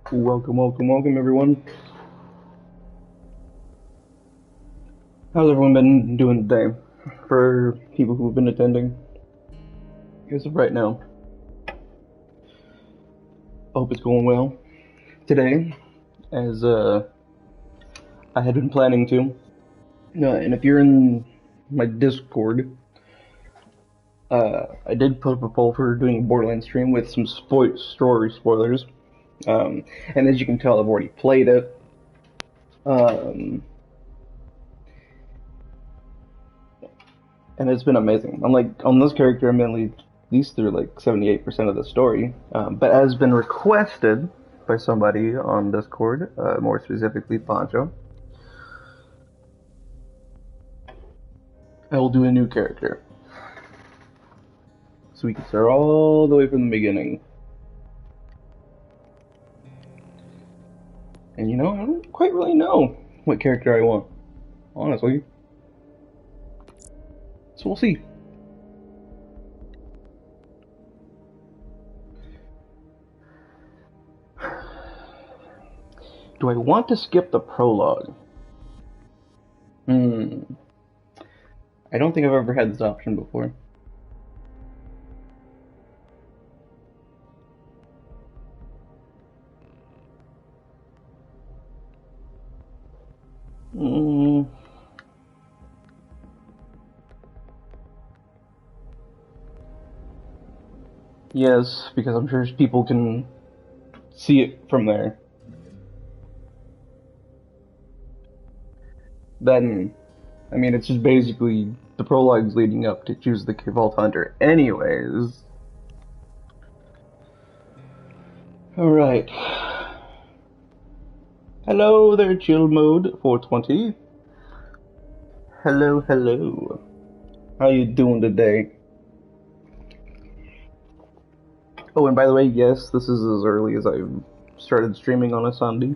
Welcome, everyone. How's everyone been doing today? For people who've been attending, as of right now, I hope it's going well. Today, as I had been planning to, and if you're in my Discord, I did put up a poll for doing a Borderlands stream with some story spoilers. And as you can tell, I've already played it. Um, and it's been amazing. I'm like on this character, I'm mainly at least through like 78% of the story, but as been requested by somebody on Discord, more specifically Poncho, I will do a new character, so we can start all the way from the beginning. And I don't quite really know what character I want, honestly. So we'll see. Do I want to skip the prologue? I don't think I've ever had this option before. Yes, because I'm sure people can see it from there. Then, I mean, it's just basically the prologues leading up to choose the Vault Hunter anyways. Alright. Hello there, Chill Mode 420. Hello. How you doing today? Oh, and by the way, yes, this is as early as I've started streaming on a Sunday.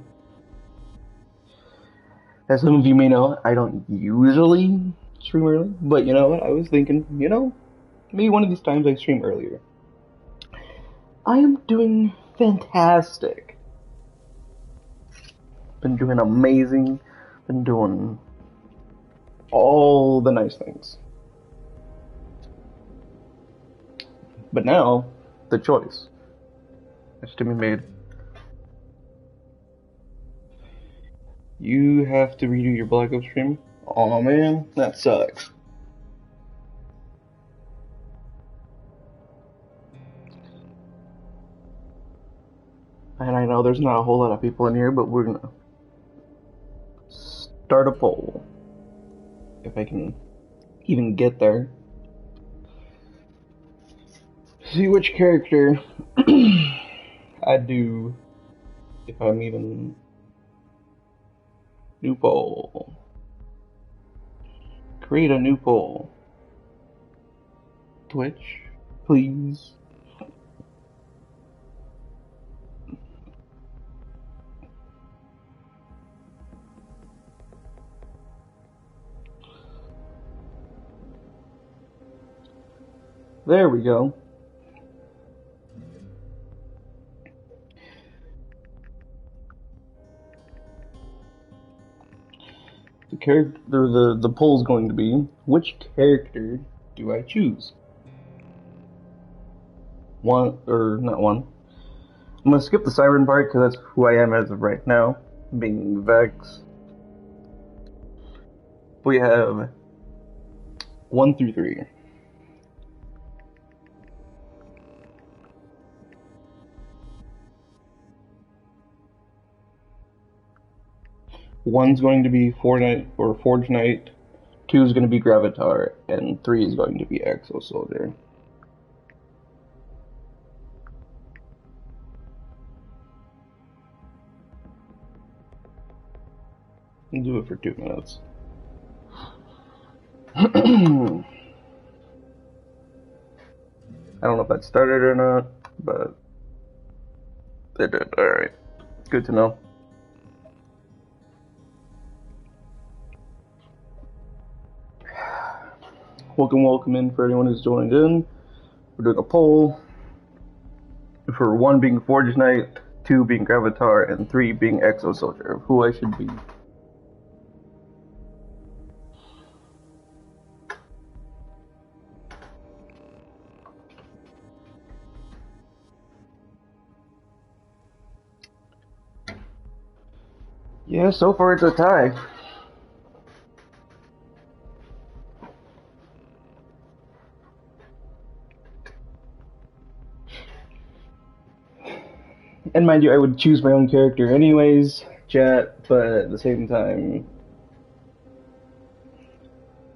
As some of you may know, I don't usually stream early, but you know what? I was thinking, maybe one of these times I stream earlier. I am doing fantastic. Been doing amazing. Been doing all the nice things. But now, the choice has to be made. You have to redo your Black Ops stream? Aw, man, that sucks. And I know there's not a whole lot of people in here, but we're gonna start a poll. If I can even get there. See which character I do if I'm even... New poll. Create a new poll. Twitch, please. There we go. The poll's going to be, which character do I choose? Not one. I'm gonna skip the Siren part because that's who I am as of right now, being Vex. We have 1 through 3. One's going to be Forge Knight, 2 is going to be Gravatar, and 3 is going to be Exo Soldier. I'll do it for 2 minutes. I don't know if that started or not, but it did. Alright. Good to know. Welcome in for anyone who's joined in. We're doing a poll for 1 being Forge Knight, 2 being Gravatar, and 3 being Exo Soldier, of who I should be. Yeah, so far it's a tie. And mind you, I would choose my own character anyways, chat, but at the same time,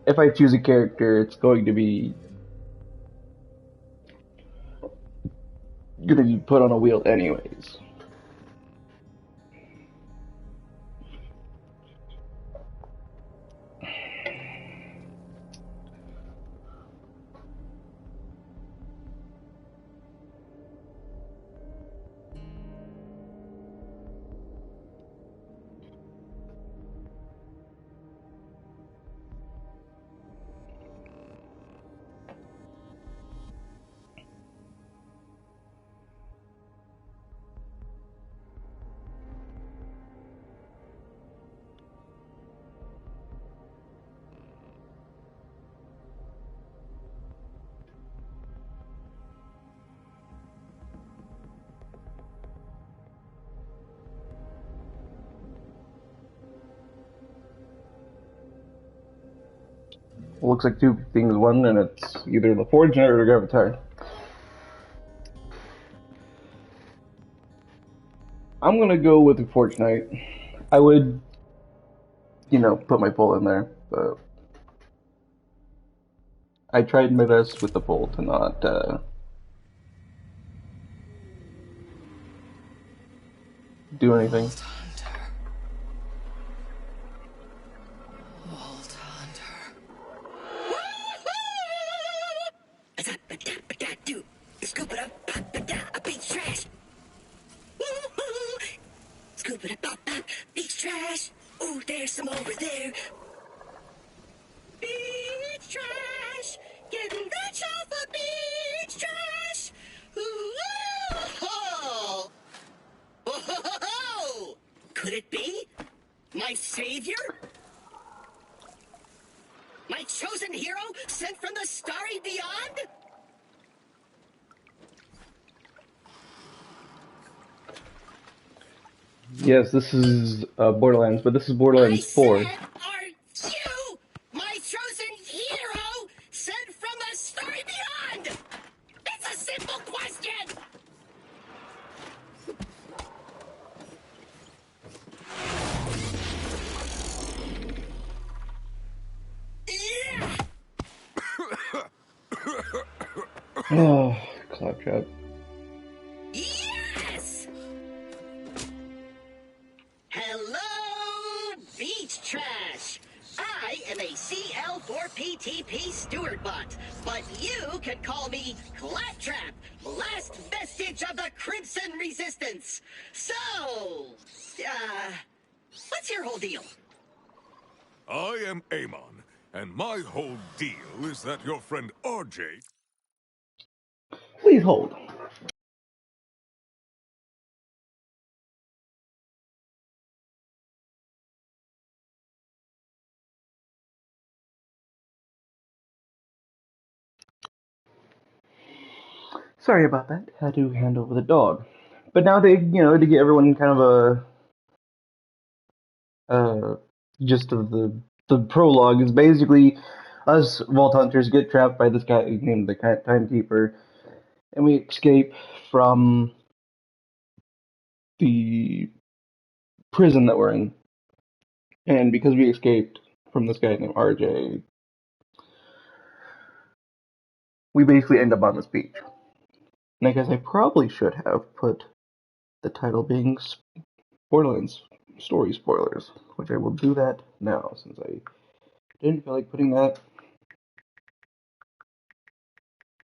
if I choose a character, it's going to be put on a wheel anyways. It looks like 2 things, one, and it's either the Forge Knight or the Gravatar. I'm gonna go with the Forge Knight. I would, put my pull in there, but I tried my best with the pull to not do anything. Scoop it up, a beach trash. Scoop it up, beach trash. Ooh, there's some over there. Beach trash. Getting rich off of beach trash. Ooh, oh. Oh. Could it be? My savior? My chosen hero sent from the starry beyond? Yes, this is Borderlands, but this is I Borderlands 4. said, are you my chosen hero sent from the starry beyond? It's a simple question! Yeah! Oh, Claptrap. Yes! Hello, beach trash! I am a CL4PTP steward bot, but you can call me Claptrap, last vestige of the Crimson Resistance. So, what's your whole deal? I am Amon, and my whole deal is that your friend RJ... Please hold. Sorry about that. Had to hand over the dog. But now to get everyone kind of a gist of the prologue is basically us Vault Hunters get trapped by this guy named the Timekeeper, and we escape from the prison that we're in. And because we escaped from this guy named RJ, we basically end up on this beach. And I guess I probably should have put the title being Borderlands story spoilers, which I will do that now since I didn't feel like putting that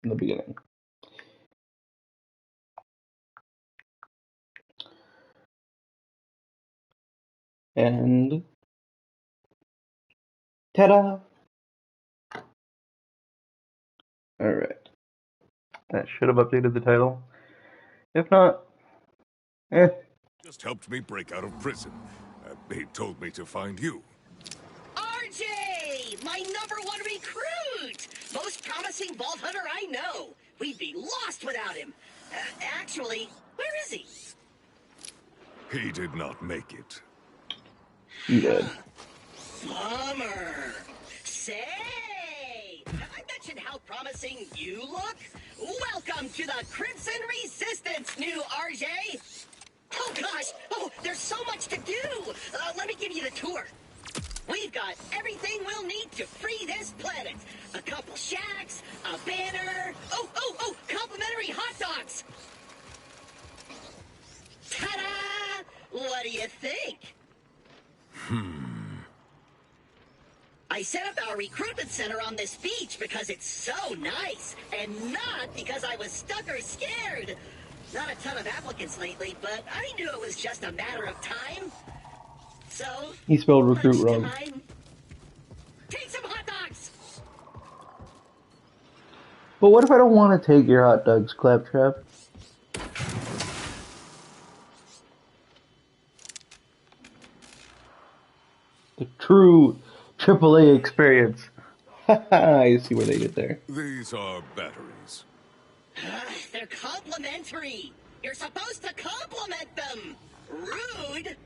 in the beginning. And ta-da! Alright. That should have updated the title. If not, Eh, Just helped me break out of prison. He told me to find you. RJ! My #1 recruit! Most promising vault hunter I know. We'd be lost without him. Actually, where is he? He did not make it. you did. Bummer. Say, have I mentioned how promising you look? Welcome to the Crimson Resistance, new RJ. Oh gosh, oh, there's so much to do. Let me give you the tour. We've got everything we'll need to free this planet. A couple shacks, a banner, oh, complimentary hot dogs. Ta-da! What do you think? I set up our recruitment center on this beach because it's so nice, and not because I was stuck or scared. Not a ton of applicants lately, but I knew it was just a matter of time. So, He spelled recruit wrong. lunchtime. Take some hot dogs! But what if I don't want to take your hot dogs, Claptrap? The true AAA experience. I see what they did there. These are batteries. They're complimentary. You're supposed to compliment them. Rude.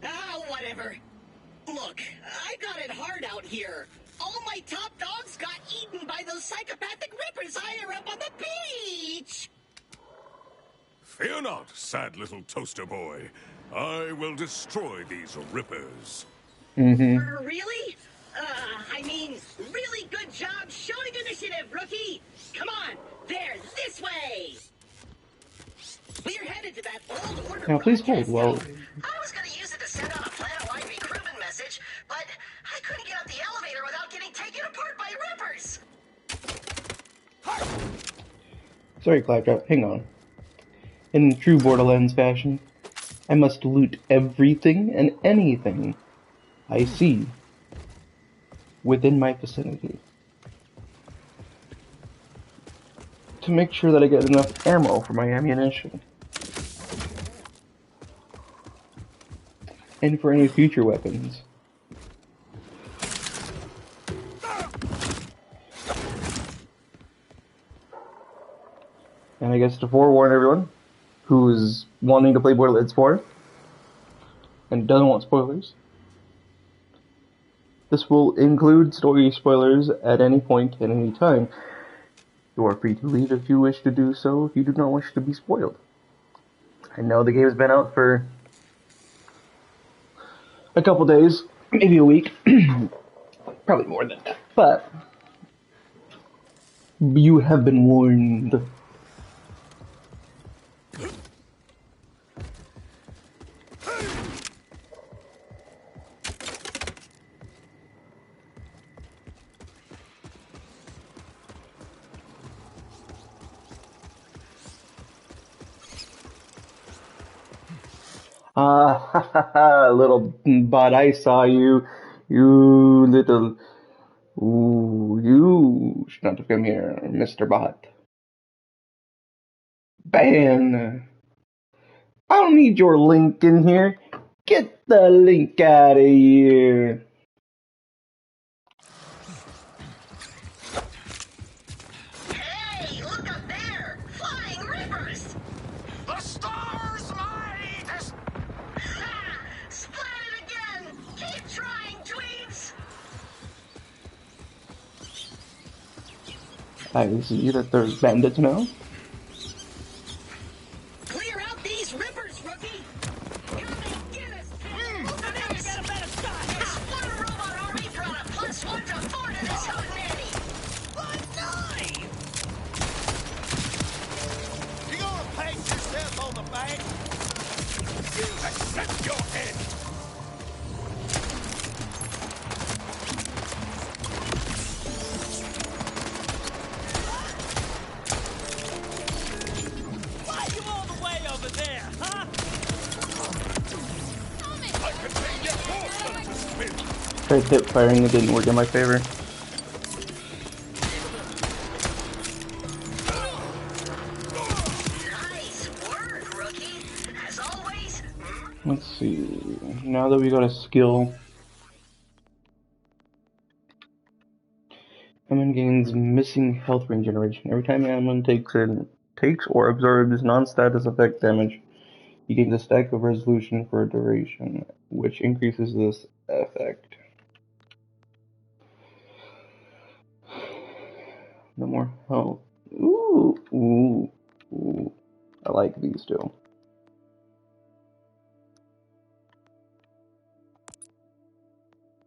Ah, whatever. Look, I got it hard out here. All my top dogs got eaten by those psychopathic rippers higher up on the beach. Fear not, sad little toaster boy. I will destroy these rippers. Really? I mean, really good job showing initiative, rookie. Come on, there, this way. We're headed to that old order. Now please hold broadcast well. tower. I was gonna use it to send out a planet-wide recruitment message, but I couldn't get out the elevator without getting taken apart by rippers. Sorry, Claptrap, hang on. In true Borderlands fashion, I must loot everything and anything I see within my vicinity to make sure that I get enough ammo for my ammunition and for any future weapons. And I guess to forewarn everyone who's wanting to play Borderlands 4 and doesn't want spoilers, this will include story spoilers at any point at any time. You are free to leave if you wish to do so, if you do not wish to be spoiled. I know the game has been out for a couple days, maybe a week, probably more than that, but you have been warned. Little bot, I saw you. You little... Ooh, you should not have come here, Mr. Bot. Ban! I don't need your link in here. Get the link out of here. Hey, look up there! Flying rippers! The stars might! Ha! Splat it again! Keep trying, dweebs! I see that there's bandits now. Clear out these rippers, rookie! Come and get us, kid! Now you got a better shot! This one robot army brought a +1 to 4 to this hootenanny! You gonna pat yourself on the back? You accept your head! Why are you all the way over there, huh? I contain your force to spin. Tried hip firing, it didn't work in my favor. Nice work, rookie! As now that we got a skill, Hammond gains missing health regeneration. Every time Hammond takes or absorbs non-status effect damage, he gains a stack of resolution for a duration, which increases this effect. No more health. Ooh. I like these two.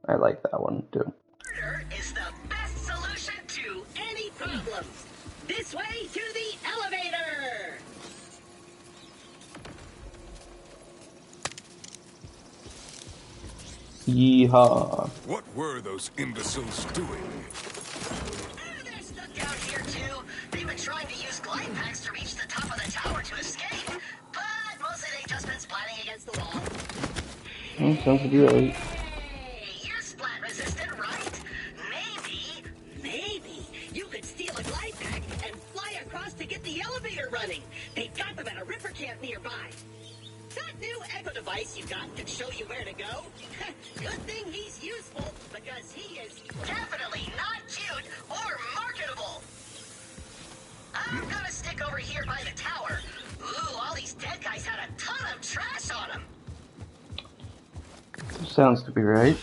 I like that one too. Murder is the best solution to any problem. This way to the elevator. Yeehaw. What were those imbeciles doing? They're stuck down here too. They've been trying to use glide packs to reach the top of the tower to escape, but mostly they've just been splatting against the wall. Sounds like you're right. Hey, you're splat resistant, right? Maybe you could steal a glide pack and fly across to get the elevator running. They've got them at a ripper camp nearby. That new echo device you got can show you where to go. Good thing he's useful, because he is definitely not cute or marketable. I'm gonna stick over here by the tower. Ooh, all these dead guys had a ton of trash on them. Sounds to be right.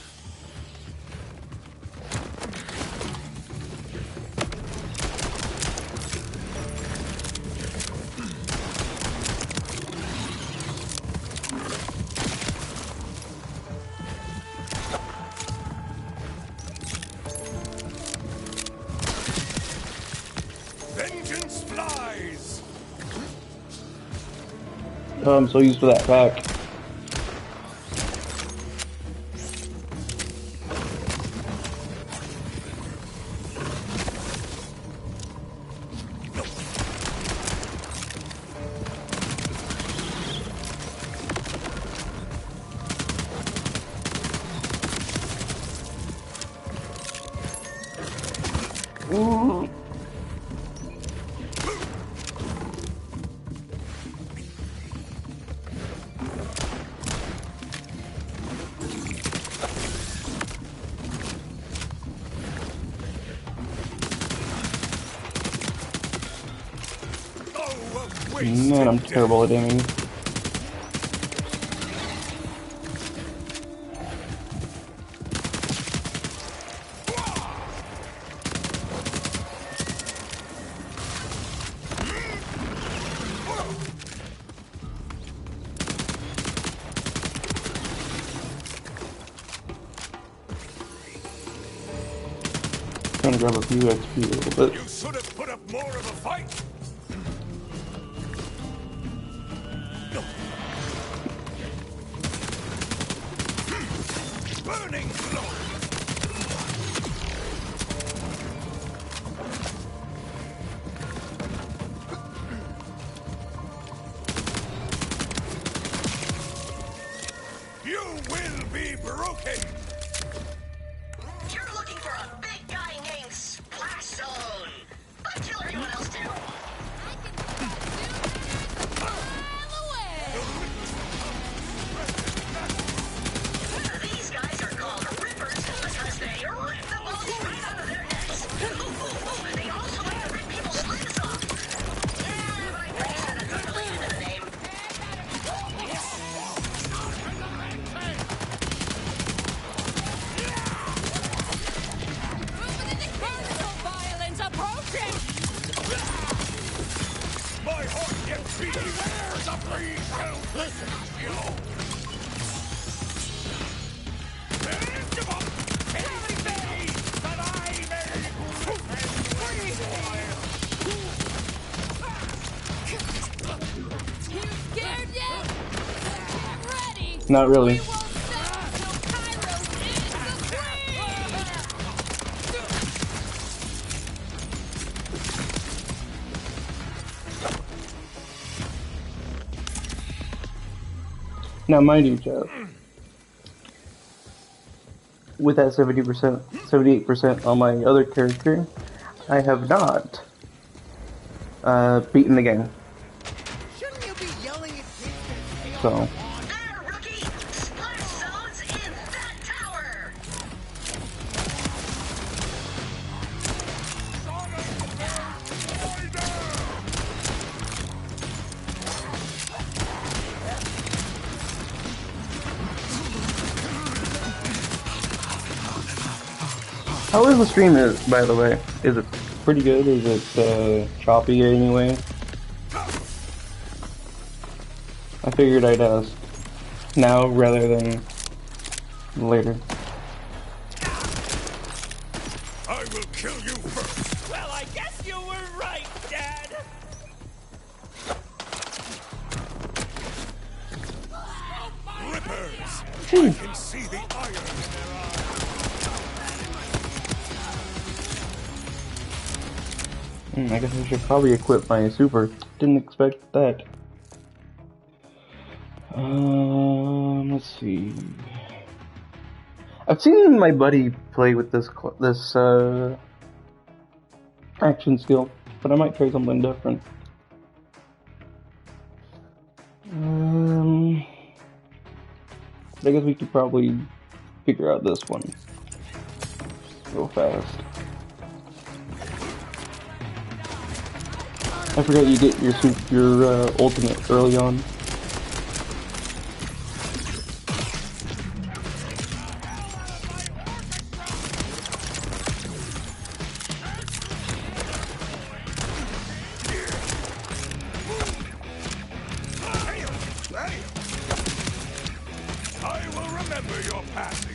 Vengeance flies! Oh, I'm so used to that pack. Ooh. Man, I'm terrible at aiming. Trying to grab a few XP a little bit. You should have put up more of a fight! Burning blow! You will be broken! You're looking for a big guy named Splash Zone. But kill everyone else too. These guys are called rippers because they rip the balls right out of their necks. They also like to rip people's limbs off. Yeah, but I'm pretty sure that's unrelated to the name. Violence approaching! My heart gets beating! Beware the free help! Listen, you! Everything that I You scared yet? Get ready! Not really. We won't stop till Cairo is the Now, mind you, Jeff, with that 70%, 78% on my other character, I have not beaten the game. Shouldn't you be yelling at kids? So, There, rookie! Splash How is the stream, by the way? Is it pretty good? Is it choppy anyway? I figured I'd ask now rather than later. I will kill you first. Well, I guess you were right, Dad. Rippers! I can see the iron in their eyes. I guess I should probably equip my super. Didn't expect that. Let's see. I've seen my buddy play with this action skill, but I might try something different. I guess we could probably figure out this one real fast. I forgot you get your ultimate early on. I will remember your passing.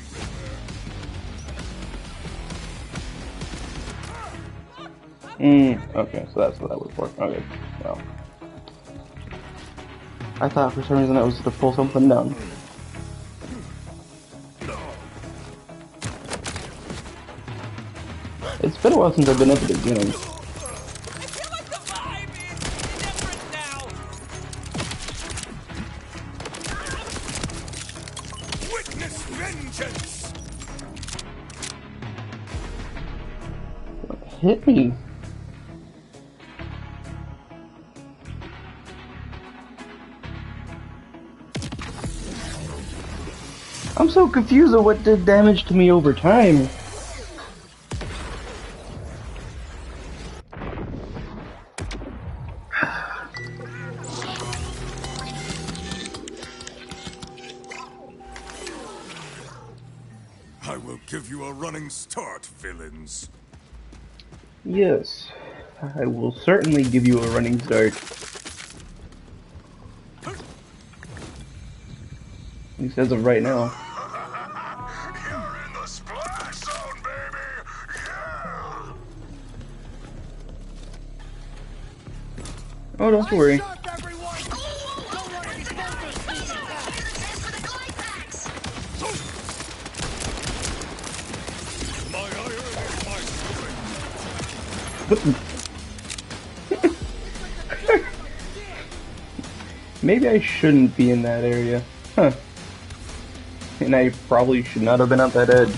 Okay, so that's what that was for. Okay, well. I thought for some reason that was to pull something down. It's been a while since I've been at the beginning. I feel like the vibe is different now. Witness vengeance! Hit me. I'm so confused at what did damage to me over time. I will give you a running start, villains. Yes, I will certainly give you a running start. At least as of right now. You're in the splash zone, baby! Yeah! Oh, don't you worry. My iron is my strength. What the? Maybe I shouldn't be in that area. Huh. And I probably should not have been at that edge.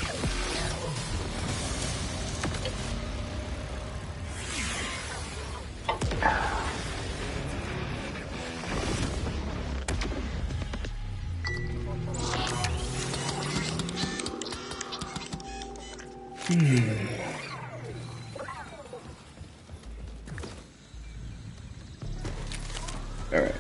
Alright.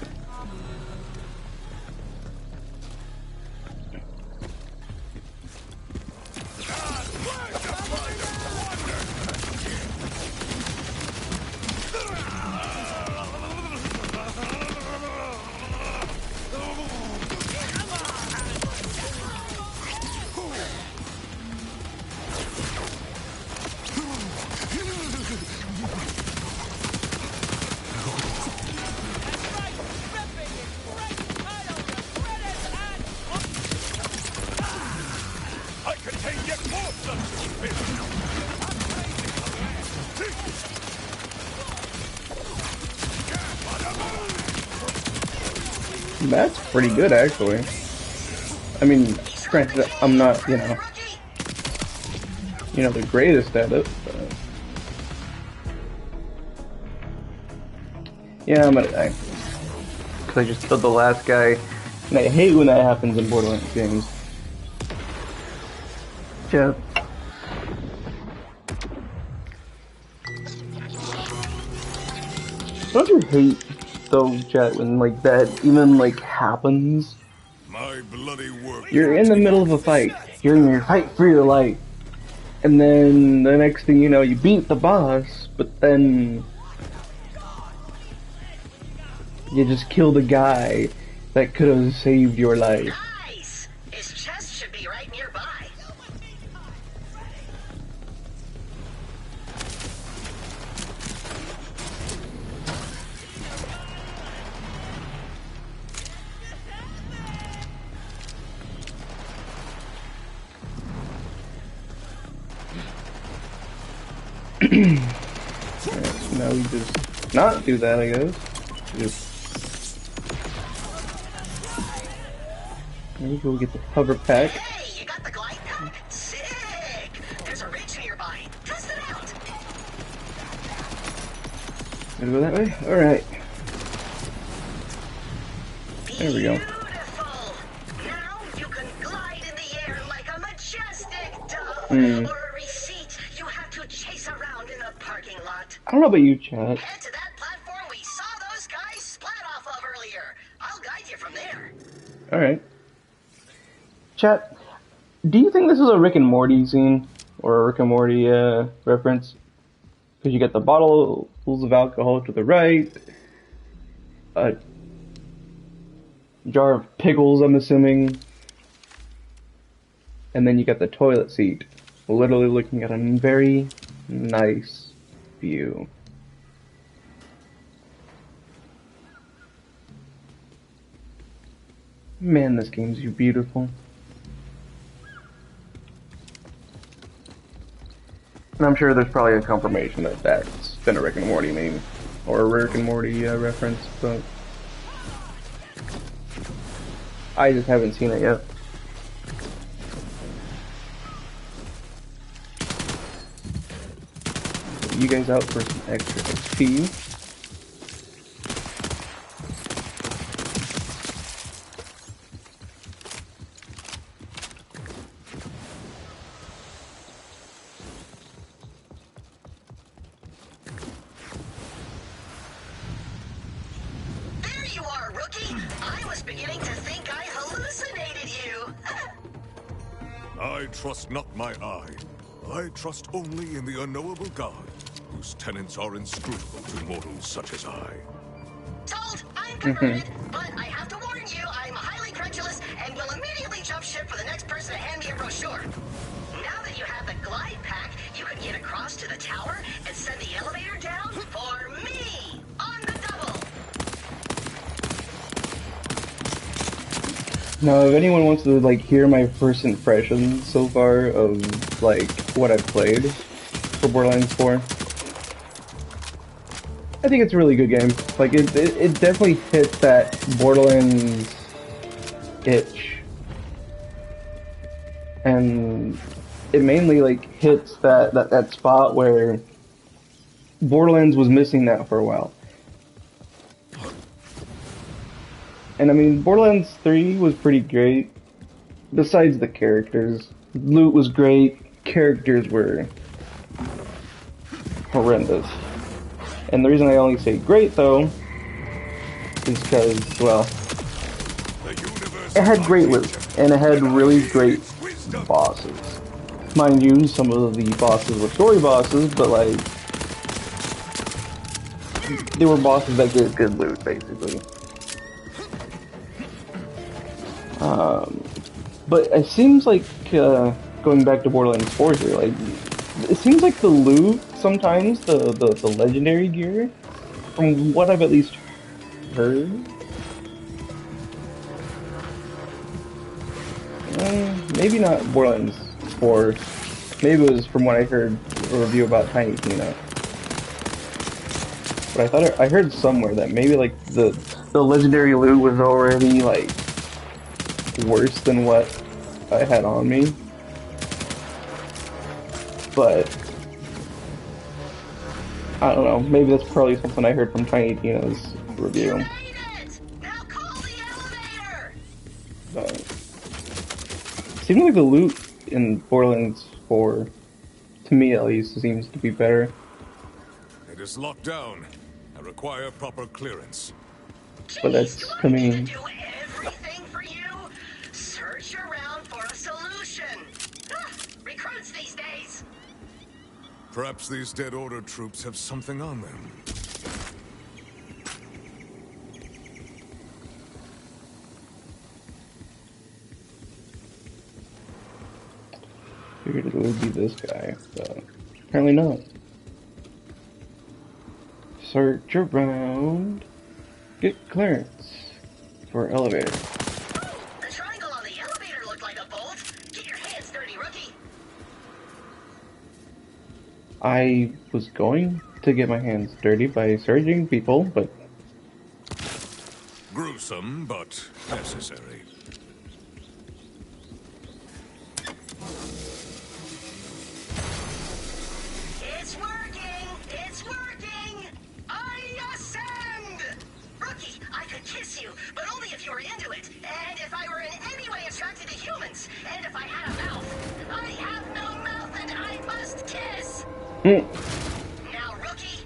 I contain yet more substance, That's pretty good, actually. I mean, granted, I'm not, the greatest at it, but... Yeah, I'm gonna die. Because I just killed the last guy, and I hate when that happens in Borderlands games. Yeah. Don't you hate, though, chat, when, that even, happens? My bloody work. You're in the middle of a fight. You're in your fight for your life. And then the next thing you know, you beat the boss, but then you just killed a guy that could have saved your life. Nice! His chest should be right nearby. Alright, so now we just not do that, I guess. Just maybe go get the hover pack. Hey, you got the glide pack? Sick! There's a ridge nearby. Test it out. Gotta go that way? Alright. There we go. Beautiful. Now you can glide in the air like a majestic dove. Hmm. Or a receipt you have to chase around in the parking lot. I don't know about you, chat. Head to that platform we saw those guys splat off of earlier. I'll guide you from there. Alright. Chat, do you think this is a Rick and Morty scene? Or a Rick and Morty reference? Because you get the bottles of alcohol to the right, a jar of pickles, I'm assuming, and then you got the toilet seat, literally looking at a very nice view. Man, this game's beautiful. And I'm sure there's probably a confirmation that that's been a Rick and Morty meme, or a Rick and Morty reference, but I just haven't seen it yet. You guys out for some extra XP. There you are, rookie. I was beginning to think I hallucinated you. I trust not my eye. I trust only in the unknowable God, whose tenets are inscrutable to mortals such as I. Told, I'm converted, but I have to warn you, I'm highly credulous and will immediately jump ship for the next person to hand me a brochure. Now that you have the glide pack, you can get across to the tower and send the elevator down for me on the double. Now, if anyone wants to like hear my first impressions so far of like what I've played for Borderlands 4, I think it's a really good game. Like it definitely hits that Borderlands itch, and it mainly like hits that spot where Borderlands was missing that for a while. And I mean, Borderlands 3 was pretty great, besides the characters. Loot was great, characters were horrendous. And the reason I only say great, though, is because, well, it had great loot, and it had really great bosses. Mind you, some of the bosses were story bosses, but like, they were bosses that get good loot, basically. But it seems like, going back to Borderlands 4 here, like, it seems like the loot, sometimes, the legendary gear, from what I've at least heard, maybe not Borderlands 4, maybe it was from what I heard a review about Tiny Tina. But I thought I heard somewhere that maybe like the legendary loot was already like worse than what I had on me. But I don't know, maybe that's probably something I heard from Tiny Tina's review. Made it! Now call the elevator! But it seems like the loot in Borderlands 4, to me at least, seems to be better. It is locked down. I require proper clearance. But that's, Jeez, I do I need mean, to do everything for you? Search around for a solution. Ah, recruits these days. Perhaps these dead Order troops have something on them. Figured it would be this guy, but apparently not. Search around. Get clearance for elevator. The triangle on the elevator looked like a bolt. Get your hands dirty, rookie. I was going to get my hands dirty by searching people, but Gruesome, but necessary. It's working! It's working! I ascend! Rookie, I could kiss you, but only if you were into it, and if I were in any way attracted to humans, and if I had a mouth. I have no mouth and I must kiss! Now, rookie,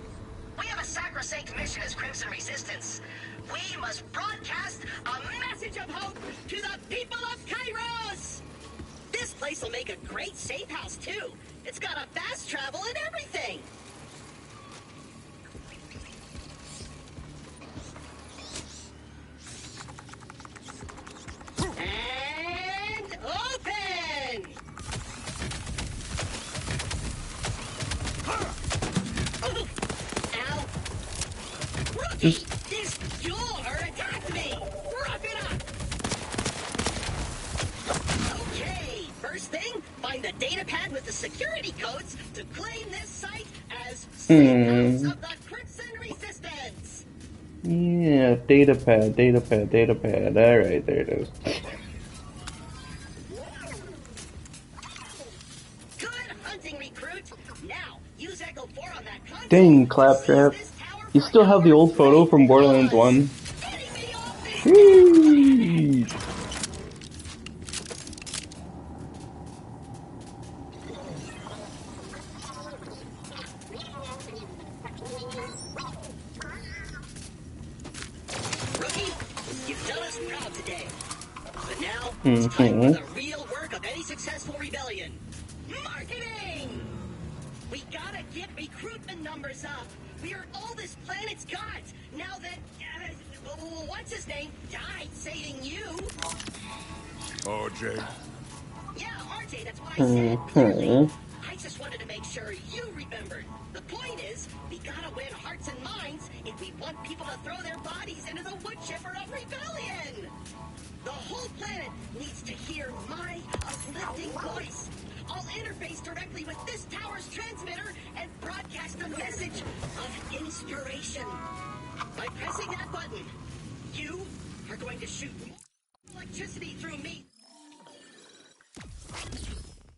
we have a sacrosanct mission as Crimson Resistance. We must broadcast a message of hope to the people of Kairos! This place will make a great safe house, too. It's got a fast travel and everything. And open! Oh, ow. Rookie, this door attacked me! Rough it up! Okay, first thing, find the data pad with the security codes to claim this site as Safe House of the Crimson Resistance. yeah, data pad. Alright, there it is. Good hunting, recruit. Now, use Echo 4 on that console. Dang, Claptrap. You still have the old photo from Borderlands 1? Sheesh. Rookie, you've done us proud today. But now, it's time for the real work of any successful rebellion. Marketing! We gotta get recruitment numbers up. We are all this planet's got. Now that, what's his name, died saving you. RJ. Yeah, RJ, that's what I said. Clearly. I just wanted to make sure you remembered. The point is, we gotta win hearts and minds if we want people to throw their bodies into the wood chipper of rebellion. The whole planet needs to hear my uplifting voice. I'll interface directly with this tower's transmitter and broadcast a message of inspiration. By pressing that button, you are going to shoot more electricity through me.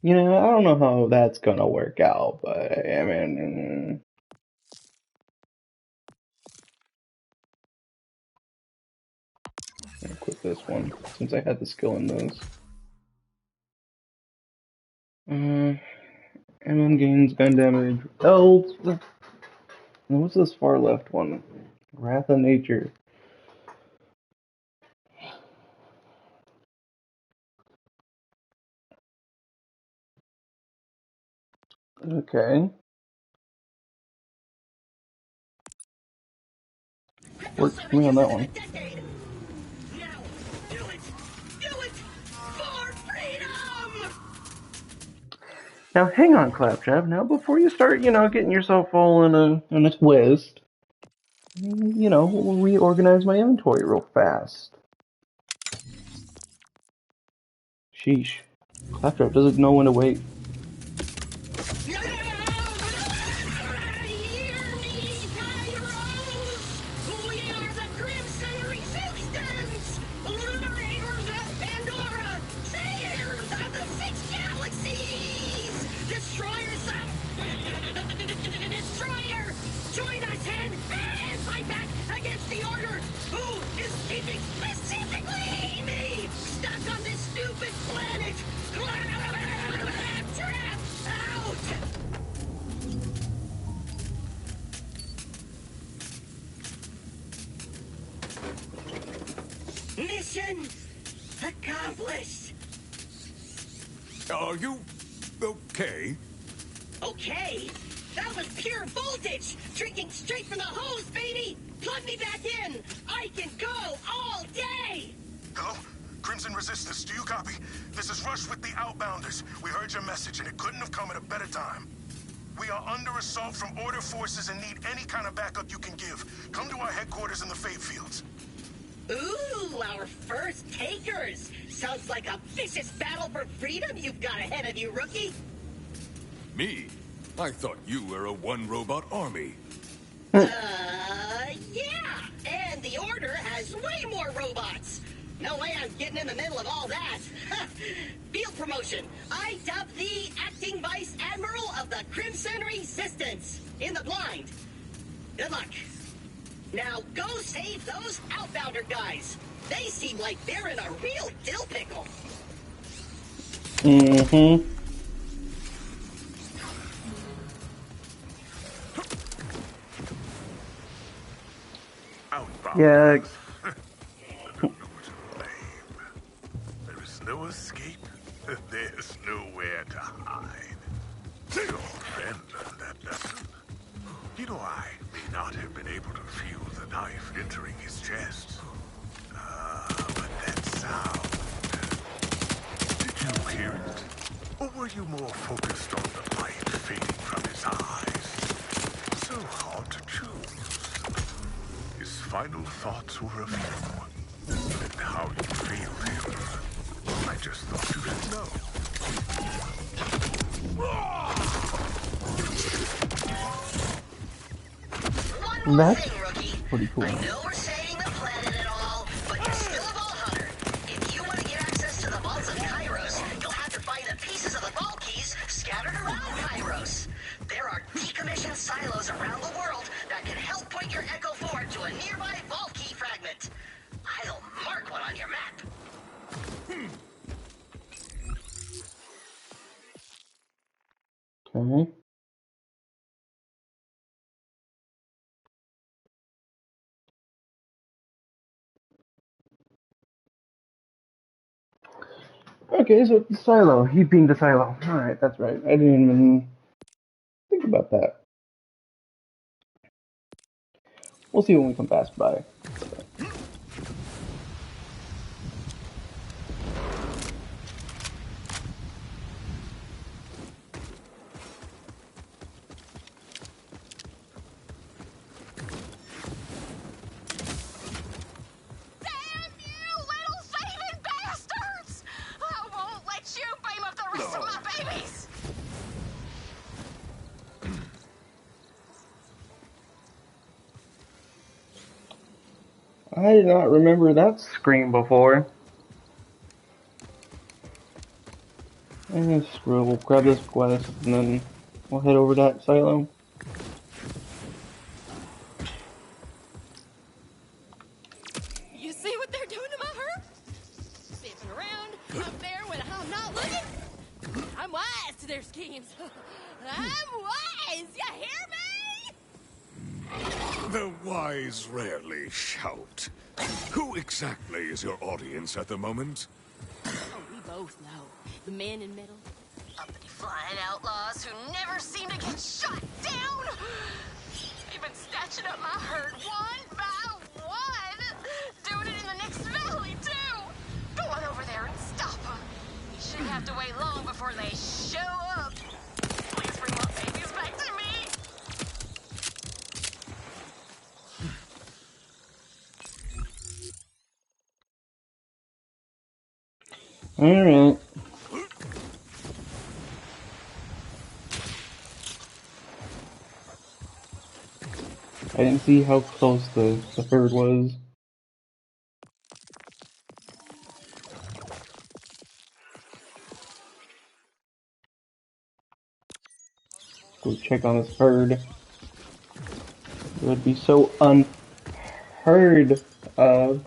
You know, I don't know how that's gonna work out, but I mean, I'm gonna quit this one since I had the skill in those. MM gains gun damage. Oh, what's this far left one? Wrath of Nature. Okay. Worked for me on that one. Now, do it! Do it! For freedom! Now, hang on, Claptrap. Now, before you start, getting yourself all in a twist, we'll reorganize my inventory real fast. Sheesh. Claptrap doesn't know when to wait. Hear me, Kairos! We are the Crimson Resistance! Liberators of Pandora! Saviors of the Six Galaxies! Destroyers of... Destroyer! Join us and fight back against the Order! Who is keeping specifically me stuck on this stupid planet! Trap out! Mission accomplished. Are you okay? Okay, That was pure voltage! Drinking straight from the hose, baby! Plug me back in! I can go all day! Hello? Crimson Resistance, do you copy? This is Rush with the Outbounders. We heard your message and it couldn't have come at a better time. We are under assault from Order forces and need any kind of backup you can give. Come to our headquarters in the Fate Fields. Ooh, our first takers! Sounds like a vicious battle for freedom you've got ahead of you, rookie! Me? I thought you were a one-robot army. Yeah! And the Order has way more robots! No way I'm getting in the middle of all that! Field promotion! I dub thee Acting Vice Admiral of the Crimson Resistance! In the blind! Good luck! Now go save those Outbounder guys! They seem like they're in a real dill pickle! Mm-hmm. Outbound. Yeah. There is no escape. There's nowhere to hide. Your friend learned that lesson. You know, I may not have been able to feel the knife entering his chest. But that sound... Did you hear it? Or were you more focused on the light fading from his eyes? So hard to choose. His final thoughts were of you. And how you failed him. I just thought you should know. One more That's thing, rookie. pretty cool. I know we're saying the planet and all, but you're still a vault hunter. If you want to get access to the vaults of Kairos, you'll have to find the pieces of the vault keys scattered around Kairos. There are decommissioned silos around the world that can help point your Echo 4 to a nearby vault key fragment. I'll mark one on your map. Okay. Okay, so the silo. He being the silo. Alright, that's right. I didn't even think about that. We'll see when we come pass by. Damn you, little thieving bastards! I won't let you beam up the rest of my babies! I did not remember that scream before. Screw it, we'll grab this quest and then we'll head over to that silo. You see what they're doing to my herd? Zipping around up there when I'm not looking. I'm wise to their schemes. I'm wise, you hear me? The wise rarely shout. Who exactly is your audience at the moment? Oh, we both know. The man in middle. Uppity flying outlaws who never seem to get shot down. They've been snatching up my herd one by one. Doing it in the next valley, too. Go on over there and stop them. You shouldn't have to wait long before they show up. Please bring my babies back to me. Alright. I didn't see how close the herd was. Go check on this herd. It would be so unheard of.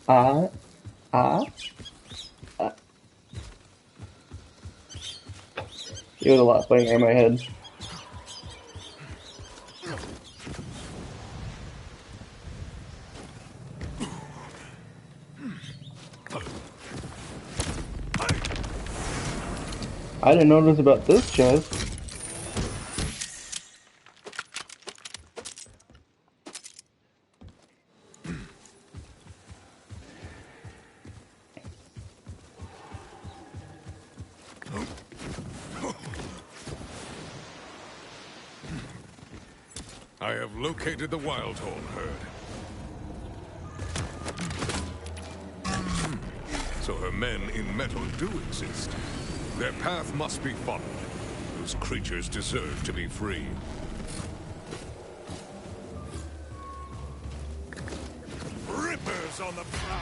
Ah. It was a lot playing in my head. I didn't notice about this chest. I have located the Wildhorn herd. So her men in metal do exist. Their path must be followed. Those creatures deserve to be free. Rippers on the prowl!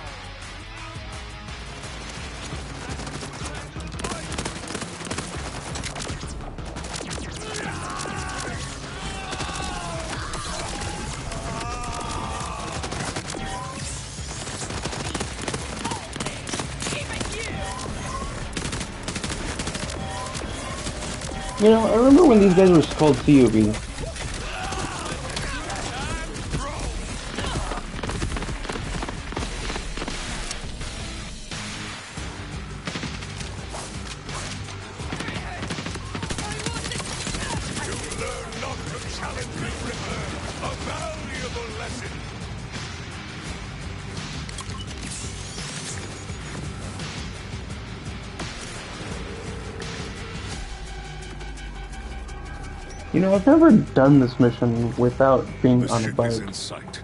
You know, I remember when these guys were called CUB. You know, I've never done this mission without being The on a ship bike. is in sight.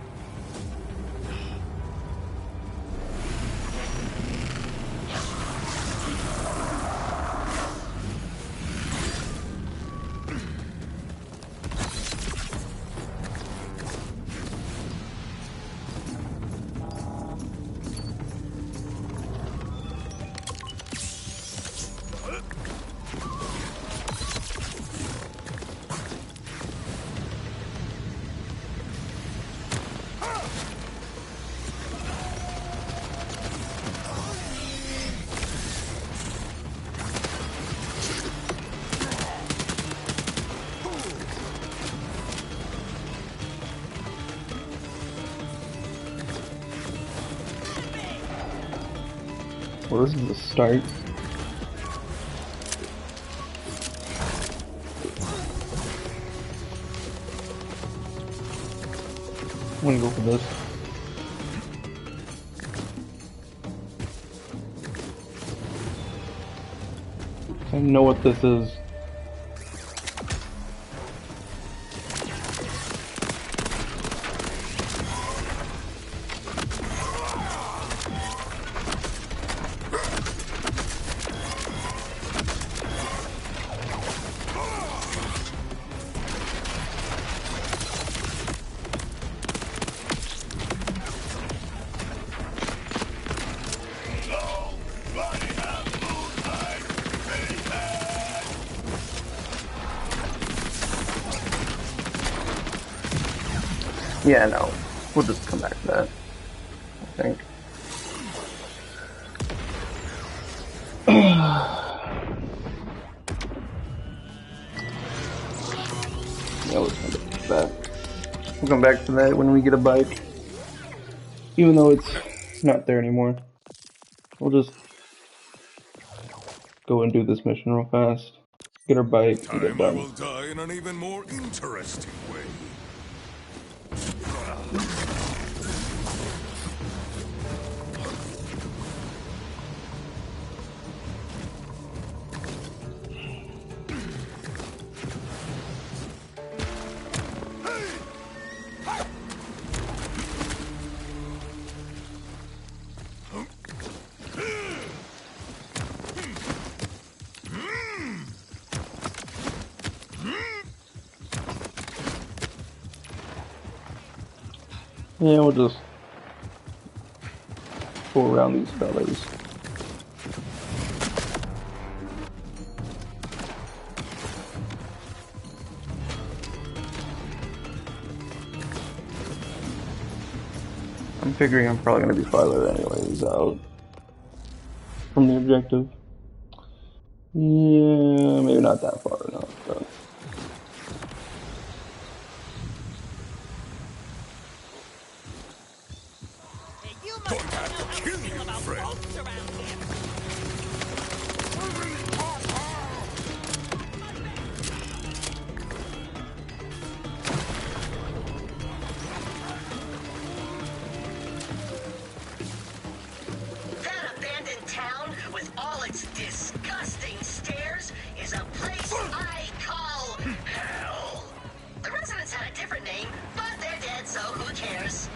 Well, this is the start. I'm gonna go for this. I know what this is. Yeah, no. We'll just come back to that, I think. Yeah, let's come back to that. We'll come back to that when we get a bike. Even though it's not there anymore. We'll just go and do this mission real fast. Get our bike and get Time I done. will die in an even more interesting way. Yeah, we'll just go around these fellas. I'm figuring I'm probably gonna be farther anyways out from the objective. Yeah, maybe not that far enough, but Hey, you Going must to have to kill you, about friend. boats around here. That abandoned town with all its disgusting stairs I call hell. The residents had a different name, but they're dead, so who cares?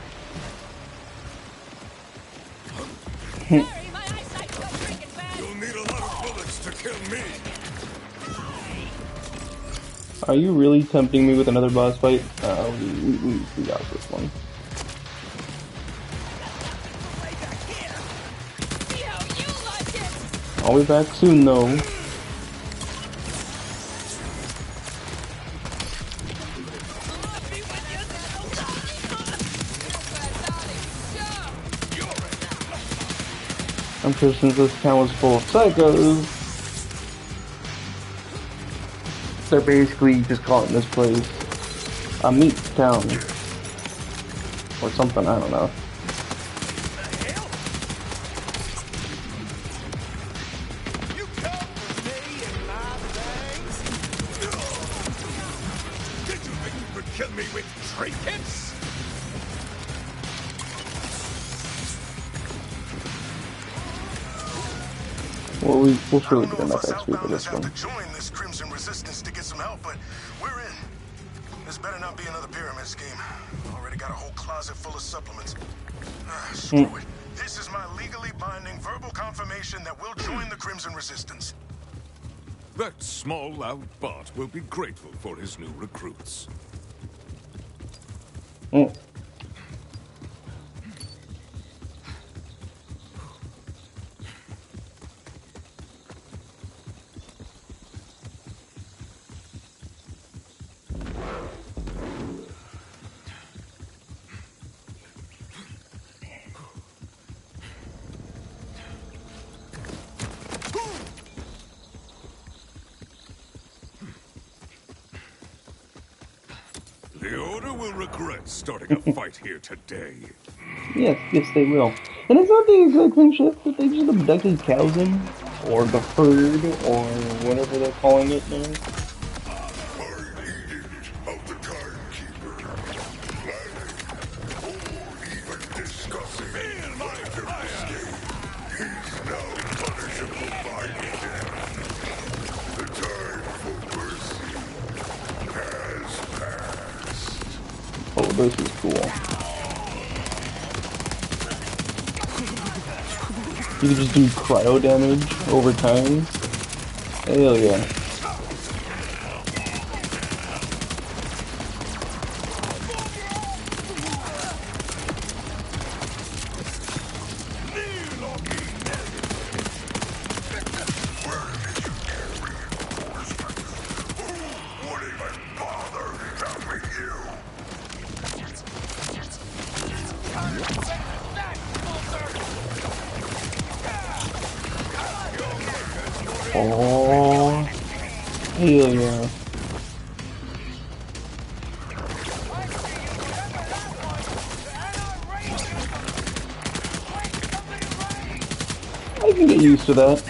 Sorry, my eyesight's so freaking bad. You'll need a lot of bullets to kill me. Are you really tempting me with another boss fight? We got this one. See how you like it. I'll be back soon, though. I'm sure since this town was full of psychos, they're basically just calling this place a meat town. Or something, I don't know. You come for me and my things? Did you think you could kill me with trinkets? Well, we'll surely get I don't know enough if us XP for this outbounders have one. to join this Crimson Resistance to get some help, but we're in. This better not be another pyramid scheme. Already got a whole closet full of supplements. Screw it. This is my legally binding verbal confirmation that we'll join the Crimson Resistance. That small, loud bot will be grateful for his new recruits. Mm. The Order will regret starting a fight here today. Yes, they will. And it's not the exact same shit that they just abducted cows in, or the herd, or whatever they're calling it now. Of the timekeeper, planning, or even discussing my escape. He's now punishable by death. The time for mercy has passed. Oh, this is cool. You can just do cryo damage over time. Hell yeah. Wouldn't even bother helping you. Oh, hell yeah. I can get used to that.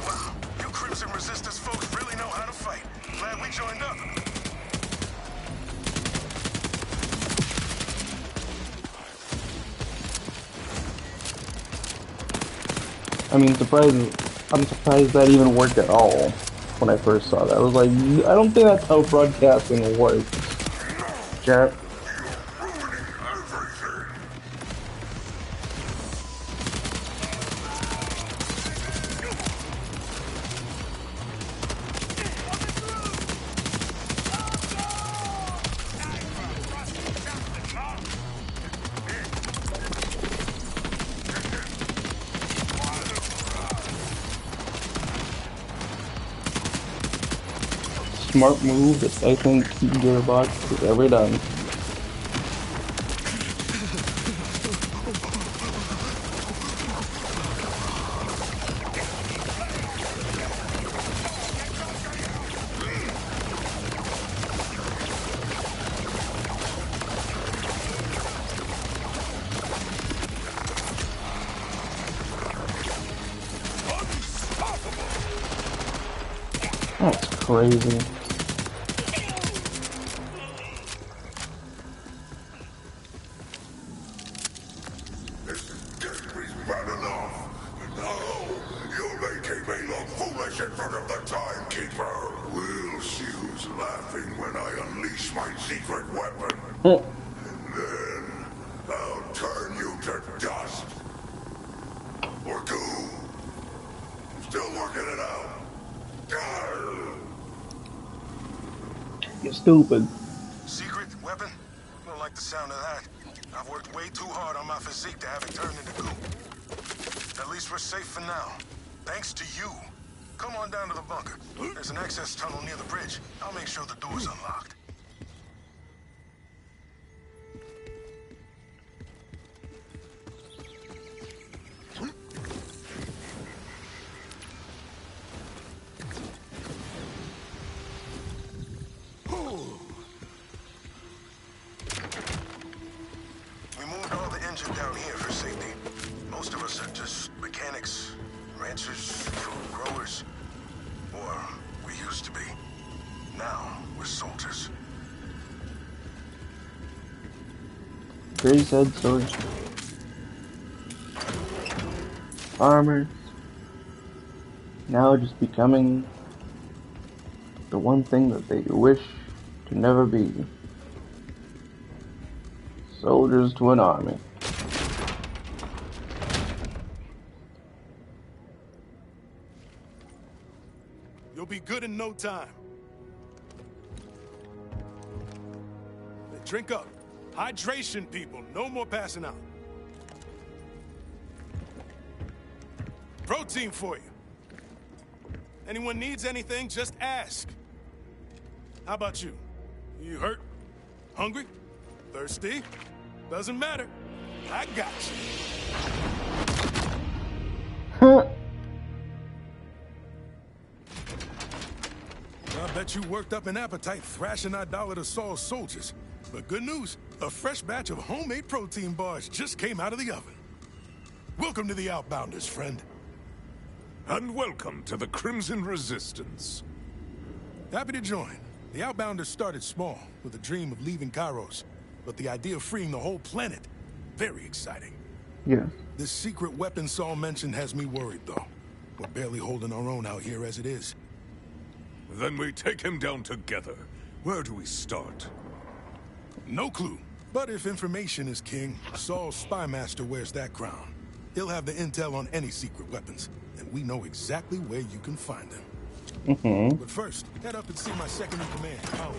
Wow, you Crimson Resistance folks really know how to fight. Glad we joined up. I mean, I'm surprised that even worked at all when I first saw that. I was like, I don't think that's how broadcasting works. Chat. Ruining everything. Smart move that I think Gearbox has ever done. That's crazy. This escape is bad enough. Now, you're making me look foolish fish in front of the timekeeper. We'll see who's laughing when I unleash my secret weapon. Oh. And then I'll turn you to dust. Or goo. Still working it out. You're stupid. Secret weapon? Don't like the sound of that. I've worked way too hard on my physique to have it turned into goo. At least we're safe for now. Thanks to you. Come on down to the bunker. There's an access tunnel near the bridge. I'll make sure the door's unlocked. We moved all the engine down here for safety. Most of us are just mechanics, ranchers, food growers. Or we used to be. Now we're soldiers. Very sad story. Farmers. Now just becoming the one thing that they wish to never be. Soldiers to an army. You'll be good in no time. Hey, drink up. Hydration, people. No more passing out. Protein for you. Anyone needs anything, just ask. How about you? You hurt? Hungry? Thirsty? Doesn't matter. I got you. I bet you worked up an appetite thrashing idolater Saul's soldiers. But good news, a fresh batch of homemade protein bars just came out of the oven. Welcome to the Outbounders, friend. And welcome to the Crimson Resistance. Happy to join. The Outbounders started small, with a dream of leaving Kairos. But the idea of freeing the whole planet, very exciting. Yeah. This secret weapon Saul mentioned has me worried, though. We're barely holding our own out here as it is. Then we take him down together. Where do we start? No clue. But if information is king, Saul's spy master wears that crown. He'll have the intel on any secret weapons, and we know exactly where you can find them. But first, head up and see my second-in-command, Paolo.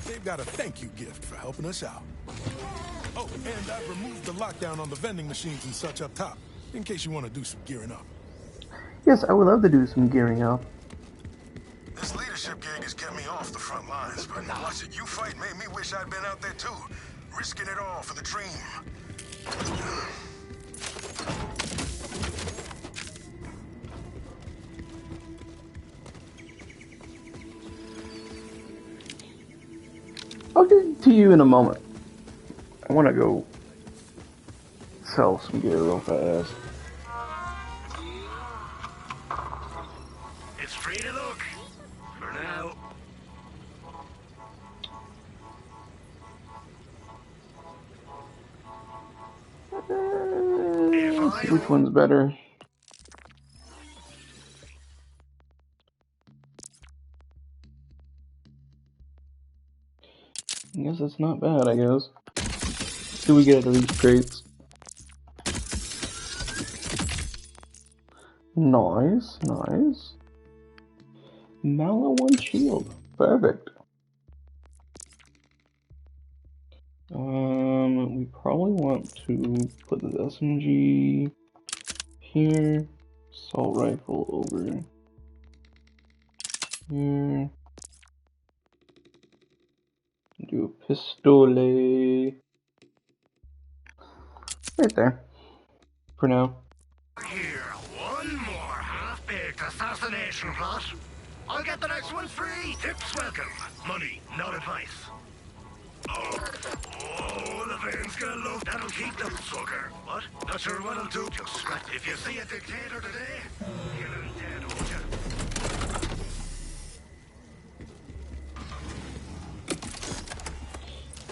They've got a thank you gift for helping us out. Oh, and I've removed the lockdown on the vending machines and such up top, in case you want to do some gearing up. Yes, I would love to do some gearing up. This leadership gig has kept me off the front lines, but watching you fight made me wish I'd been out there too, risking it all for the dream. I'll get to you in a moment. I want to go sell some gear real fast. It's free to look. For now. Let's see which one's better. I guess that's not bad, I guess. Do we get out of these crates? Nice, nice. Mallow 1 shield. Perfect. We probably want to put the SMG here. Assault rifle over here. Do a pistole right there for now. Here, one more half-baked assassination plot. I'll get the next one free. Tips welcome. Money, not advice. Oh, the veins got love. That'll keep them, sucker. What? Not sure what'll do. Just scratch. If you see a dictator today, you'll dead, won't you?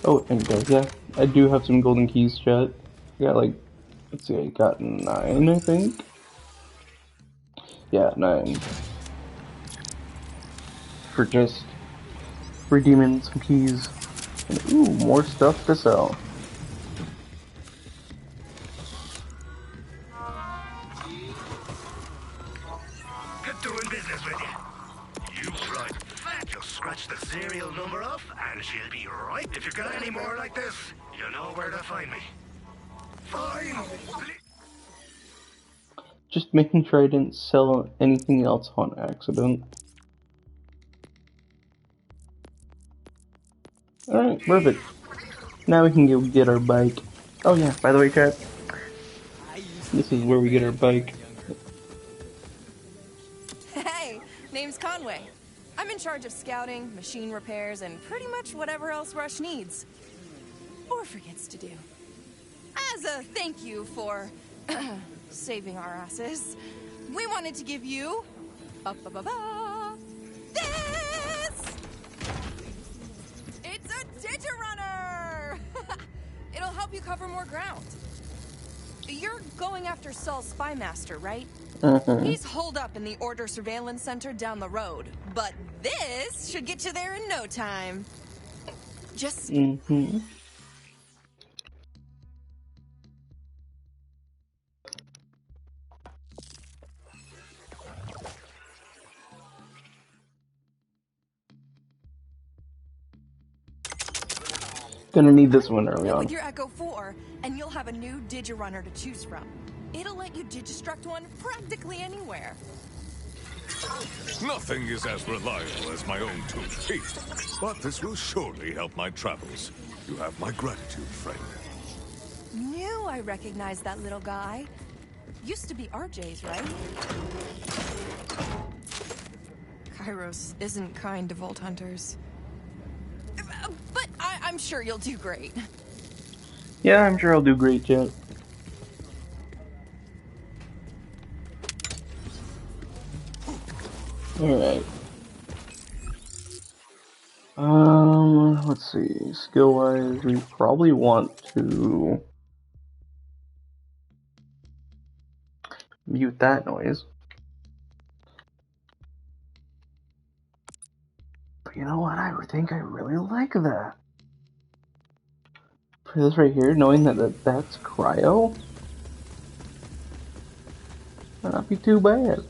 Oh, and guys, yeah, I do have some golden keys, chat. I got like, let's see, I got 9, I think. Yeah, 9. for just redeeming some keys. And, ooh, more stuff to sell. Good doing business with you. You right fat. Just scratch the serial number off, and she'll be right. If you got any more like this, you know where to find me. Fine. Just making sure I didn't sell anything else on accident. Alright, perfect. Now we can go get our bike. Oh yeah, by the way, chat, this is where we get our bike. Hey, name's Conway. I'm in charge of scouting, machine repairs, and pretty much whatever else Rush needs. Or forgets to do. As a thank you for saving our asses, we wanted to give you this! It's a Digirunner! It'll help you cover more ground. You're going after Saul's spymaster, right? He's holed up in the Order Surveillance Center down the road, but this should get you there in no time. Just... Gonna need this one early on. With your Echo 4, and you'll have a new Digirunner to choose from. It'll let you Digistruct one practically anywhere. Nothing is as reliable as my own toothpiece, but this will surely help my travels. You have my gratitude, friend. Knew I recognized that little guy. Used to be RJ's, right? Kairos isn't kind to Vault Hunters. But I'm sure you'll do great. Yeah, I'm sure I'll do great, Jet. Alright. Let's see. Skill-wise, we probably want to mute that noise. But you know what? I think I really like that. For this right here, knowing that's cryo, might not be too bad.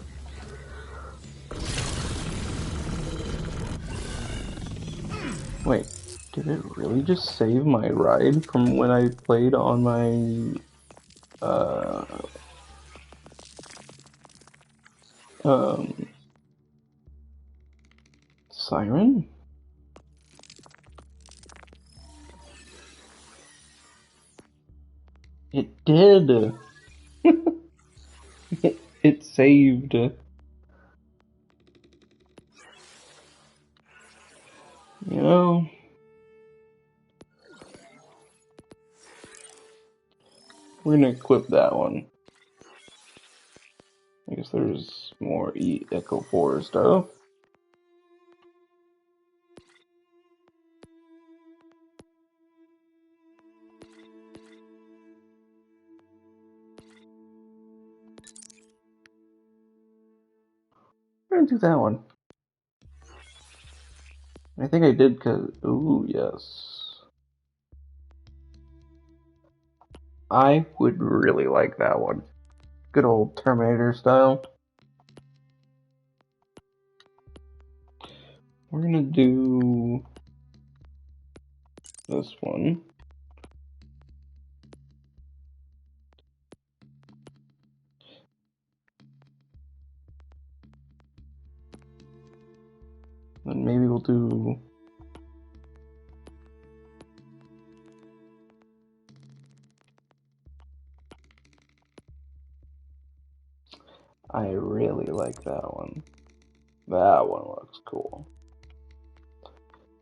Wait, did it really just save my ride from when I played on my Siren? It did. It saved. You know, we're gonna equip that one. I guess there's more Echo 4 stuff. We're gonna do that one. I think I did because, ooh, yes. I would really like that one. Good old Terminator style. We're gonna do this one. And maybe we'll do I really like that one. That one looks cool.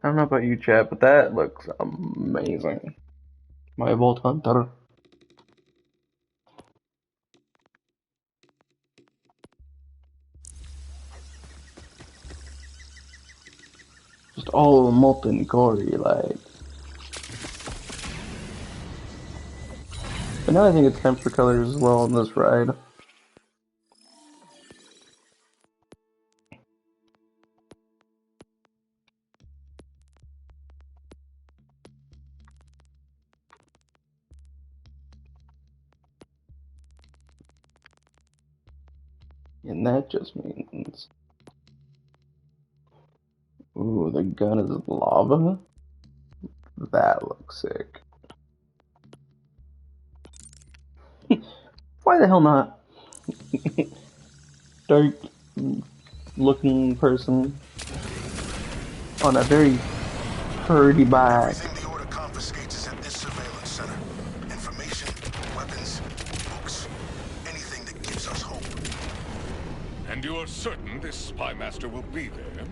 I don't know about you, chat, but that looks amazing. My Vault Hunter. Just all molten gory, like. But now I think it's time for colors as well on this ride. And that just means... Ooh, the gun is lava? That looks sick. Why the hell not? Dark looking person on a very pretty bike. Everything the Order confiscates is at this surveillance center. Information, weapons, books, anything that gives us hope. And you are certain this spymaster will be there?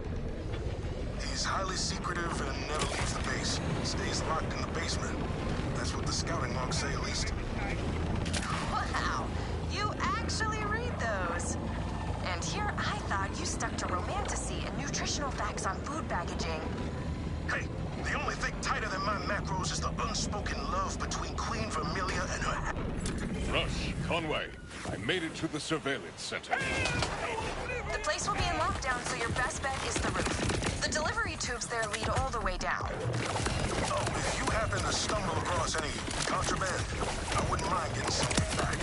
He's highly secretive and never leaves the base. Stays locked in the basement. That's what the scouting logs say, at least. Wow, you actually read those. And here I thought you stuck to romantasy and nutritional facts on food packaging. Hey, the only thing tighter than my macros is the unspoken love between Queen Vermilia and her... Rush, Conway, I made it to the surveillance center. The place will be in lockdown, so your best bet is the roof. The delivery tubes there lead all the way down. Oh, if you happen to stumble across any contraband, I wouldn't mind getting something back.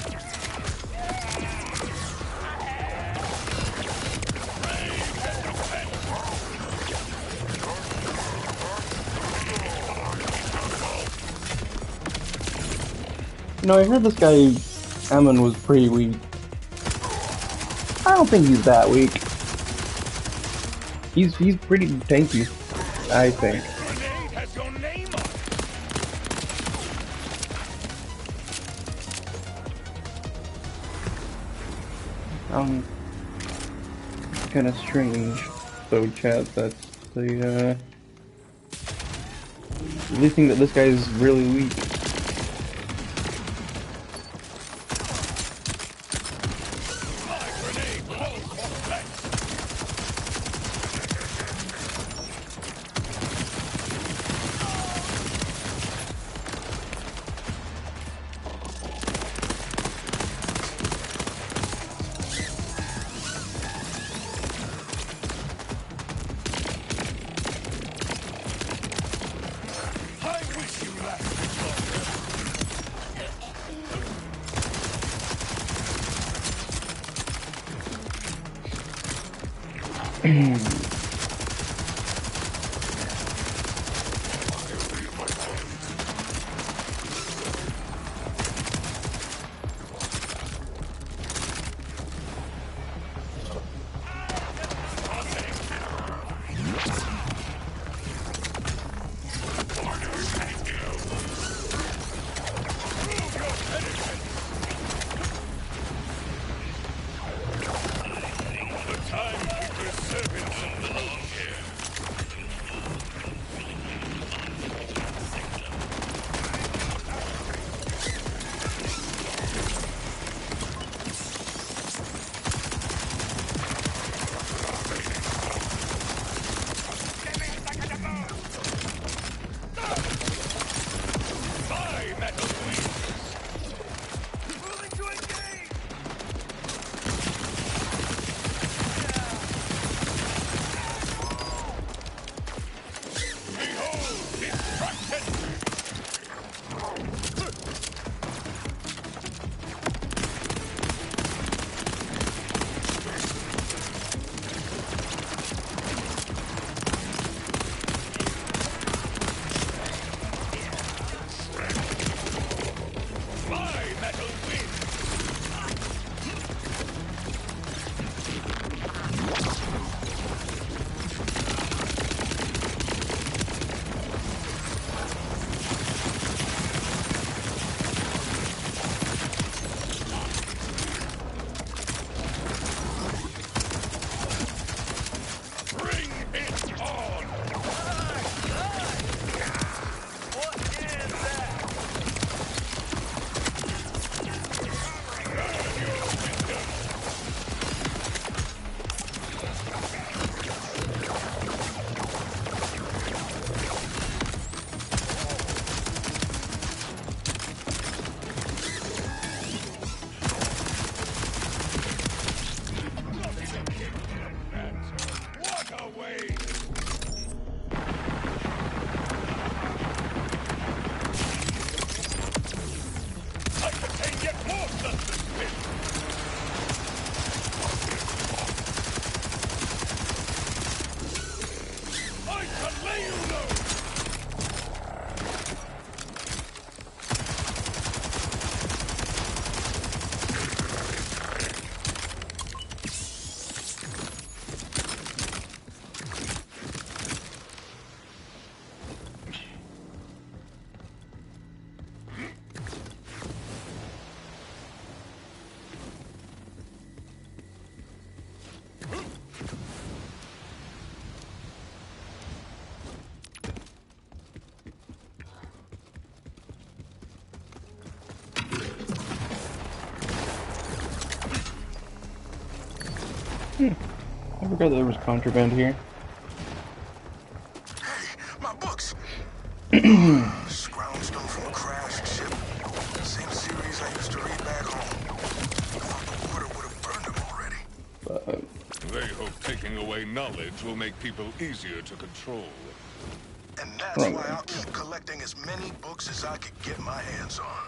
You know, I heard this guy, Ammon, was pretty weak. I don't think he's that weak. He's pretty tanky, I think. Grenade has your name on it. Kinda strange, so chat, that's the really think that this guy is really weak. I forgot there was contraband here. Hey, my books! Scrounged them from a crashed ship. Same series I used to read back home. I thought the water would have burned them already. They hope taking away knowledge will make people easier to control. And that's why I'll keep collecting as many books as I could get my hands on.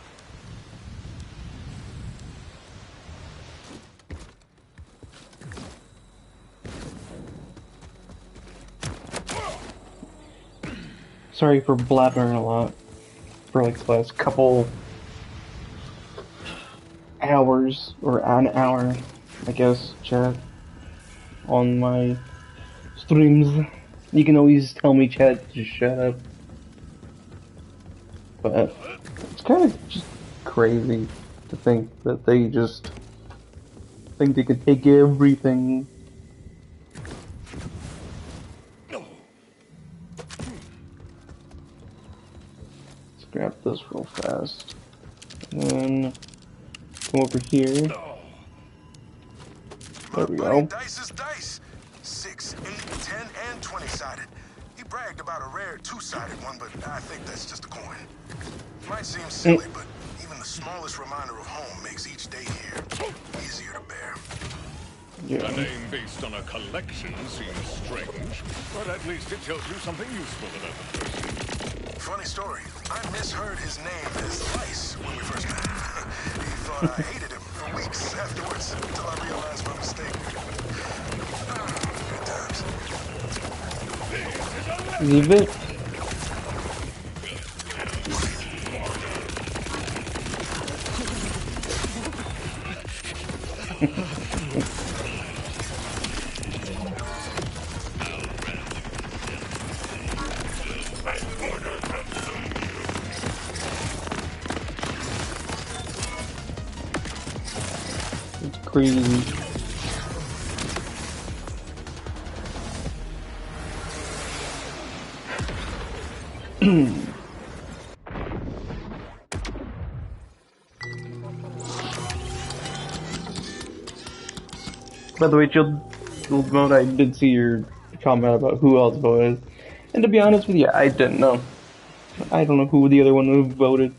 Sorry for blabbering a lot for like the last couple hours, or an hour, I guess, chat, on my streams. You can always tell me, chat, to shut up. But it's kind of just crazy to think that they just think they can take everything. Grab this real fast. And then come over here. There we go. Dice is dice. 6, 8, 10, and 20-sided. He bragged about a rare 2-sided one, but I think that's just a coin. Might seem silly, but even the smallest reminder of home makes each day here easier to bear. Yeah. A name based on a collection seems strange, but at least it tells you something useful about the person. Funny story. I misheard his name as Lice when we first met. He thought I hated him for weeks afterwards until I realized my mistake. Good times. Leave it. It's crazy. By the way, Jill Mode, I did see your comment about who else voted. And to be honest with you, I didn't know. I don't know who the other one who voted.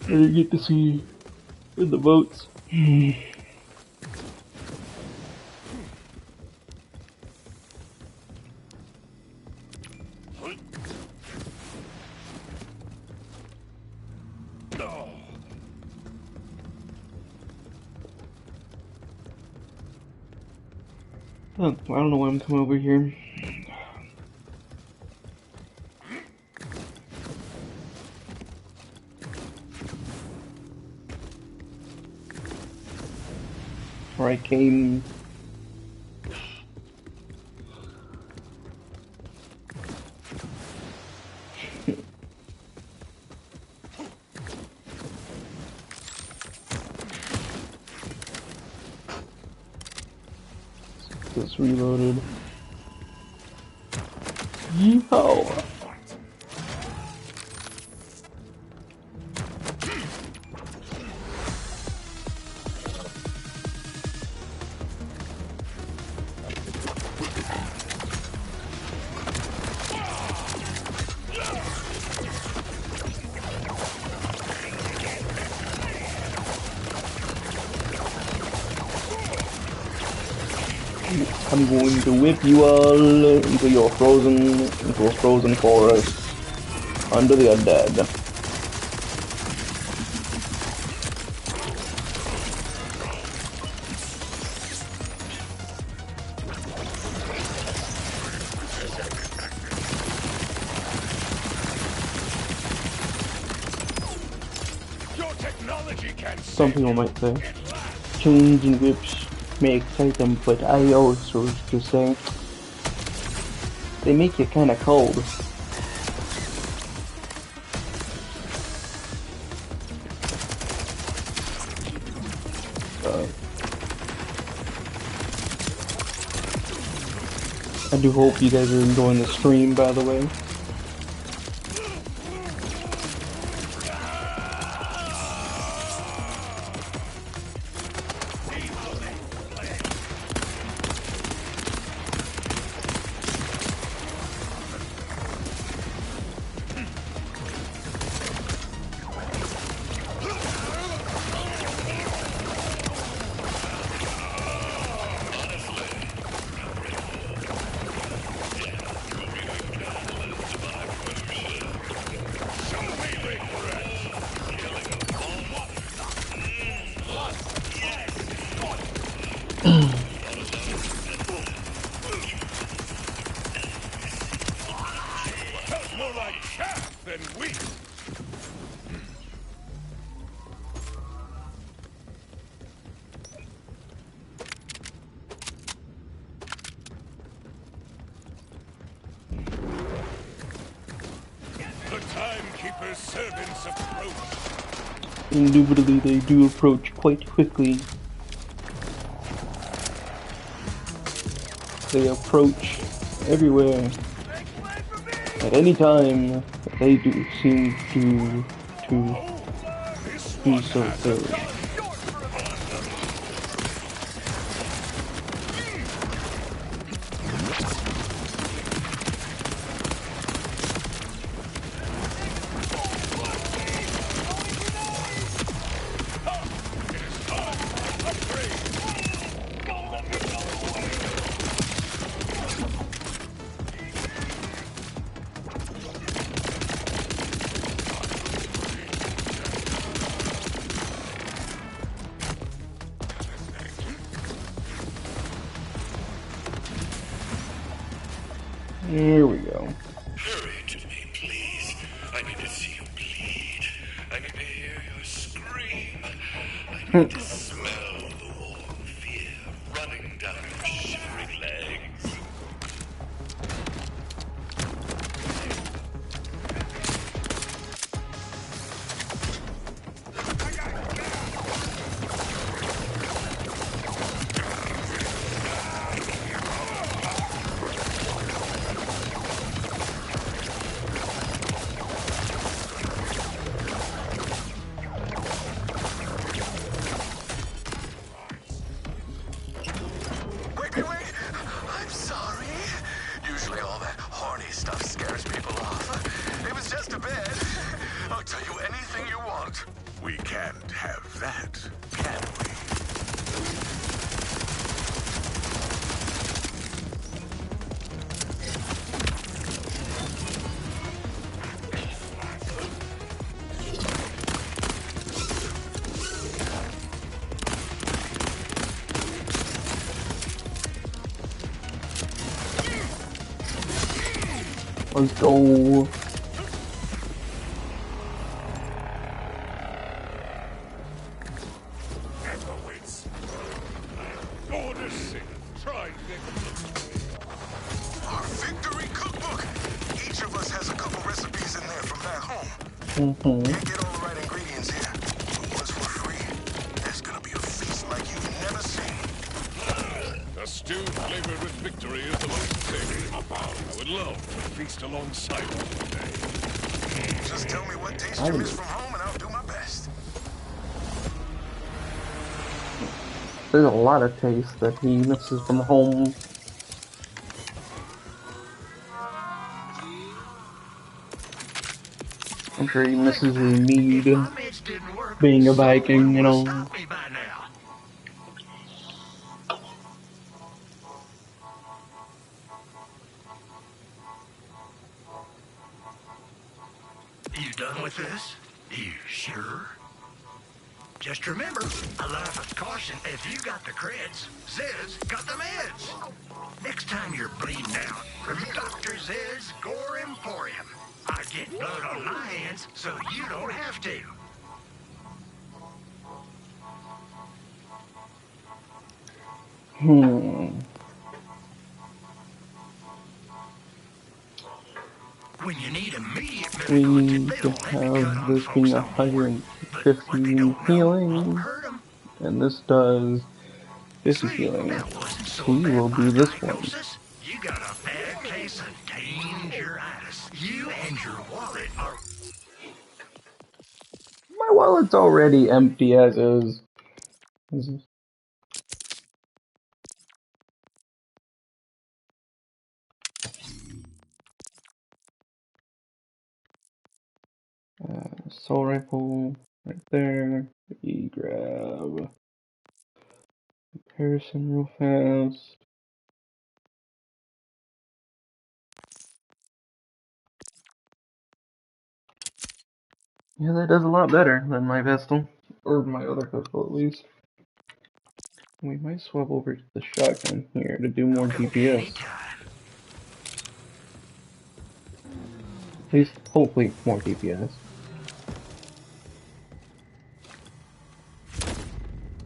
I didn't get to see the votes. Oh, I don't know why I'm coming over here. Or I came. This reloaded. Yeehaw! I'm going to whip you all into your frozen forest under the undead. Your technology can Some people might say, changing whips may excite them, but I also just say, they make you kinda cold. I do hope you guys are enjoying the stream, by the way. Emperor's servants approach. Indubitably, they do approach quite quickly. They approach everywhere. At any time, they do seem to do so thoroughly. Here we go. Hurry to me, please. I need to see you bleed. I need to hear your scream. I need to smell the warm fear running down your shivering legs. Wait. I'm sorry. Usually all that horny stuff scares people off. It was just a bit. I'll tell you anything you want. We can't have that, can we? Let's go. Our victory cookbook. Each of us has a couple recipes in there from back home. Mm-hmm. Can't get all the right ingredients here, but once we're free, there's gonna be a feast like you've never seen. A stew flavored with victory is the most savory. I would love to feast alongside you today. Just tell me what taste you miss from home and I'll do my best. There's a lot of taste that he misses from home. I'm sure he misses his mead, being a Viking, you know. You done with this? You sure? Just remember, a life of caution if you got the creds. Zed's got the meds. Next time you're bleeding out from Dr. Zed's Gore Emporium, I get blood on my hands so you don't have to. When you need immediate We medical need to have this being 150 in healing, and this does 50 healing. So we will do this one. You got a bad case of dangeritis. You and your wallet are... My wallet's already empty as is. Soul rifle right there. We grab comparison real fast. Yeah, that does a lot better than my pistol, or my other pistol at least. We might swap over to the shotgun here to do more DPS. At least, hopefully, more DPS.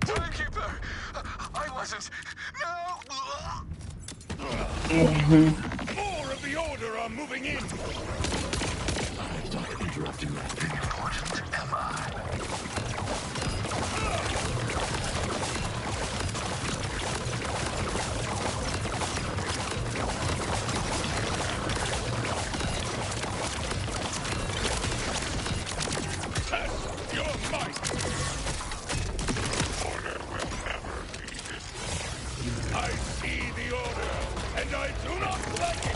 Timekeeper! I wasn't... No! More of the Order are moving in. Don't interrupt you. Important am I? Test your might! Order will never be defeated. I see the order, and I do not like it!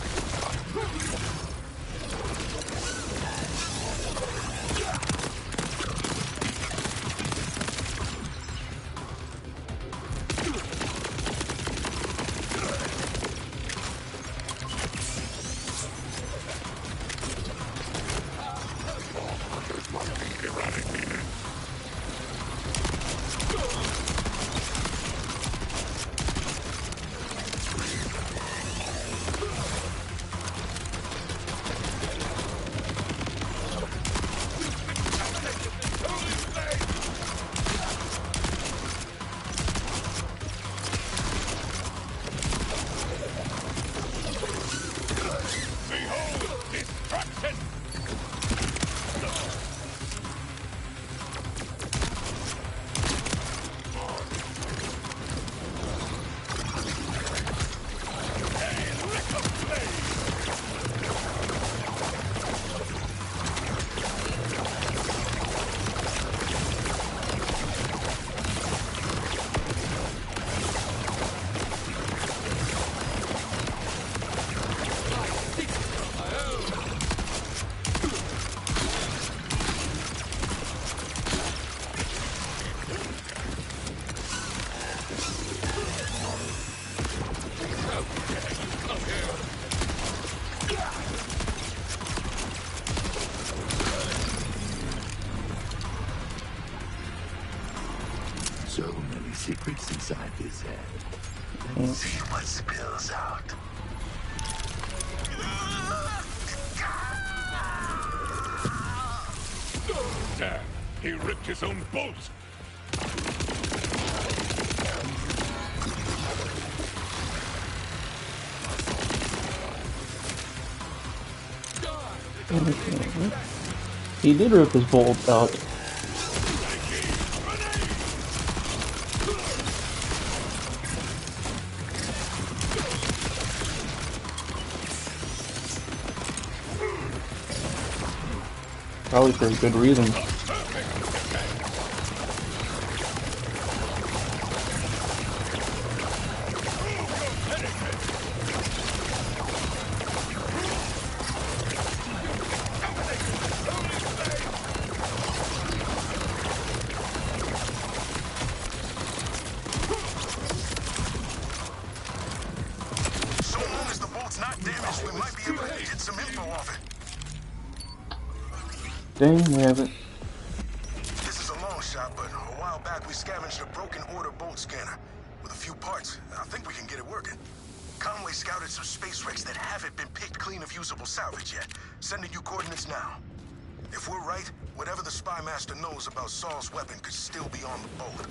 So many secrets inside his head. Let's see what spills out. Damn, he ripped his own bolt! He did rip his bolt out. Probably for a good reason. So long as the bolt's not damaged, we might be able to get some info off it. Dang, we haven't. This is a long shot, but a while back we scavenged a broken order bolt scanner. With a few parts, I think we can get it working. Conway scouted some space wrecks that haven't been picked clean of usable salvage yet. Sending you coordinates now. If we're right, whatever the spy master knows about Saul's weapon could still be on the boat.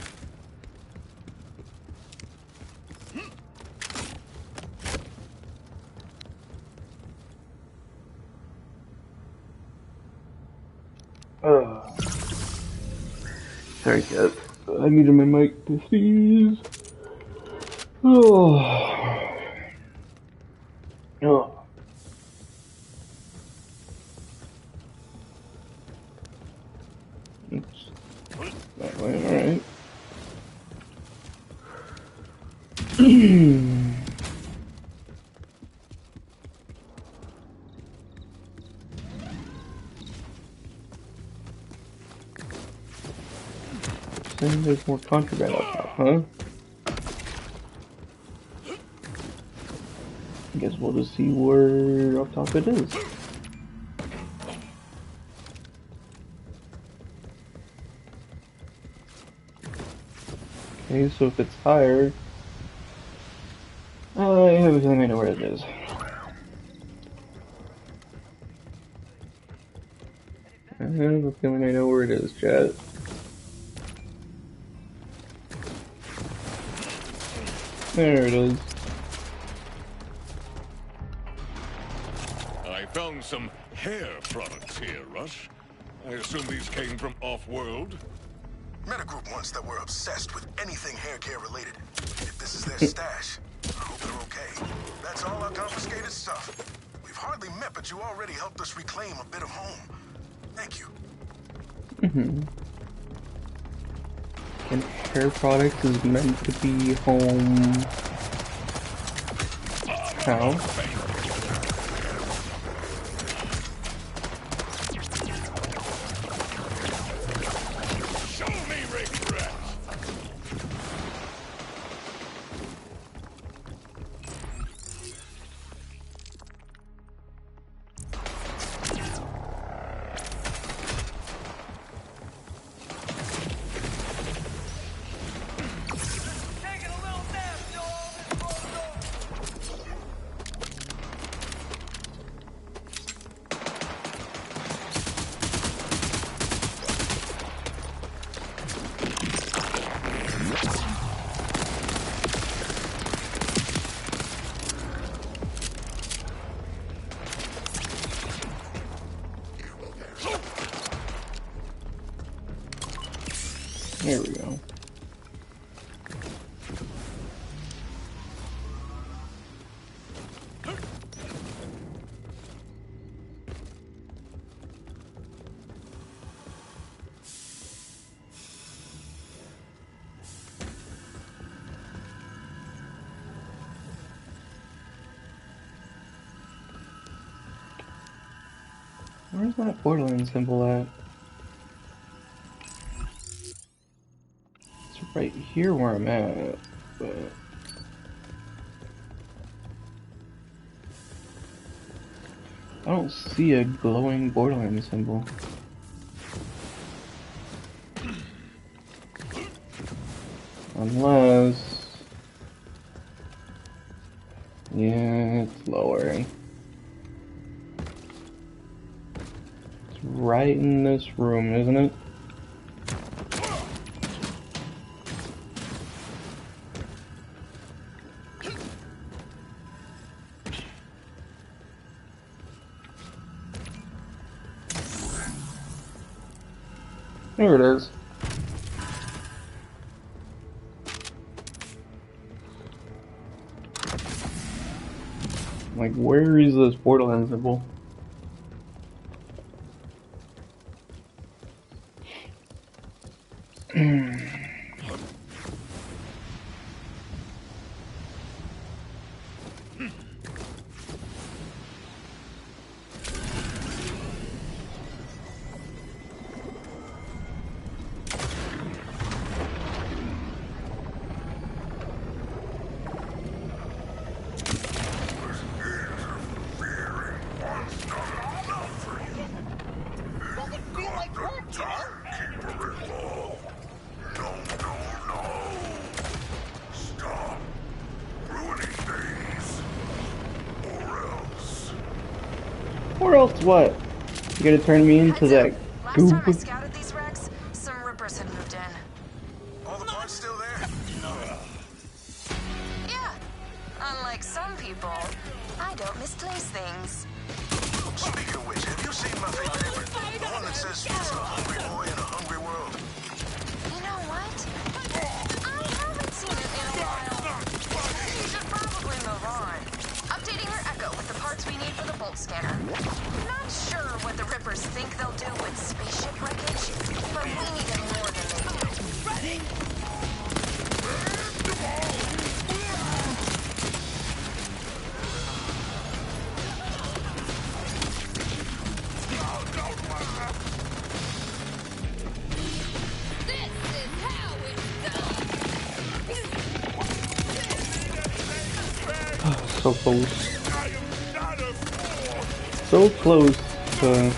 Sorry, guys. I needed my mic to sneeze. Oh. Oh. Oops. That way, alright. Then there's more contraband up top, huh? I guess we'll just see where up top it is. Okay, so if it's higher, I have a feeling I know where it is. I have a feeling I know where it is, chat. There it is. I found some hair products here, Rush. I assume these came from off-world? Metagroup wants that we're obsessed with anything hair care related. If this is their stash, I hope they're okay. That's all our confiscated stuff. We've hardly met, but you already helped us reclaim a bit of home. Thank you. And hair product is meant to be home. How? There we go. Where's that Borderlands symbol at? It's right here where I'm at, but... I don't see a glowing Borderlands symbol. Unless... yeah, it's lowering. It's right in this room, isn't it? There it is. Like, where is this Borderlands symbol? Or else what? You gonna turn me into that goop? Last time I scouted these wrecks, some rippers had moved in. All the parts still there? Yeah. Unlike some people, I don't misplace things. Speaking of which, have you seen my favorite? The one that says it's a hungry boy in a hungry world. You know what? I haven't seen it in a while. You should probably move on. Updating her echo with the parts we need for the bolt scanner. Not sure what the rippers think they'll do with spaceship wreckage, but we need it more than they do. Ready? So close. So close to...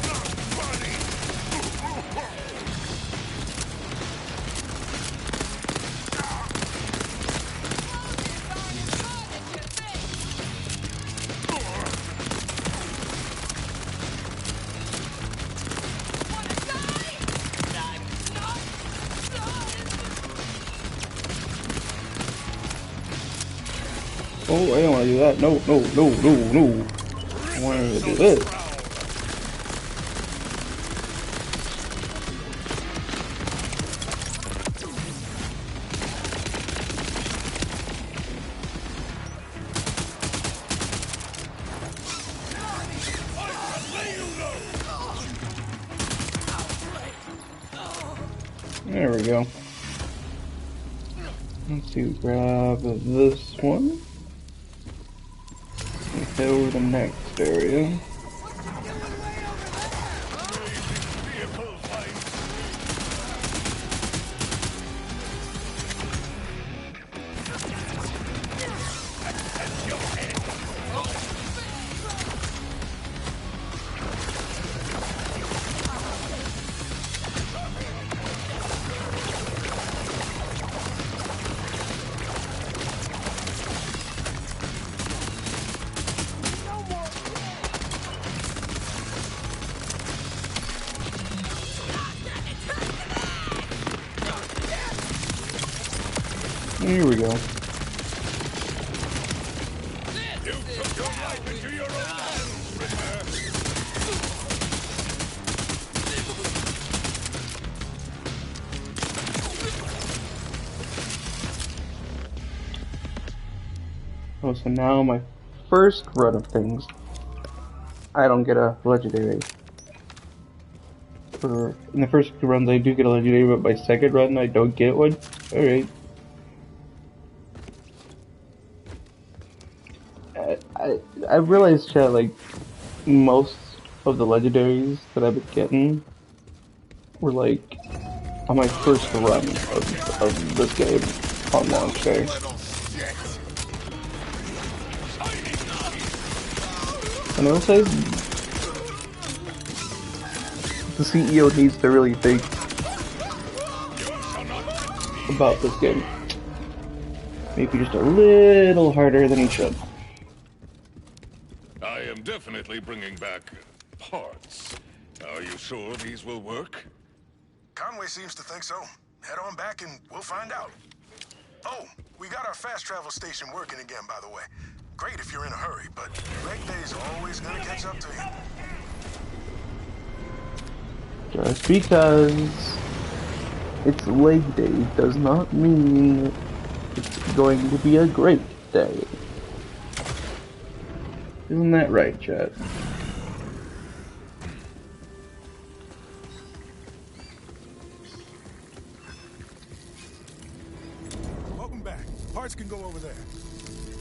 Oh, I don't want to do that. No, no, no, no, no. I wanted to do this. we go. Let's see, grab this one. And head over to the next area. Here we go. You took your life into your own hands, prisoner. Oh, so now my first run of things, I don't get a legendary. In the first two runs I do get a legendary, but my second run I don't get one. Alright. I realized, chat, like, most of the legendaries that I've been getting were, like, on my first run of this game on launch day. And I will say, the CEO needs to really think about this game. Maybe just a little harder than he should. I am definitely bringing back parts. Are you sure these will work? Conway seems to think so. Head on back and we'll find out. Oh, we got our fast travel station working again, by the way. Great if you're in a hurry, but leg day's always gonna catch up to you. Just because it's leg day does not mean it's going to be a great day. Isn't that right, chat? Welcome back. Parts can go over there.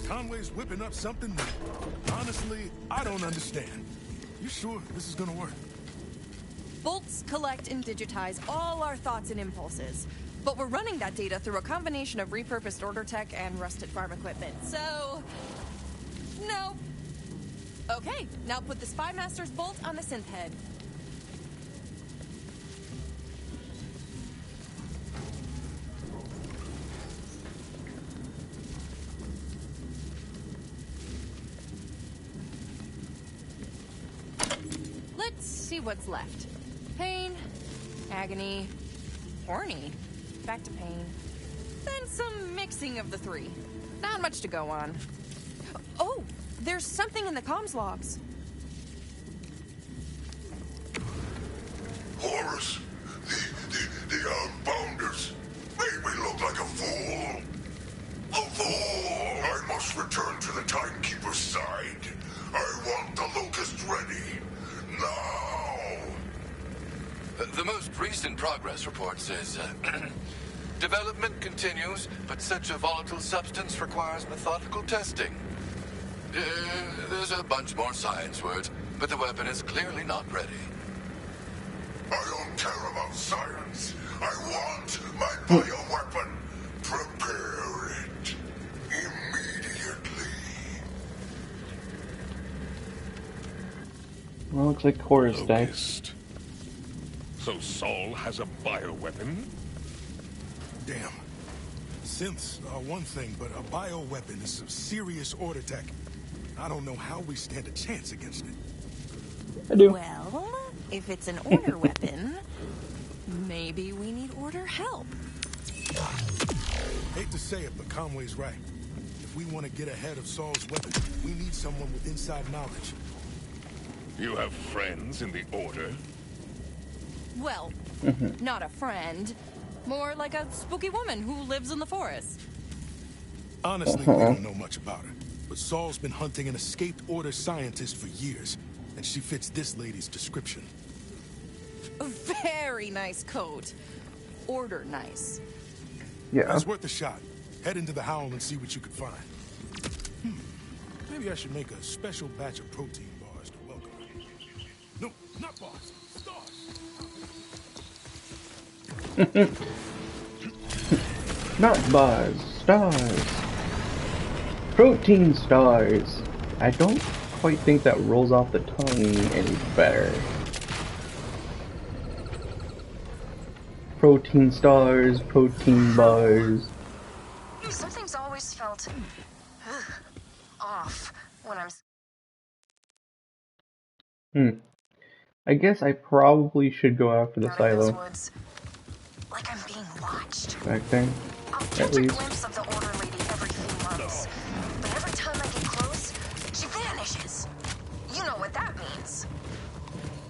Conway's whipping up something that, honestly, I don't understand. You sure this is gonna work? Bolts collect and digitize all our thoughts and impulses. But we're running that data through a combination of repurposed order tech and rusted farm equipment, so... no. Okay, now put the Spy Master's bolt on the synth head. Let's see what's left. Pain, agony, horny, back to pain, then some mixing of the three. Not much to go on. Oh, there's something in the comms logs. Horus, the Bounders made me look like a fool. A fool! I must return to the Timekeeper's side. I want the Locust ready. Now! The most recent progress report says, development continues, but such a volatile substance requires methodical testing. There's a bunch more science words, but the weapon is clearly not ready. I don't care about science. I want my bioweapon. Prepare it immediately. Well, looks like Horus Day. Locust. So Saul has a bioweapon? Damn. Synths are one thing, but a bioweapon is some serious order tech. I don't know how we stand a chance against it. I do. Well, if it's an order weapon, maybe we need order help. Hate to say it, but Conway's right. If we want to get ahead of Saul's weapon, we need someone with inside knowledge. You have friends in the Order? Well, not a friend. More like a spooky woman who lives in the forest. Honestly, we don't know much about her. But Saul's been hunting an escaped Order scientist for years, and she fits this lady's description. A very nice coat. order nice. Yeah. That's worth a shot. Head into the Howl and see what you can find. Maybe I should make a special batch of protein bars to welcome you. No, not bars. Stars. Not bars, stars. Protein stars. I don't quite think that rolls off the tongue any better. Protein stars, protein bars. Something's always felt off when I'm I guess I probably should go after the out in those silo. woods. Like I'm being watched. Back then, I'll at catch a least. glimpse of the order lady every few months. But every time I get close, she vanishes. You know what that means.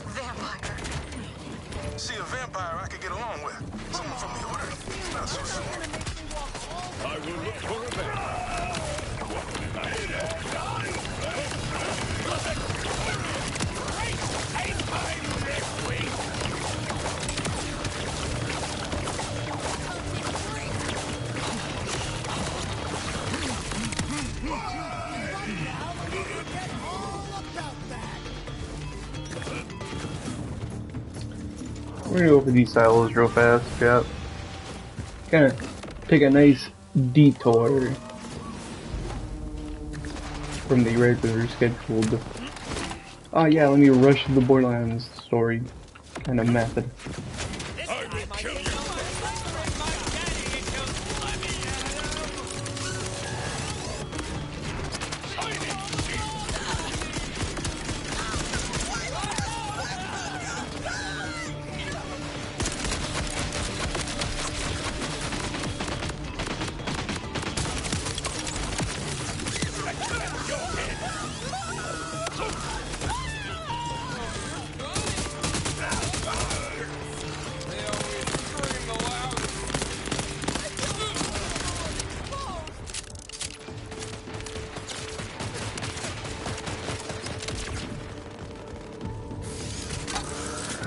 Vampire. See, a vampire I could get along with. Someone from the order. Not so soon. I will look for a bear. We're gonna go over these silos real fast, yeah. Kinda take a nice detour from the regular scheduled. Oh yeah, let me rush the Borderlands story kind of method. I will kill you.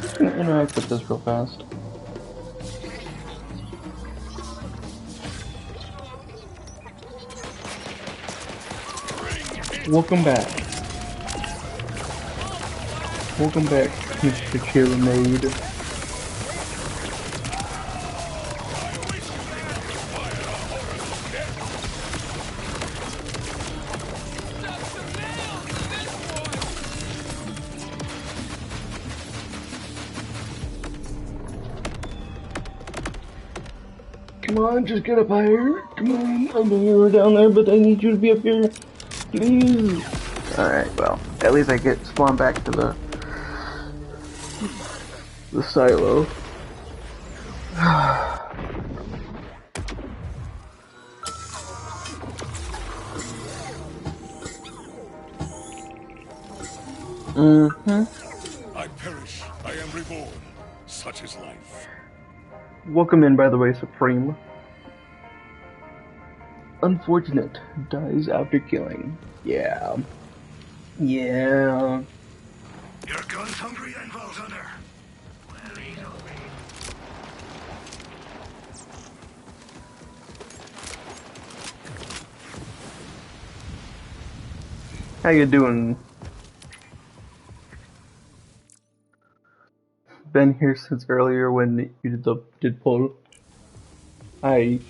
Just gonna interact with this real fast. Welcome back. Welcome back, Mr. Chill Mode. Come on, just get up higher. Come on, I know you were down there, but I need you to be up here. Please. Alright, well, at least I get spawned back to the silo. I perish. I am reborn. Such is life. Welcome in, by the way, Supreme. Unfortunate. Dies after killing. Yeah. Yeah. Your gun's hungry and Vault Hunter. Well, he's hungry. How you doing? Been here since earlier when you did pull. I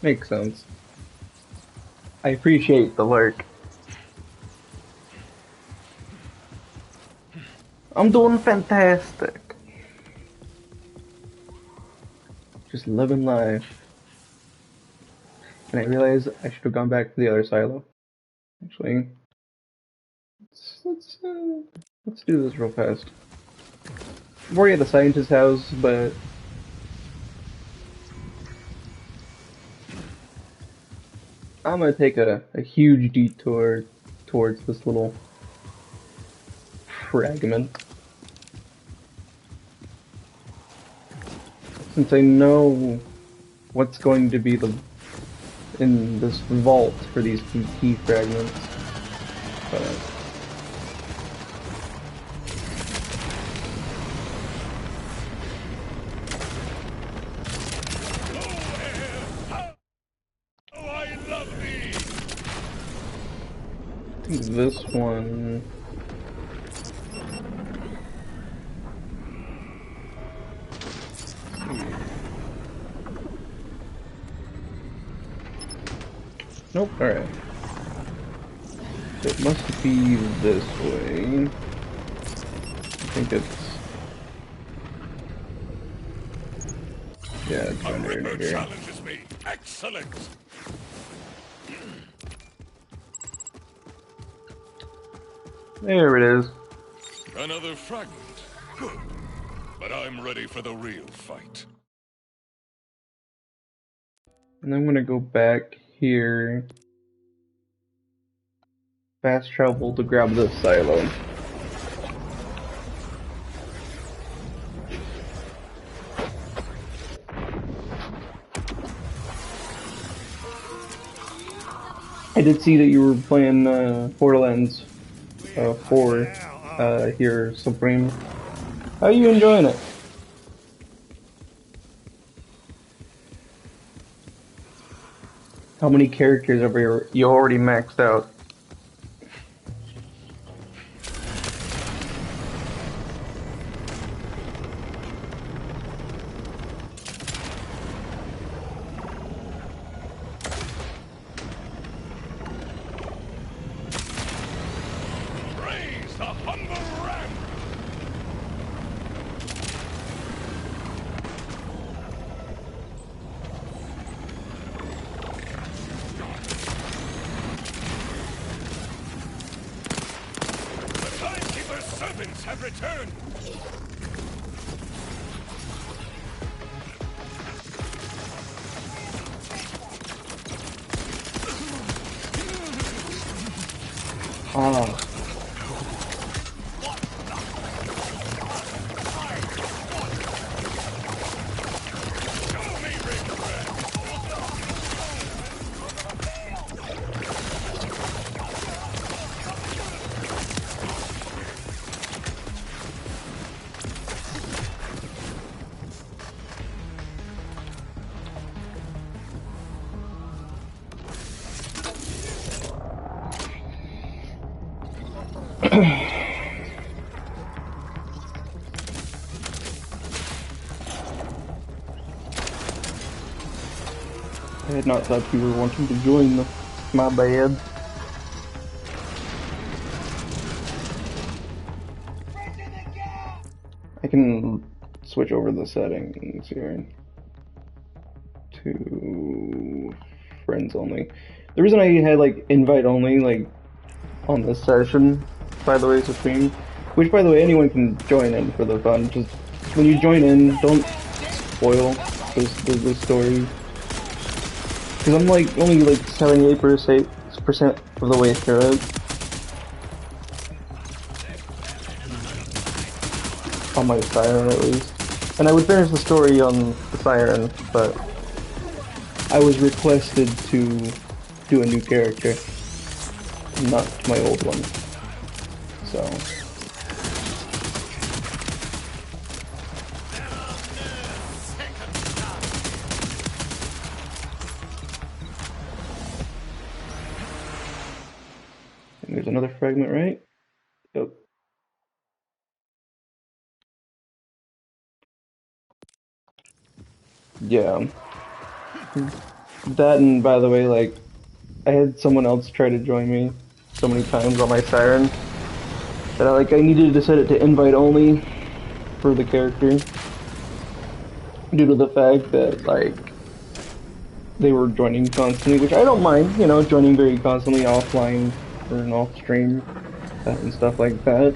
makes sense. I appreciate the lurk. I'm doing fantastic. Just living life. And I realized I should have gone back to the other silo. Actually, let's do this real fast. I'm already at the scientist's house, but I'm gonna take a huge detour towards this little fragment. Since I know what's going to be in this vault for these key fragments. But This one. Nope, alright. So it must be this way. I think it's... Yeah, it's generator. Challenges me. Excellent. There it is. Another fragment. Good. But I'm ready for the real fight. And I'm gonna go back here. Fast travel to grab this silo. I did see that you were playing Borderlands 4 here, Supreme. How are you enjoying it? How many characters have you already maxed out? Praise the humble ram. The Timekeeper's servants have returned. Ah. I had not thought you were wanting to join them. My bad. I can switch over the settings here to friends only. The reason I had like invite only like on this session, by the way, Supreme, which by the way anyone can join in for the fun. Just when you join in, don't spoil the story. Because I'm like only like 78% of the way through it. On my Siren at least. And I would finish the story on the Siren, but I was requested to do a new character, not my old one. So. And there's another fragment, right? Yep. Yeah. That, and by the way, like, I had someone else try to join me so many times on my Siren that I needed to set it to invite only for the character due to the fact that, like, they were joining constantly, which I don't mind, you know, joining very constantly offline or off stream and stuff like that.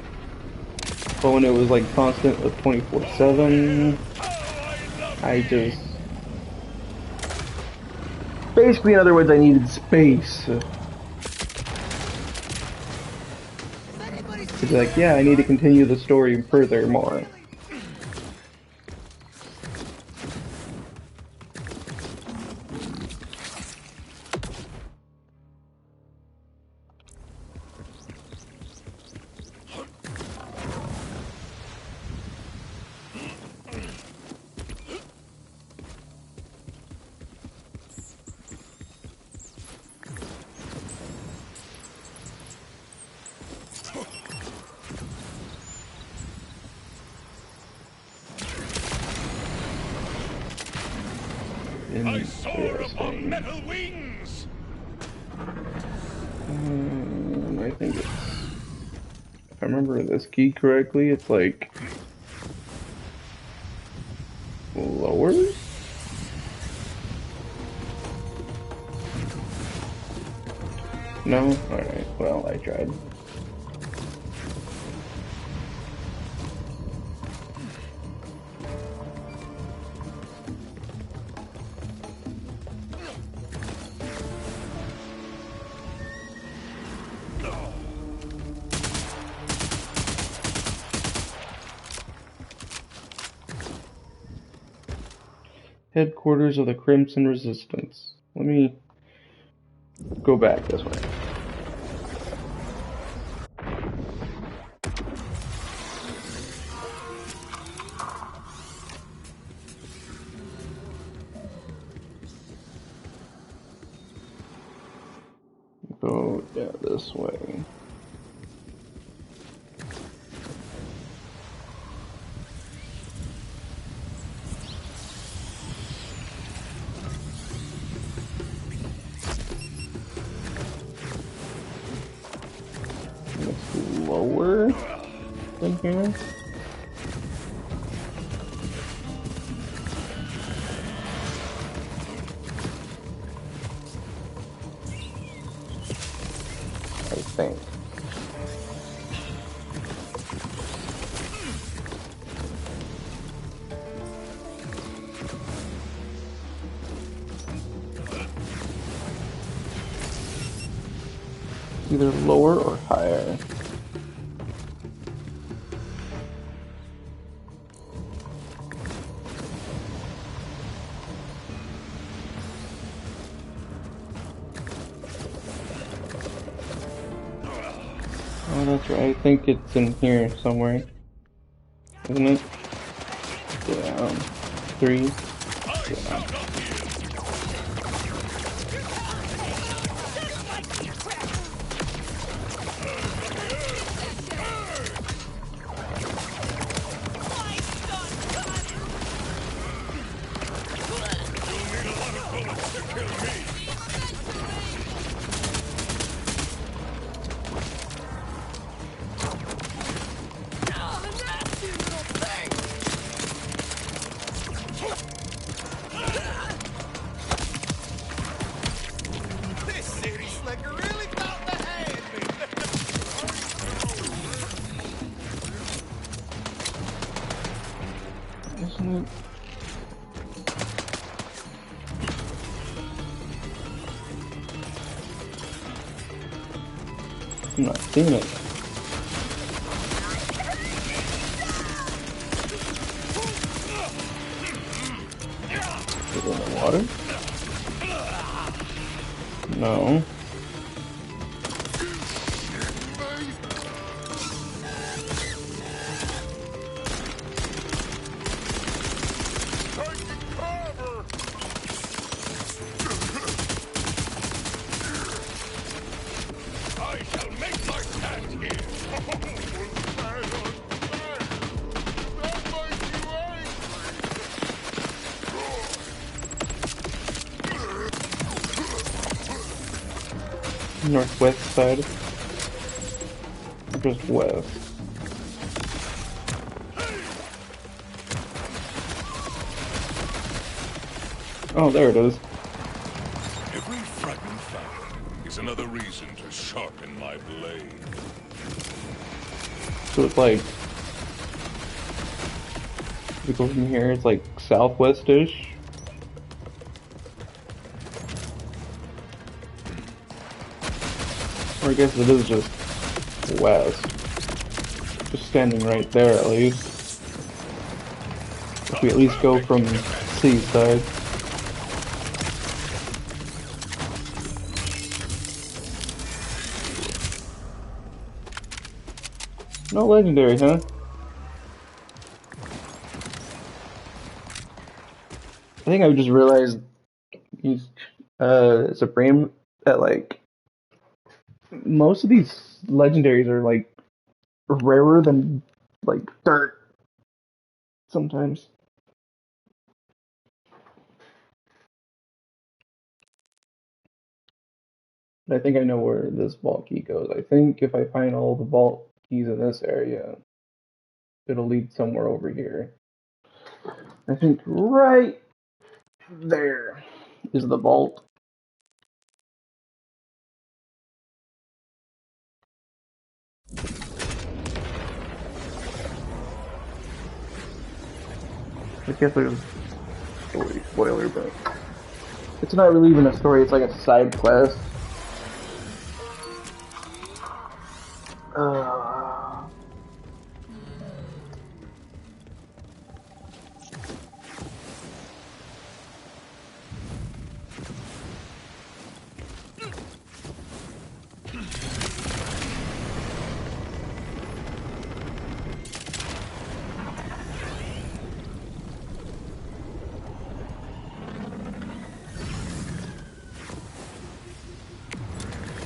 But when it was like constant with 24/7, I just basically, in other words, I needed space. To be like, yeah, I need to continue the story furthermore. I soar upon Interesting. metal wings. I think it's, if I remember this key correctly, it's like lowers? No? Alright, well, I tried. Headquarters of the Crimson Resistance. Let me go back this way. Go down this way. It's lower than here. I think. Either lower or higher. Oh, that's right. I think it's in here somewhere. Isn't it? Yeah. 3. Yeah. This city slicker really thought they had me. Isn't it? I'm not seeing it. Is it in the water? No. I shall make my stand here. Northwest side. Or just west. Oh, there it is. Every fragment found is another reason to sharpen my blade. So it's like, if we go from here, it's like southwest-ish. Or I guess it is just west. Just standing right there at least. If we at least go from seaside. No legendary, huh? I think I just realized he's Supreme that like most of these legendaries are like rarer than like dirt sometimes. I think I know where this vault key goes. I think if I find all the vault keys in this area, it'll lead somewhere over here. I think right there is the vault. I guess there's a story spoiler, but it's not really even a story, it's like a side quest.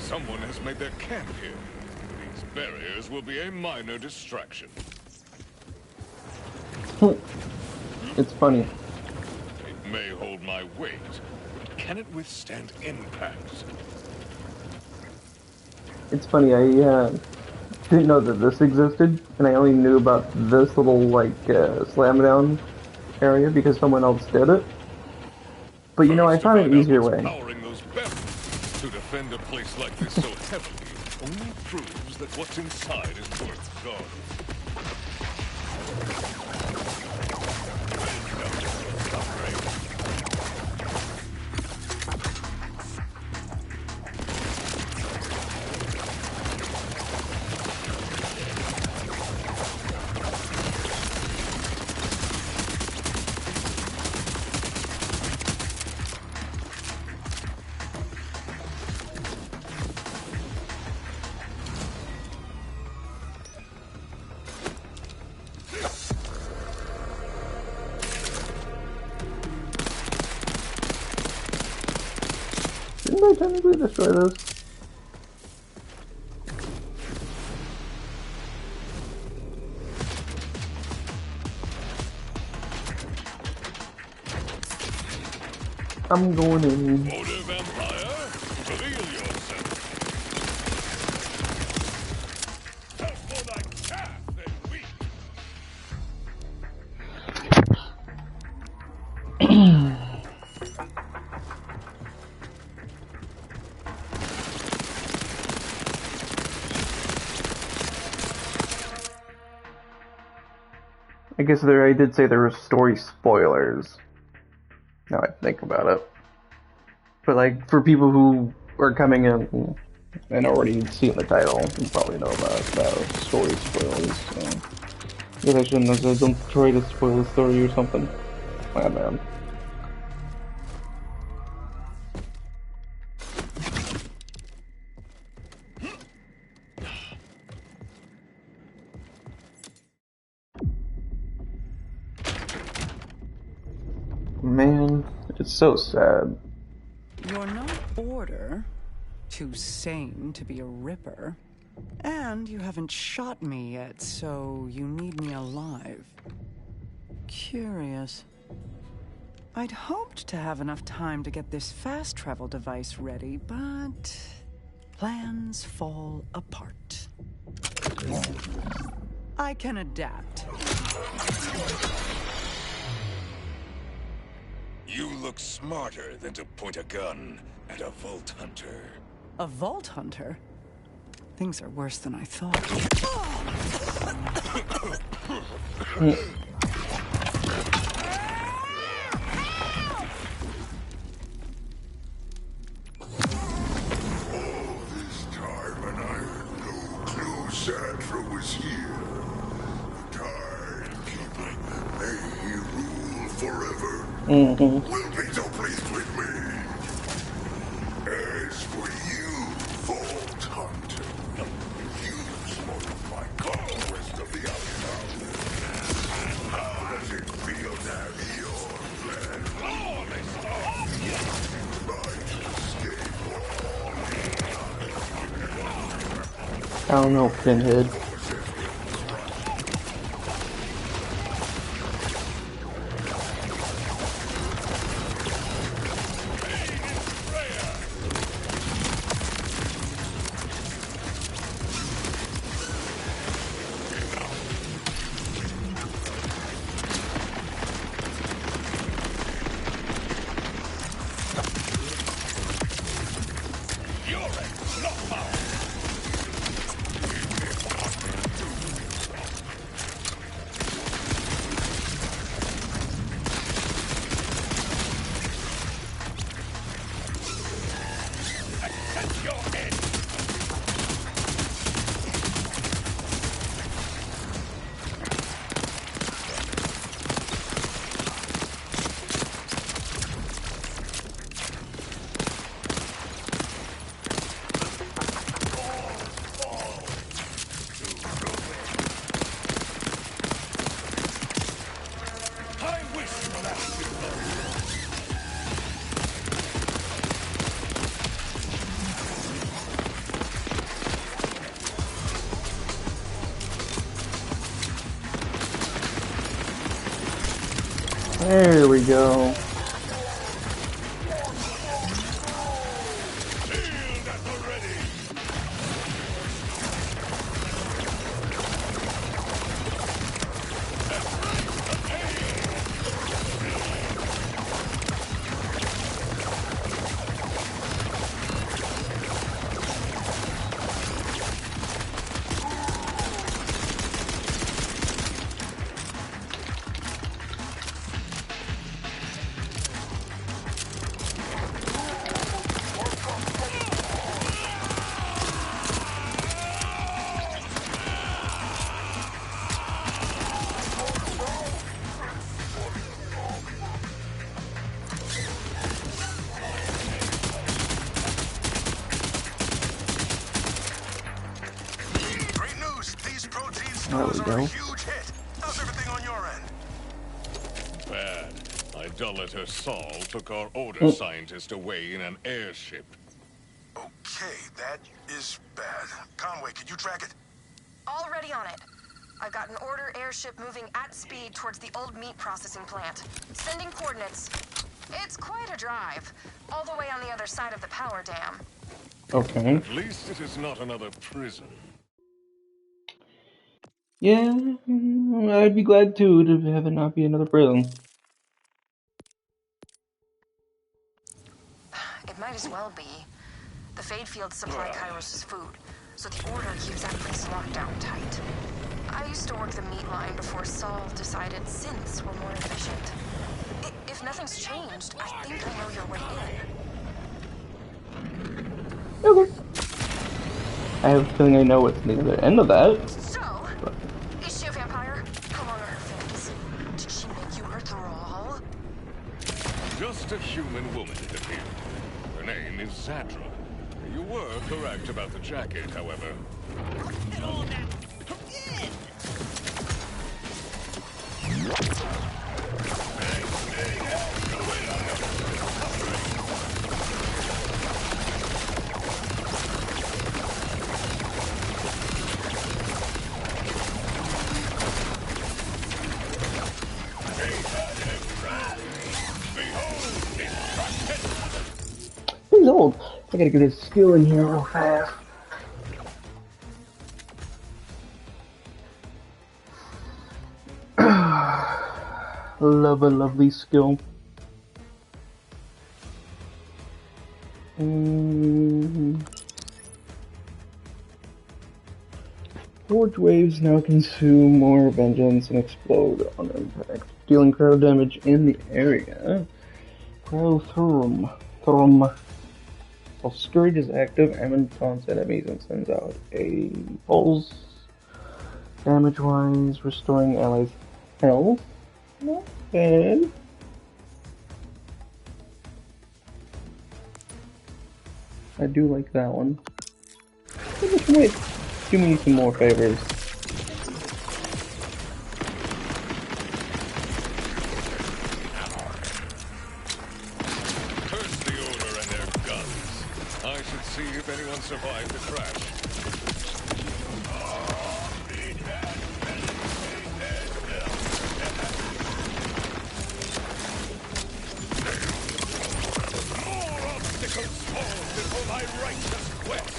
Someone has made their camp here. These barriers will be a minor distraction. It's funny. It may hold my weight, but can it withstand impact? It's funny, I didn't know that this existed, and I only knew about this little, like, slam down area because someone else did it. But you know, I found an easier way. Powering those barriers to defend a place like this so heavily only proves that what's inside is worth guarding. Didn't I technically destroy this? I'm going in. Border vampire, reveal yourself. Tough for thy calf and weak. I guess I did say there were story spoilers. Now I think about it. But like, for people who are coming in and already seen the title, you probably know about story spoilers. So I guess I shouldn't have said, don't try to spoil the story or something. My bad. Man, it's so sad. You're not Border, too sane to be a Ripper, and you haven't shot me yet, so you need me alive. Curious. I'd hoped to have enough time to get this fast travel device ready, but plans fall apart. I can adapt. You look smarter than to point a gun at a Vault Hunter. A Vault Hunter? Things are worse than I thought. All this time and I had no clue Sandra was here. The Timekeeping may rule forever. Will be so pleased with me. As for you, Vault Hunter, you spoiled my conquest of the outcome. How does it feel now your plan? I don't know, Pinhead. There we go. There we go. Huge hit. How's everything on your end? Bad. Idolater Saul took our order scientist away in an airship. Okay, that is bad. Conway, can you track it? Already on it. I've got an order airship moving at speed towards the old meat processing plant. Sending coordinates. It's quite a drive. All the way on the other side of the power dam. Okay. At least it is not another prison. Yeah, I'd be glad too to have it not be another prison. It might as well be. The Fade Fields supply Kairos' food, so the Order keeps that place locked down tight. I used to work the meat line before Saul decided synths were more efficient. If nothing's changed, I think I know your way in. Okay. I have a feeling I know what's the other end of that. So, is she a vampire? How long are her fins? Did she make you her thrall? Just a human woman, it appeared. Her name is Zadra. You were correct about the jacket, however. He's old. I gotta get his skill in here real fast. Love a lovely skill. Forge waves now consume more vengeance and explode on impact, dealing cryo damage in the area. Cryotherm. While Scourge is active, Ammon taunts enemies and sends out a pulse. Damage-wise, restoring allies' health. Not bad. I do like that one. This might do me some more favors. Curse the Order and their guns. I should see if anyone survived the crash. More obstacles fall before my righteous quest.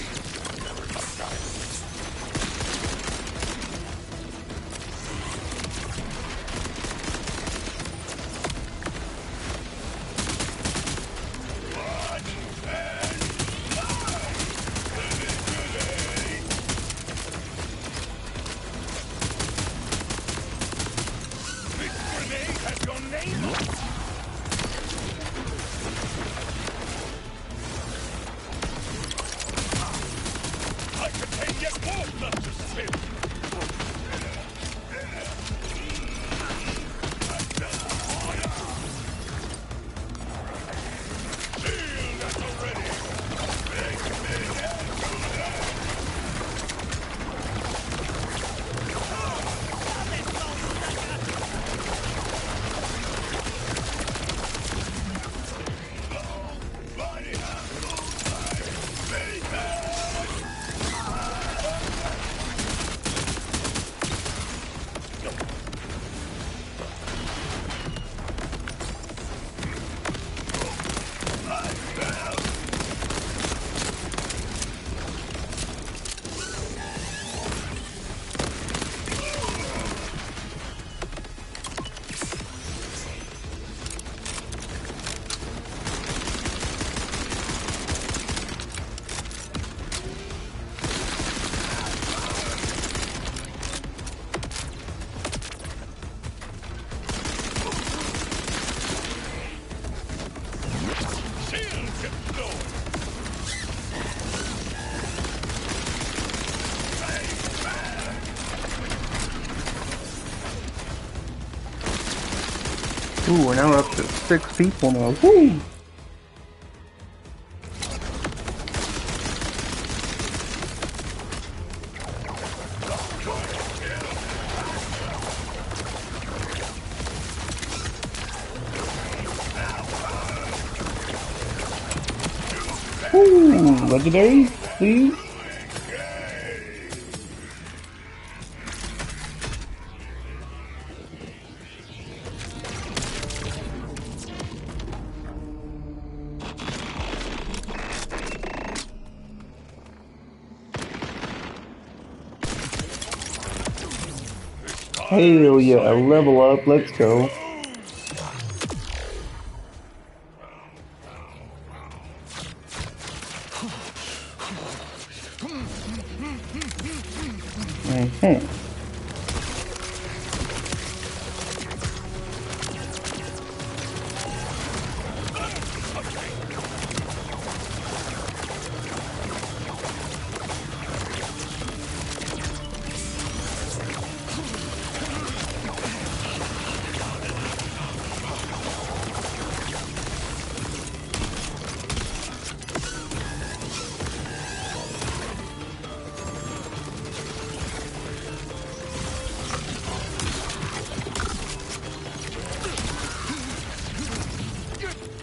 Ooh, we're now up to 6 people now. Woo! Ooh, legendary, please. Hell yeah, level up, let's go.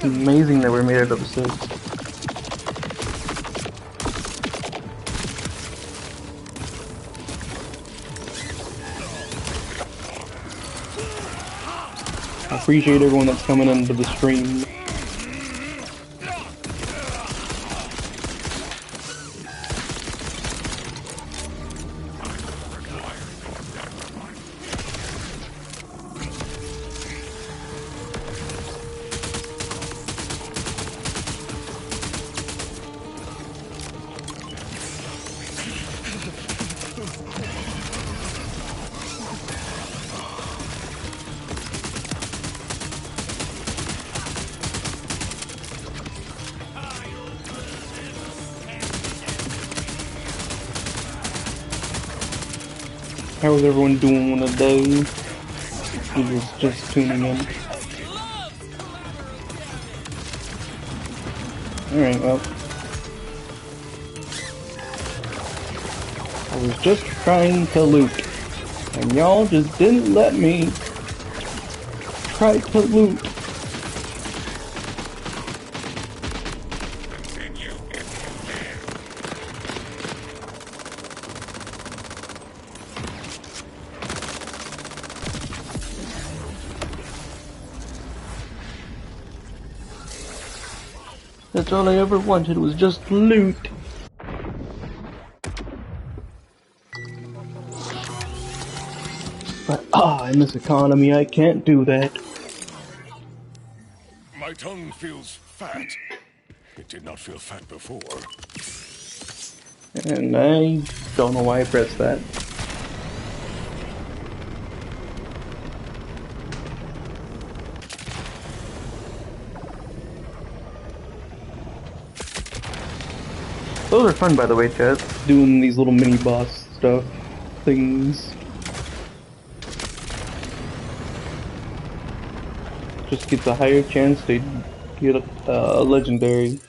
Amazing that we made it up to 6. I appreciate everyone that's coming into the stream. How is everyone doing today? Who was just tuning in? Alright, well. I was just trying to loot. And y'all just didn't let me try to loot. That's all I ever wanted was just loot. But in this economy I can't do that. My tongue feels fat. It did not feel fat before. And I don't know why I pressed that. Those are fun, by the way, chat. Doing these little mini boss stuff things. Just gets a higher chance to get a legendary.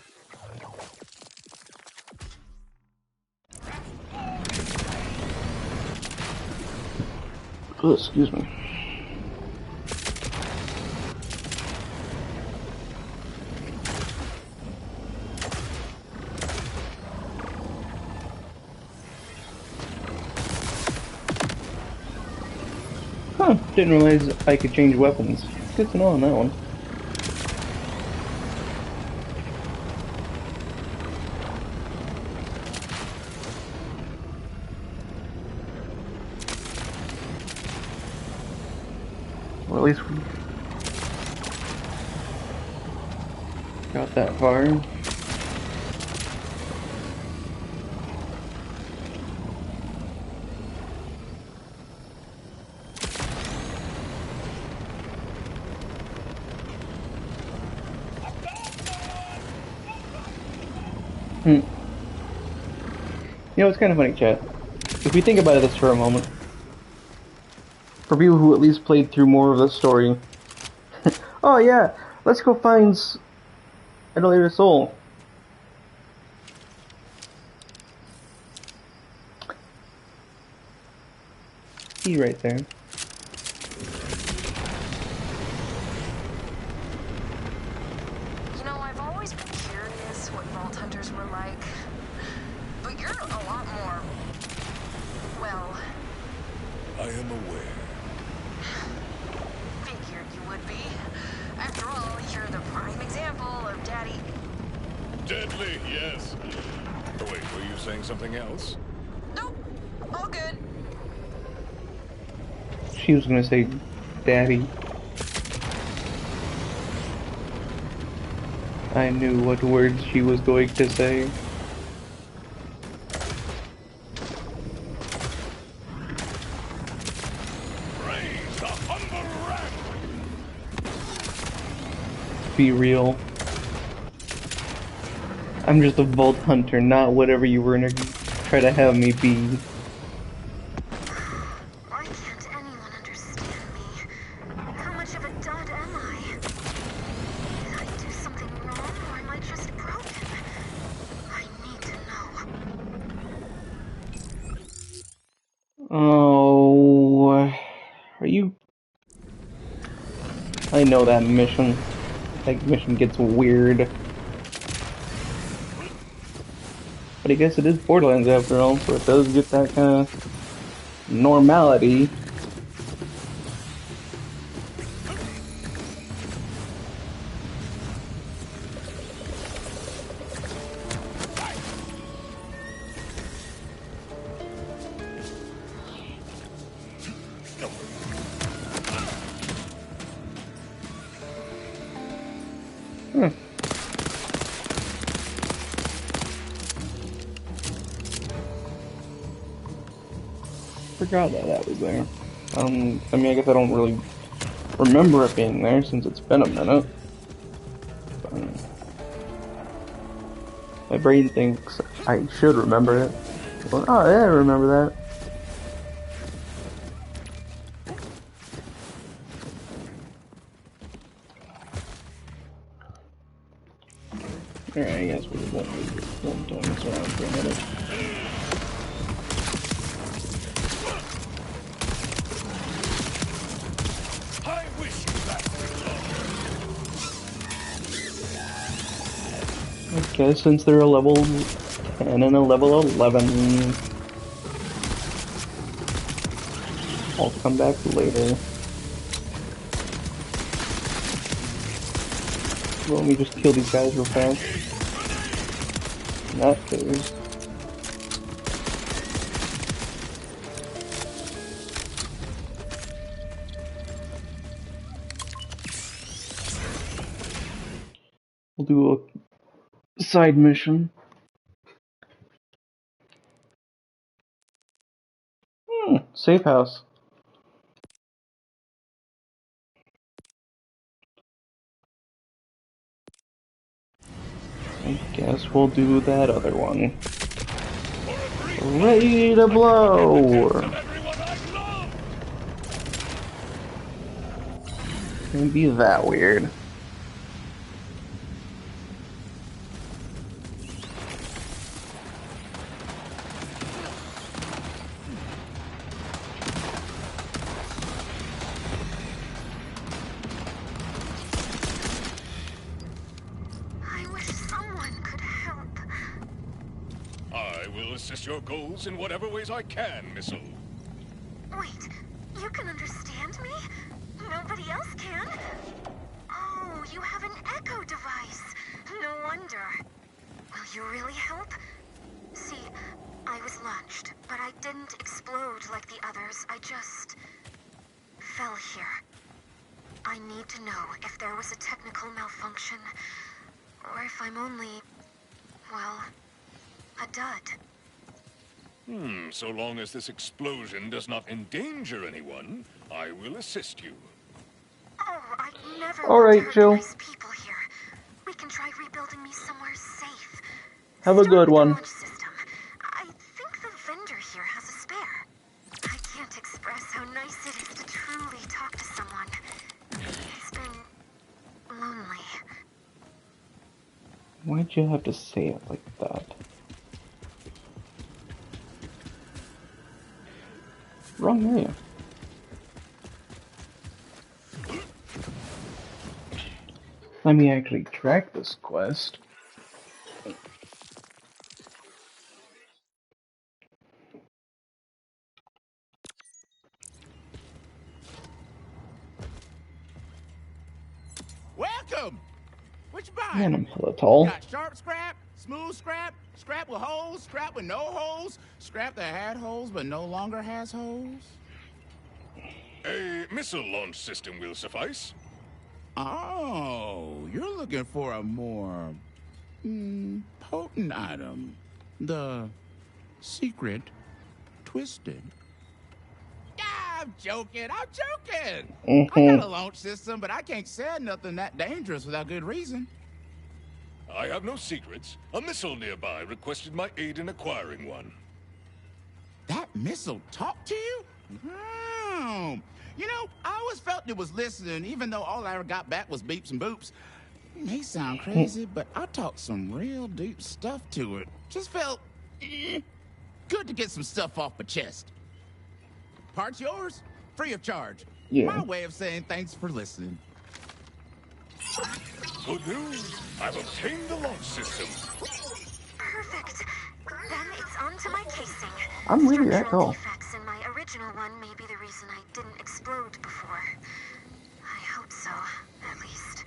Oh, excuse me. Huh, didn't realize I could change weapons. Good to know on that one. Well, at least we got that far. You know, it's kind of funny, chat. If we think about this for a moment, for people who at least played through more of the story, oh yeah, let's go find Adelaide Soul. He right there. You know, I've always been curious what Vault Hunters were like. But you're a lot more... well... I am aware. Figured you would be. After all, you're the prime example of Daddy... Deadly, yes. Oh, wait, were you saying something else? Nope. All good. She was gonna say, Daddy. I knew what words she was going to say. Praise the humble rat! Be real. I'm just a Vault Hunter, not whatever you were gonna try to have me be. Why can't anyone understand me? How much of a dud am I? Did I do something wrong, or am I just broken? I need to know. Oh, are you? I know that mission. That mission gets weird. But I guess it is Borderlands after all, so it does get that kind of normality. Huh. Forgot that was there. I mean, I guess I don't really remember it being there since it's been a minute. But my brain thinks I should remember it. Well, oh yeah, I remember that. Alright, I guess we won't turn this around for a minute. I wish you that. Okay, since they're a level 10 and a level 11, I'll come back later. Let me just kill these guys real fast. In that case. We'll do a side mission. Safe house. I guess we'll do that other one. Ready to blow! Can't be that weird. I will assist your goals in whatever ways I can, Missile. Wait, you can understand me? Nobody else can? Oh, you have an echo device. No wonder. Will you really help? See, I was launched, but I didn't explode like the others. I just fell here. I need to know if there was a technical malfunction, or if I'm only, well, a dud. So long as this explosion does not endanger anyone, I will assist you. Oh, I never Alright, want to Jill. hurt nice people here. We can try rebuilding me somewhere safe. Have a good one. Launch system. I think the vendor here has a spare. I can't express how nice it is to truly talk to someone. It's been lonely. Why'd you have to say it like that? Wrong area. Let me actually track this quest. Welcome! What you buying? Man, I'm hella tall. Got sharp scrap, smooth scrap, scrap with holes, scrap with no holes, scrap that had holes but no longer has holes. A missile launch system will suffice. Oh, you're looking for a more potent item. The secret twisted. I'm joking. I got a launch system, but I can't say nothing that dangerous without good reason. I have no secrets. A missile nearby requested my aid in acquiring one. That missile talked to you? Hmm. You know, I always felt it was listening, even though all I ever got back was beeps and boops. It may sound crazy, but I talked some real deep stuff to it. Just felt good to get some stuff off my chest. Part's yours, free of charge. Yeah. My way of saying thanks for listening. Good news. I've obtained the launch system. Perfect. Then it's onto my casing. I'm really that Structural tall. defects in my original one may be the reason I didn't explode before. I hope so, at least.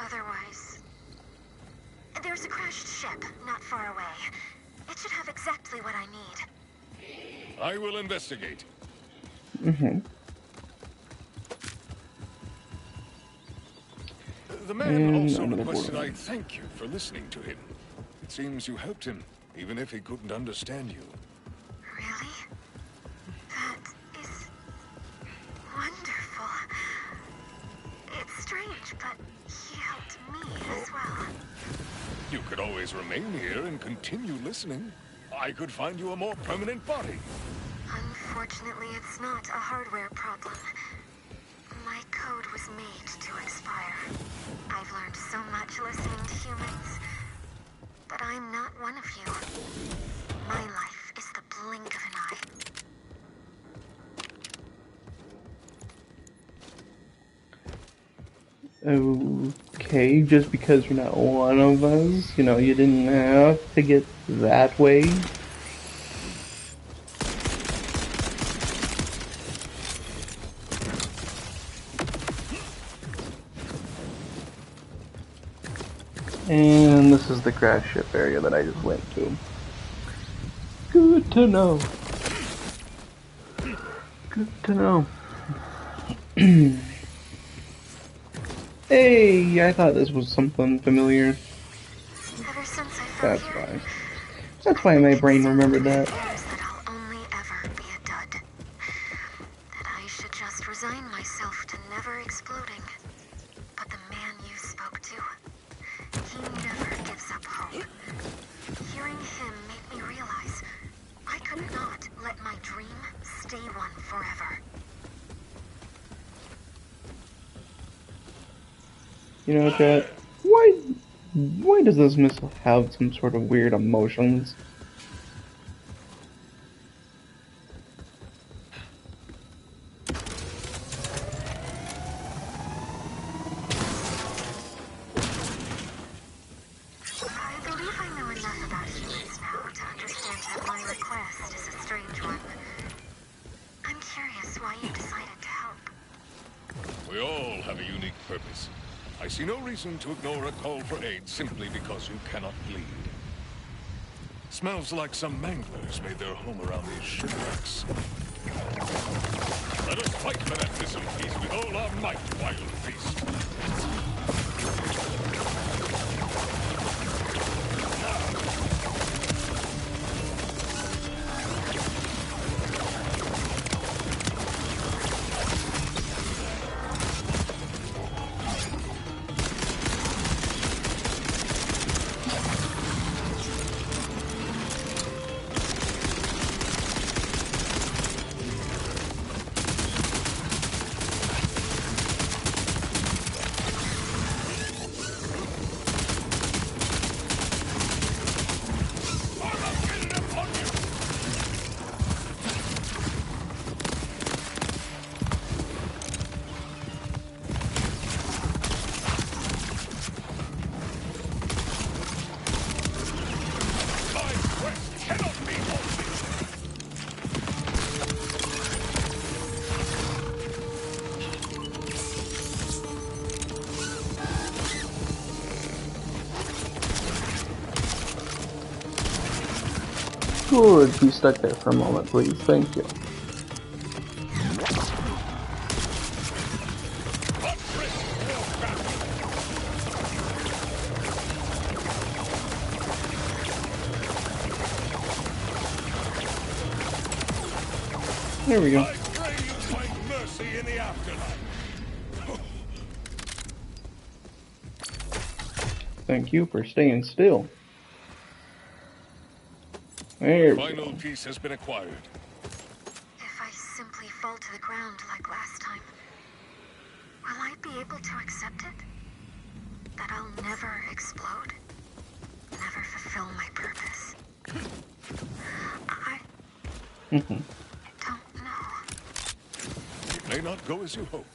Otherwise... There's a crashed ship not far away. It should have exactly what I need. I will investigate. The man And also another requested I Borderlands. thank you for listening to him. It seems you helped him, even if he couldn't understand you. Really? That is... wonderful. It's strange, but he helped me as well. You could always remain here and continue listening. I could find you a more permanent body. Unfortunately, it's not a hardware problem. My code was made to expire. I've learned so much listening to humans. But I'm not one of you. My life is the blink of an eye. Okay, just because you're not one of us, you know, you didn't have to get that way. And this is the crash ship area that I just went to. Good to know. Good to know. Hey, I thought this was something familiar. Ever since I felt That's here, why. That's why my brain remembered that. that I'll only ever be a dud. That I should just resign myself to never exploding. But the man you spoke to, he never gives up hope. Hearing him made me realize I could not let my dream stay one forever. You know, chat, why does this missile have some sort of weird emotions? I believe I know enough about humans now to understand that my request is a strange one. I'm curious why you decided to help. We all have a unique purpose. I see no reason to ignore a call for aid simply because you cannot bleed. Smells like some manglers made their home around these shipwrecks. Let us fight for that missile piece with all our might, wild beast. Could be stuck there for a moment, please. Thank you. There we go. I pray you find mercy in the afterlife. Thank you for staying still. There we Final go. piece has been acquired. If I simply fall to the ground like last time, will I be able to accept it? That I'll never explode? Never fulfill my purpose? I don't know. It may not go as you hope,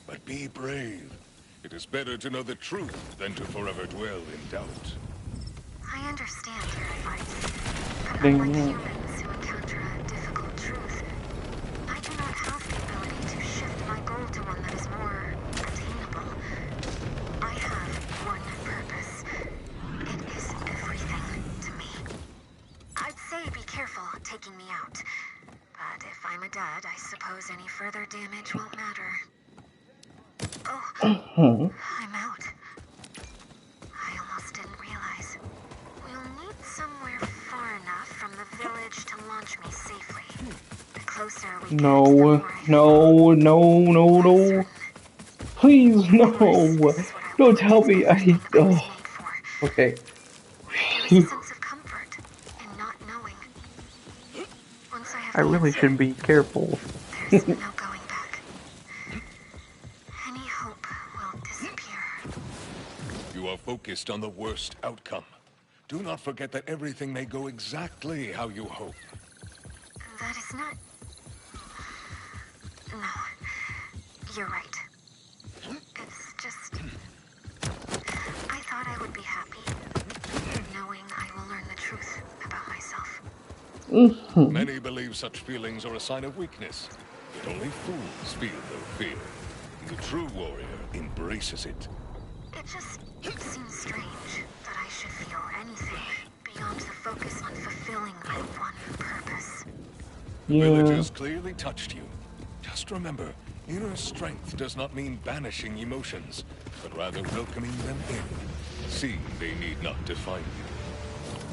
but be brave. It is better to know the truth than to forever dwell in doubt. I understand your advice, but Ding. unlike humans who encounter a difficult truth, I do not have the ability to shift my goal to one that is more attainable. I have one purpose. It is everything to me. I'd say be careful taking me out, but if I'm a dud, I suppose any further damage won't matter. Oh, I'm out. I almost didn't realize. We'll need somewhere far enough from the village to launch me safely. The closer we get, the No, more no. Please, no. Don't tell me oh. Okay. There is a sense of comfort in not knowing. Once I have I really should be careful. there's no going back. Any hope will disappear. You are focused on the worst outcome. Do not forget that everything may go exactly how you hope. That is not... No. You're right. It's just... I thought I would be happy, knowing I will learn the truth about myself. Many believe such feelings are a sign of weakness, but only fools feel no fear. The true warrior embraces it. It just seems strange that I should feel anything beyond the focus on fulfilling my one purpose. The villagers clearly touched you. Just remember, inner strength does not mean banishing emotions, but rather welcoming them in, seeing they need not define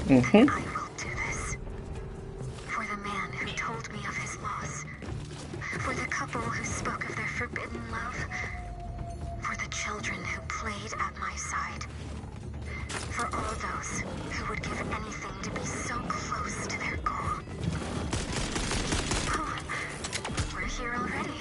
you. I will do this. For the man who told me of his loss. For the couple who spoke of their forbidden love. For the children who played at my side. For all those who would give anything to be so close to their goal. Oh, we're here already.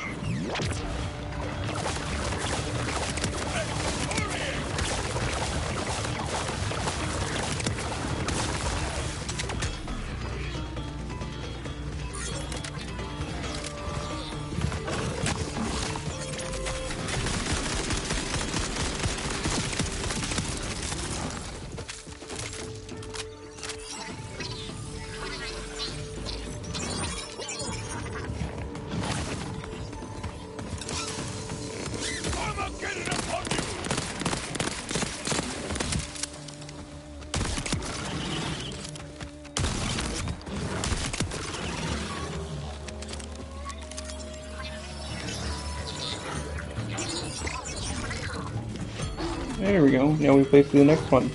There we go. Now we place the next one.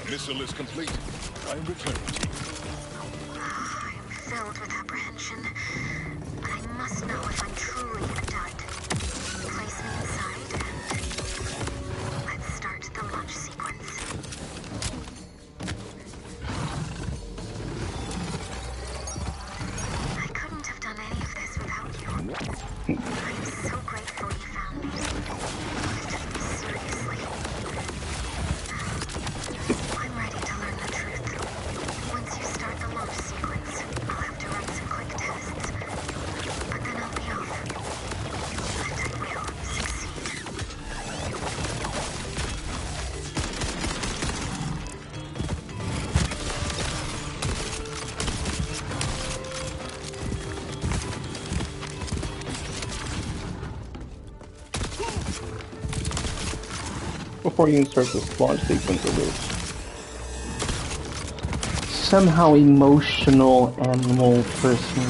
The missile is complete. I am returning to you. I'm filled with apprehension, but I must know if I'm truly a dud. Place me inside, and let's start the launch sequence. I couldn't have done any of this without you. I'm so grateful you found me. You took me seriously. I'm ready to learn the truth. Once you start the launch sequence, I'll have to run some quick tests. But then I'll be off. And I will succeed. Before you can start this launch sequence of this. somehow emotional animal person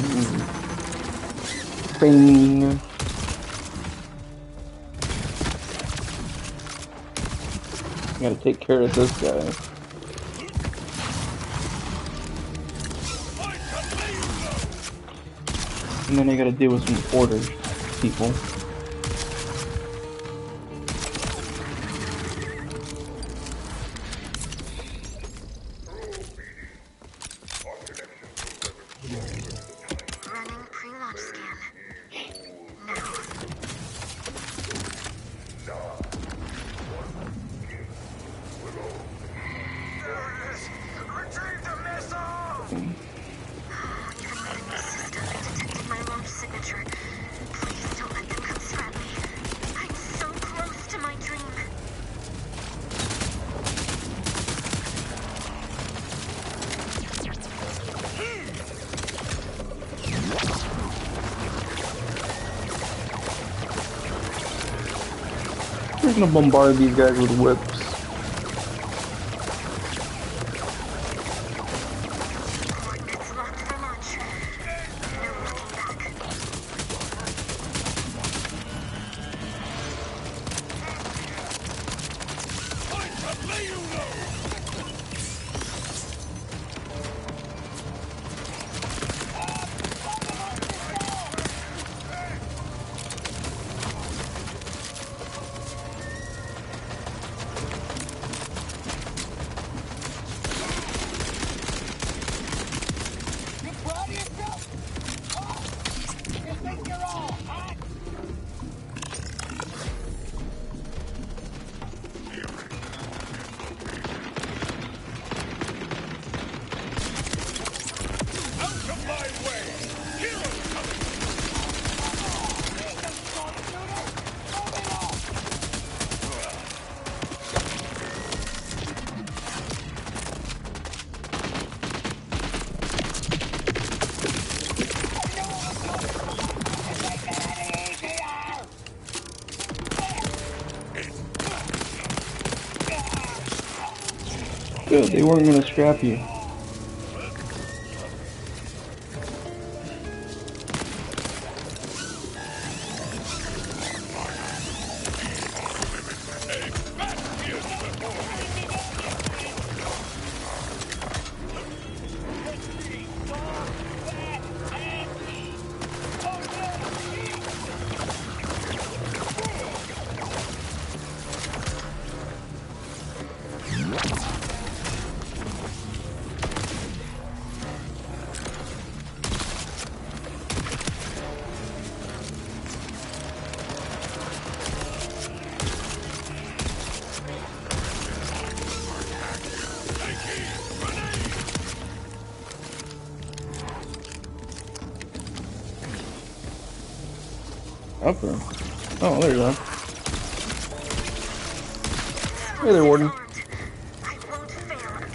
thing. Gotta take care of this guy. And then I gotta deal with some order people. Running pre-launch scan. Now. Retrieve the missile! Even with the new system, it detected my launch signature. Please don't let them come scrap me. I'm so close to my dream. We're gonna bombard these guys with whips. Coordinates locked for launch. No looking back. Good, they weren't gonna scrap you. Upper. Oh, there you are. Hey there, Warden. I won't fail again.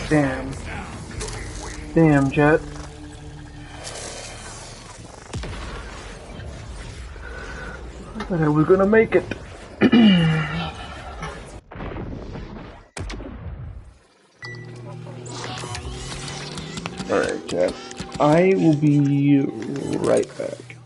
Damn. Damn, Jet. But I was gonna make it. Alright, chat. I will be right back.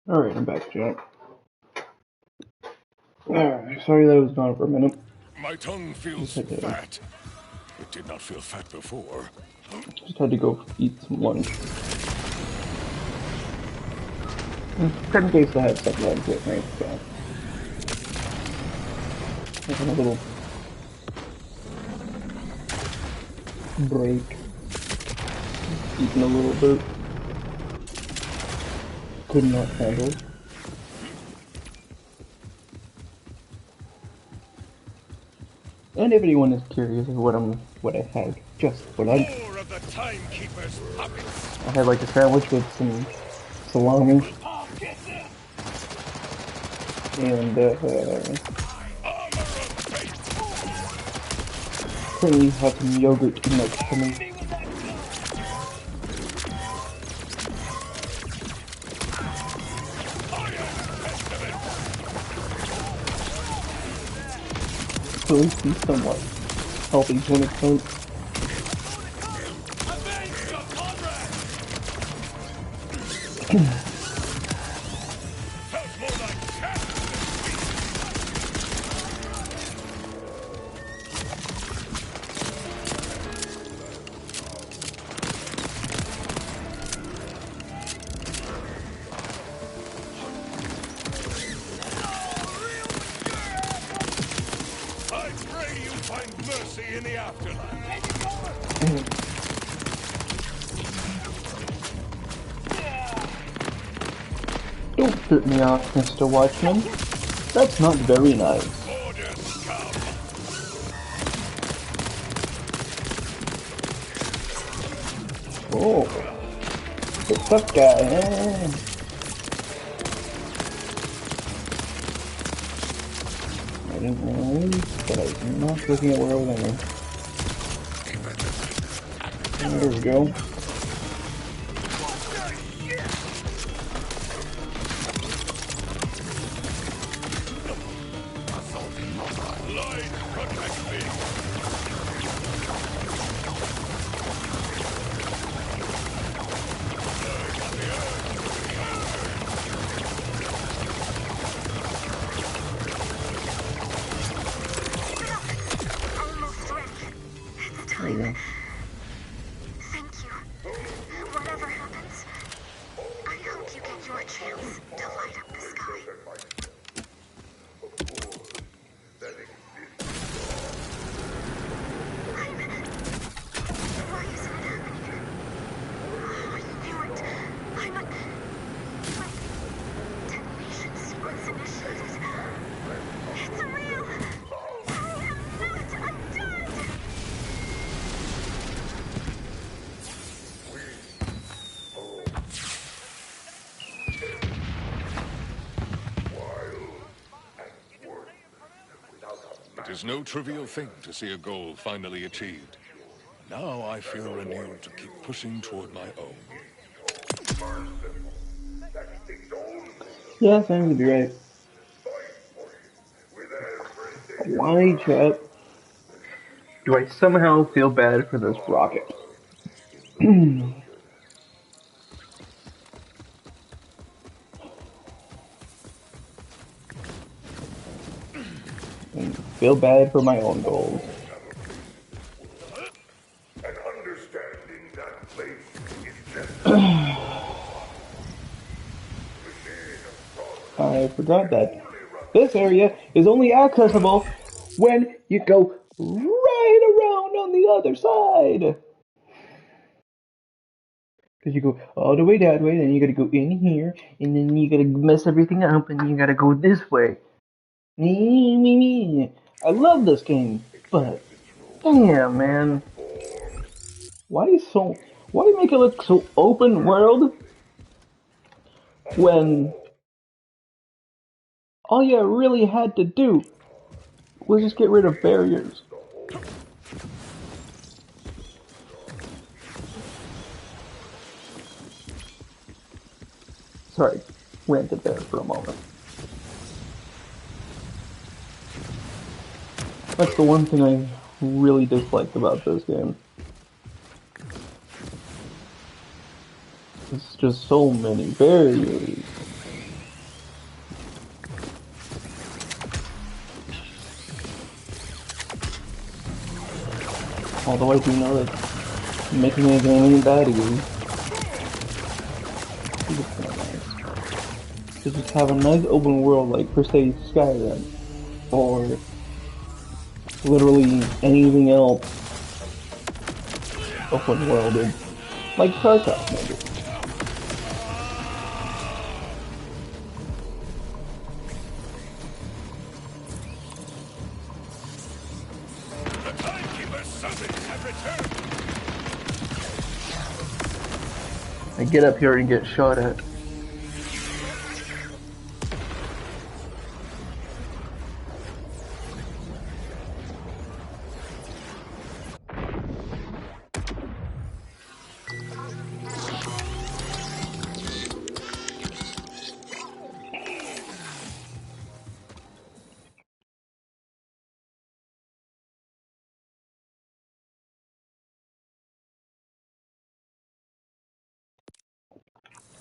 Alright, I'm back, Jack. Alright, sorry that I was gone for a minute. My tongue feels fat. It did not feel fat before. Just had to go eat some lunch. Just in case I had something like it, right? So. Taking a little break. Eating a little bit. Could not handle. And if anyone is curious of what I had just for lunch, I had like a sandwich with some salami and currently have some yogurt in my tummy. So at least be somewhat healthy to an extent. Don't flip me off, Mr. Watchman. That's not very nice. Oh, the tough guy. I didn't know, but I was not looking at where I was aiming. There we go. Thank you. Whatever happens, I hope you get your chance to light up the sky. Why isn't it happening? Oh, I knew it. I'm a... Detonation sequence initiated. It's real. I am not undead. It is no trivial thing to see a goal finally achieved. Now I feel renewed to keep pushing toward my own. Yeah, sounds to be right. Why, chat, do I somehow feel bad for this rocket? And feel bad for my own goals. I forgot that this area is only accessible when you go right around on the other side. Because you go all the way that way, then you gotta go in here, and then you gotta mess everything up, and you gotta go this way. I love this game, but damn, man. Why make it look so open world when all you really had to do was just get rid of barriers? Sorry, ranted there for a moment. That's the one thing I really disliked about this game. It's just so many barriers. Although I do know that making a game ain't that easy. It's kind of nice. To just have a nice open world like, per se, Skyrim, or literally anything else open worlded, like Tarkov maybe. The Timekeeper's servants have returned. I get up here and get shot at.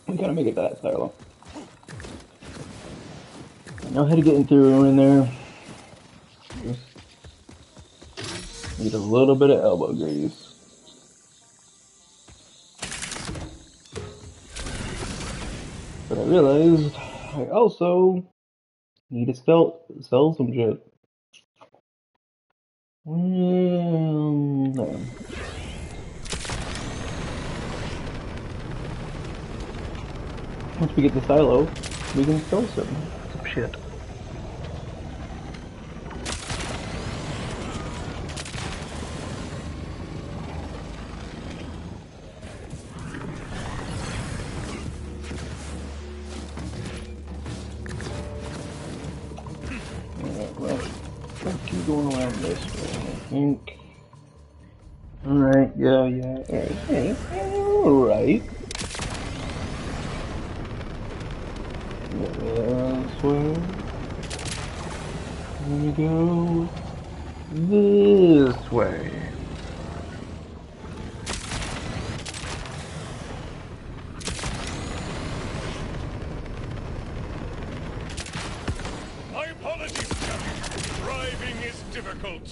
We gotta make it to that silo. I know how to get through in there. Just need a little bit of elbow grease. But I realized I also need to sell some shit. No. Once we get the silo, we can sell some shit. Alright, let's keep going around this way, I think. Alright, yeah, alright. This way. Here we go. This way. My apologies, Captain. Driving is difficult.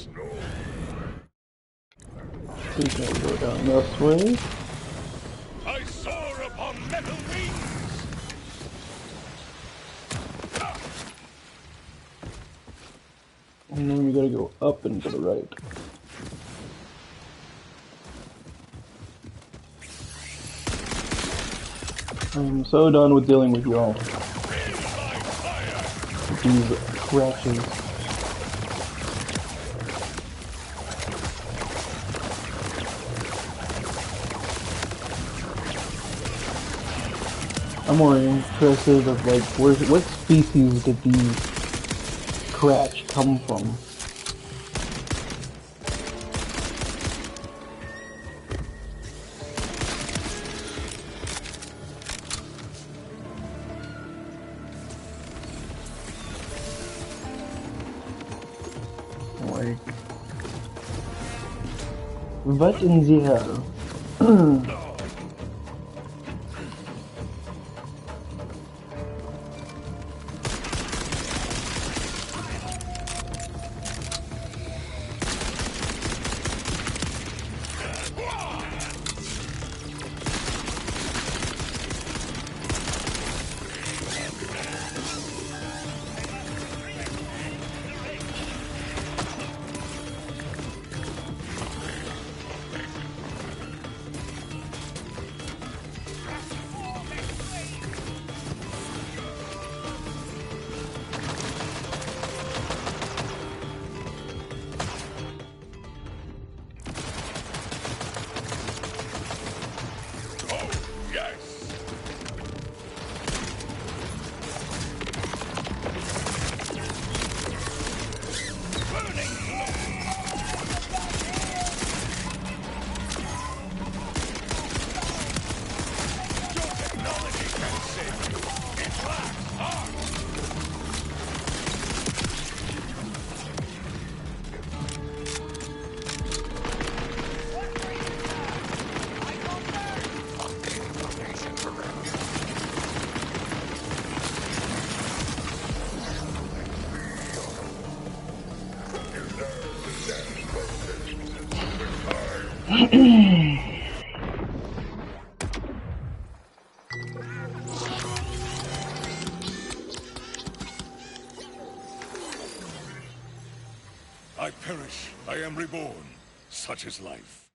We can go down this way. I soar upon metal wings. And then we gotta go up and to the right. I'm so done with dealing with y'all. These crashes. I'm more interested of like, what species did these crash come from? Like, what in the hell? I perish, I am reborn. Such is life.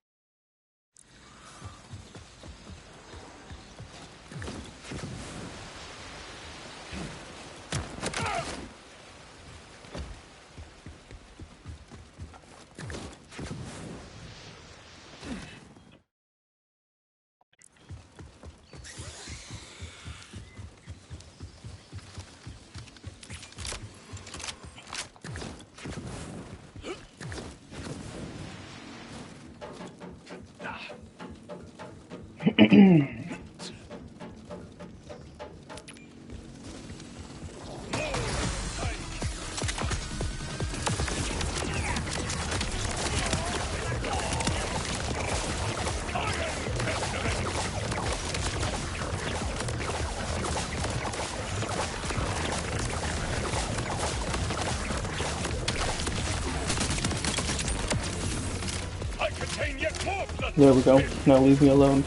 There we go. Now leave me alone.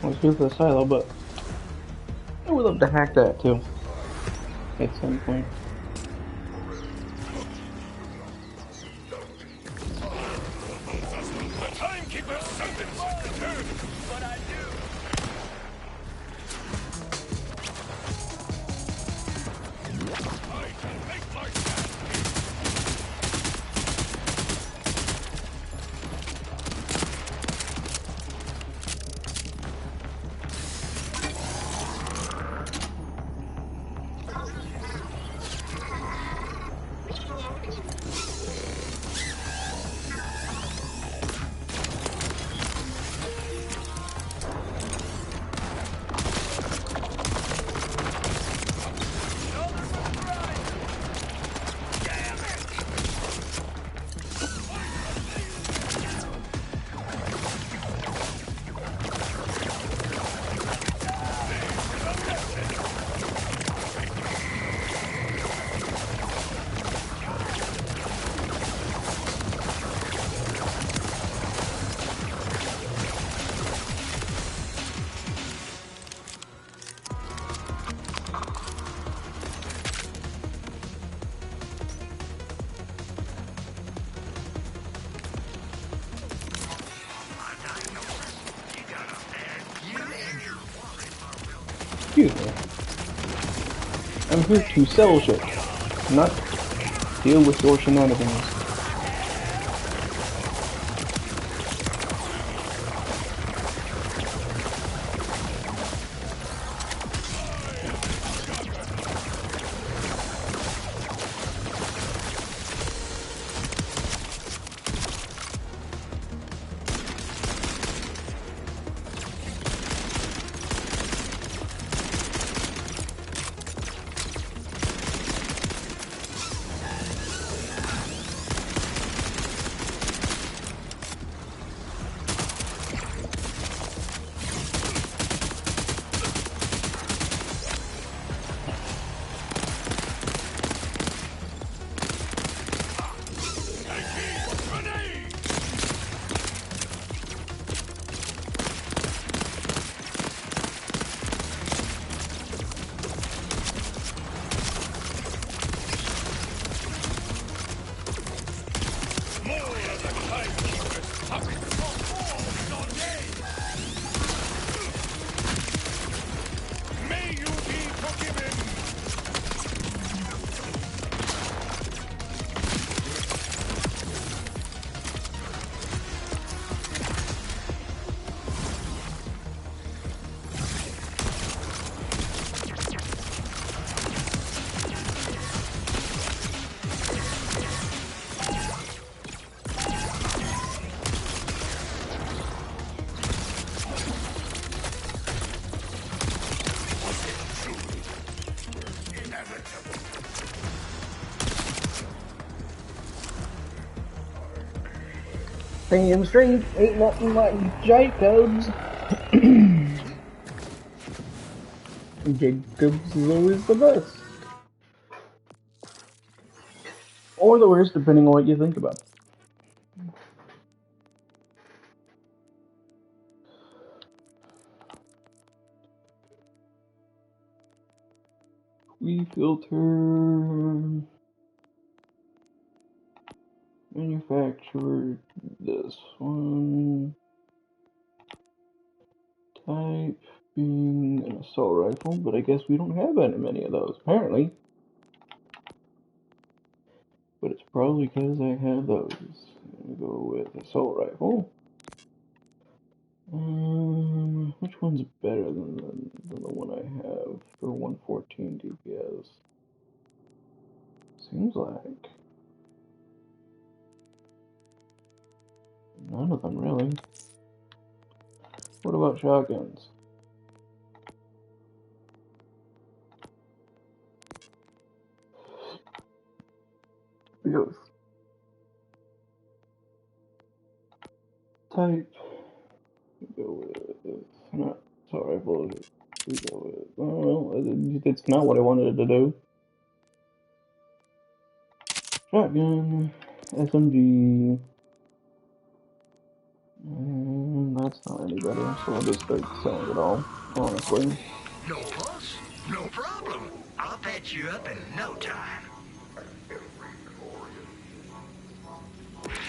I was here for the silo, but I would love to hack that too. At some point. The timekeeper's sentence returned. What I do. I can make my stand. Excuse me. I'm here to sell shit, not deal with your shenanigans. Damn straight, ain't nothing like Jacobs. Jacobs is always the best. or the worst, depending on what you think about it. We filter manufacturer this one. Type being an assault rifle, but I guess we don't have that many of those, apparently. But it's probably because I have those. I'm gonna go with assault rifle. Which one's better than the one I have for 114 DPS? Seems like none of them really. What about shotguns? Yes. Type. We go with not assault rifle. We go with. Oh well, it's not what I wanted it to do. Shotgun, SMG. That's not any better, so I'll just start selling it all, honestly. No fuss, no problem. I'll patch you up in no time.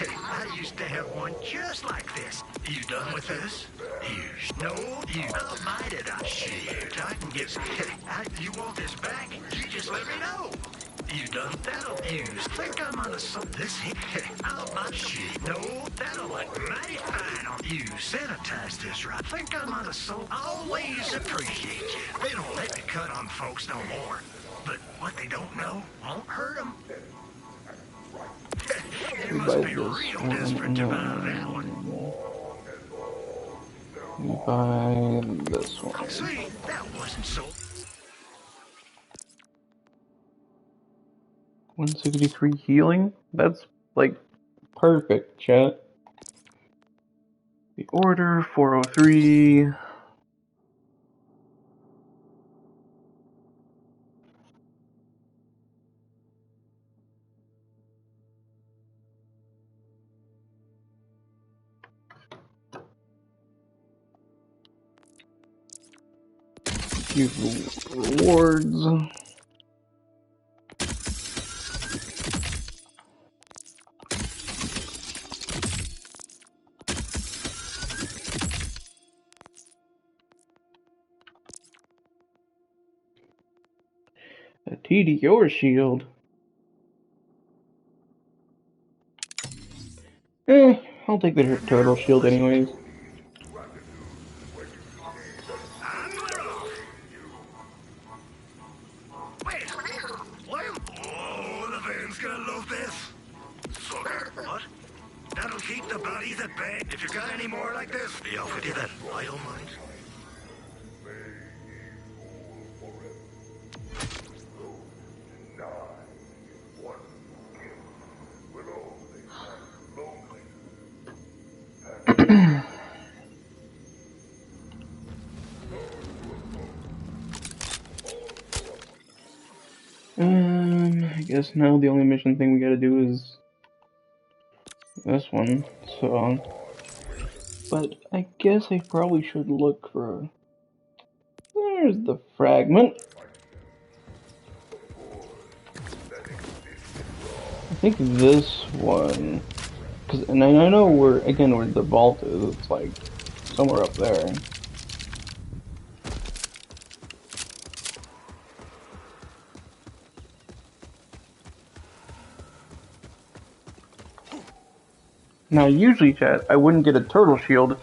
I used to have one just like this. You done with this? No, I'll bite it. Shit, I can get some. You want this back? You just let me know. You done? That'll use. Think I'm on this hit. I'll buy shit. No, that'll look mighty fine on you. Sanitize this right. Think I'm on always appreciate you. They don't let me cut on folks no more. But what they don't know won't hurt them. You must be real desperate to buy that one. We buy this one. See, that wasn't so. 163 healing? That's like perfect, chat. The order 403. Use rewards. A TDR shield. I'll take the turtle shield anyways. Oh, the van's gonna love this. What? That'll keep the bodies at bay. If you got any more like this, be off with you then. I don't mind. I guess now the only mission thing we gotta do is this one, so... But I guess I probably should look for... There's the fragment. I think this one... And I know where the vault is, it's like somewhere up there. Now, usually, chat, I wouldn't get a turtle shield,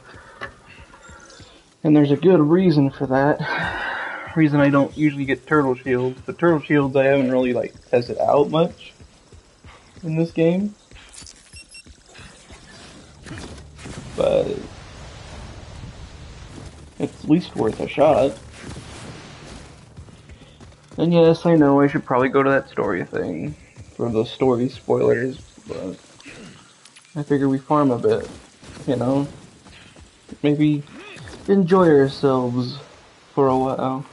and there's a good reason for that. Reason I don't usually get turtle shields. The turtle shields I haven't really, like, tested out much in this game. But it's at least worth a shot. And yes, I know I should probably go to that story thing for the story spoilers, but I figure we farm a bit, you know? Maybe enjoy ourselves for a while.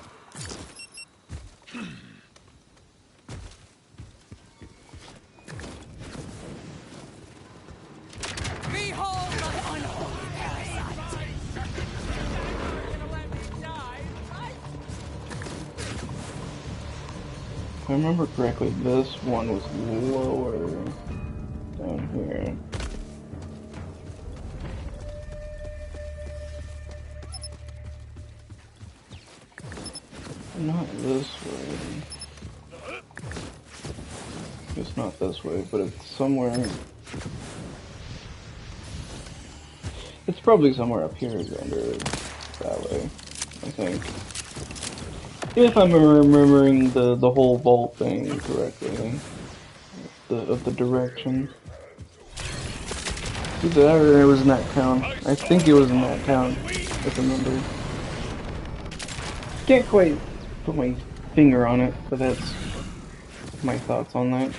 If I remember correctly, this one was lower down here. Not this way. It's not this way, but it's somewhere. It's probably somewhere up here under that way, I think. If I'm remembering the whole vault thing correctly, of the directions. Either that or it was in that town. I think it was in that town, if I remember. Can't quite put my finger on it, but that's my thoughts on that.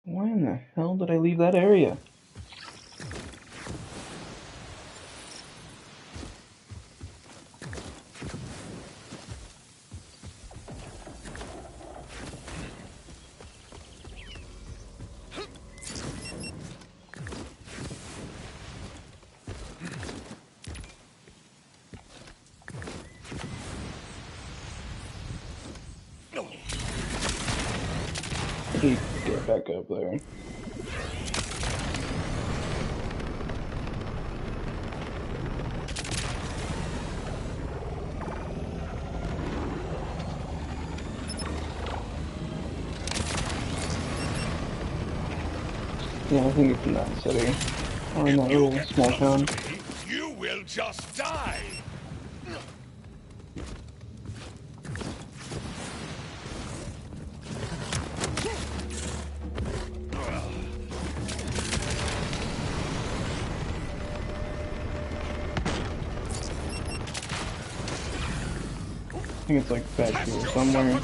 Why in the hell did I leave that area? Get back up there. Yeah, I think it's in that city. Or in that little small town. You will just die! I think it's like back here somewhere.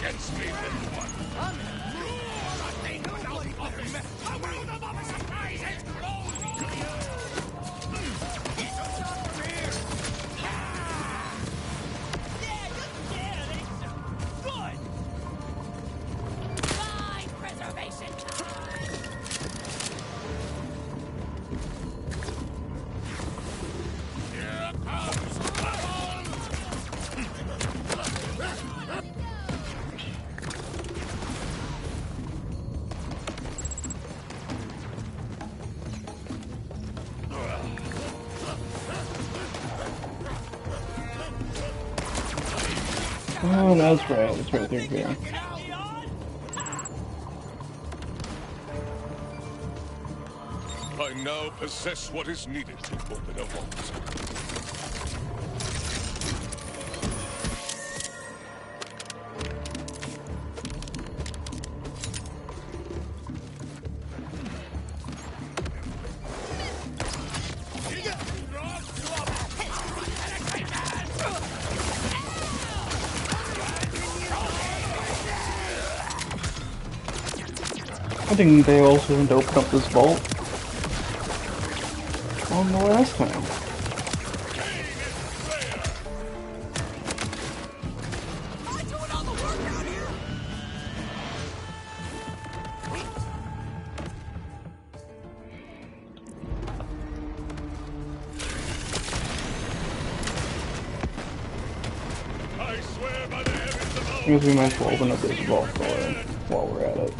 Oh, that's right. It's right there here. I now possess what is needed to open a vault. I think they also had to open up this vault on the last time. I guess we might as well open up this vault while we're at it.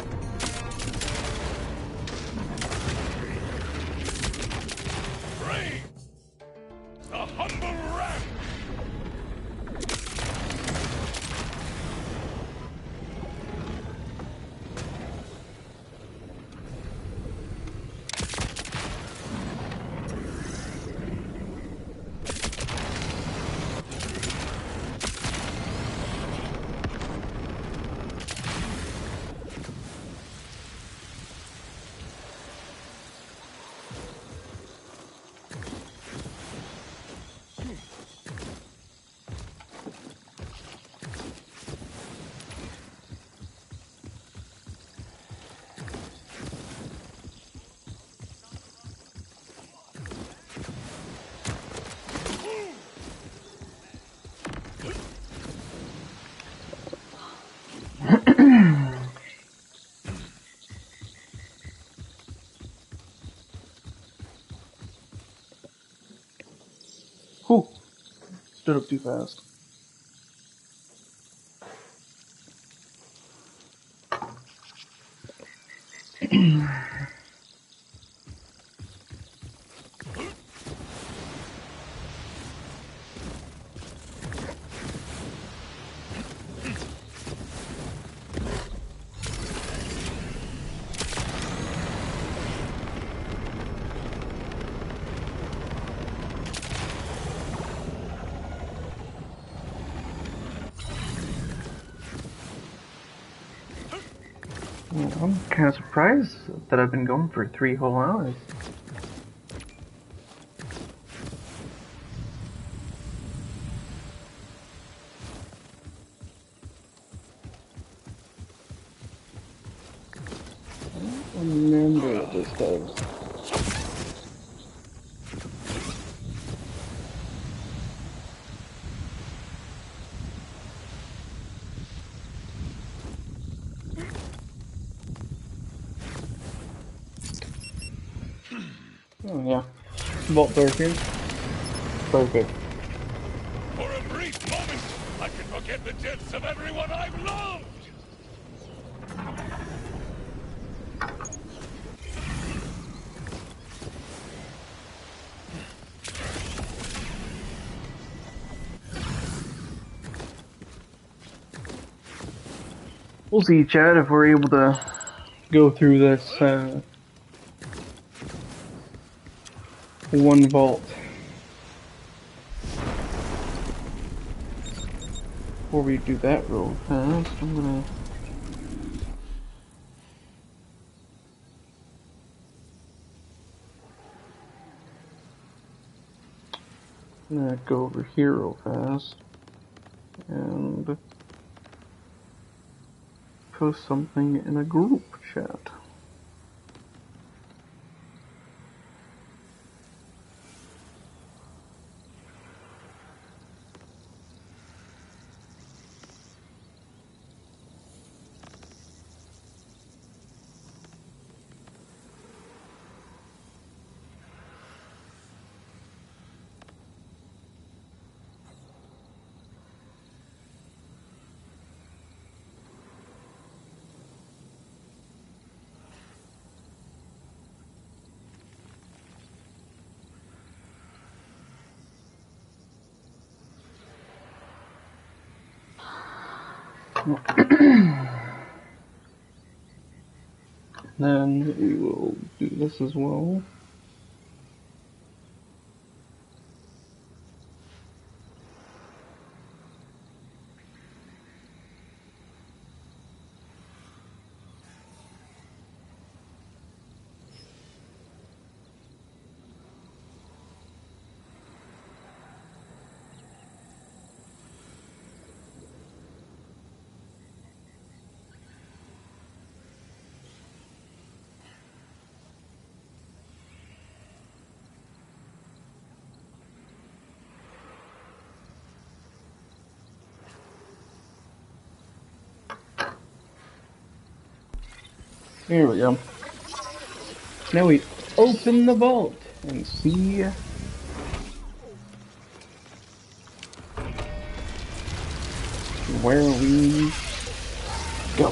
Whew. Stood up too fast. I'm kind of surprised that I've been going for 3 whole hours. I don't remember what this does. Oh yeah. Vault door here. Perfect. For a brief moment, I can forget the deaths of everyone I've loved! We'll see, Chad, if we're able to go through this one vault. Before we do that real fast, I'm gonna go over here real fast and post something in a group chat. Then we will do this as well. Here we go. Now we open the vault and see where we go.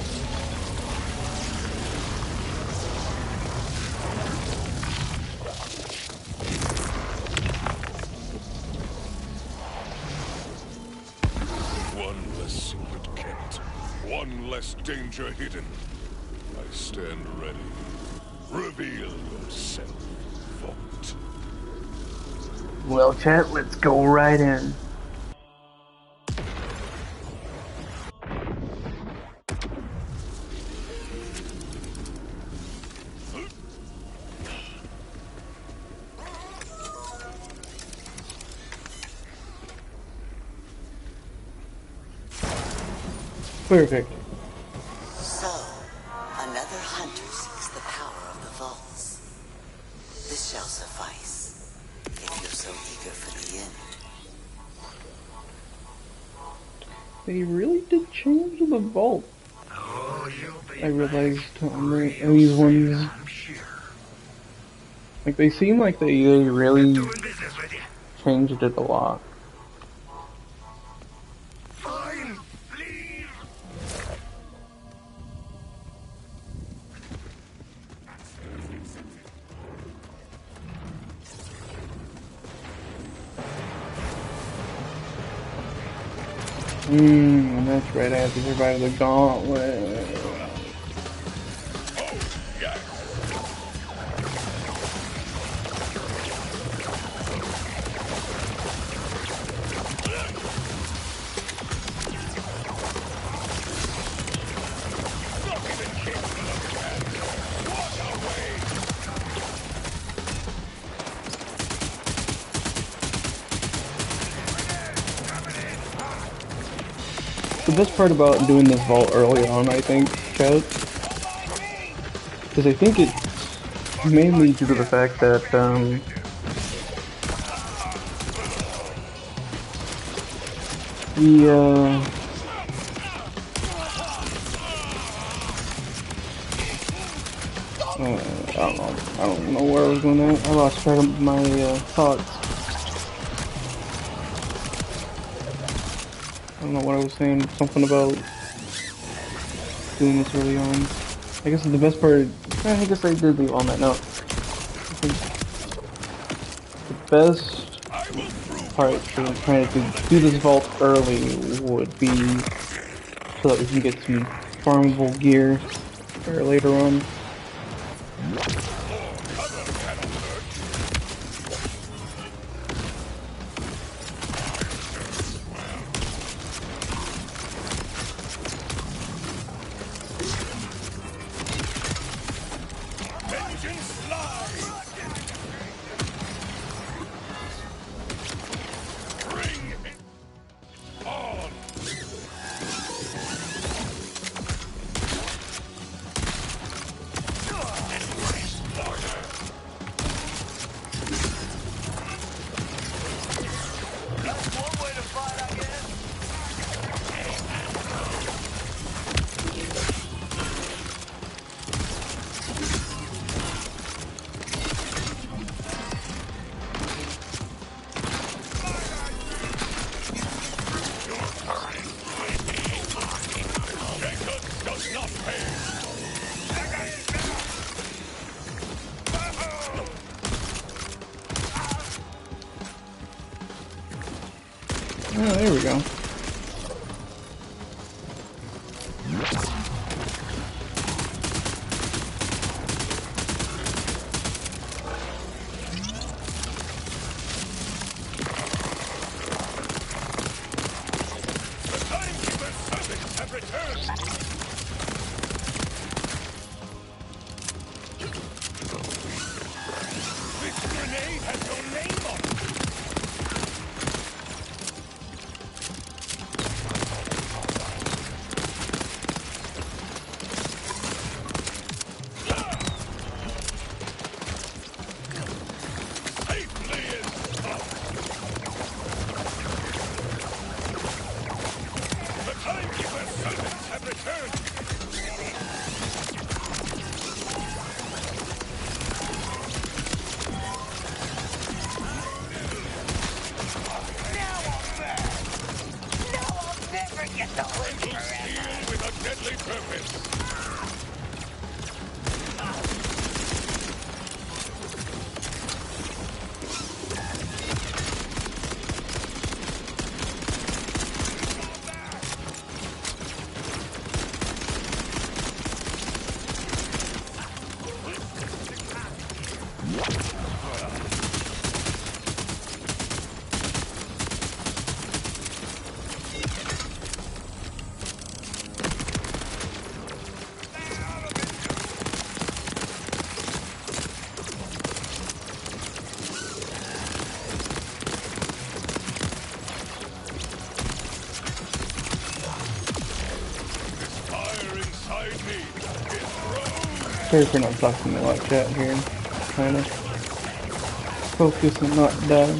One less secret kept, one less danger hidden. I stand ready. Reveal yourself, Vault. Well, chat, let's go right in. Perfect. So, another hunter seeks the power of the vaults. This shall suffice, if you're so eager for the end. They really did change the vault. Oh, I realized on these ones. I'm sure. Like, they seem like they really changed it a lot. Fine, leave. And that's right, I have to survive the gauntlet. The best part about doing this vault early on, I think, Chat, is I think it's mainly due to the fact that, I don't know where I was going at. I lost track of my, thoughts. I don't know what I was saying, something about doing this early on. I guess the best part, I guess I did leave on that note. I think the best part for trying to do this vault early would be so that we can get some farmable gear for later on. Oh, there we go. Sorry for not talking a lot, chat here. Trying to focus and not die.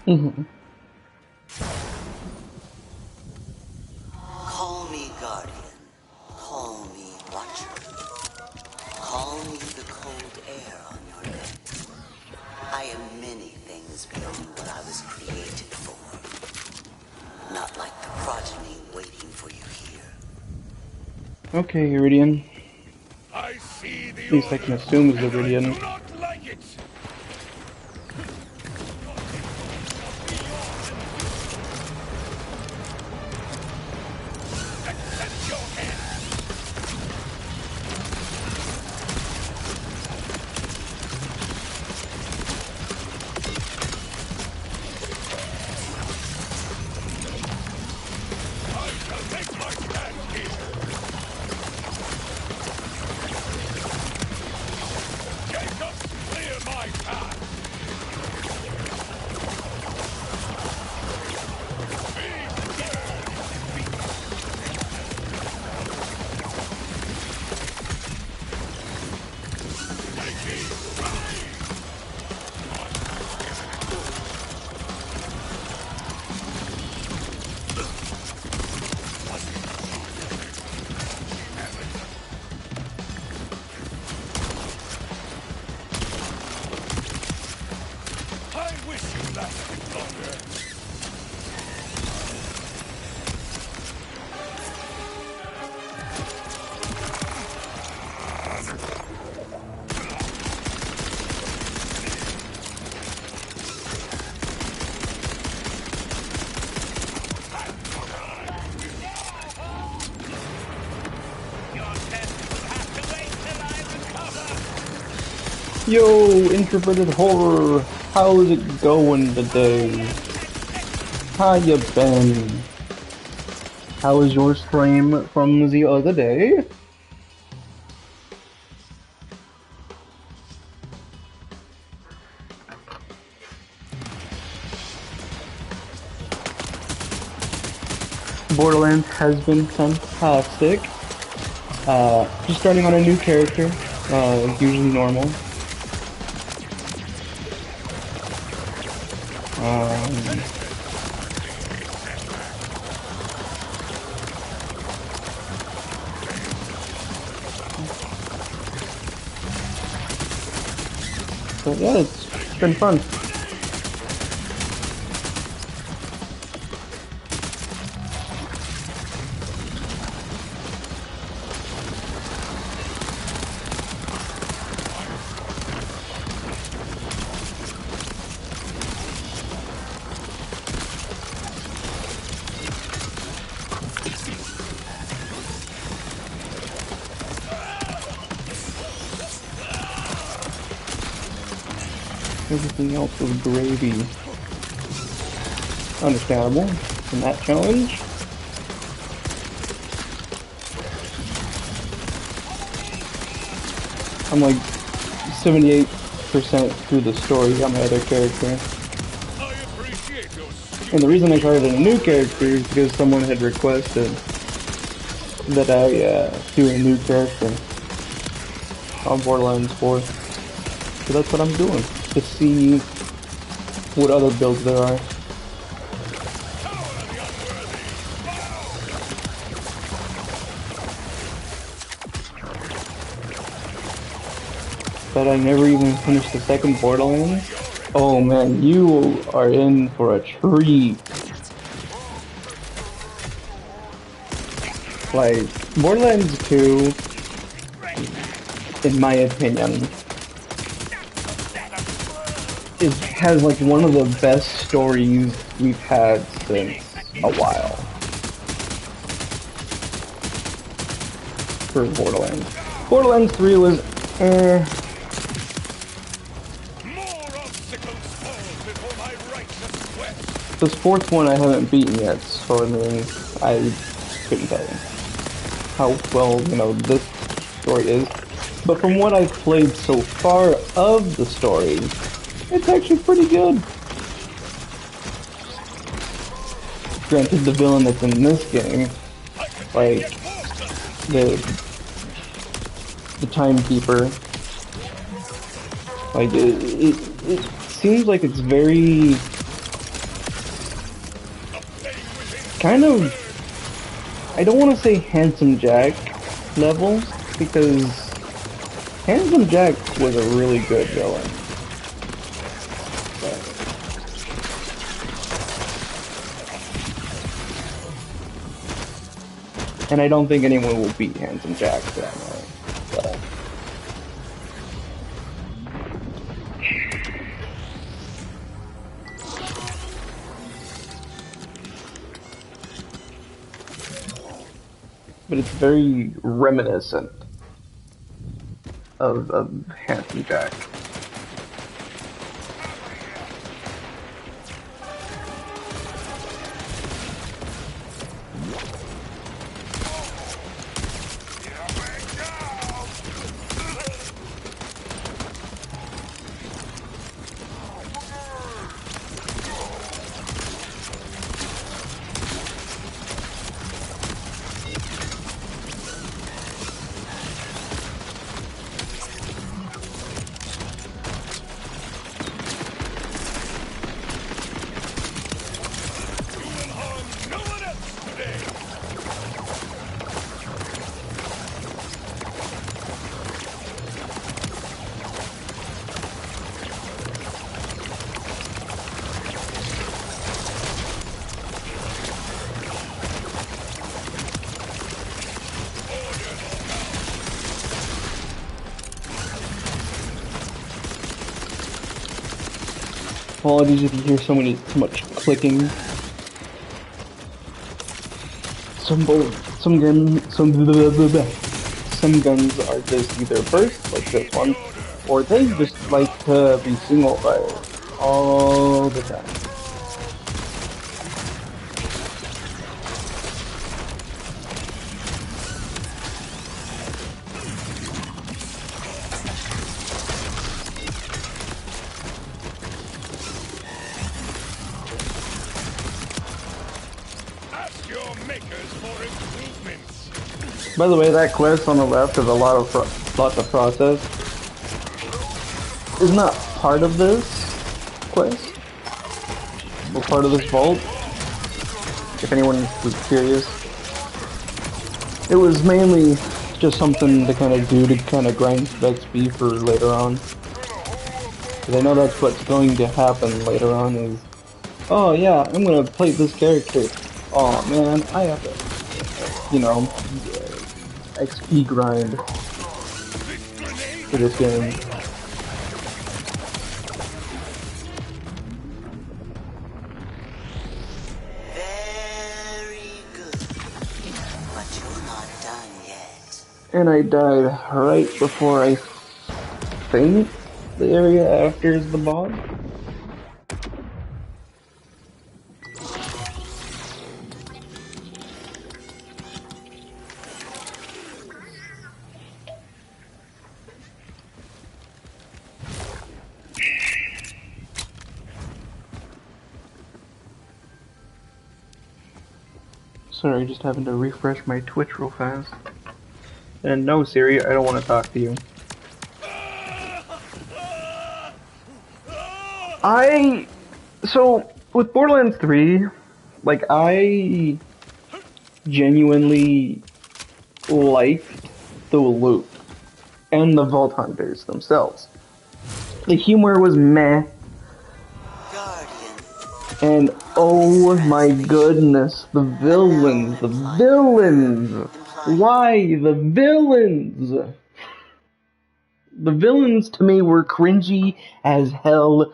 Mm-hmm. Call me guardian. Call me watcher. Call me the cold air on your neck. I am many things beyond what I was created for. Not like the progeny waiting for you here. Okay, Iridian. I see the At least I can assume it's Iridian. like it. Yo, introverted horror, how's it going today? How you been? How was your stream from the other day? Borderlands has been fantastic. Just starting on a new character, usually normal. So yeah, it's been fun. Everything else was gravy. Understandable in that challenge. I'm like 78% through the story on my other character. And the reason I started a new character is because someone had requested that I do a new character on Borderlands 4. So that's what I'm doing. To see what other builds there are. But I never even finished the second Borderlands. Oh man, you are in for a treat. Like, Borderlands 2, in my opinion, it has like one of the best stories we've had since a while for Borderlands. Borderlands 3 was This fourth one I haven't beaten yet, so I mean, I couldn't tell you how well, you know, this story is. But from what I've played so far of the story, it's actually pretty good. Granted, the villain that's in this game, like, the timekeeper, like, it seems like it's very kind of, I don't want to say Handsome Jack level, because Handsome Jack was a really good villain. And I don't think anyone will beat Handsome Jack for that matter. But it's very reminiscent of Handsome Jack. Apologies if you hear so much clicking. Some guns are just either burst, like this one, or they just like to be single fire all the time. By the way, that quest on the left is lots of process. Is not part of this quest, or part of this vault. If anyone was curious, it was mainly just something to kind of do to kind of grind some XP for later on. Because I know that's what's going to happen later on. Is, oh yeah, I'm gonna play this character. Oh man, I have to, you know, XP grind for this game. Very good. But you're not done yet. And I died right before I think the area after is the boss. Sorry, just having to refresh my Twitch real fast. And no, Siri, I don't want to talk to you. So, with Borderlands 3, like, I genuinely liked the loot and the Vault Hunters themselves. The humor was meh. And oh my goodness, the villains! Why the villains? The villains to me were cringy as hell.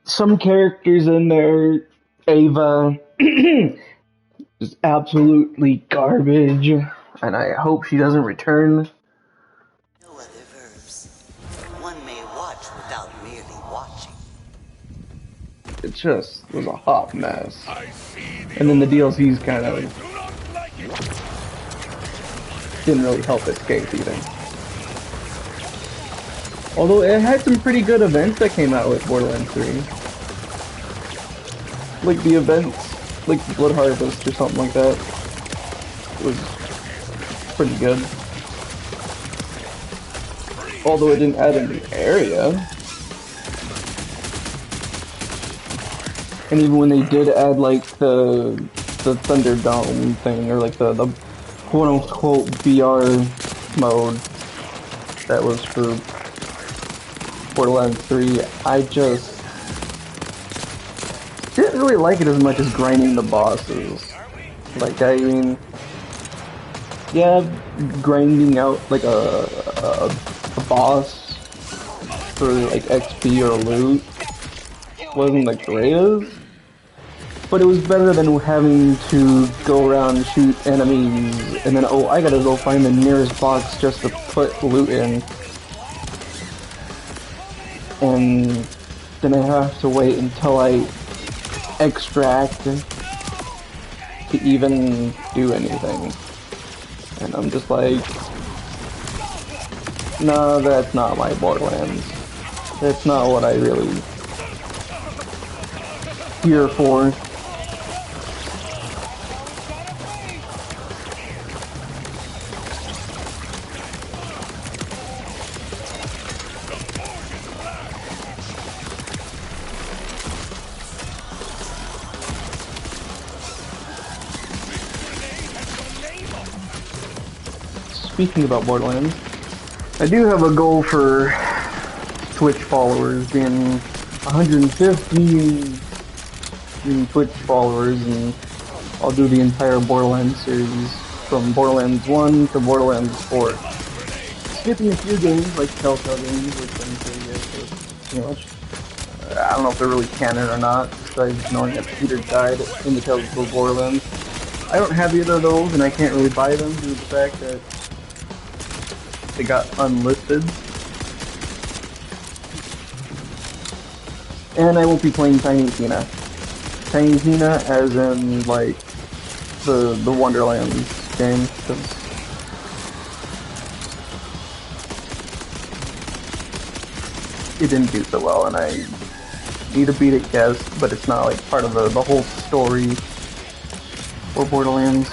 Some characters in there, Ava, is absolutely garbage, and I hope she doesn't return. No other verbs. One may watch without merely watching. It just was a hot mess. And then the DLCs kind of didn't really help escape either. Although it had some pretty good events that came out with Borderlands 3. Like the events, like Blood Harvest or something like that, was pretty good. Although it didn't add a new area. And even when they did add like the Thunderdome thing, or like the quote unquote VR mode that was for Borderlands 3, I just didn't really like it as much as grinding the bosses. Like, I mean, yeah, grinding out like a boss for like XP or loot wasn't the greatest, but it was better than having to go around and shoot enemies and then, oh, I gotta go find the nearest box just to put loot in, and then I have to wait until I extract to even do anything. And I'm just like, no, that's not my Borderlands. That's not what I really here for. Speaking about Borderlands, I do have a goal for Twitch followers, being 150 Twitch followers, and I'll do the entire Borderlands series from Borderlands 1 to Borderlands 4. Skipping a few games like Telltale games, which I'm sure you guys are pretty much. I don't know if they're really canon or not, besides knowing that Peter died in the Tales of Borderlands. I don't have either of those, and I can't really buy them due to the fact that they got unlisted. And I won't be playing Tiny Tina. Tiny Tina as in, like, the Wonderlands game, because it didn't do so well, and I need to beat it, yes, but it's not, like, part of the whole story for Borderlands.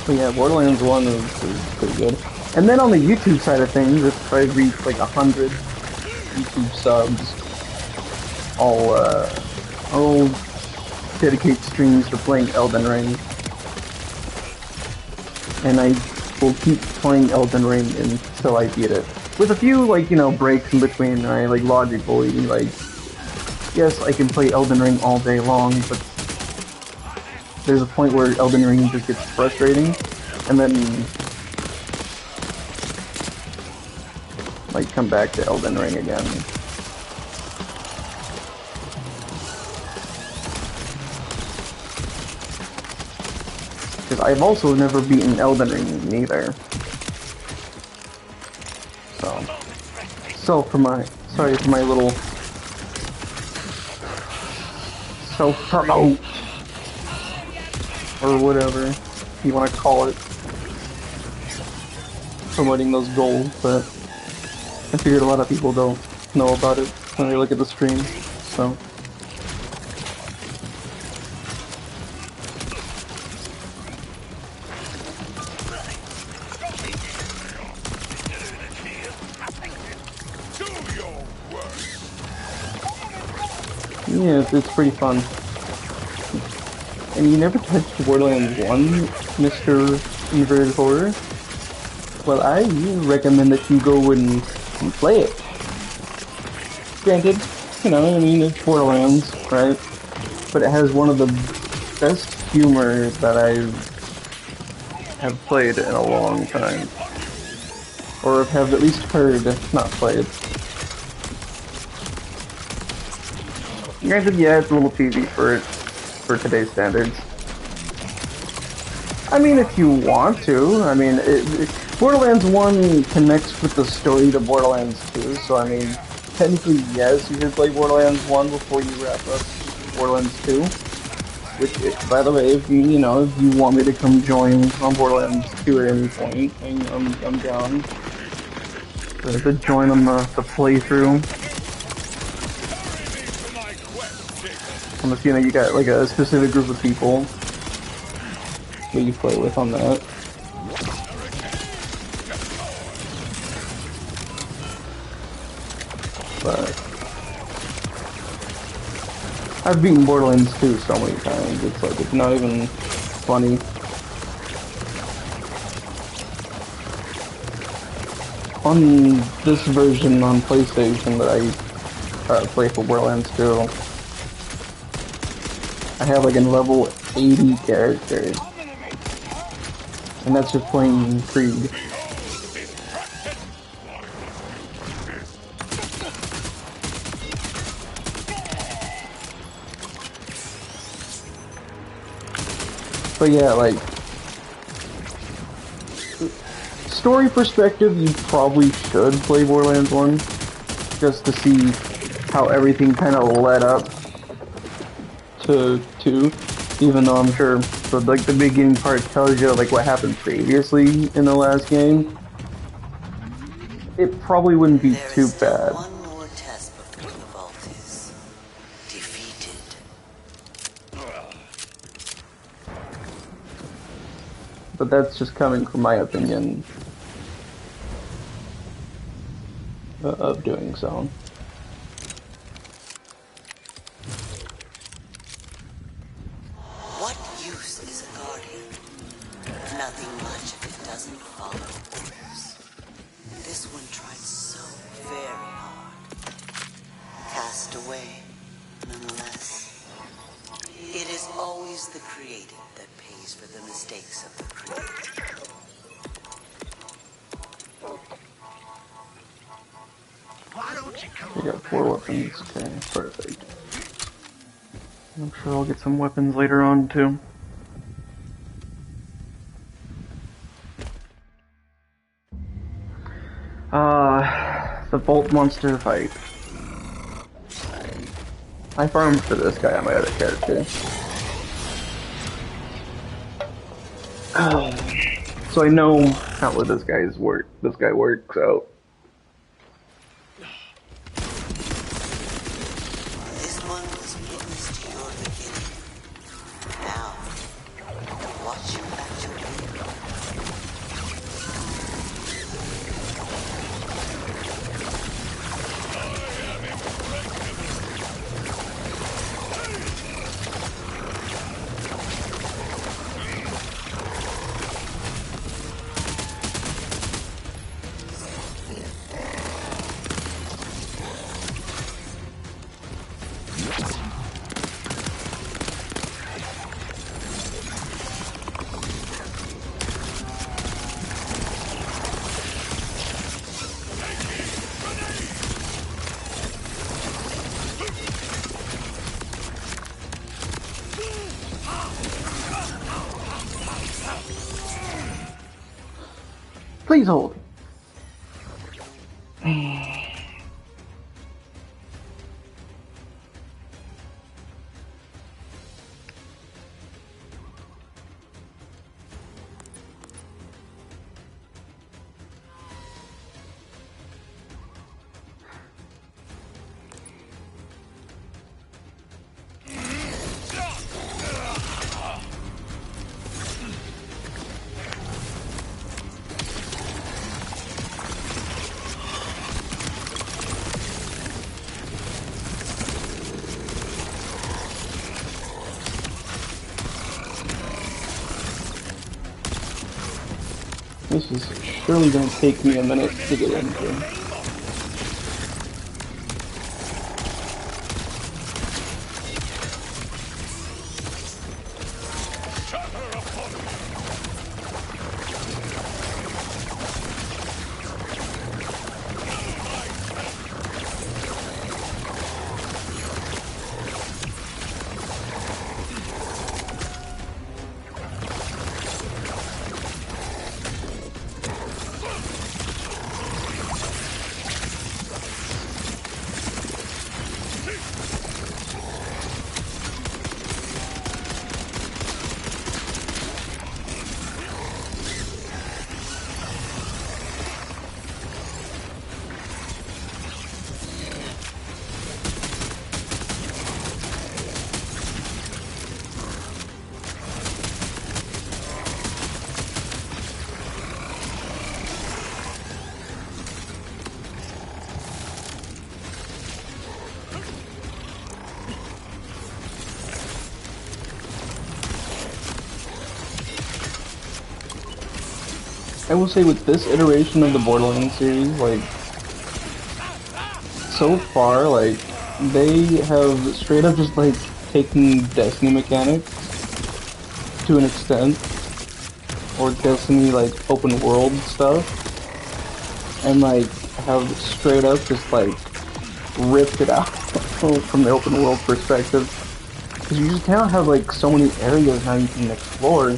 But yeah, Borderlands 1 is pretty good. And then on the YouTube side of things, if I reach like 100 YouTube subs, I'll dedicate streams to playing Elden Ring. And I will keep playing Elden Ring until I beat it. With a few, like, you know, breaks in between, right? Like, logically, like, yes, I can play Elden Ring all day long, but there's a point where Elden Ring just gets frustrating, and then, like, come back to Elden Ring again. Because I've also never beaten Elden Ring neither. So for my, sorry for my little self-promote, or whatever you want to call it, promoting those goals, but I figured a lot of people don't know about it when they look at the stream, so. Yeah, it's pretty fun. And you never touched Borderlands 1, Mr. Inverted Horror? Well, I recommend that you go and play it. Granted, you know, I mean, it's Borderlands, right? But it has one of the best humor that I have played in a long time. Or have at least heard, not played. Granted, yeah, it's a little cheesy for today's standards. I mean, if you want to. I mean, Borderlands 1 connects with the story to Borderlands 2, so I mean, technically, yes, you should play Borderlands 1 before you wrap up Borderlands 2. Which, by the way, if you want me to come join on Borderlands 2 at any point, I'm down to join on the playthrough. Unless, you know, you got like a specific group of people that you play with on that. But I've beaten Borderlands 2 so many times, it's like, it's not even funny. On this version on PlayStation that I play for Borderlands 2, I have like a level 80 character. And that's just playing Krieg. But yeah, like, story perspective, you probably should play Borderlands 1, just to see how everything kind of led up to 2, even though I'm sure the beginning part tells you like what happened previously in the last game. It probably wouldn't be too bad. One more test before the vault is defeated. But that's just coming from my opinion of doing so. What use is a guardian? Nothing much if it doesn't follow orders. This one tried so very hard. Cast away, nonetheless. It is always the created that pays for the mistakes of the created. I got 4 weapons. Okay, perfect. I'm sure I'll get some weapons later on too. The Bolt Monster fight. I farmed for this guy on my other character. So I know how this guy works out. This one was witness to your beginning. Now, watch your actual beginning. Please hold. This is surely going to take me a minute to get into. I will say with this iteration of the Borderlands series, like, so far, like, they have straight up just, like, taken Destiny mechanics to an extent, or Destiny, like, open world stuff, and, like, have straight up just, like, ripped it out from the open world perspective. Because you just now have, like, so many areas now you can explore.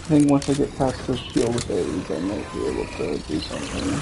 I think once I get past the shield phase, I might be able to do something.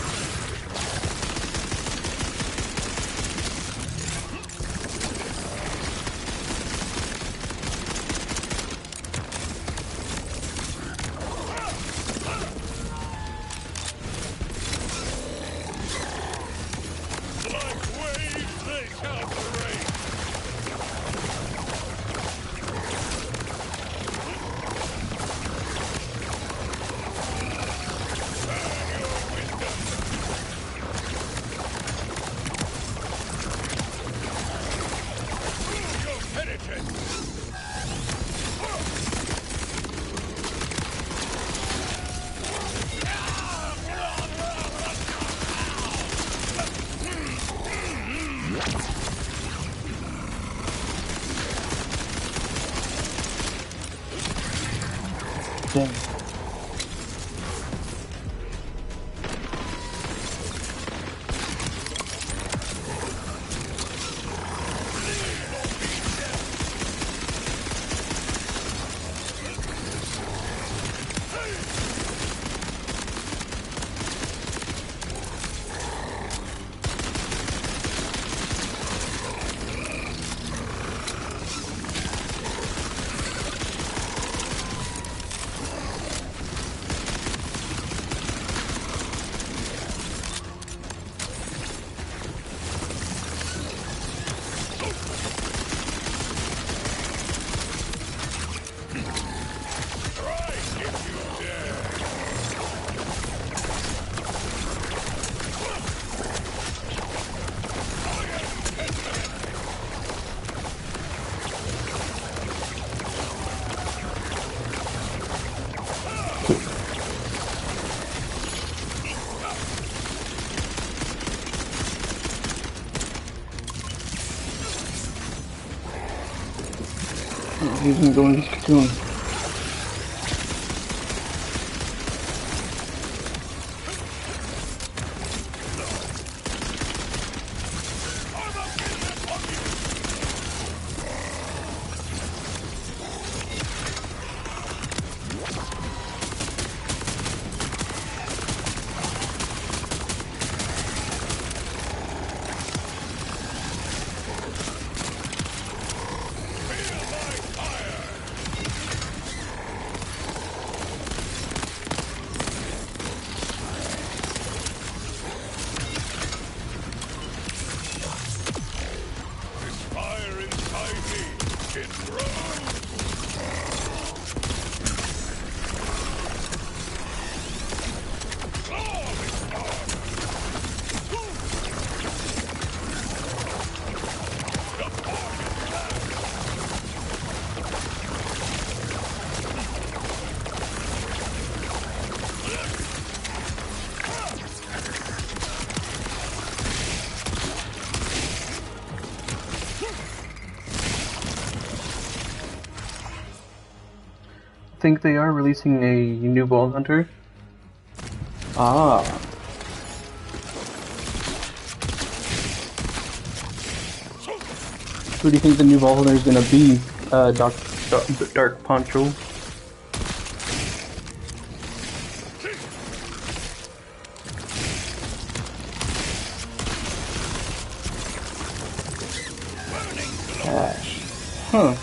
Dang. He's gonna go in this cocoon. think they are releasing a new Vault Hunter? Ah. Who do you think the new Vault Hunter is gonna be? Dark Poncho. Cash. Huh.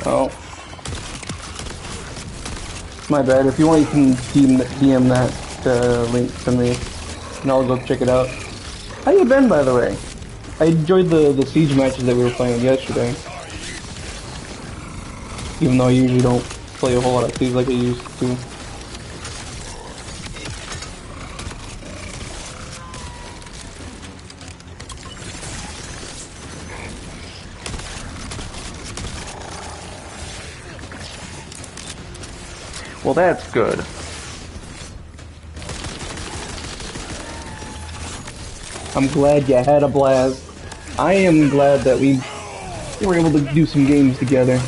Oh. My bad. If you want, you can DM that link to me, and I'll go check it out. How you been, by the way? I enjoyed the siege matches that we were playing yesterday. Even though I usually don't play a whole lot of siege like I used to. Well, that's good. I'm glad you had a blast. I am glad that we were able to do some games together.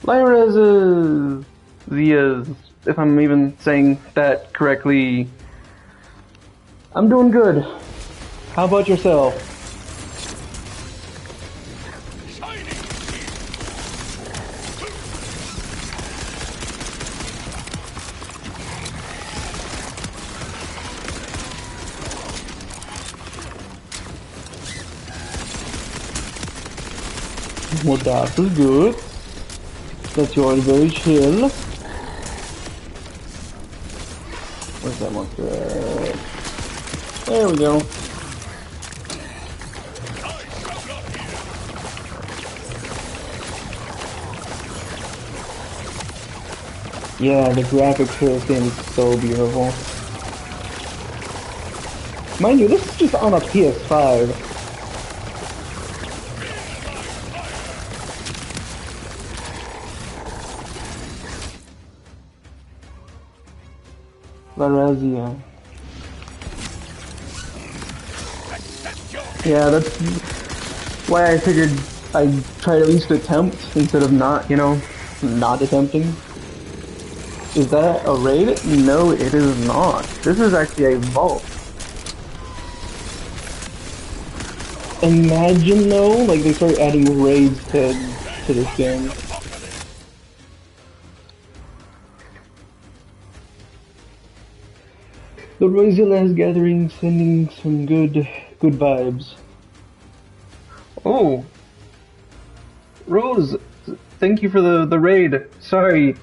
Lyra's if I'm even saying that correctly, I'm doing good. How about yourself? Well, that is good. That's yours very chill. Where's that monster at? There we go. Yeah, the graphics for this game is so beautiful. Mind you, this is just on a PS5. Larazia. Yeah, that's why I figured I'd try to at least attempt instead of not, you know, not attempting. Is that a raid? No, it is not. This is actually a vault. Imagine though, like they start adding raids to this game. The Royal Last Gathering sending some good vibes. Oh, Rose, thank you for the raid. Sorry,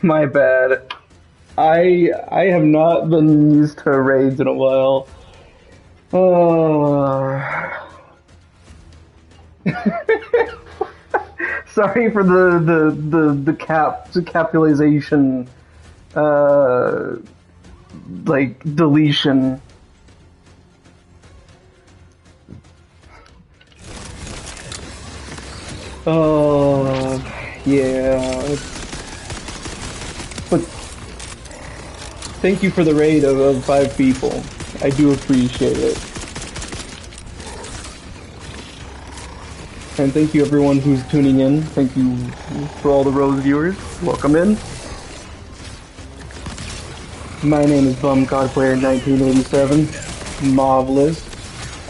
my bad. I have not been used to raids in a while. Sorry for the capitalization. Like deletion. Oh, yeah. But thank you for the raid of 5 people. I do appreciate it. And thank you everyone who's tuning in. Thank you for all the Rose viewers. Welcome in. My name is BumCodPlayer1987. Marvelous.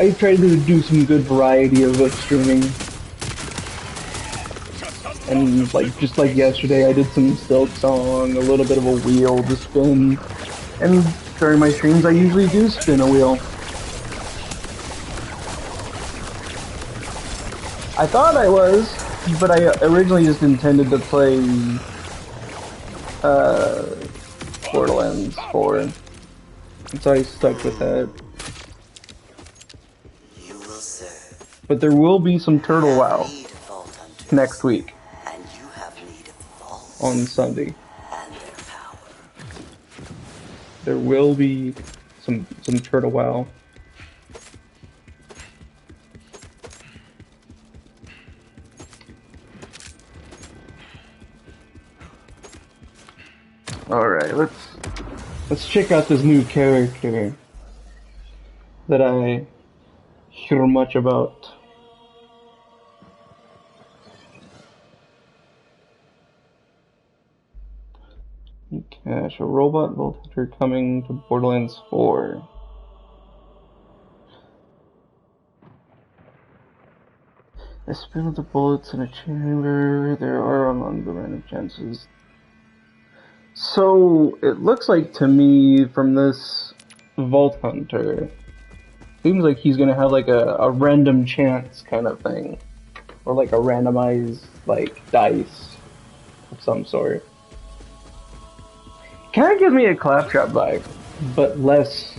I try to do some good variety of streaming. And like just like yesterday, I did some Silk Song, a little bit of a wheel to spin. And during my streams, I usually do spin a wheel. I thought I was, But I originally just intended to play Borderlands 4, and so I stuck with that. You will serve. But there will be some Turtle WoW next week And you have need of vaults on Sunday. and their power. There will be some Turtle WoW. Alright, let's check out this new character that I hear much about. Cash, a robot vault hunter coming to Borderlands 4. A spin of the bullets in a chamber. There are among the random chances. So it looks like to me from this vault hunter, seems like he's gonna have like a random chance kind of thing, or like a randomized like dice of some sort. Kind of gives me a Claptrap vibe, but less.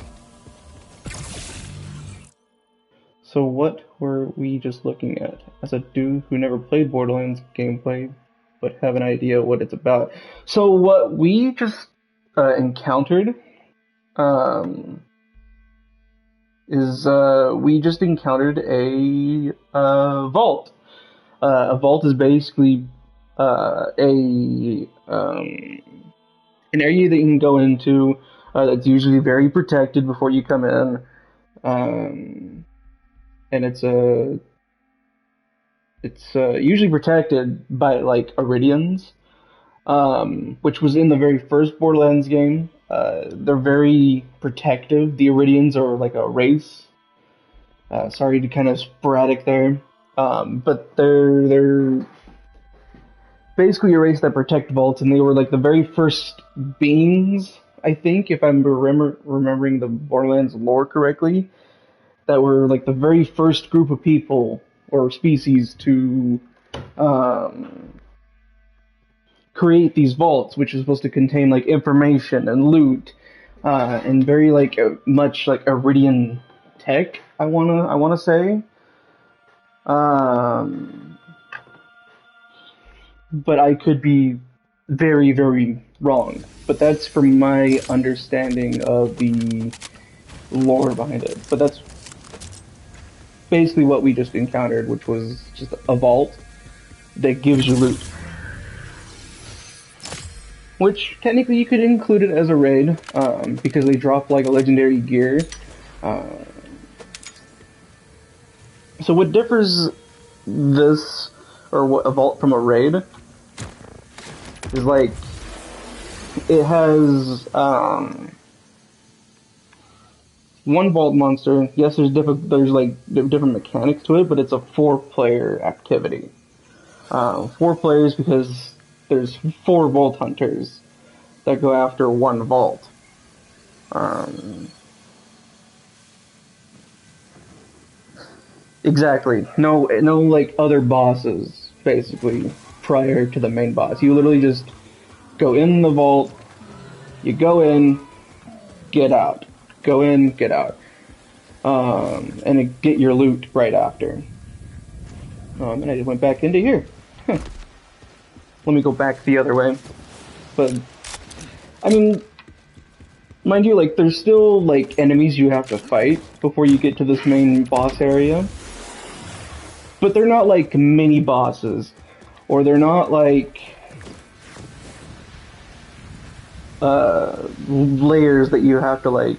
So what were we just looking at? As a dude who never played Borderlands gameplay, but have an idea what it's about. So what we just encountered is we just encountered a vault. A vault is basically an area that you can go into that's usually very protected before you come in. And it's usually protected by like Iridians, which was in the very first Borderlands game. They're very protective. The Iridians are like a race. Sorry to kind of sporadic there, but they're basically a race that protect vaults, and they were like the very first beings, I think, if I'm remembering the Borderlands lore correctly, that were like the very first group of people or species to create these vaults, which is supposed to contain like information and loot, and very like much like Iridian tech. I wanna say, but I could be very, very wrong. But that's from my understanding of the lore behind it. But that's basically what we just encountered, which was just a vault that gives you loot. Which, technically, you could include it as a raid, because they drop, like, a legendary gear. So what differs this, or what a vault from a raid, is, like, it has, one vault monster. Yes, there's like different mechanics to it, but it's a 4-player activity. 4 players because there's 4 vault hunters that go after one vault. Exactly. No, like other bosses basically prior to the main boss. You literally just go in the vault. You go in, get out. Go in, get out. And get your loot right after. And I just went back into here. Huh. Let me go back the other way. But, I mean, mind you, like, there's still, like, enemies you have to fight before you get to this main boss area. But they're not, like, mini bosses. Or they're not, like, layers that you have to, like,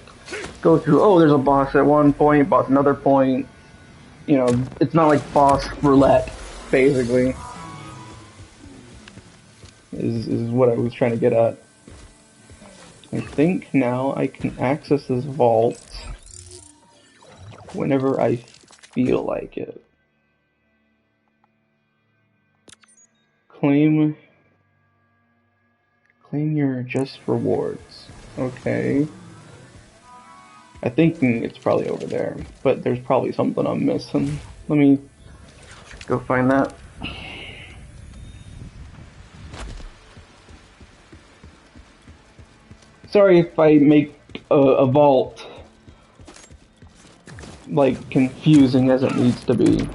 go through. Oh, there's a boss at one point, boss another point. You know, it's not like boss roulette, basically. Is what I was trying to get at. I think now I can access this vault whenever I feel like it. Claim your just rewards. Okay. I think it's probably over there, but there's probably something I'm missing. Let me go find that. sorry if I make a vault like confusing as it needs to be.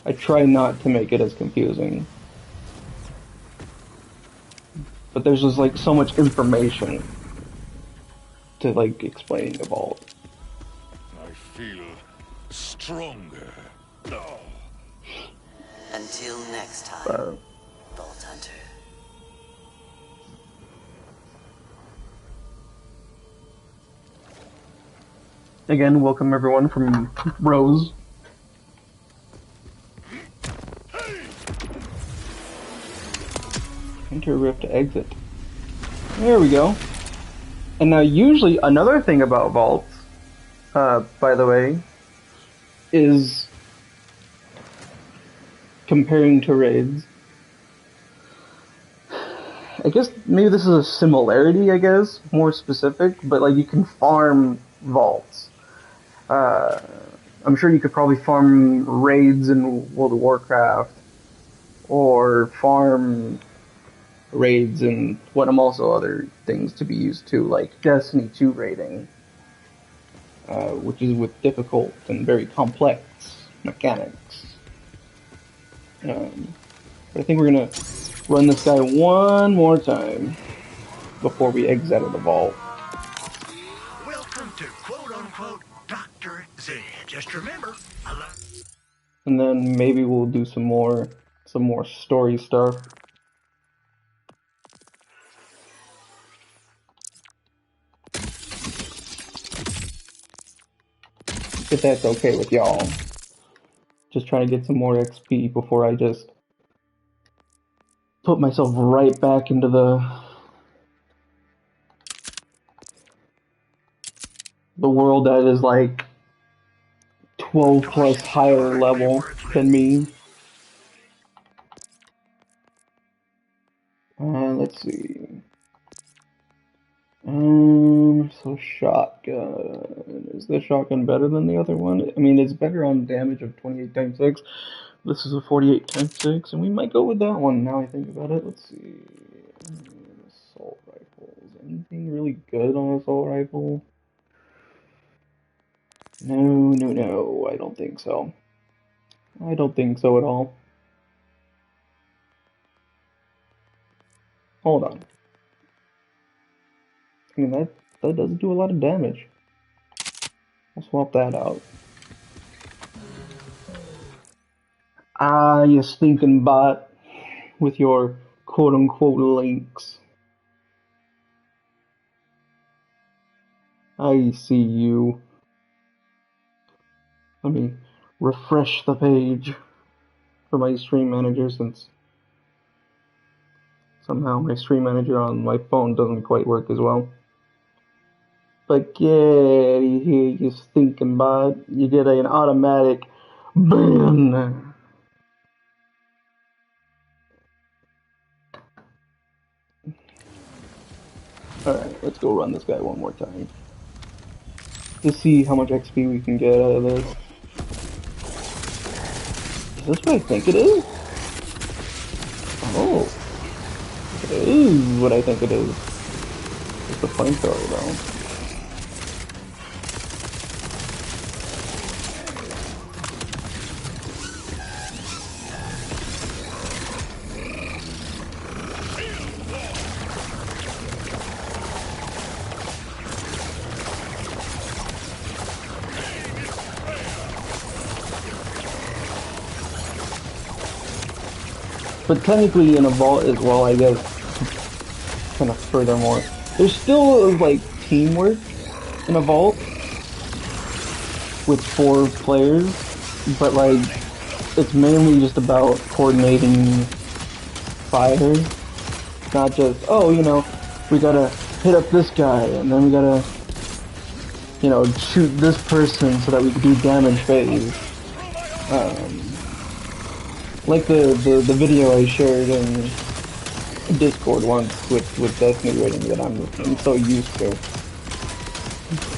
I try not to make it as confusing. But there's just like so much information to like explain the vault. I feel stronger. Oh. Until next time, Vault Hunter. Again, welcome everyone from Rose. Enter rift to exit. There we go. And now usually another thing about vaults, by the way, is comparing to raids. I guess maybe this is a similarity, I guess, more specific, but like you can farm vaults. I'm sure you could probably farm raids in World of Warcraft, or farm raids and also other things to be used to, like Destiny 2 raiding, which is with difficult and very complex mechanics. But I think we're gonna run this guy one more time before we exit out of the vault. Welcome to quote-unquote Dr. Z. Just remember, And then maybe we'll do some more story stuff. If that's okay with y'all. Just trying to get some more XP before I just put myself right back into the world that is like 12 plus higher level than me. Let's see. So shotgun. Is the shotgun better than the other one? I mean, it's better on damage of 28 times 6. This is a 48 times 6, and we might go with that one now I think about it. Let's see. Assault rifles. Anything really good on assault rifle? No, I don't think so. I don't think so at all. Hold on. I mean, that does do a lot of damage. I'll swap that out. Ah, you stinking bot with your quote-unquote links. I see you. Let me refresh the page for my stream manager, since somehow my stream manager on my phone doesn't quite work as well. But get here, you stinking bot. You get an automatic ban. Alright, let's go run this guy one more time. To see how much XP we can get out of this. Is this what I think it is? Oh. It is what I think it is. It's a flamethrower though. But technically in a vault as well, I guess, kind of furthermore, there's still like teamwork in a vault with 4 players, but like, it's mainly just about coordinating fire, not just, oh, you know, we gotta hit up this guy, and then we gotta, you know, shoot this person so that we can do damage phase. Like the video I shared in Discord once with Destiny rating that I'm so used to.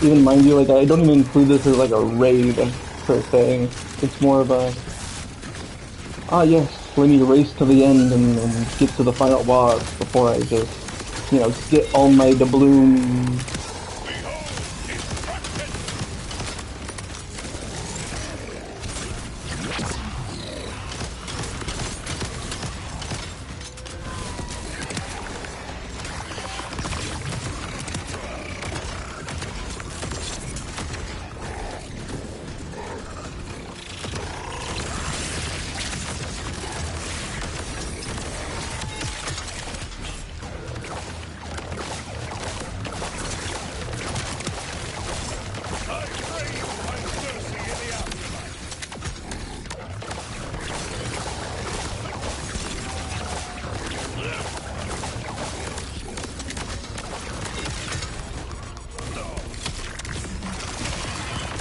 Even mind you, like I don't even include this as like a raid per se. It's more of a, ah yes, let me race to the end and get to the final boss before I just you know, get all my doubloons.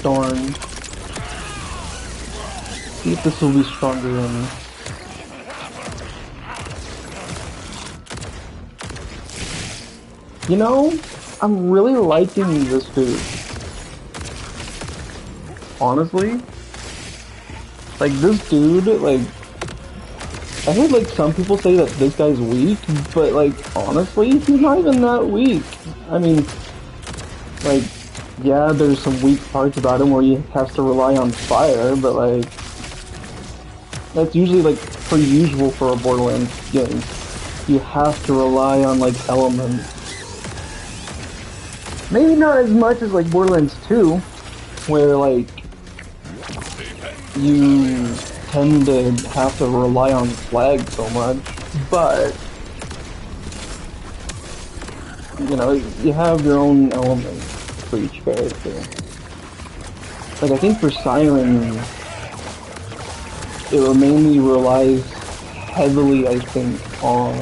Darn. See if this will be stronger than... You know, I'm really liking this dude. Honestly. Like, this dude, like... I heard, like, some people say that this guy's weak, but, like, honestly, he's not even that weak. I mean, like... Yeah, there's some weak parts about him where he has to rely on fire, but like... That's usually like pretty usual for a Borderlands game. You have to rely on like elements. Maybe not as much as like Borderlands 2, where like... You tend to have to rely on flag so much, but... You know, you have your own elements for each character. Like, I think for Siren, it mainly relies heavily, I think, on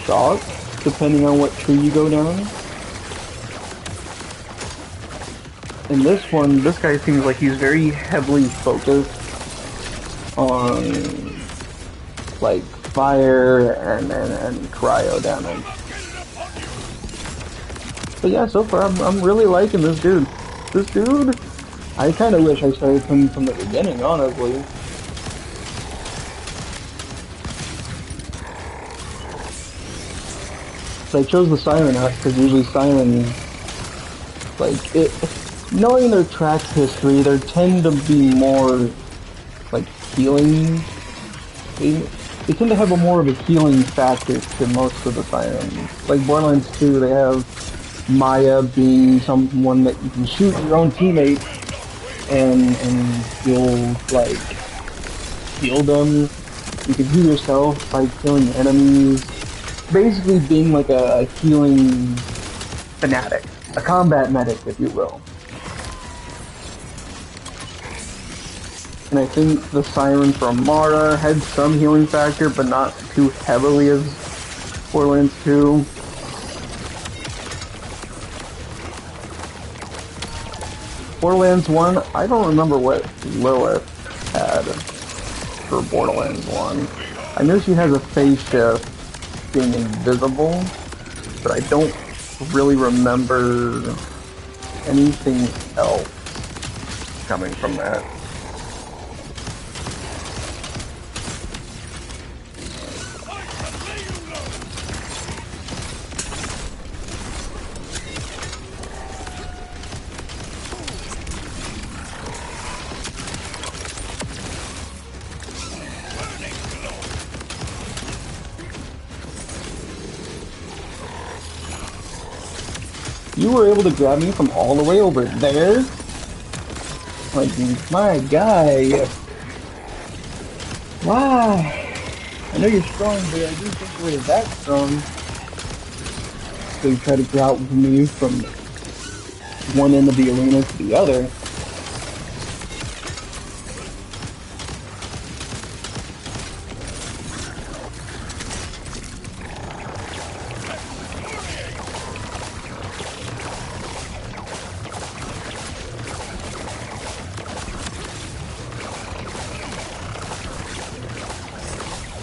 shock, depending on what tree you go down. In this one, this guy seems like he's very heavily focused on, like, fire and cryo damage. But yeah, so far I'm really liking this dude. This dude, I kind of wish I started him from the beginning, honestly. So I chose the Siren out because usually Siren, like, knowing their track history, they tend to be more, like, healing. They tend to have a more of a healing factor to most of the Sirens. Like Borderlands 2, they have Maya being someone that you can shoot your own teammate and you'll like heal them. You can heal yourself by killing enemies. Basically being like a healing fanatic. A combat medic, if you will. And I think the Siren from Mara had some healing factor, but not too heavily as Borderlands 2. Borderlands 1, I don't remember what Lilith had for Borderlands 1. I know she has a phase shift being invisible, but I don't really remember anything else coming from that. You were able to grab me from all the way over there? Like, my guy. Why? I know you're strong, but I didn't think you were that strong. So you try to get out with me from one end of the arena to the other.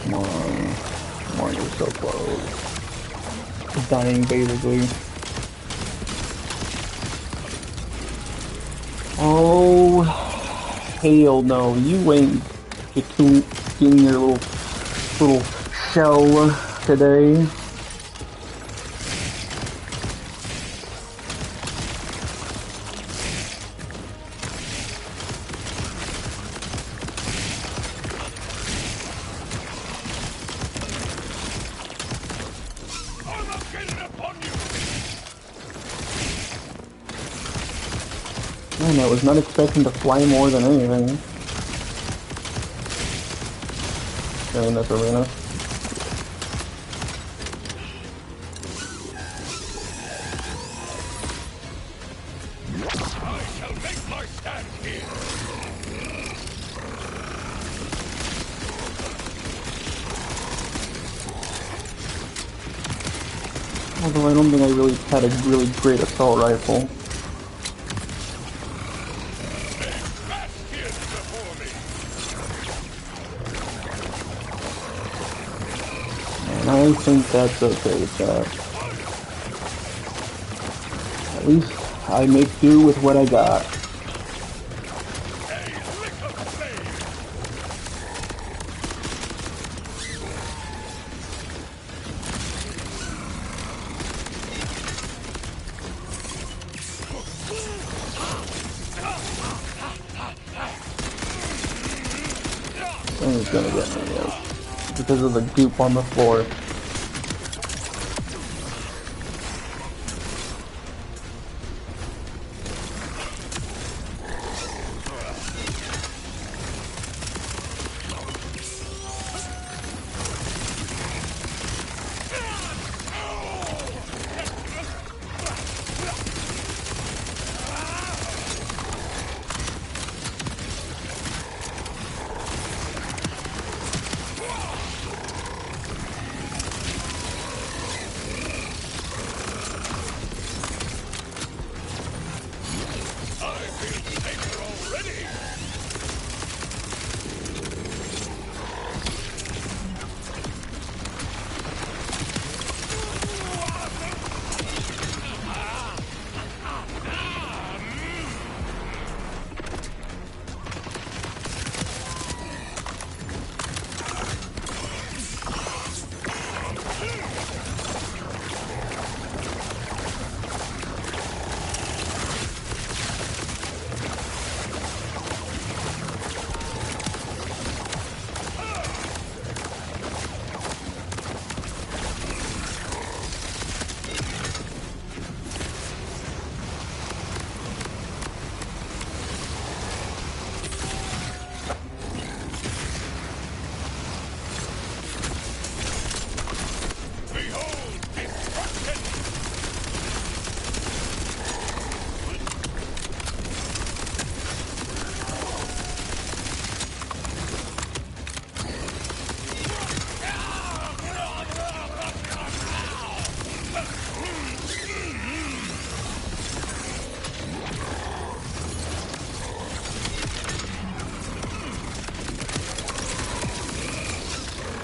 Come on, you're so close. Dying, basically. Oh, hell no, you ain't getting your little shell today. Man, I was not expecting to fly more than anything. In this arena. I shall make my stand here. Although I don't think I really had a really great assault rifle. And I think that's okay with that. At least I make do with what I got. Someone's gonna get me, yes. Because of the goop on the floor.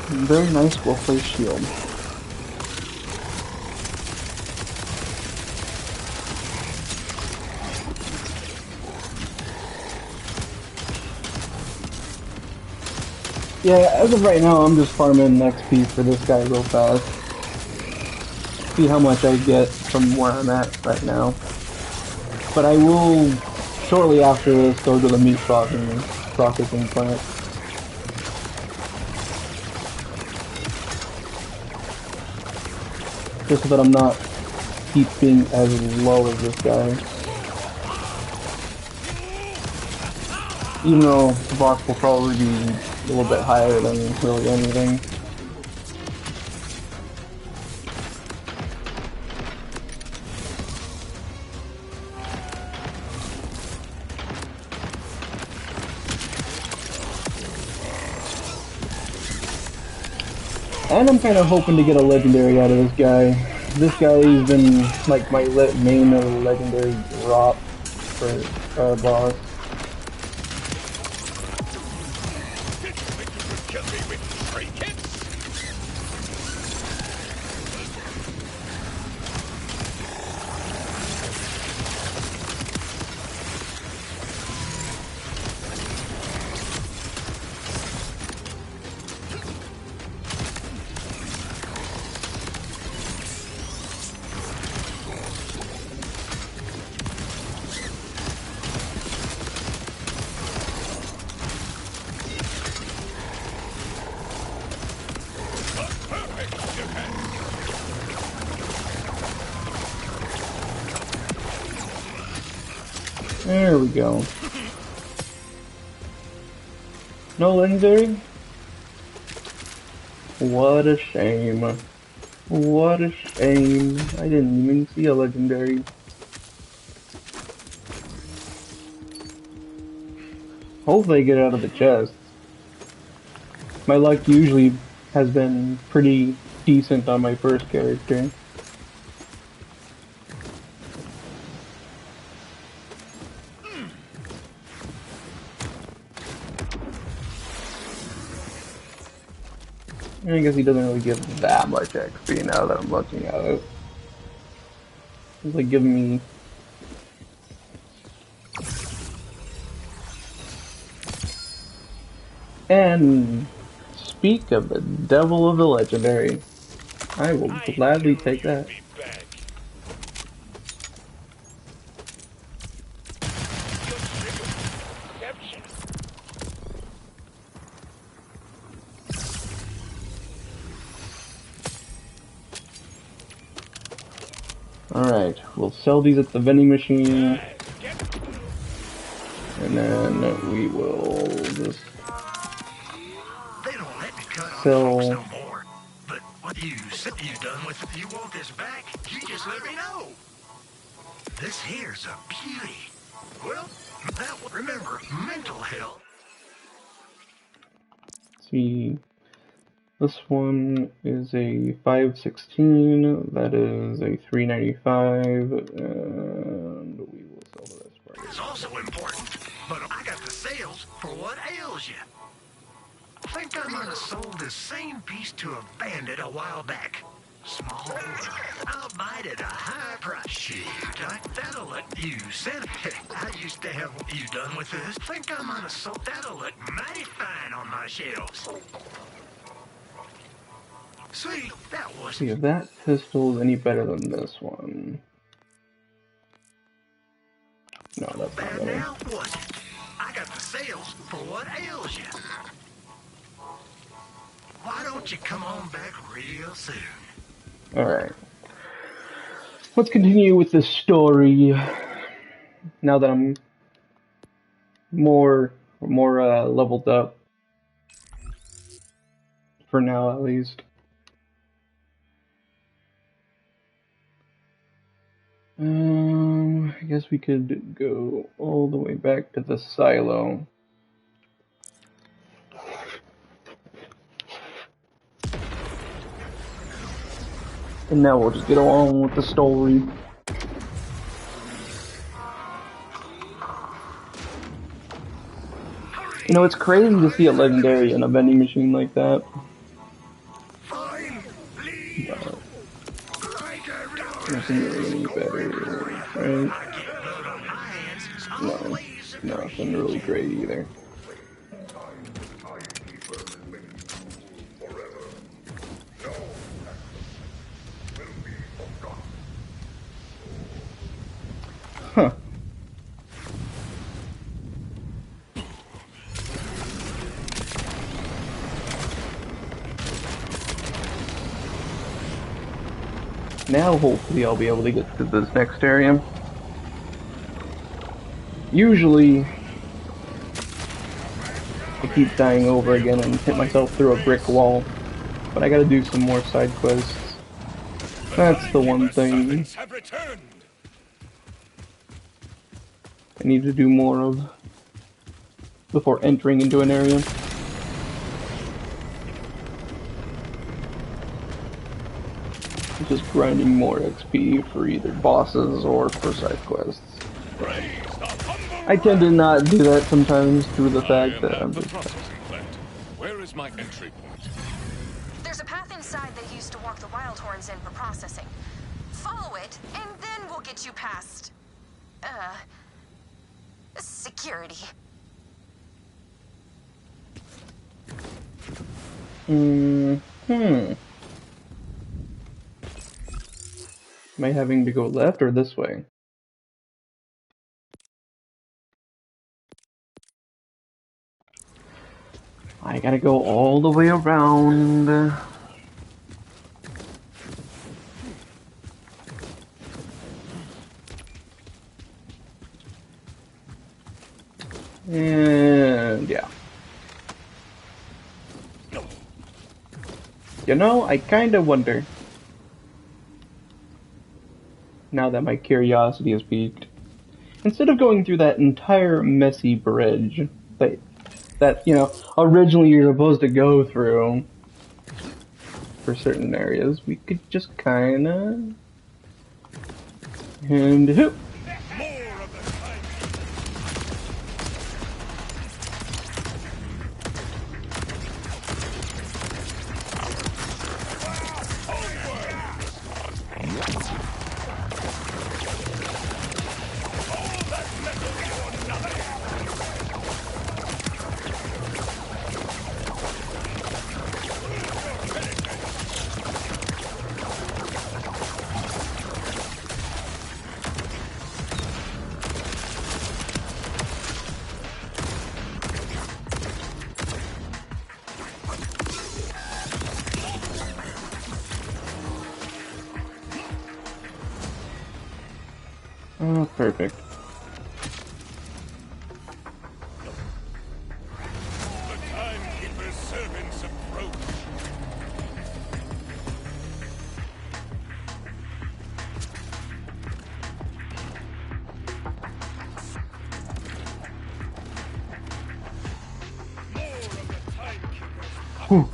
Very nice, well-placed shield. Yeah, as of right now, I'm just farming XP for this guy real fast. See how much I get from where I'm at right now. But I will, shortly after this, go to the meat processing plant. Just so that I'm not keeping as low as this guy. Even though the boss will probably be a little bit higher than really anything. And I'm kind of hoping to get a legendary out of this guy. This guy's been like my main legendary drop for boss. There we go. No legendary? What a shame. What a shame. I didn't even see a legendary. Hopefully I get out of the chest. My luck usually has been pretty decent on my first character. I guess he doesn't really give that much XP now that I'm looking at it. He's like giving me... And speak of the devil of the legendary. I will gladly take that. Alright, we'll sell these at the vending machine. And then we will just They don't let me cut on folks sell... no more. But what you said you done with it, you want this back, you just let me know. This here's a beauty. Well, now remember, mental health. See, this one is a 516, that is a 395, and we will sell the rest part. It's also important, but I got the sales for what ails you. Think I might have sold this same piece to a bandit a while back. Small, I'll buy it at a high price. Shoot, that'll look, you said, I used to have, you done with this? Think I might have sold, that'll look mighty fine on my shelves. See, that was... See if that pistol is any better than this one. No, that's not better. Now, was it? I got the sales for what ails you. Why don't you come on back real soon? Alright. Let's continue with the story. Now that I'm more leveled up. For now, at least. I guess we could go all the way back to the silo. And now we'll just get along with the story. You know, it's crazy to see a legendary in a vending machine like that. But nothing really any better, right? No, nothing really great either. Huh. Now hopefully I'll be able to get to this next area. Usually I keep dying over again and hit myself through a brick wall. But I gotta do some more side quests. That's the one thing I need to do more of before entering into an area. Just grinding more XP for either bosses or for side quests. I tend to not do that sometimes due to the fact that I'm just... Where is my entry point? There's a path inside they used to walk the wild horns in for processing. Follow it, and then we'll get you past... security. Am I having to go left or this way? I gotta go all the way around. And yeah. You know, I kind of wonder, now that my curiosity is piqued, instead of going through that entire messy bridge that you know, originally you're supposed to go through for certain areas, we could just kinda... And hoop! Oh, perfect. The timekeeper's servants approach.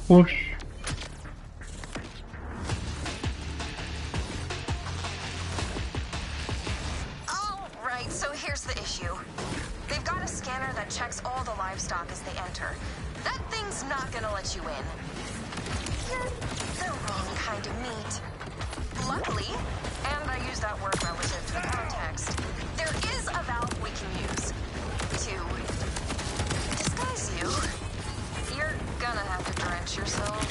Whoosh. Alright, so here's the issue. They've got a scanner that checks all the livestock as they enter. That thing's not gonna let you in. You're the wrong kind of meat. Luckily, and I use that word relative to the context, there is a valve we can use to disguise you. You're gonna have to drench yourself.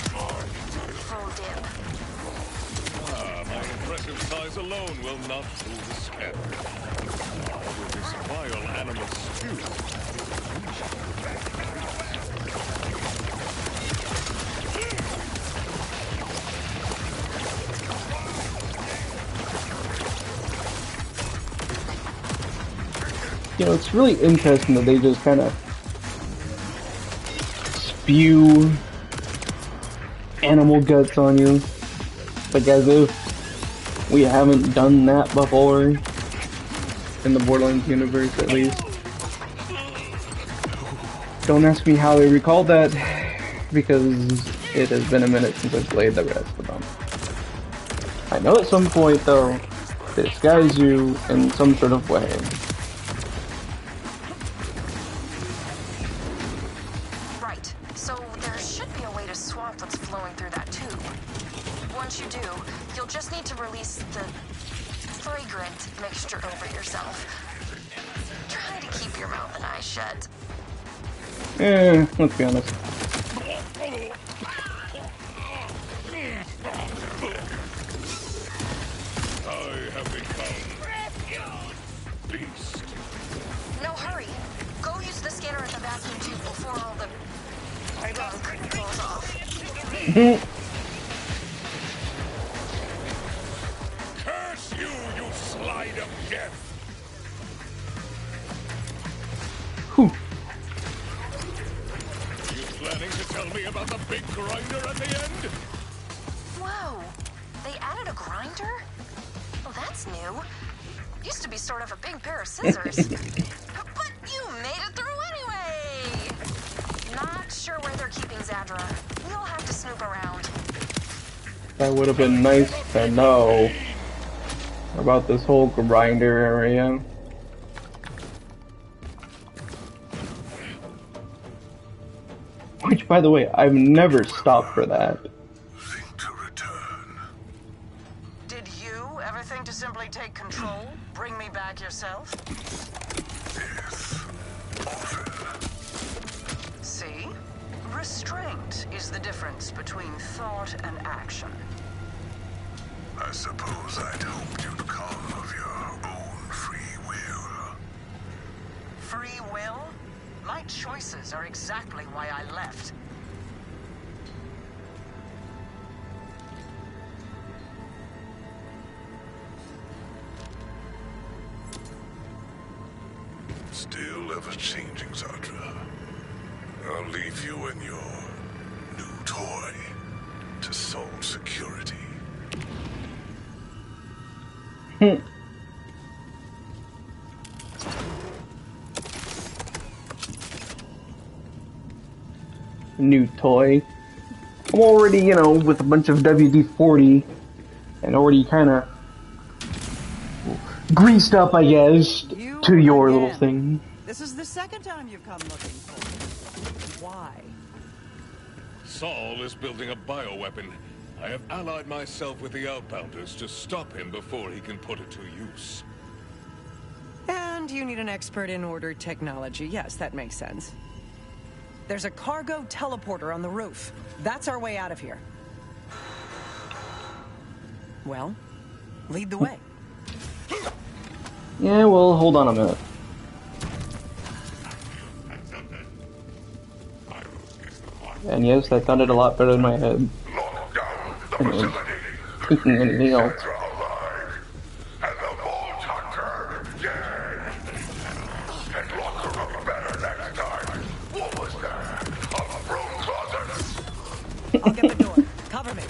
Full dip. Ah, my impressive size alone will not fool the scanner. With this vile animal stew. You know, it's really interesting that they just kind of spew animal guts on you. Like as if we haven't done that before. In the Borderlands universe, at least. Don't ask me how they recalled that, because it has been a minute since I've played the rest of them. I know at some point, though, they disguise you in some sort of way. Right, so there should be a way to swap what's flowing through that tube. Once you do, you'll just need to release the fragrant mixture over yourself. Try to keep your mouth and eyes shut. Let's be honest. I have become beast. No hurry. Go use the scanner at the vacuum tube before all the gunk falls off. Curse you, you slide of death! Whew. You planning to tell me about the big grinder at the end? Whoa, they added a grinder? Well, that's new. Used to be sort of a big pair of scissors. But you made it through anyway! Not sure where they're keeping Zadra. You'll have to snoop around. That would have been nice to know about this whole grinder area. Which, by the way, I've never stopped for that. Did you ever think to simply take control? Bring me back yourself? Yes, often. See? Restraint is the difference between thought and action. I suppose I'd hoped you'd come of your own free will. Free will? My choices are exactly why I left. Still ever-changing, Zadra. I'll leave you and your new toy to Sol security. New toy. I'm already, you know, with a bunch of WD-40 and already kind of greased up, I guess, to your little thing. This is the second time you've come looking for me. Why? Sol is building a bioweapon. I have allied myself with the Outbounders to stop him before he can put it to use. And you need an expert in order technology. Yes, that makes sense. There's a cargo teleporter on the roof. That's our way out of here. Well, lead the way. Yeah, well, hold on a minute. And yes, that sounded a lot better in my head. Anyway, thinking anything else. I'll get the door. Cover me.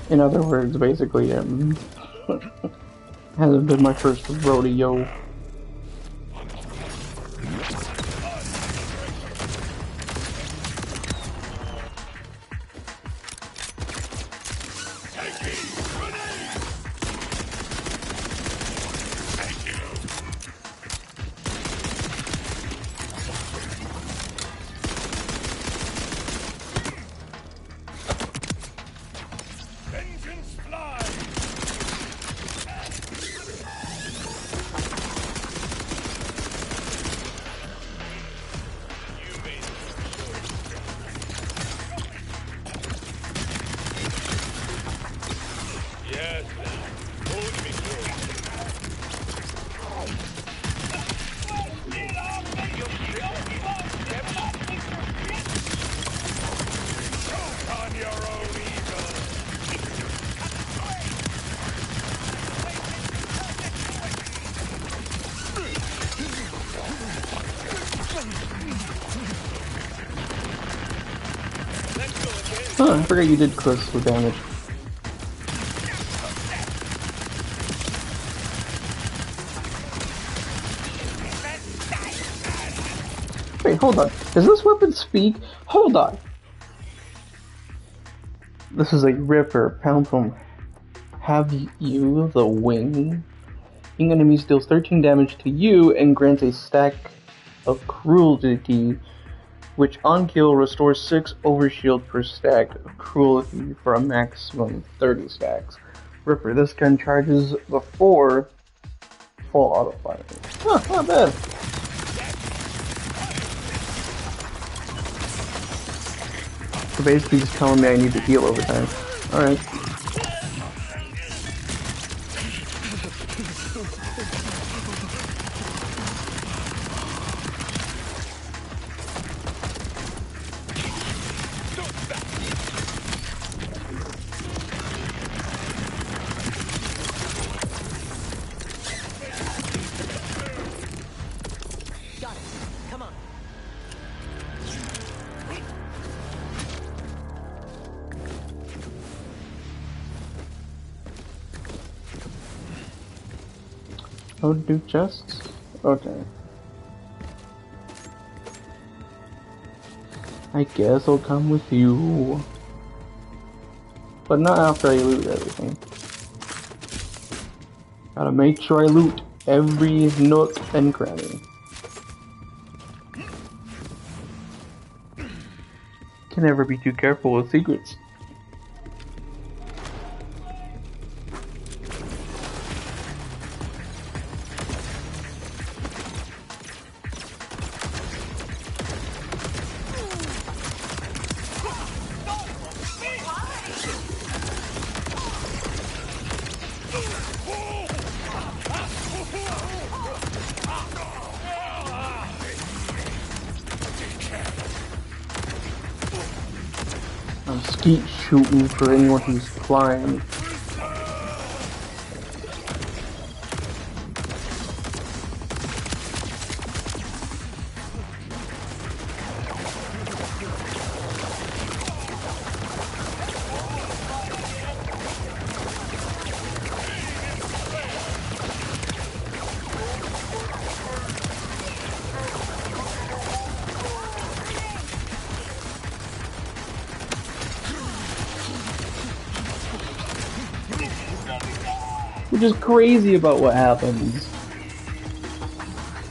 In other words, basically, hasn't been my first rodeo. Oh, I forgot you did critical damage. Wait, hold on. Does this weapon speak? Hold on. This is a Ripper. Pound from Have You the Wing. Being enemies deals 13 damage to you and grants a stack of cruelty, which on kill restores 6 overshield per stack of cruelty for a maximum 30 stacks. Ripper, this gun charges before full auto fire. Huh, not bad. So basically just telling me I need to heal over time. Alright. Oh, do chests? Okay. I guess I'll come with you. But not after I loot everything. Gotta make sure I loot every nook and cranny. Can never be too careful with secrets. Skeet shooting for anyone who's flying. Which is crazy about what happens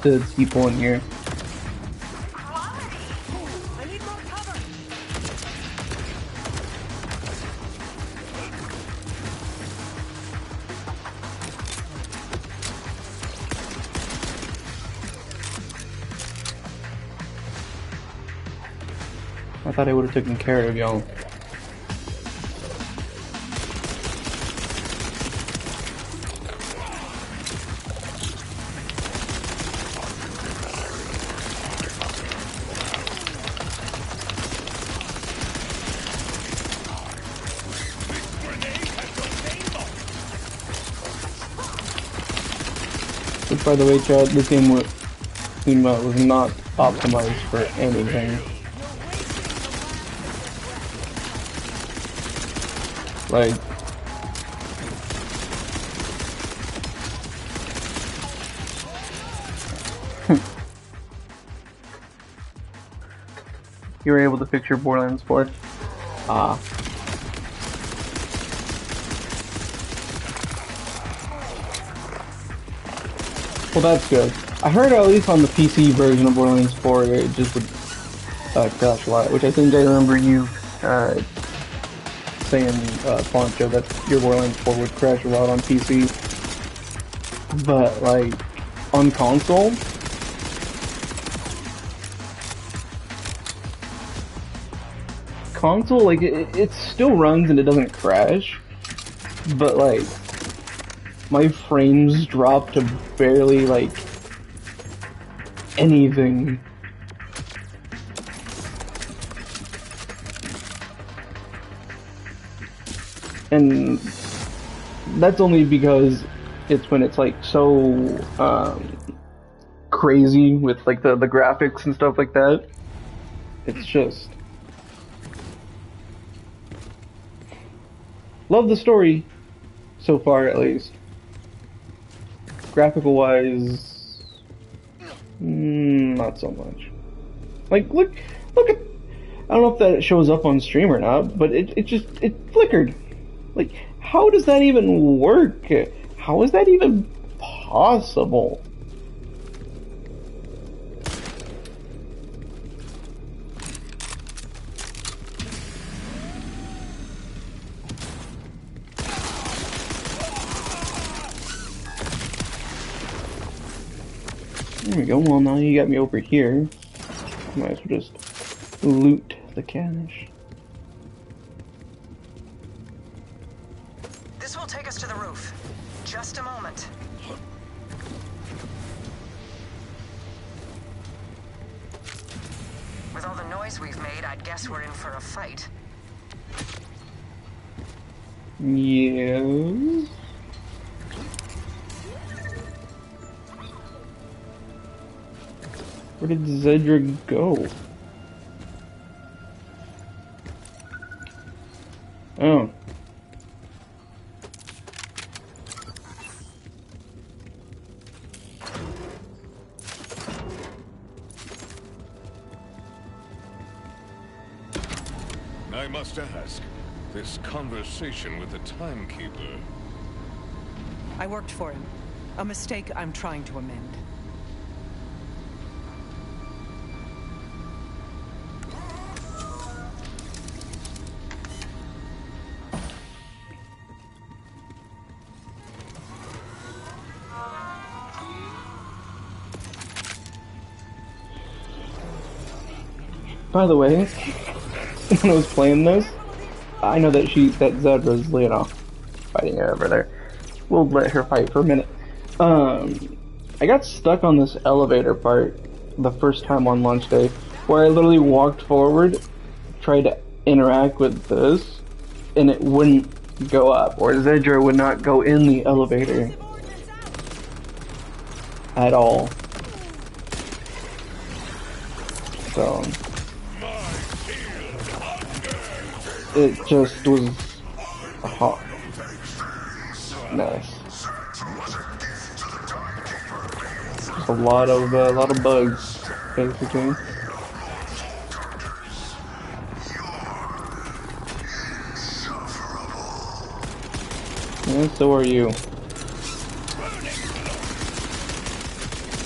to people in here. I thought I would have taken care of y'all. Which, by the way, Chad, this game was not optimized for anything. Like, you were able to fix your Borderlands 4? Ah. Well, that's good. I heard at least on the PC version of Borderlands 4, it just would crash a lot, which I think I remember you saying, Poncho, that your Borderlands 4 would crash a lot on PC. But, like, on console, like, it still runs and it doesn't crash, but, like, my frames drop to barely, like, anything. And that's only because it's when it's, like, so, crazy with, like, the graphics and stuff like that. It's just... Love the story, so far at least. Graphical wise, not so much. Like, look at, I don't know if that shows up on stream or not, but it flickered. Like, how does that even work? How is that even possible? There we go. Well, now you got me over here. Might as well just loot the cache. This will take us to the roof. Just a moment. With all the noise we've made, I'd guess we're in for a fight. Yes. Where did Zedra go? Oh. I must ask, this conversation with the timekeeper... I worked for him. A mistake I'm trying to amend. By the way, when I was playing this, I know that Zedra's, you know, fighting it over there. We'll let her fight for a minute. I got stuck on this elevator part the first time on launch day, where I literally walked forward, tried to interact with this, and it wouldn't go up, or Zedra would not go in the elevator at all. So it just was a hot mess. Just a lot of bugs, basically. Yeah, so are you.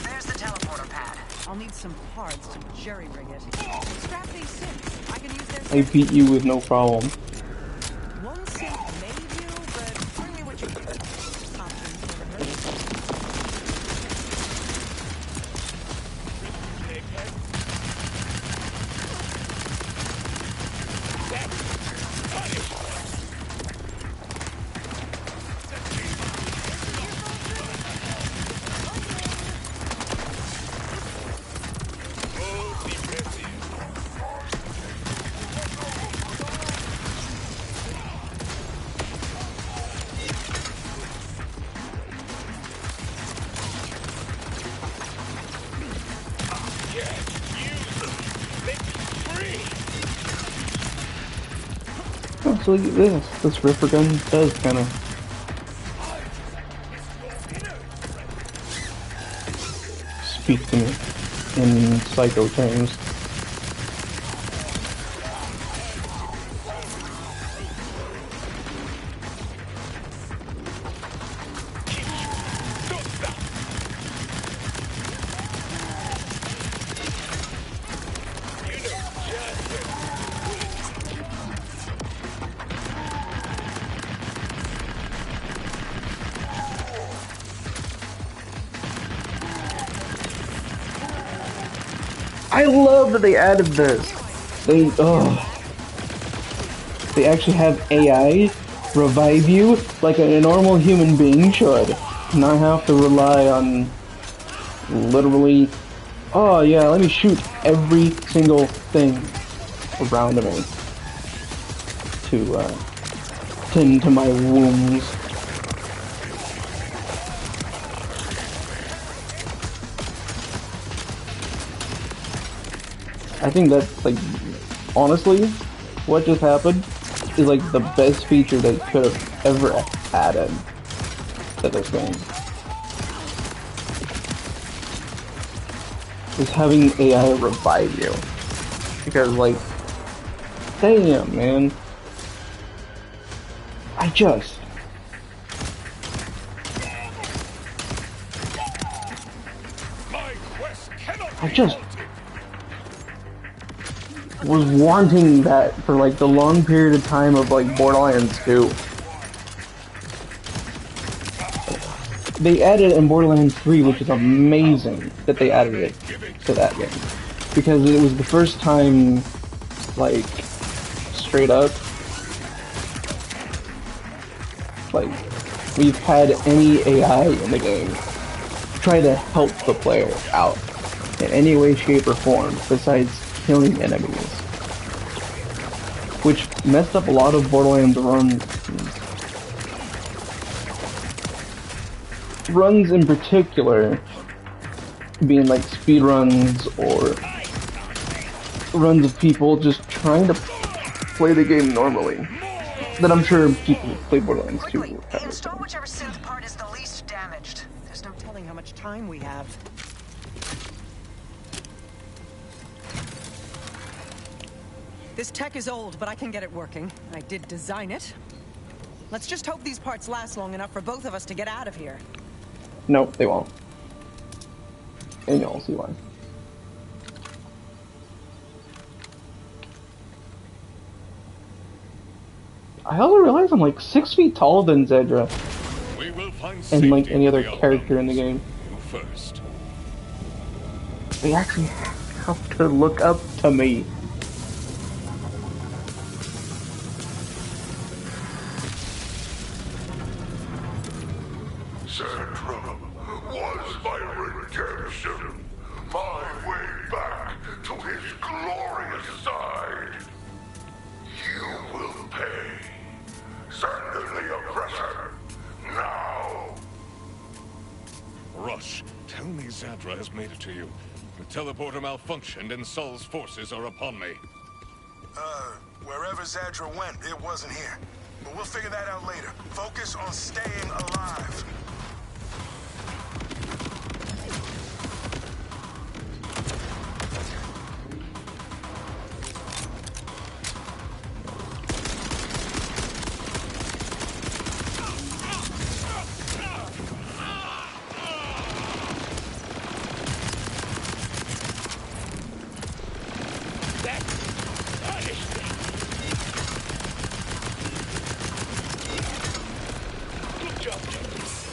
There's the teleporter pad. I'll need some parts to jerry-rig it. Scrap these synths. I can use their I beat you with no problem. One synth may do, but bring me what you can. Options never hurt. Oh, so look at this. This Ripper gun does kind of speak to me in psycho terms. I love that they added this. They actually have AI revive you like a normal human being should. Not have to rely on literally, oh yeah, let me shoot every single thing around me to tend to my wounds. I think that's like, honestly, what just happened is like the best feature they could have ever added to this game. Is having AI revive you. Because like, damn man. I just was wanting that for like the long period of time of like Borderlands 2. They added it in Borderlands 3, which is amazing that they added it to that game. Because it was the first time, like, straight up, like, we've had any AI in the game try to help the player out in any way, shape, or form besides killing enemies. Which messed up a lot of Borderlands runs in particular, being like speed runs or runs of people just trying to play the game normally. That I'm sure people who play Borderlands 2 will have. Install whichever synth part is the least damaged. There's no telling how much time we have. This tech is old, but I can get it working. I did design it. Let's just hope these parts last long enough for both of us to get out of here. Nope, they won't. And you'll see why. I also realize I'm like 6 feet taller than Zedra. And like any other character in the game. First. They actually have to look up to me. Zedra was my redemption, my way back to his glorious side. You will pay. Surrender the oppressor. Now! Rush, tell me Zadra has made it to you. The teleporter malfunctioned and Sol's forces are upon me. Wherever Zadra went, it wasn't here. But we'll figure that out later. Focus on staying alive.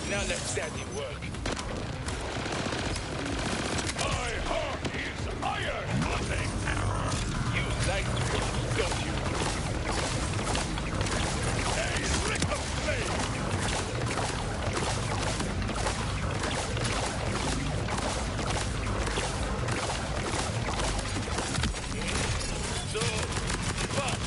Now let Sandy work. My heart is iron, nothing. You like to watch, don't you? Hey, lick of flame! So, fuck.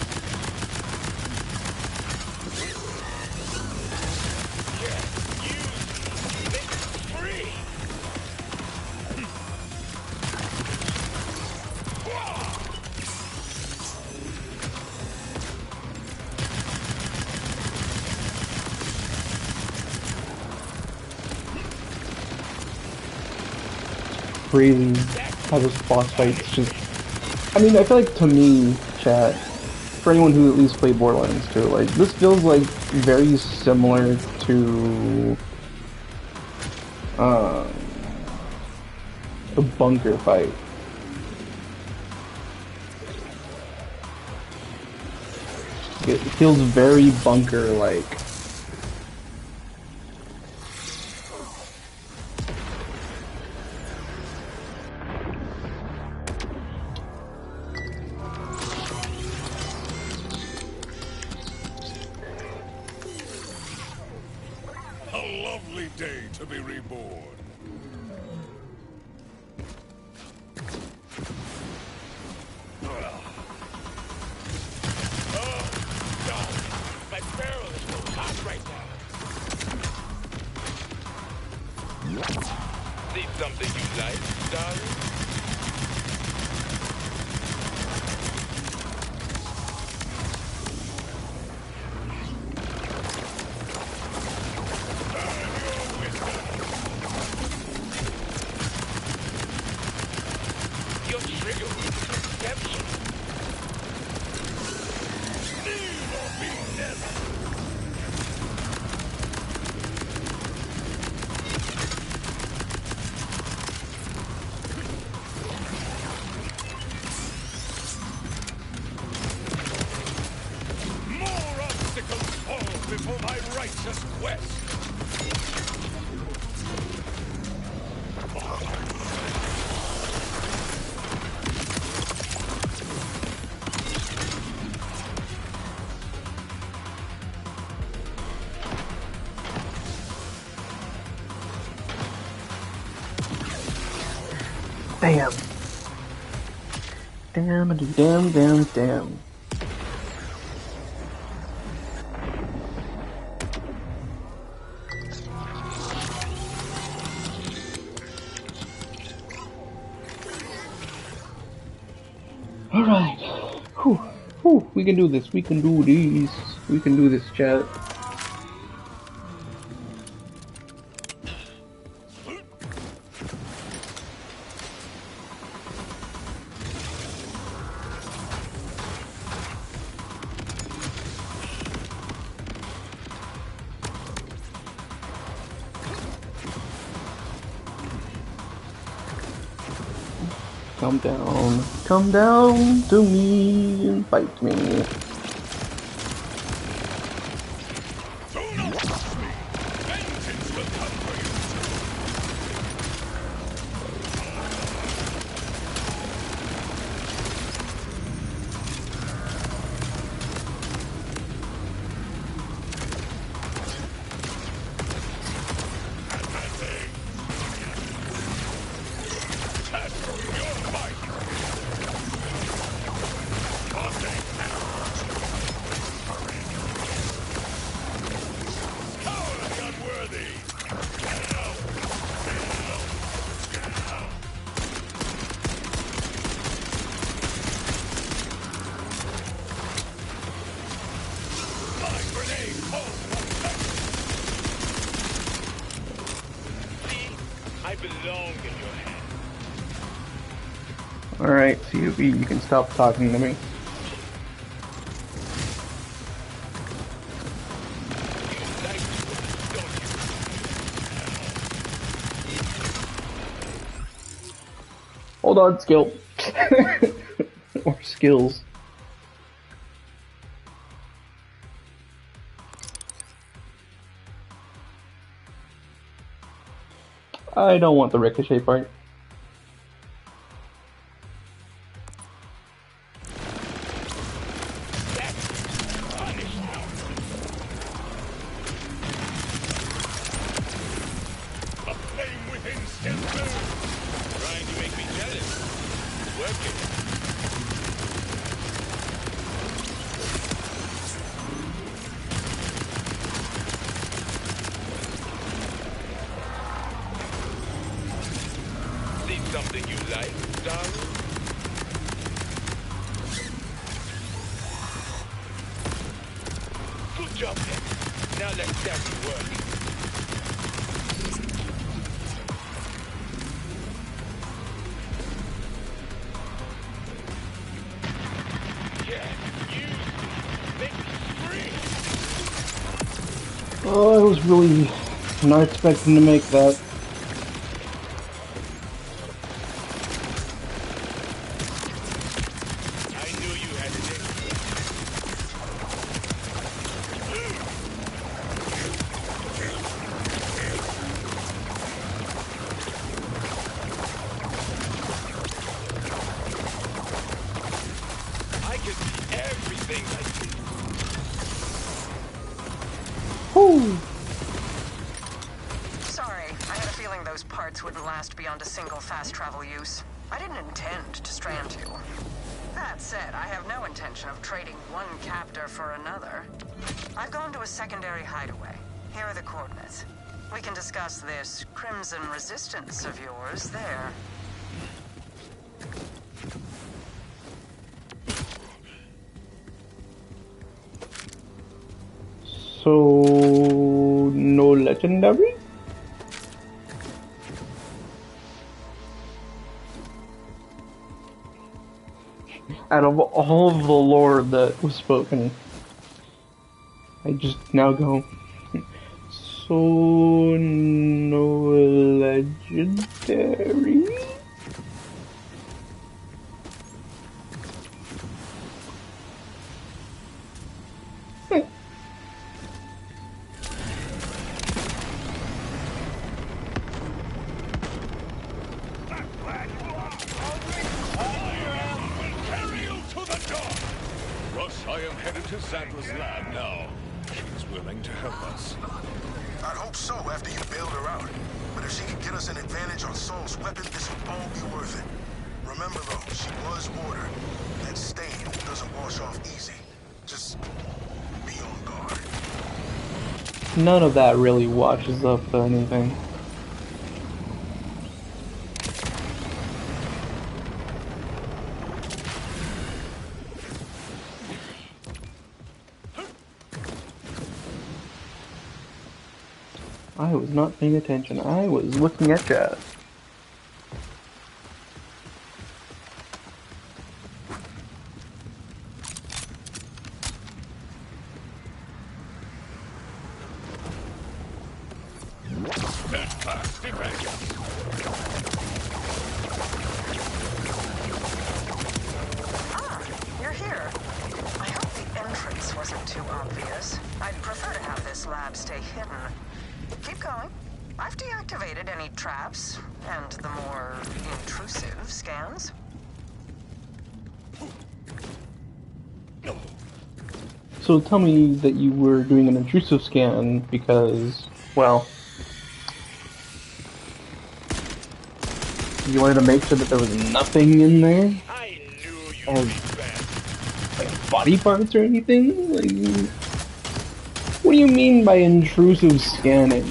Crazy how those boss fights just... I mean, I feel like to me, chat, for anyone who at least played Borderlands 2, like, this feels like very similar to a bunker fight. It feels very bunker-like. A lovely day to be reborn. My barrel is so hot right now. See something you like, darling? Your trigger is exceptional. Need or be never. More obstacles fall before my righteous quest. Damn. Damn. Alright. Whew. We can do this. We can do these. We can do this, chat. Come down to me and fight me. Alright, CUV, you can stop talking to me. Hold on, skill. Or skills. I don't want the ricochet part. Something you like, darling? Good job, then. Now let's start to work. Yeah, you make me scream. Oh, I was really not expecting to make that. Sorry, I had a feeling those parts wouldn't last beyond a single fast travel use. I didn't intend to strand you. That said, I have no intention of trading one captor for another. I've gone to a secondary hideaway. Here are the coordinates. We can discuss this crimson resistance of yours there. So, no legendary? Out of all of the lore that was spoken, I just now go, so no legendary? I am headed to Zakla's lab now. She's willing to help us. I'd hope so after you bailed her out. But if she can get us an advantage on Saul's weapon, this will all be worth it. Remember though, she was ordered. That stain doesn't wash off easy. Just be on guard. None of that really washes up to anything. I was not paying attention. I was looking at chat. You're here. I hope the entrance wasn't too obvious. I'd prefer to have this lab stay hidden. Keep going. I've deactivated any traps and the more intrusive scans. So tell me that you were doing an intrusive scan because, well, you wanted to make sure that there was nothing in there? Or, like, body parts or anything? Like, what do you mean by intrusive scanning?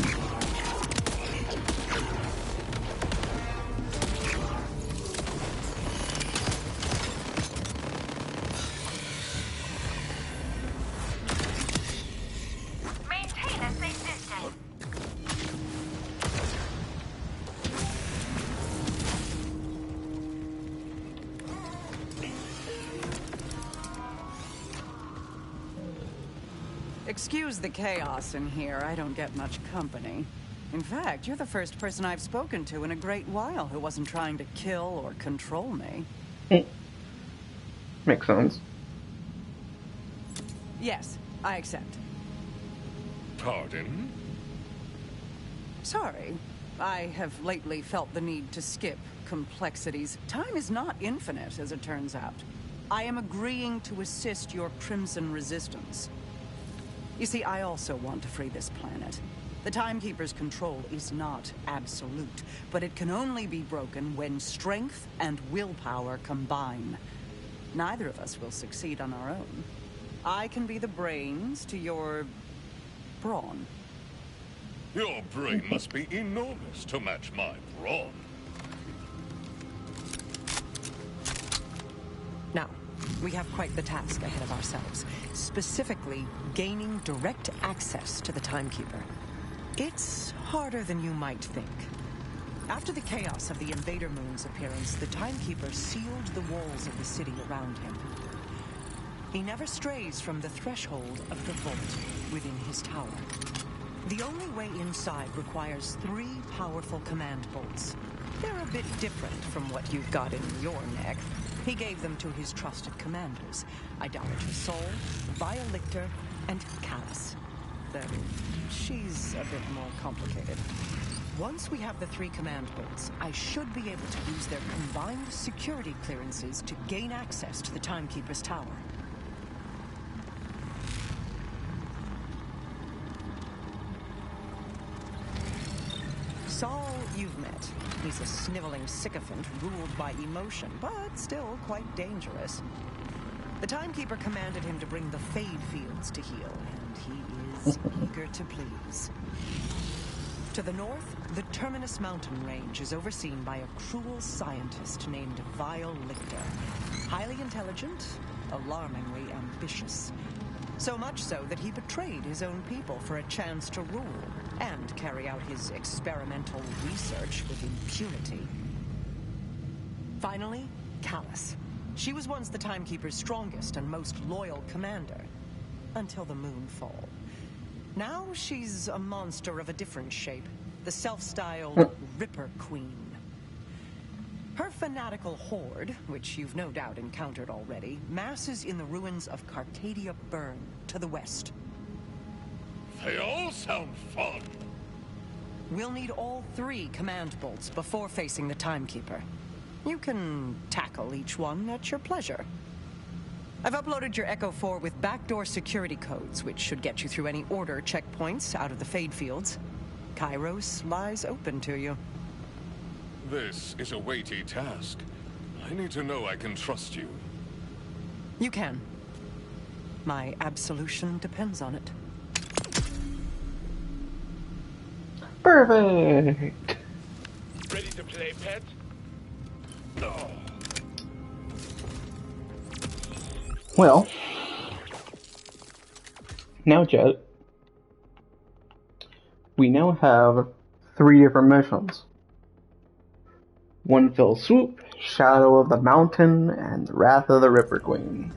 Excuse the chaos in here. I don't get much company. In fact, you're the first person I've spoken to in a great while who wasn't trying to kill or control me. Makes sense. Yes, I accept. Pardon? Sorry. I have lately felt the need to skip complexities. Time is not infinite, as it turns out. I am agreeing to assist your Crimson Resistance. You see, I also want to free this planet. The Timekeeper's control is not absolute, but it can only be broken when strength and willpower combine. Neither of us will succeed on our own. I can be the brains to your brawn. Your brain must be enormous to match my brawn. Now, we have quite the task ahead of ourselves. Specifically, gaining direct access to the Timekeeper. It's harder than you might think. After the chaos of the Invader Moon's appearance, the Timekeeper sealed the walls of the city around him. He never strays from the threshold of the vault within his tower. The only way inside requires 3 powerful command bolts. They're a bit different from what you've got in your neck. He gave them to his trusted commanders, Idolater Soul, Violictor, and Callus. Though she's a bit more complicated. Once we have the 3 command bolts, I should be able to use their combined security clearances to gain access to the Timekeeper's tower. Saul, you've met. He's a sniveling sycophant ruled by emotion, but still quite dangerous. The Timekeeper commanded him to bring the Fade Fields to heal, and he is eager to please. To the north, the Terminus mountain range is overseen by a cruel scientist named Violictor. Highly intelligent, alarmingly ambitious. So much so that he betrayed his own people for a chance to rule and carry out his experimental research with impunity. Finally, Callus. She was once the Timekeeper's strongest and most loyal commander, until the Moonfall. Now she's a monster of a different shape, the self-styled Ripper Queen. Her fanatical horde, which you've no doubt encountered already, masses in the ruins of Carcadia Burn to the west. They all sound fun. We'll need all 3 command bolts before facing the Timekeeper. You can tackle each one at your pleasure. I've uploaded your Echo 4 with backdoor security codes, which should get you through any order checkpoints out of the Fade Fields. Kairos lies open to you. This is a weighty task. I need to know I can trust you. You can. My absolution depends on it. Perfect! Ready to play, pet? Oh. Well, now, Jet, we now have 3 different missions. One Fell Swoop, Shadow of the Mountain, and Wrath of the Ripper Queen.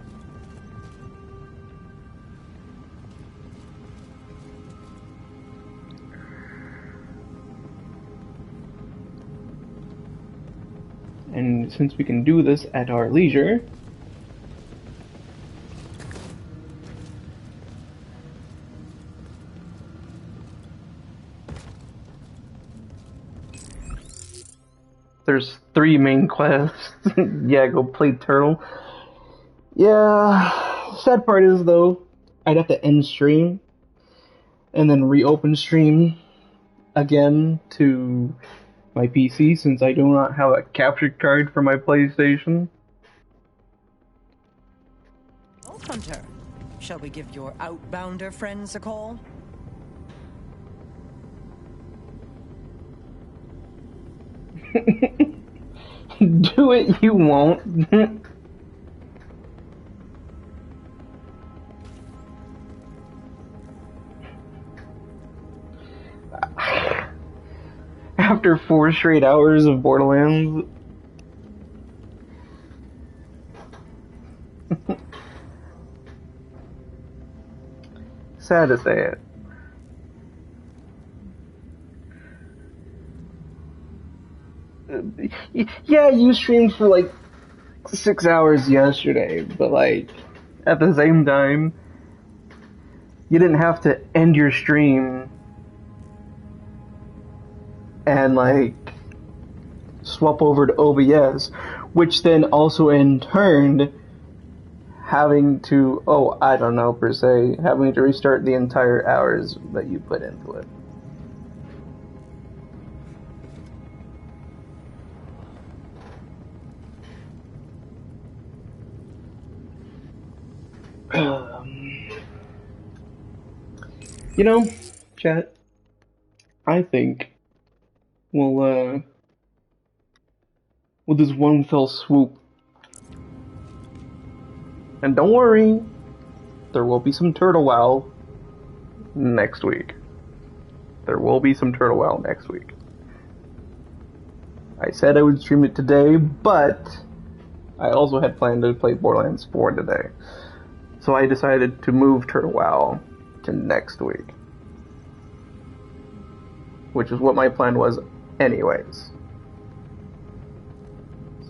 And since we can do this at our leisure, there's 3 main quests. Yeah, go play Turtle. Yeah, sad part is though, I'd have to end stream and then reopen stream again to my PC since I do not have a capture card for my PlayStation. Old Hunter, shall we give your outbounder friends a call? Do it, you won't. After 4 straight hours of Borderlands. sad to say it. Yeah, you streamed for like 6 hours yesterday, but like at the same time, you didn't have to end your stream and like swap over to OBS, which then also in turn having to, I don't know per se, having to restart the entire hours that you put into it. You know, chat, I think we'll with this one fell swoop. And don't worry, there will be some Turtle Wow next week. There will be some Turtle Wow next week. I said I would stream it today, but I also had planned to play Borderlands 4 today. So I decided to move Turtle Wow to next week. Which is what my plan was anyways.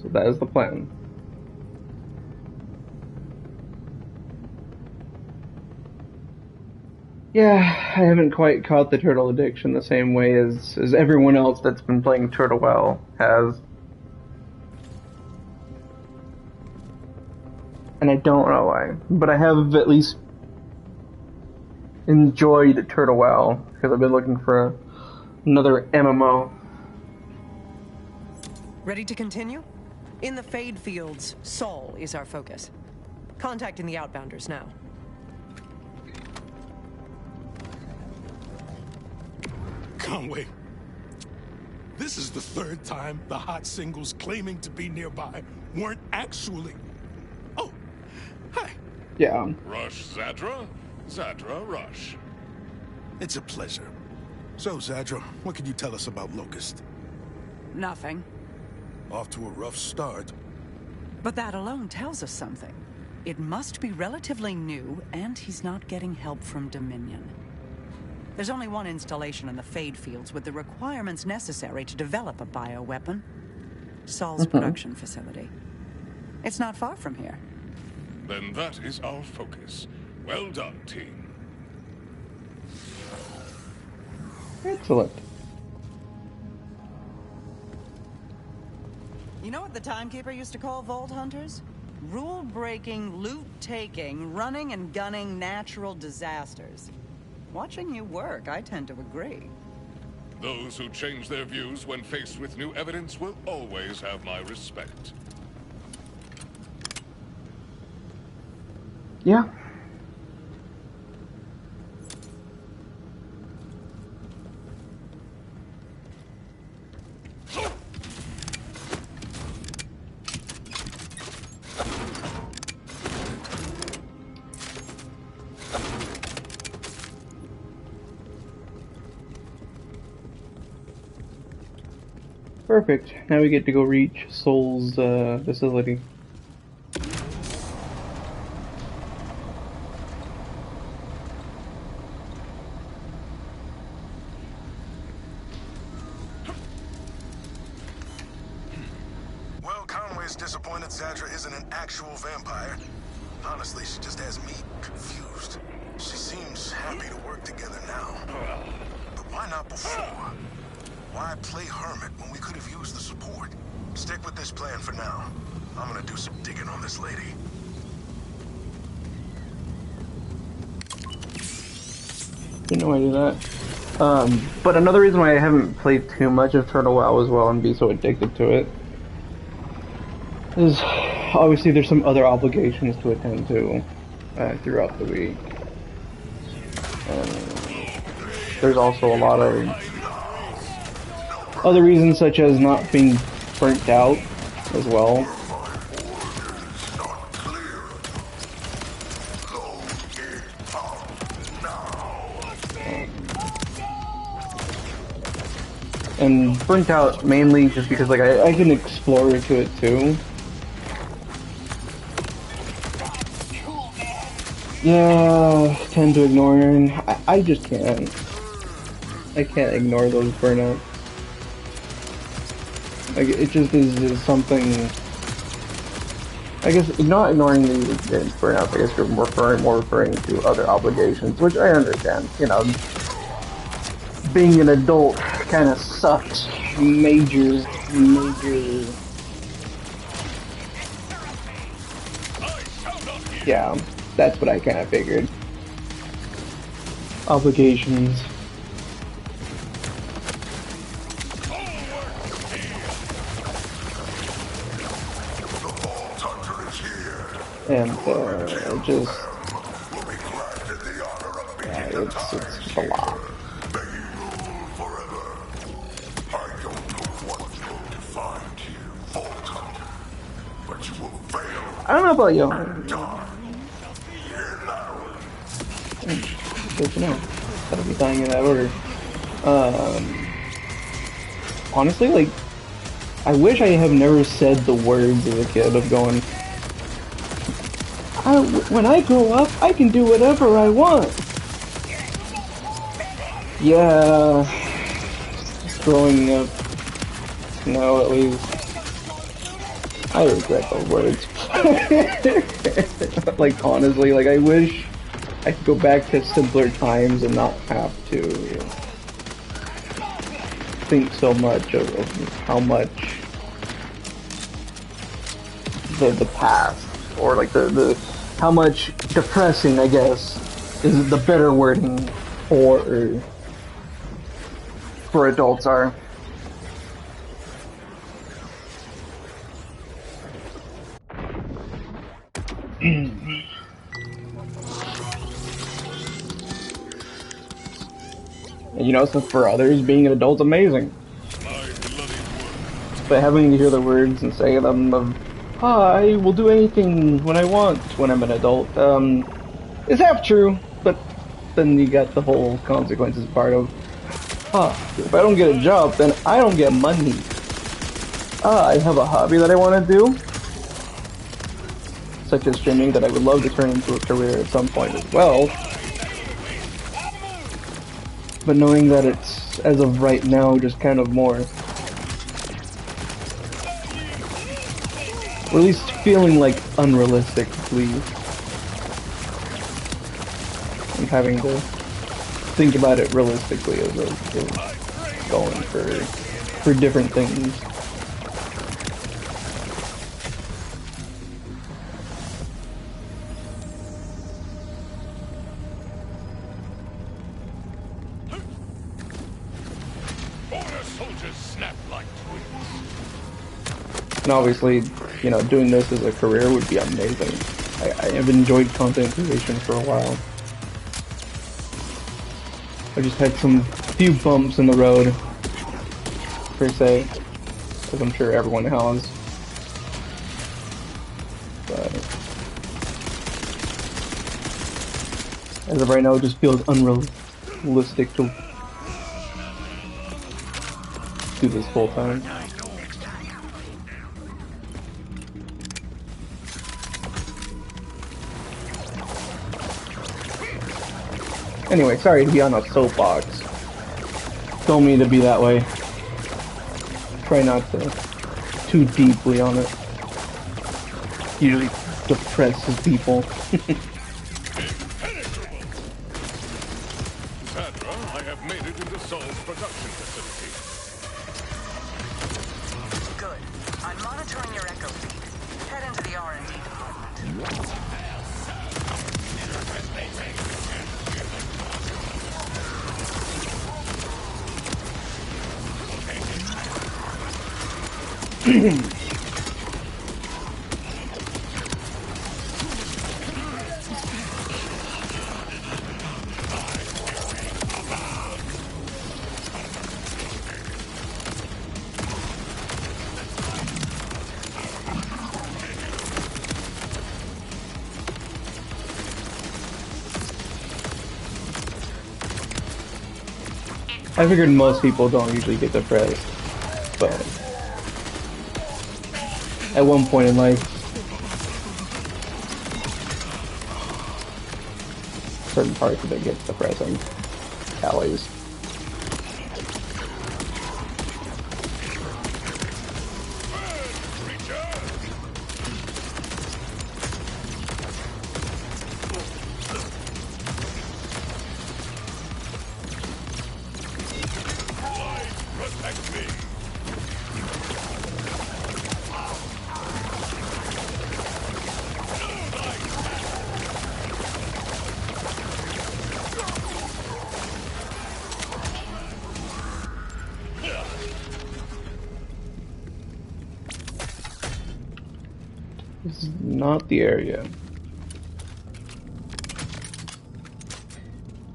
So that is the plan. Yeah, I haven't quite caught the turtle addiction the same way as everyone else that's been playing Turtle Wow has. And I don't know why, but I have at least enjoyed Turtle Wow because I've been looking for another MMO. Ready to continue? In the Fade Fields, Saul is our focus. Contacting the Outbounders now. Conway, this is the third time the hot singles claiming to be nearby weren't actually... Oh, hi. Yeah. Rush, Zadra? Zadra, Rush. It's a pleasure. So, Zadra, what can you tell us about Locust? Nothing. Off to a rough start. But that alone tells us something. It must be relatively new, and he's not getting help from Dominion. There's only one installation in the Fade Fields with the requirements necessary to develop a bioweapon. Saul's production facility. It's not far from here. Then that is our focus. Well done, team. Excellent. You know what the Timekeeper used to call Vault Hunters? Rule-breaking, loot-taking, running and gunning natural disasters. Watching you work, I tend to agree. Those who change their views when faced with new evidence will always have my respect. Yeah. Perfect. Now we get to go reach Soul's facility. Well, Conway's disappointed Zadra isn't an actual vampire. Honestly, she just has me confused. She seems happy to work together now. But why not before? Why play hermit when we could have used the support? Stick with this plan for now. I'm gonna do some digging on this lady. Didn't know I did that. But another reason why I haven't played too much of Turtle Wow as well and be so addicted to it is obviously there's some other obligations to attend to throughout the week. There's also a lot of other reasons such as not being burnt out as well. And burnt out mainly just because like I can explore to it too. Yeah, tend to ignore, and I just can't. I can't ignore those burnouts. Like, it just is something. I guess not ignoring the burnouts. I guess you're referring to other obligations, which I understand. You know, being an adult kind of sucked. Major. Yeah, that's what I kind of figured. Obligations. And just yeah, it's just a lot. I don't know about you. Good to know. Gotta be dying in that order. Honestly, like, I wish I have never said the words as a kid of going, when I grow up, I can do whatever I want. Yeah, growing up, now at least, I regret those words. Like, honestly, like, I wish I could go back to simpler times and not have to think so much of how much the past, or like the how much depressing, I guess, is the better wording for adults are. You know, so for others, being an adult's amazing. But having to hear the words and say them of, I will do anything when I want when I'm an adult, is half true, but then you got the whole consequences part of, if I don't get a job, then I don't get money. I have a hobby that I want to do, such as streaming, that I would love to turn into a career at some point as well. But knowing that it's, as of right now, just kind of more, or at least feeling like unrealistically, and having to think about it realistically as going for different things. And obviously, you know, doing this as a career would be amazing. I have enjoyed content creation for a while. I just had some few bumps in the road, per se, as I'm sure everyone has. But as of right now, it just feels unrealistic to do this full time. Anyway, sorry to be on a soapbox. Don't mean to be that way. Try not to too deeply on it. Usually depresses people. I have made it into Saul's production facility. Good. I'm monitoring your echo feed. Head into the R&D department. I figured most people don't usually get depressed, but at one point in life, certain parts of it gets depressing. Alleys. This is not the area.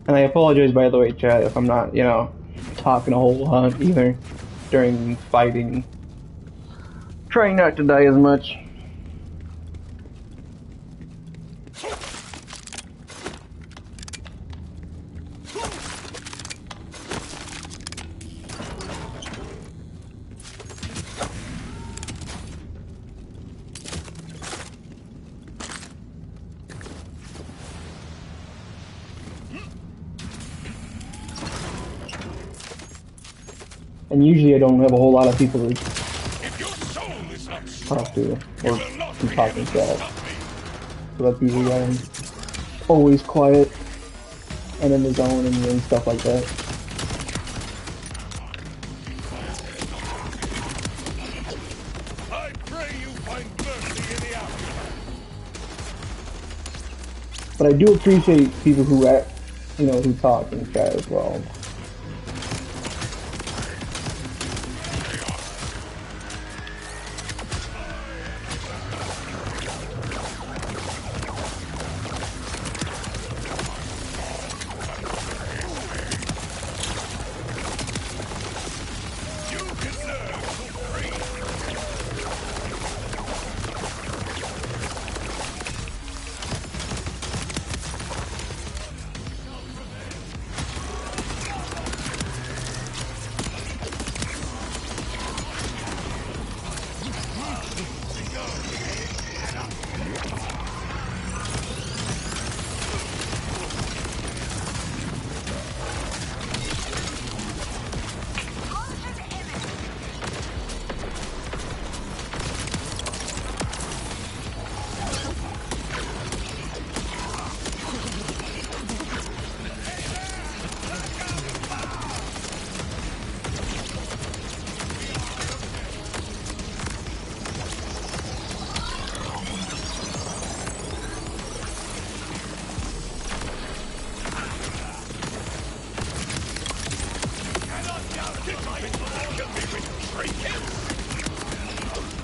And I apologize, by the way, chat, if I'm not, you know, talking a whole lot either during fighting. Trying not to die as much. And usually I don't have a whole lot of people to talk to or be talking to that. So that's usually why I'm always quiet and in the zone and stuff like that. I pray you find mercy in the hour. But I do appreciate people who act, you know, who talk in chat as well.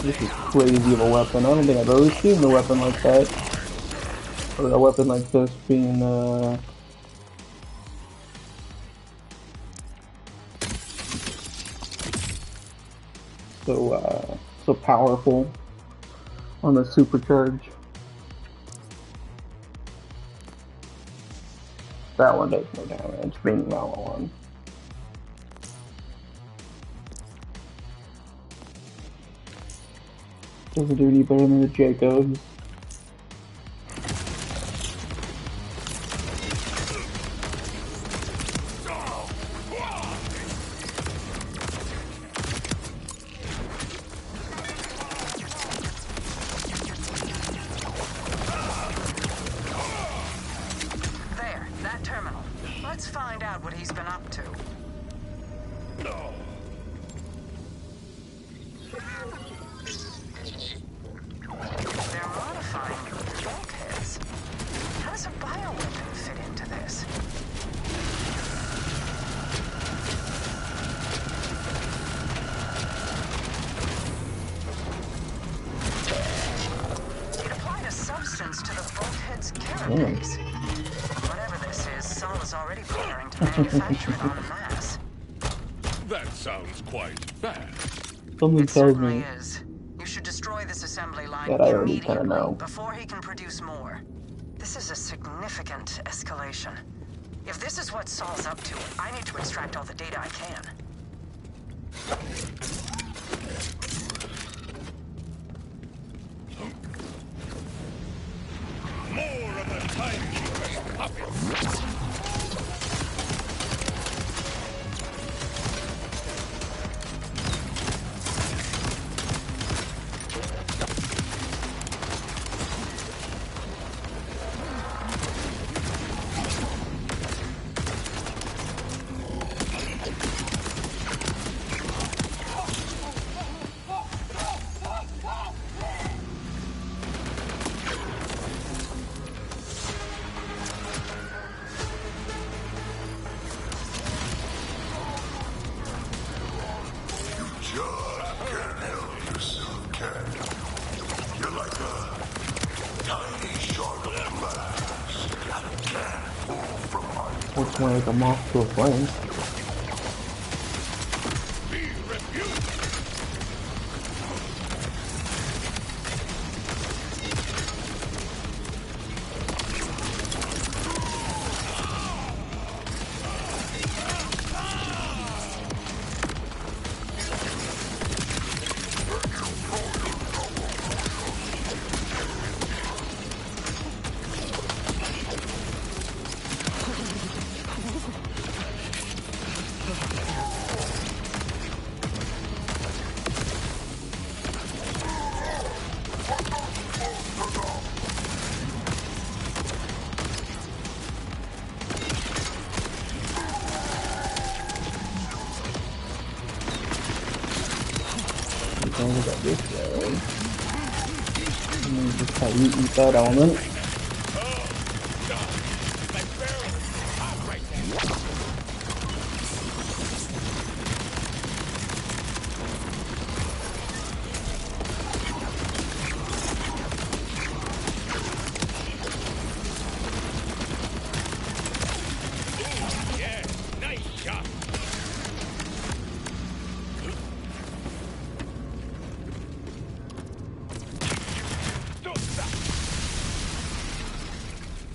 This is crazy of a weapon. I don't think I've ever seen a weapon like that. Or a weapon like this being, so powerful on the supercharge. That one does no damage, being that one. Doesn't do any better than the Jacobs. There, that terminal. Let's find out what he's been up to. They're modifying bulkheads. How does a bioweapon fit into this? It applied a substance to the bulkhead's carapace. Whatever this is, Saul is already preparing to manufacture it en masse. That sounds quite bad. Something It tells certainly me is. You should destroy this assembly line that I already kind of immediately know. before he can produce more. This is a significant escalation. If this is what Saul's up to, I need to extract all the data I can. More of the time keepers Which one like a moth to a flame? We got this guy. And then just how you eat that element.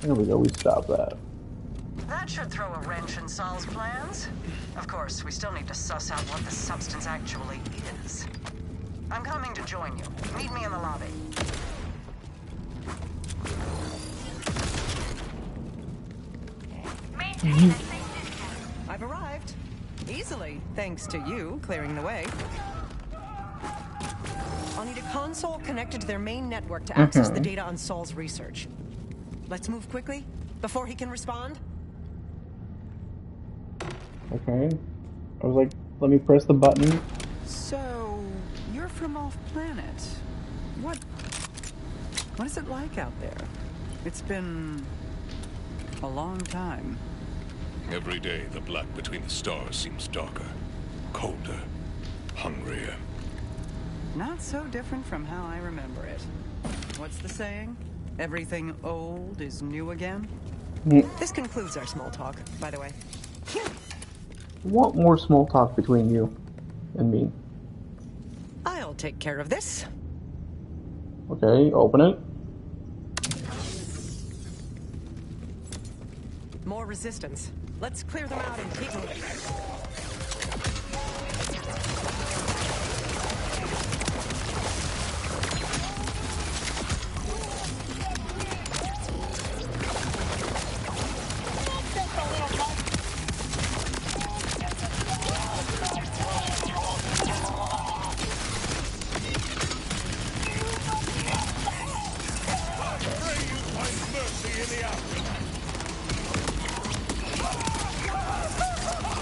There we go, we stopped that. That should throw a wrench in Saul's plans. Of course, we still need to suss out what the substance actually is. I'm coming to join you. Meet me in the lobby. I've arrived. Easily, thanks to you clearing the way. I'll need a console connected to their main network to access the data on Saul's research. Let's move quickly, before he can respond. Okay. I was like, let me press the button. So, you're from off-planet. What is it like out there? It's been a long time. Every day, the black between the stars seems darker, colder, hungrier. Not so different from how I remember it. What's the saying? Everything old is new again? This concludes our small talk, by the way. Want more small talk between you and me? I'll take care of this. Okay, open it. More resistance. Let's clear them out and keep moving.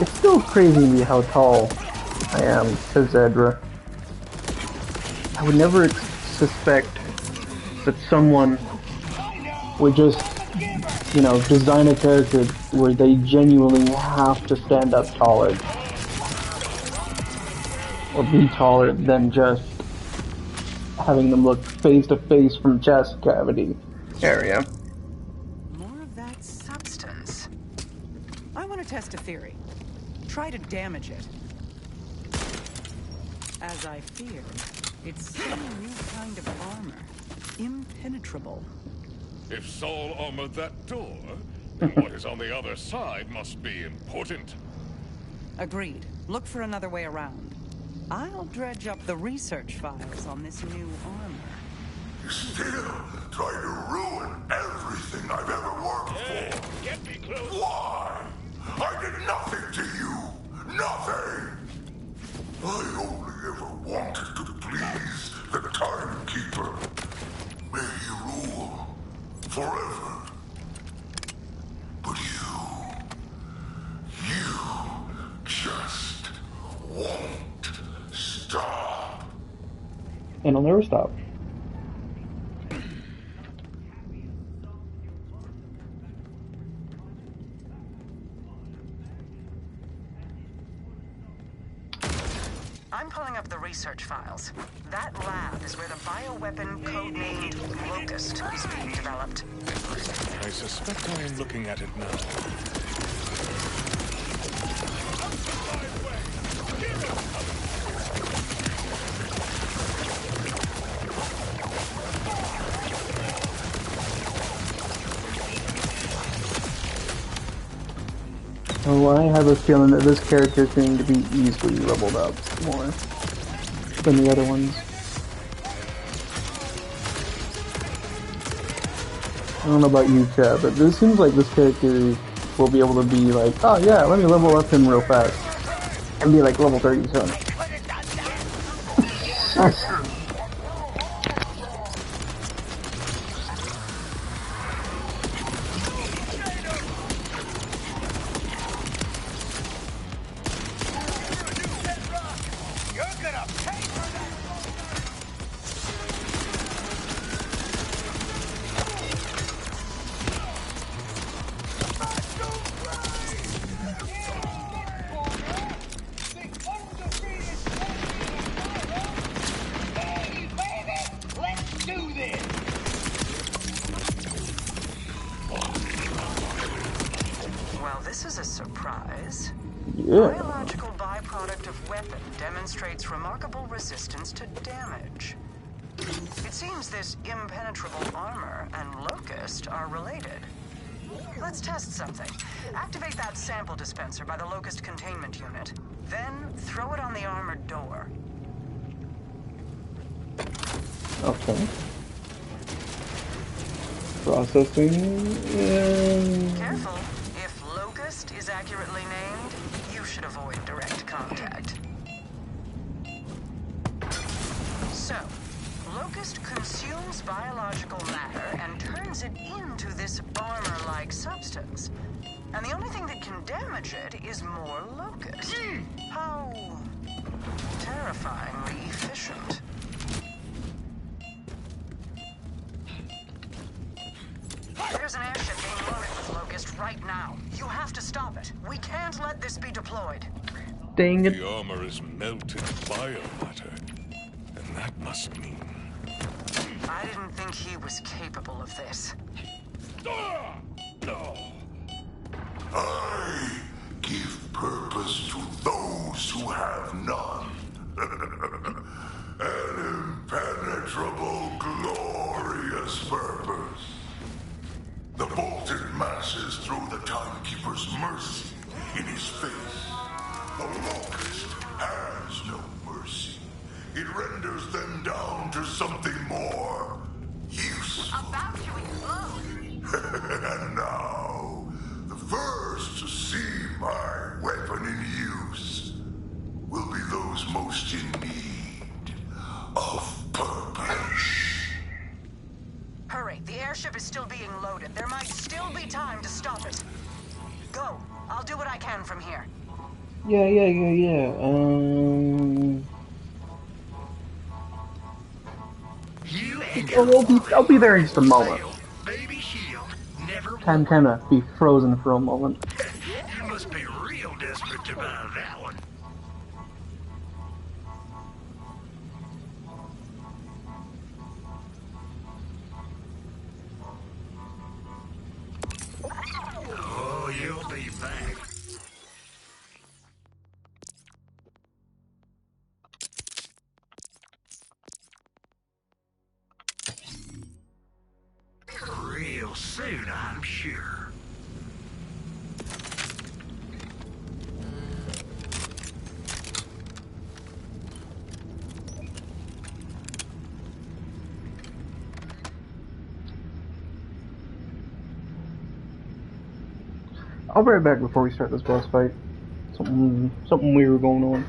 It's still crazy to me how tall I am to Zedra. I would never suspect that someone would just, you know, design a character where they genuinely have to stand up taller. Or be taller than just having them look face to face from chest cavity area. More of that substance. I want to test a theory. Try to damage it. As I feared, it's some new kind of armor. Impenetrable. If Saul armored that door, then what is on the other side must be important. Agreed. Look for another way around. I'll dredge up the research files on this new armor. You still try to ruin everything I've ever worked for. And I'll never stop. I'm pulling up the research files. That lab is where the bioweapon codenamed Locust is being developed. I suspect I am looking at it now. Oh, I have a feeling that this character is going to be easily leveled up more than the other ones. I don't know about you, Chad, but this seems like this character will be able to be like, oh yeah, let me level up him real fast. And be like level 37. Biological byproduct of weapon demonstrates remarkable resistance to damage. It seems this impenetrable armor and Locust are related. Let's test something. Activate that sample dispenser by the Locust containment unit. Then throw it on the armored door. Okay. Processing. Careful. If Locust is accurately named, you should avoid direct contact. So, Locust consumes biological matter and turns it into this armor-like substance. And the only thing that can damage it is more Locust. How terrifyingly efficient. There's an airship being loaded with Locust right now. You have to stop it. We can't let this be deployed. Dang it. The armor is melted biomatter, and that must mean... I didn't think he was capable of this. I give purpose to those who have none. An impenetrable, glorious purpose. The bolted masses throw the Timekeeper's mercy in his face. The Locust has no mercy. It renders them down to something more useful. About to explode. And now, the first to see my weapon in use will be those most in need of purpose. Hurry, the airship is still being loaded. There might still be time to stop it. Go. I'll do what I can from here. Yeah. I'll be there in just a moment. Baby Shield never Time kind of be frozen for a moment. You must be real desperate to buy that one. Oh, you'll be back. Real soon, I'm sure. I'll be right back before we start this boss fight. Something weird going on.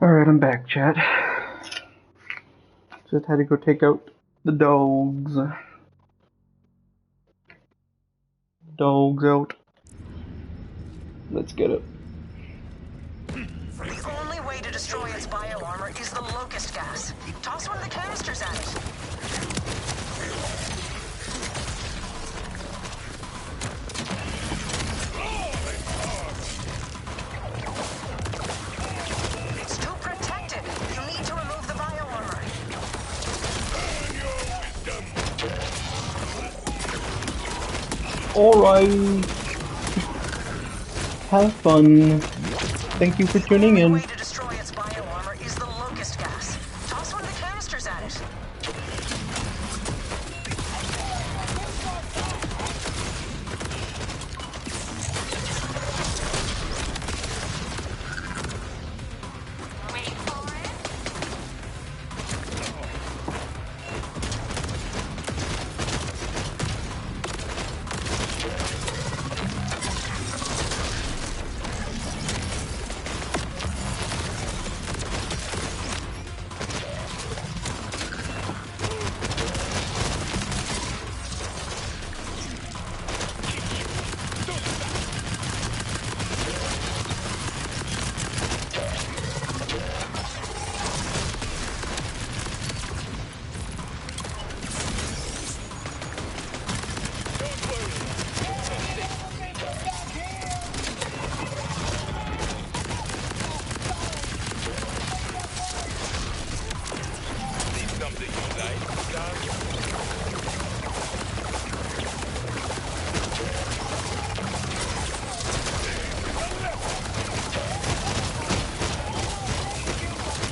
Alright, I'm back, chat. Just had to go take out the dogs. Dogs out. Let's get it. The only way to destroy its bio-armor is the locust gas. Toss one of the canisters at it. It's too protected. You need to remove the bio-armor. Alright. Have fun. Thank you for tuning in. The way to destroy its bio-armor is the locust gas. Toss one of the canisters at it.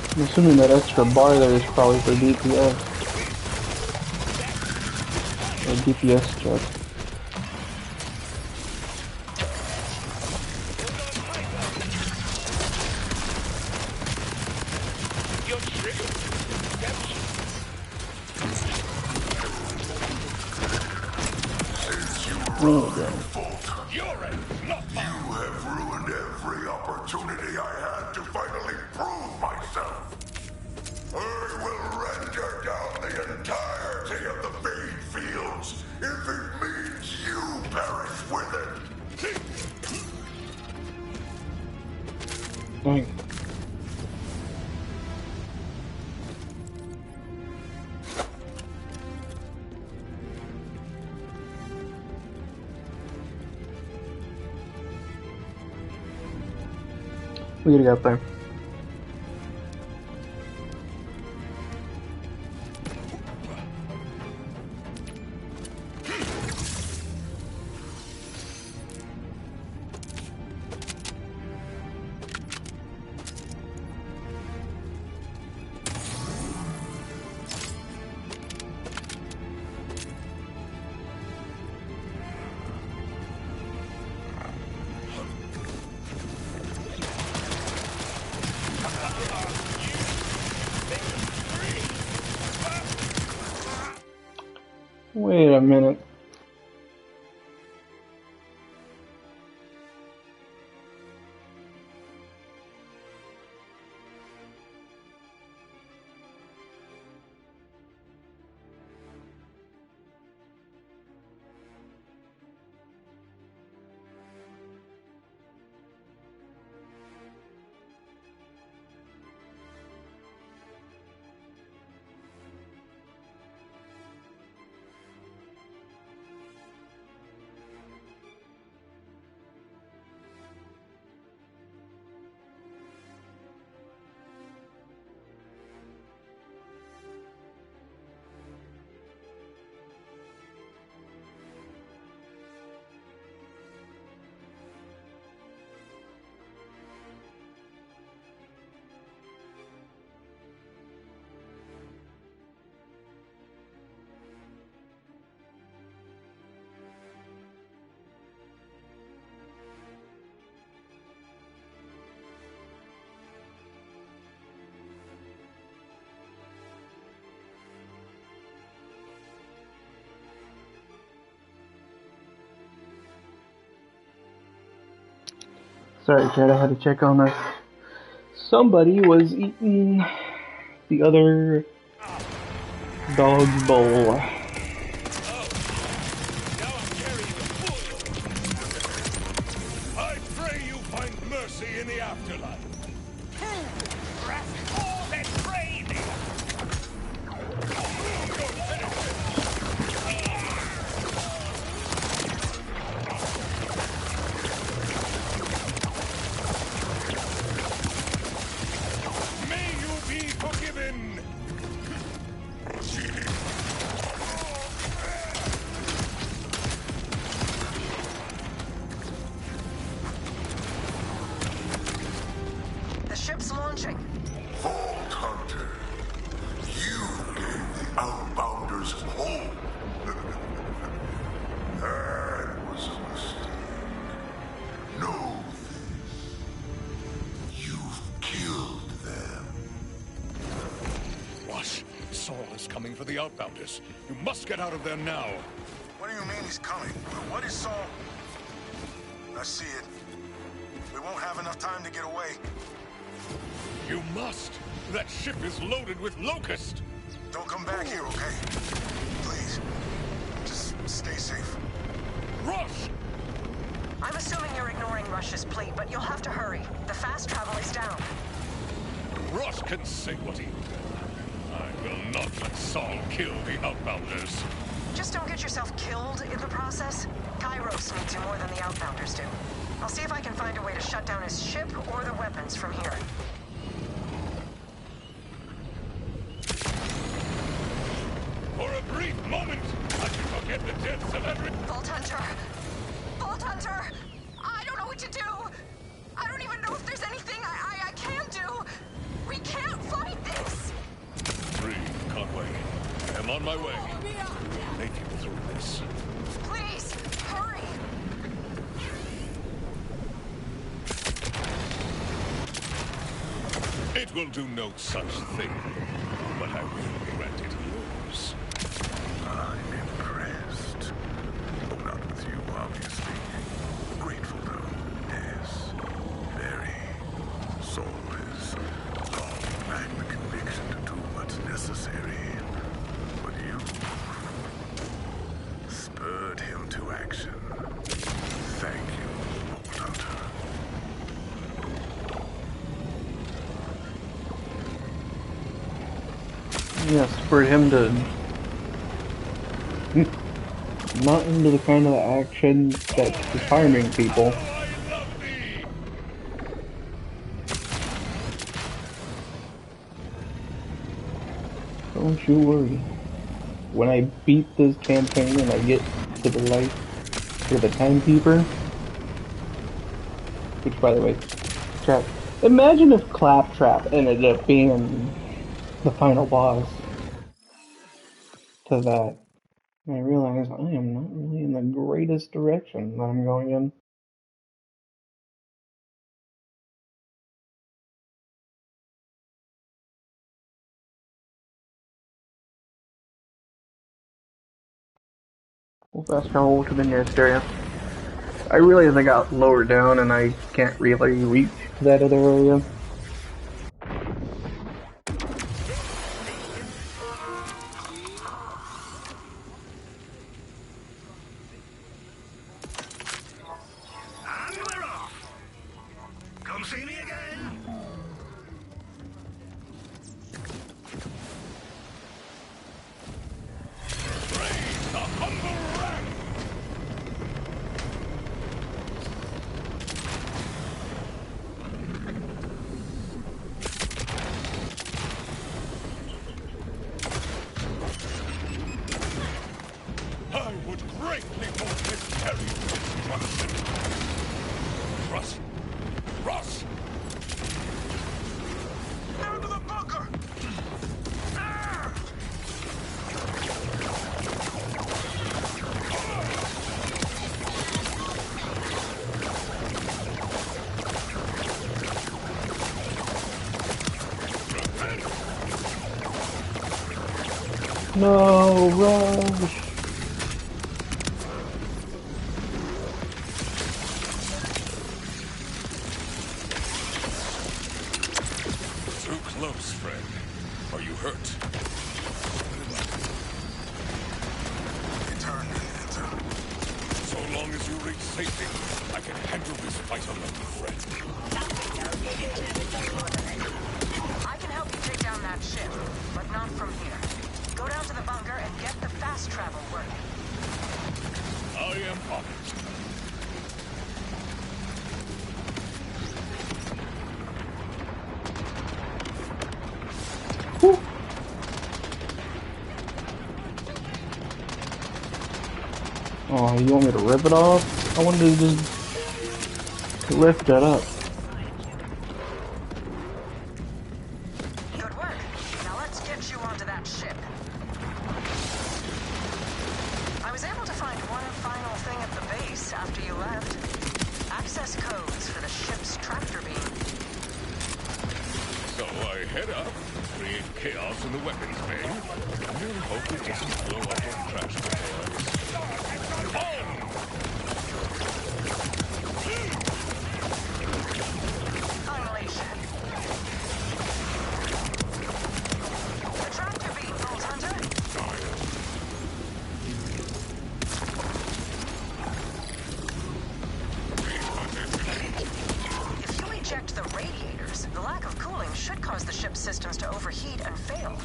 I'm assuming that extra bar there is probably for DPS. Or DPS check. Oh, God. You have ruined every opportunity I had to finally prove myself. I will render down the entirety of the Fade Fields if it means you perish with it. Dang. We gotta get up there. Wait a minute. Sorry, Chad, I had to check on the somebody was eating the other dog's bowl. I pray you find mercy in the afterlife. Grasp all and pray thee. May you be forgiven. The ship's launching. Vault Hunter, you gave the Outbounders hope. That was a mistake. Know this. You've killed them. Rush, Saul is coming for the Outbounders. You must get out of there now. What do you mean he's coming? What is Saul? I see it. We won't have enough time to get away. You must. That ship is loaded with locusts. Don't come back here, okay? Please. Just stay safe. Rush! I'm assuming you're ignoring Rush's plea, but you'll have to hurry. The fast travel is down. Rush can say what he will. I will not let Saul kill the Outbounders. Just don't get yourself killed in the process. Kairos needs you more than the Outbounders do. I'll see if I can find a way to shut down his ship or the weapons from here. For a brief moment, I can forget the deaths of every... Vault Hunter! Vault Hunter! I don't know what to do! I don't even know if there's anything I can do! We can't fight this! Breathe, Conway. I am on my way. Make it through this. Please, hurry! It will do no such thing, but I will grant it yours. I'm impressed. Not with you, obviously. Grateful, though. Yes. Very. Soul has lacked the conviction to do what's necessary. But you spurred him to action. Thank you, Vault Hunter. Yes, for him to not into the kind of action that is harming people. Don't you worry. When I beat this campaign and I get to the light for the timekeeper, which by the way, chat, imagine if Claptrap ended up being the final boss to that. And I realize I am not really in the greatest direction that I'm going in. We'll fast travel to the nearest area. I realize I got lower down and I can't really reach that other area. And we're off. Come see me again. Praise the humble rank! I would greatly more miscarry destruction. Russ! Russ! Down to the bunker! Ah! No, Rush! complete safety, I can handle this fight alone, friend. I can help you take down that ship, but not from here. Go down to the bunker and get the fast travel working. I am on it. Whew. Oh, you want me to rip it off? I wanted to just lift that up. Good work. Now let's get you onto that ship. I was able to find one final thing at the base after you left. Access codes for the ship's tractor beam. So I head up, create chaos in the weapons bay, and then hope it doesn't blow up or crash before I start. Unleash it. The tractor beam, Bolt Hunter. If you eject the radiators, the lack of cooling should cause the ship's systems to overheat and fail.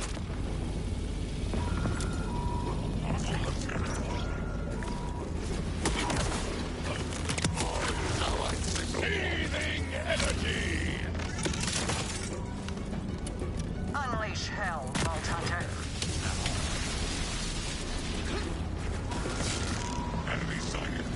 Seething energy! Unleash hell, Bolt Hunter. Enemy sighted.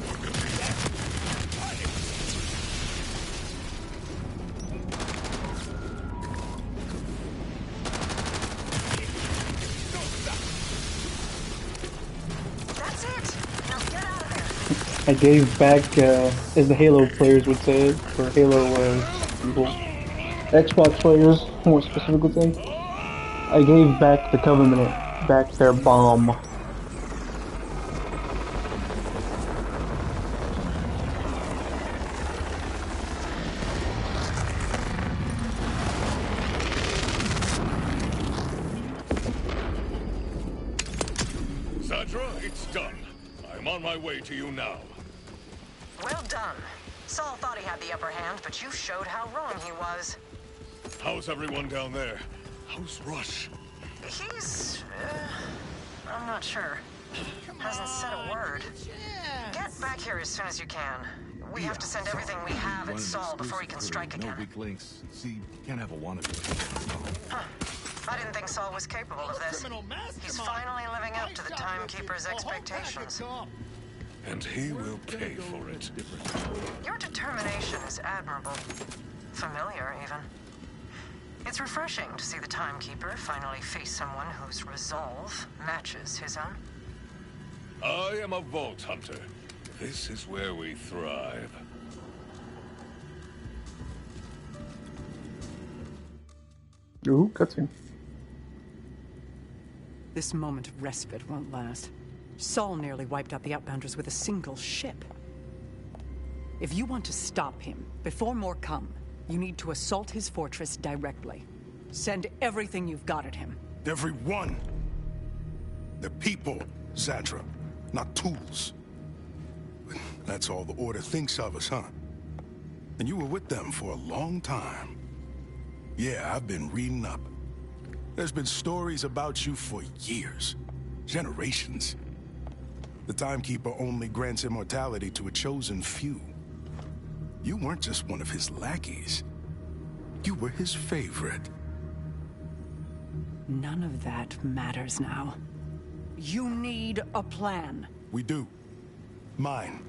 That's it. Now get out of there. I gave back, as the Halo players would say, or Halo people, Xbox players, more specifically, I gave back the Covenant back their bomb. Zadra, it's done. I'm on my way to you now. Well done. Saul thought he had the upper hand, but you showed how wrong he was. How's everyone down there? How's Rush? He's... I'm not sure. Hasn't said a word. Get back here as soon as you can. We have to send everything we have at Saul before he can strike again. No weak links. See, can't have a wannabe. Huh. I didn't think Saul was capable of this. He's finally living up to the Timekeeper's expectations. And he will pay for it. Your determination is admirable. Familiar, even. It's refreshing to see the Timekeeper finally face someone whose resolve matches his own. I am a Vault Hunter. This is where we thrive. Ooh, cutscene. This moment of respite won't last. Saul nearly wiped out the Outbounders with a single ship. If you want to stop him before more come, you need to assault his fortress directly. Send everything you've got at him. Everyone. They're people, Zadra, not tools. That's all the Order thinks of us, huh? And you were with them for a long time. Yeah, I've been reading up. There's been stories about you for years. Generations. The Timekeeper only grants immortality to a chosen few. You weren't just one of his lackeys. You were his favorite. None of that matters now. You need a plan. We do. Mine.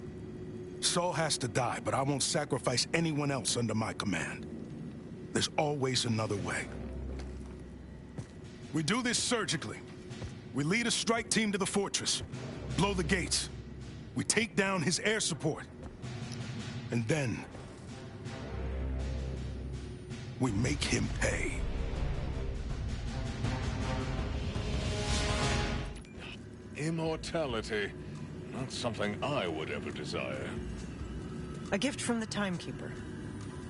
Saul has to die, but I won't sacrifice anyone else under my command. There's always another way. We do this surgically. We lead a strike team to the fortress, blow the gates. We take down his air support. And then we make him pay. Immortality. Not something I would ever desire. A gift from the Timekeeper.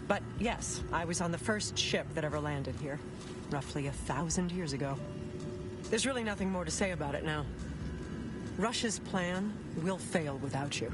But yes, I was on the first ship that ever landed here. Roughly 1,000 years ago. There's really nothing more to say about it now. Rush's plan will fail without you.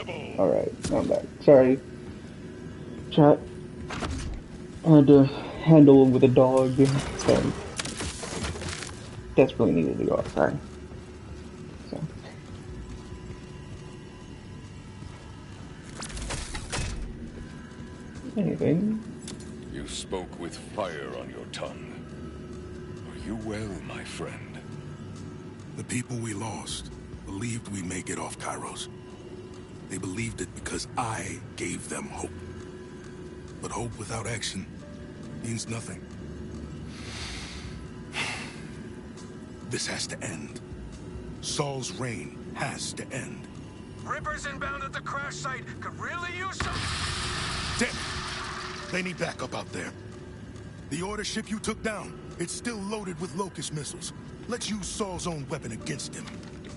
Alright, I'm back. Sorry. Chat. I had to handle with a dog that desperately needed to go outside. So. Anything? You spoke with fire on your tongue. Are you well, my friend? The people we lost believed we'd make it off Kairos. They believed it because I gave them hope. But hope without action means nothing. This has to end. Saul's reign has to end. Rippers inbound at the crash site could really use some... Damn it! They need backup out there. The order ship you took down, it's still loaded with Locust missiles. Let's use Saul's own weapon against him.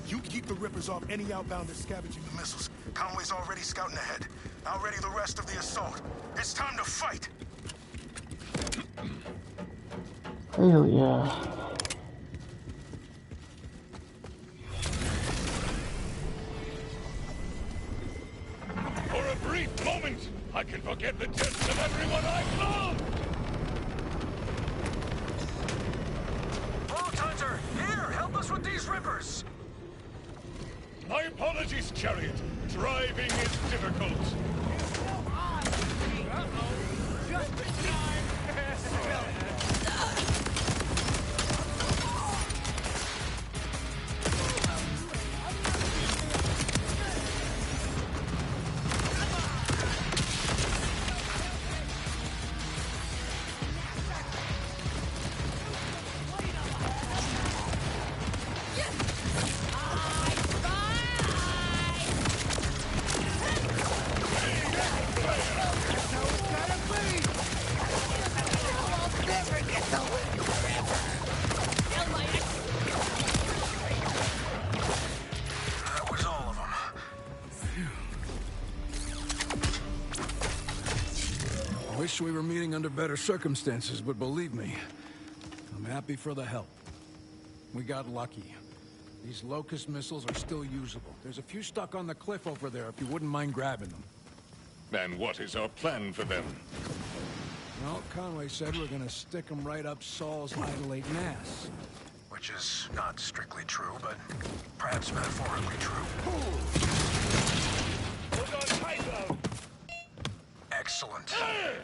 You keep the Rippers off any outbounders scavenging the missiles. Conway's already scouting ahead. I'll ready the rest of the assault. It's time to fight! Hell yeah. For a brief moment, I can forget the deaths of everyone I've loved! Vault Hunter, here! Help us with these Rippers! My apologies, Chariot. Driving is difficult. Just in time! Wish we were meeting under better circumstances, but believe me, I'm happy for the help. We got lucky. These Locust missiles are still usable. There's a few stuck on the cliff over there, if you wouldn't mind grabbing them. And what is our plan for them? Well, Conway said we're gonna stick them right up Saul's idolating ass. Which is not strictly true, but perhaps metaphorically true. Hold on tight, though! Excellent.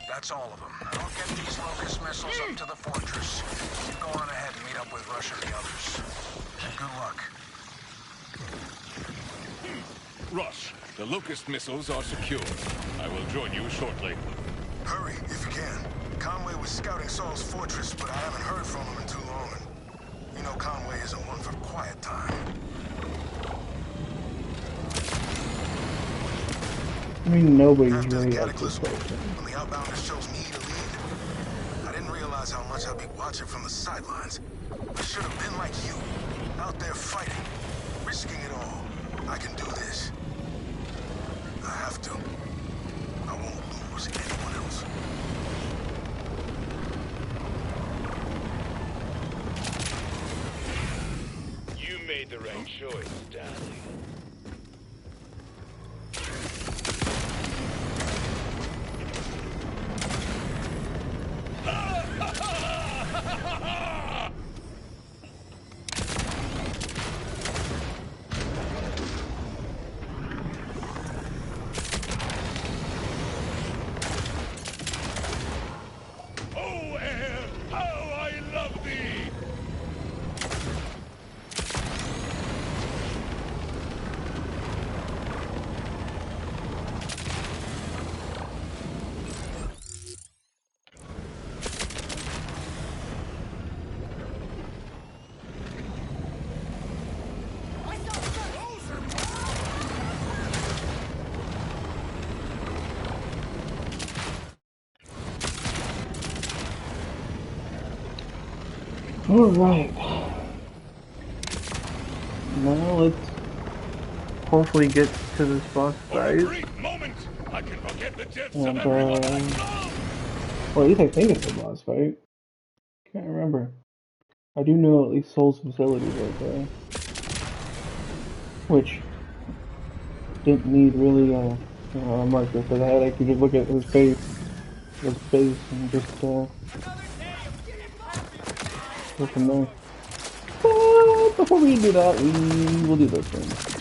That's all of them. I'll get these Locust missiles up to the fortress. You go on ahead and meet up with Rush and the others. And good luck. Rush, the Locust missiles are secure. I will join you shortly. Hurry, if you can. Conway was scouting Saul's fortress, but I haven't heard from him in too long. You know Conway isn't one for quiet time. I mean, nobody's After really the like this Cataclysm, person. when the outbounders chose me to lead, I didn't realize how much I'd be watching from the sidelines. I should have been like you, out there fighting, risking it all. I can do this. I have to. I won't lose anyone else. You made the right choice, darling. Oh, air, how I love thee! Alright. Now let's hopefully get to this boss fight. Moment, I can forget the deaths And, of everyone I love! well, at least I think it's a boss fight. Can't remember. I do know at least Soul's facility right there. Which didn't need really a marker for that. I could just look at his face, and just go from there. But before we do that, we will do this thing.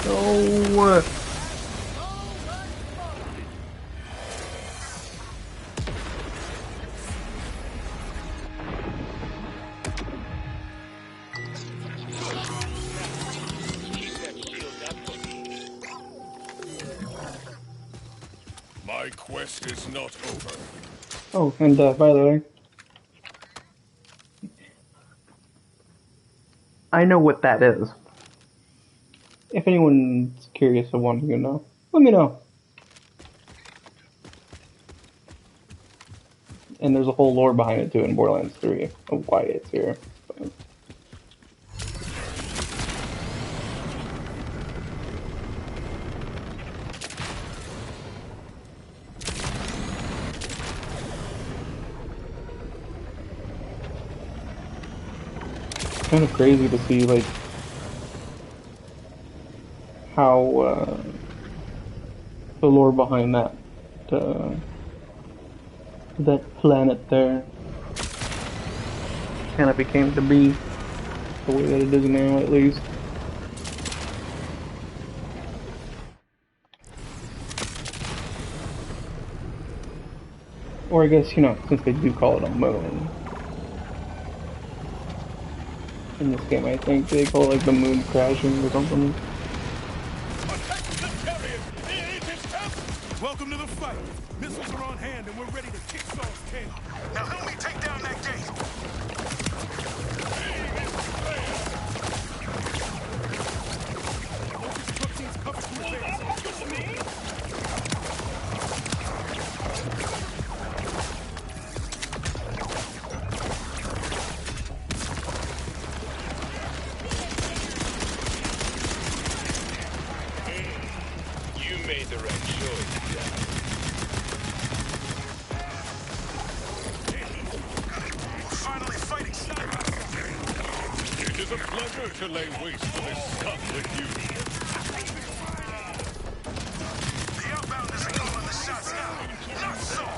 Oh. My quest is not over. Oh, and by the way, I know what that is. If anyone's curious or wanting to know, let me know. And there's a whole lore behind it too in Borderlands 3 of why it's here. But it's kind of crazy to see like how the lore behind that planet there kind of became to be the way that it is now, at least. Or I guess, you know, since they do call it a moon. In this game, I think they call it like the moon crashing or something. Welcome to the fight. Missiles are on hand and we're ready to kick Saul's tail. Now help me take down that gate. You made the right choice, Jack. Finally fighting. It is a pleasure to lay waste to this scum with you. The outbounders are calling the shots now. Not Saul.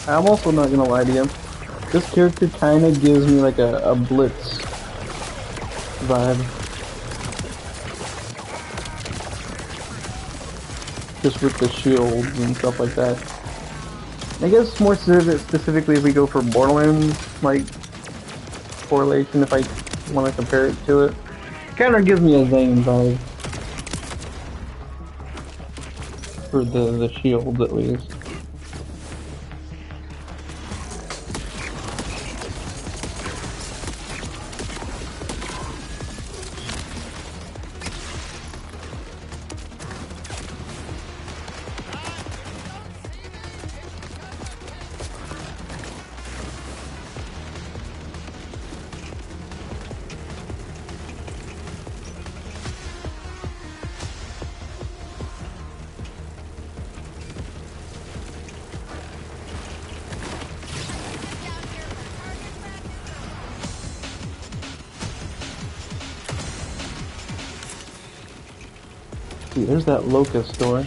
I'm also not gonna lie to you. This character kind of gives me like a Blitz vibe. Just with the shields and stuff like that. I guess more specifically if we go for Borderlands, like, correlation, if I want to compare it to it. Kind of gives me a Zane vibe. For the shields, at least. See, there's that locust door.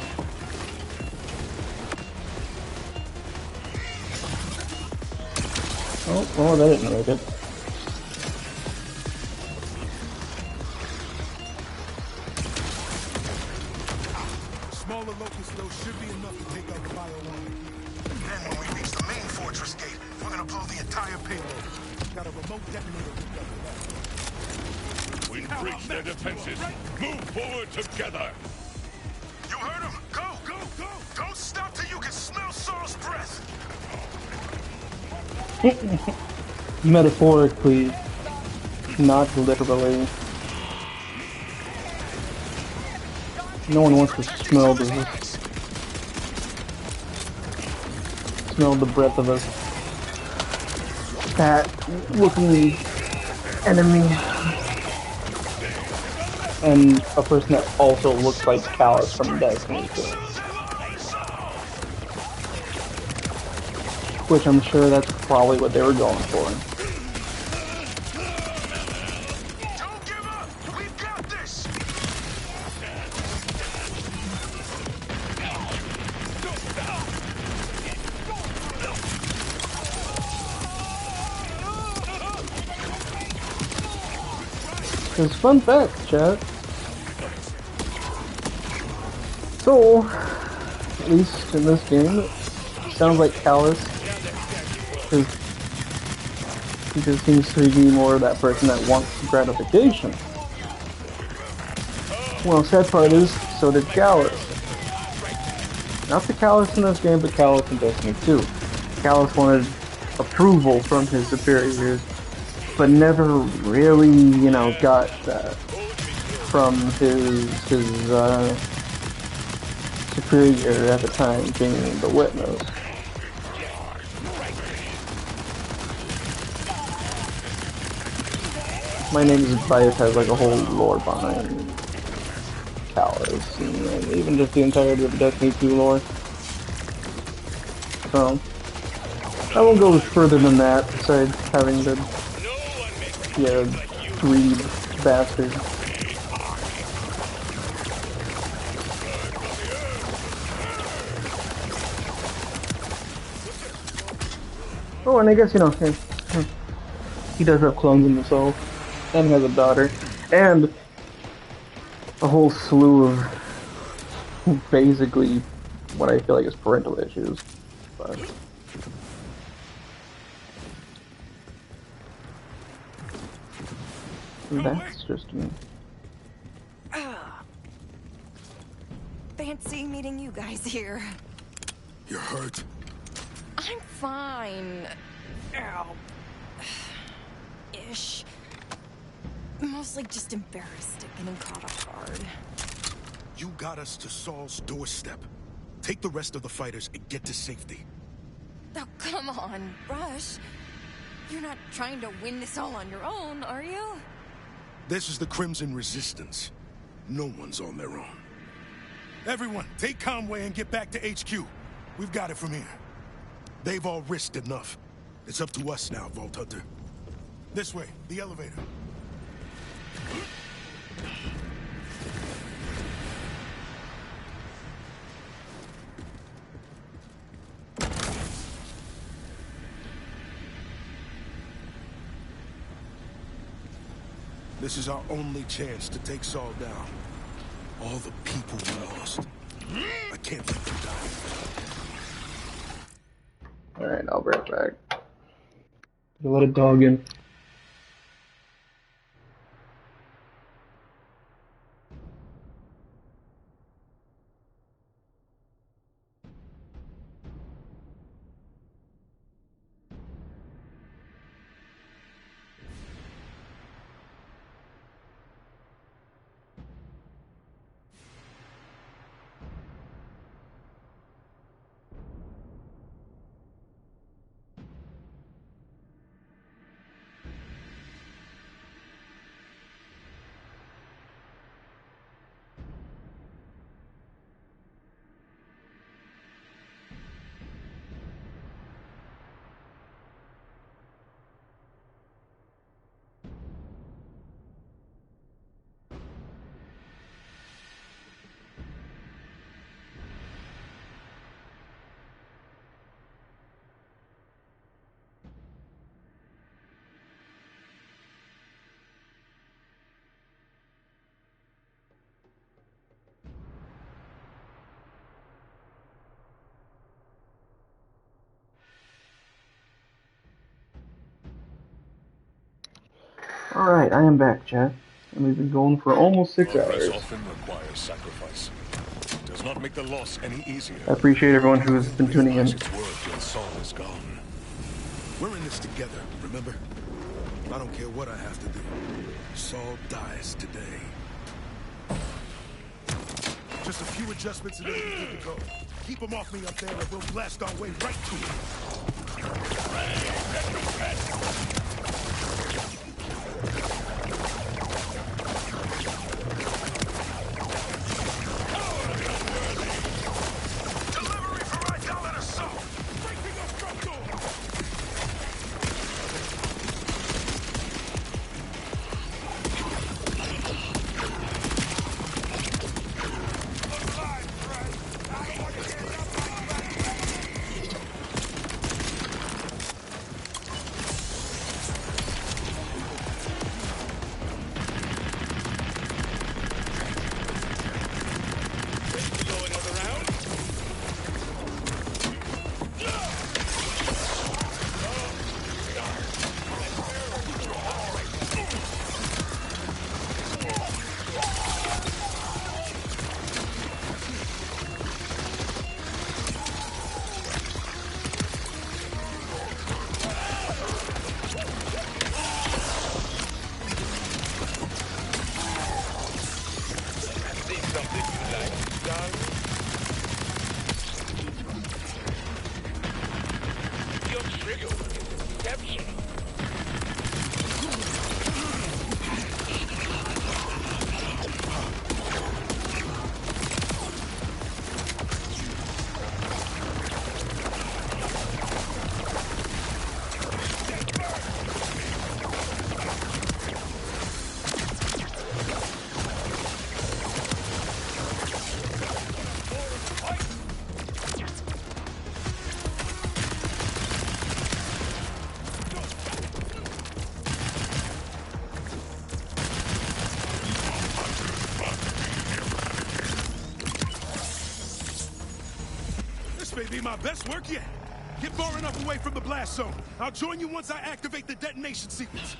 Oh, that didn't make it. Smaller locusts, though, should be enough to take out the bioweapon. Then when we reach the main fortress gate, we're gonna blow the entire payload. Got a remote detonator hooked up to that. We breach their defenses. Move forward together. You heard him. Go, go, go. Don't stop till you can smell Saul's breath. Metaphorically, not literally. No one wants to smell the breath of a fat-looking enemy, and a person that also looks like Callus from Destiny 2. Which I'm sure that's probably what they were going for. Don't give up. We've got this. There's fun facts, chat. So, at least in this game, it sounds like Callus he just seems to be more of that person that wants gratification. Well, sad part is, so did Callus. Not the Callus in this game, but Callus in Destiny 2. Callus wanted approval from his superiors, but never really, you know, got that from his superior at the time, being the Witness. My Name is Bias has like a whole lore behind Callus, and even just the entirety of the Destiny 2 lore. So, I won't go further than that, besides having the, greed bastard. Oh, and I guess, he does have clones himself, and has a daughter, and a whole slew of basically what I feel like is parental issues. But that's just me. Fancy meeting you guys here. You're hurt? I'm fine. Ow. Ish. Mostly just embarrassed at getting caught off guard. You got us to Saul's doorstep. Take the rest of the fighters and get to safety. Oh, come on, Rush. You're not trying to win this all on your own, are you? This is the Crimson Resistance. No one's on their own. Everyone, take Conway and get back to HQ. We've got it from here. They've all risked enough. It's up to us now, Vault Hunter. This way, the elevator. This is our only chance to take Saul down. All the people we lost. I can't let them die. Alright, I'll be right back. Let a dog in. Alright, I am back, chat. And we've been going for almost 6 Progress hours. often requires sacrifice. It does not make the loss any easier. I appreciate everyone who's been tuning in. Its worth when Saul is gone. We're in this together, remember? I don't care what I have to do. Saul dies today. Just a few adjustments and it'll be good to go. Keep him off me up there and we'll blast our way right to him. Delivery for my dollar to Saul! Breaking the front door! This may be my best work yet. Get far enough away from the blast zone. I'll join you once I activate the detonation sequence.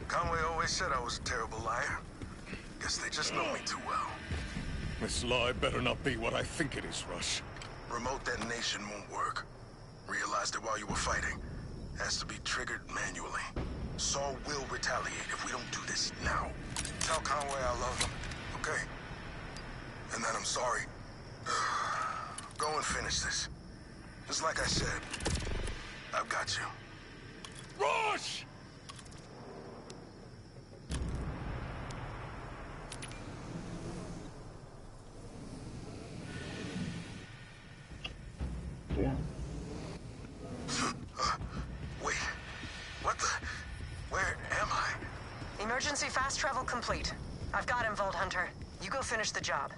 Conway always said I was a terrible liar. Guess they just know me too well. This lie better not be what I think it is, Rush. Remote detonation won't work. Realized it while you were fighting. Has to be triggered manually. Saul will retaliate if we don't do this now. Tell Conway I love him, okay? And that I'm sorry. Go and finish this. Just like I said, I've got you. Rush! Yeah. Wait. What the? Where am I? Emergency fast travel complete. I've got him, Vault Hunter. You go finish the job.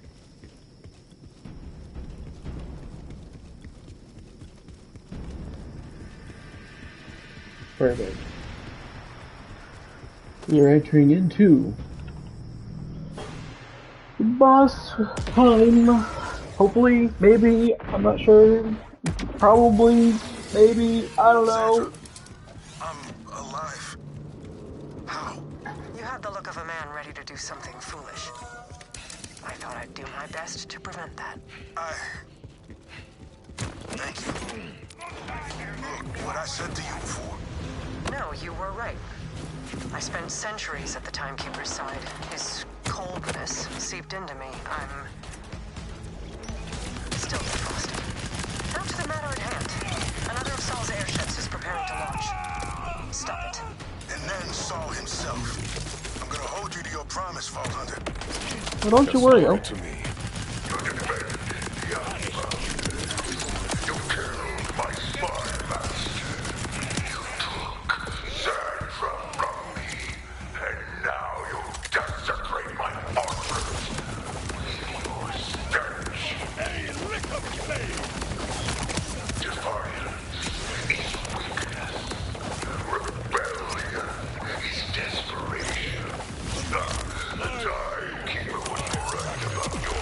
Perfect. We're entering into boss time. Hopefully, maybe, I'm not sure. Probably, maybe, I don't know. I'm alive. How? You had the look of a man ready to do something foolish. I thought I'd do my best to prevent that. Thank you. Look, what I said to you before. No, you were right. I spent centuries at the Timekeeper's side. His coldness seeped into me. I'm still defrosted. Now to the matter at hand. Another of Saul's airships is preparing to launch. Stop it. And then Saul himself. I'm gonna hold you to your promise, Vault Hunter. Well, don't you worry, to me. Keep it right about your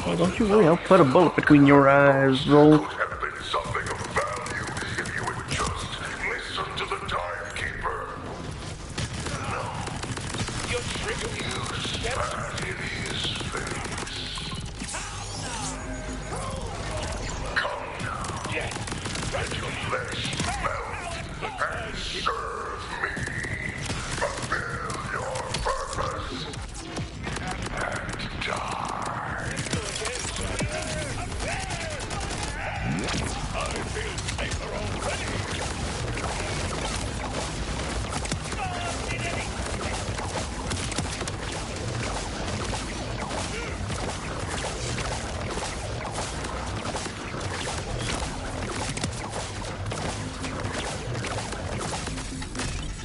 Oh, don't you worry, I'll put a bullet between your eyes, roll. Could have been something of value if you would just listen to the timekeeper. No. You spat in his face. Come now. Let your flesh melt and serve me. Fulfill your purpose and die.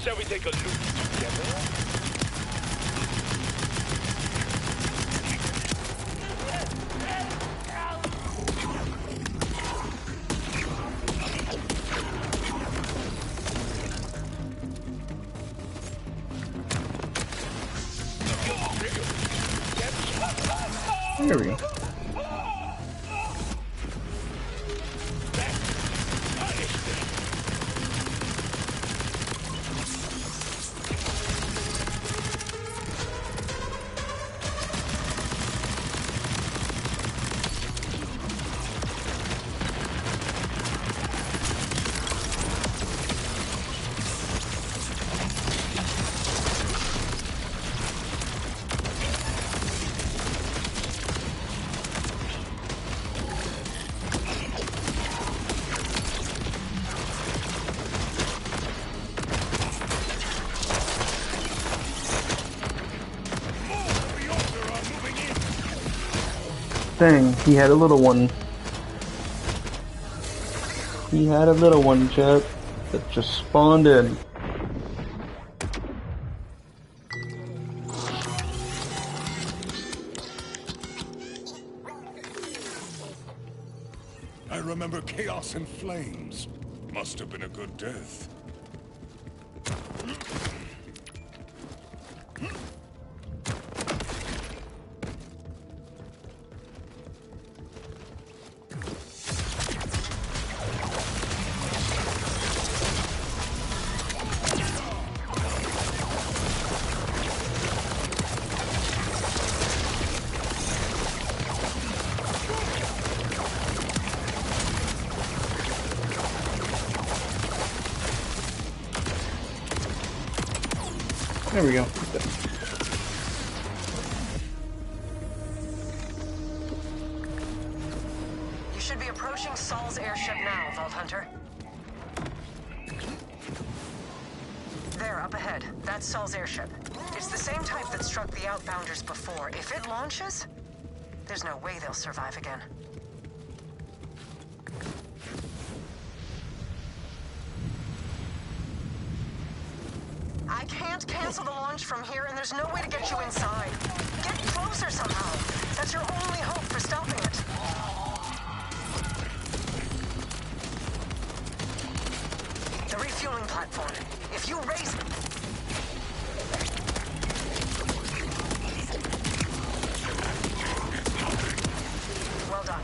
Shall we take a look together? There we go. Dang, he had a little one. He had a little one, chat, that just spawned in. I remember chaos and flames. Must have been a good death. There we go. You should be approaching Saul's airship now, Vault Hunter. There, up ahead. That's Saul's airship. It's the same type that struck the Outbounders before. If it launches, there's no way they'll survive again. I can't cancel the launch from here, and there's no way to get you inside. Get closer somehow. That's your only hope for stopping it. The refueling platform. If you raise it... Well done.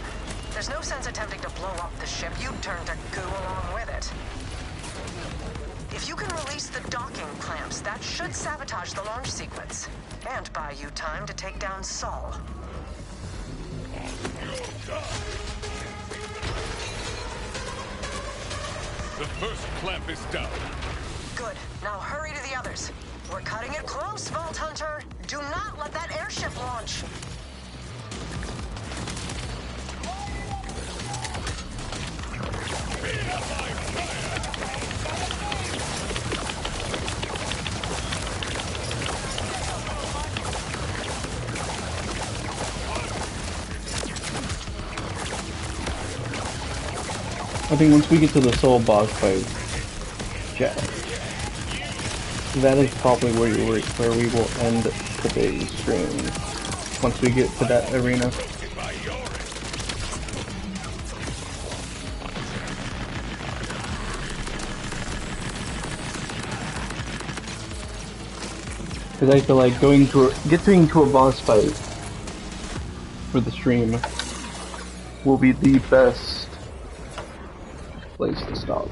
There's no sense attempting to blow up the ship. You'd turn to goo along with it. If you can release the docking clamps, that should sabotage the launch sequence. And buy you time to take down Saul. The first clamp is down. Good. Now hurry to the others. We're cutting it close, Vault Hunter. Do not let that airship launch. I think once we get to the Soul boss fight, yeah, that is probably where we will end today's stream. Once we get to that arena. Because I feel like getting to a boss fight for the stream will be the best place to stop.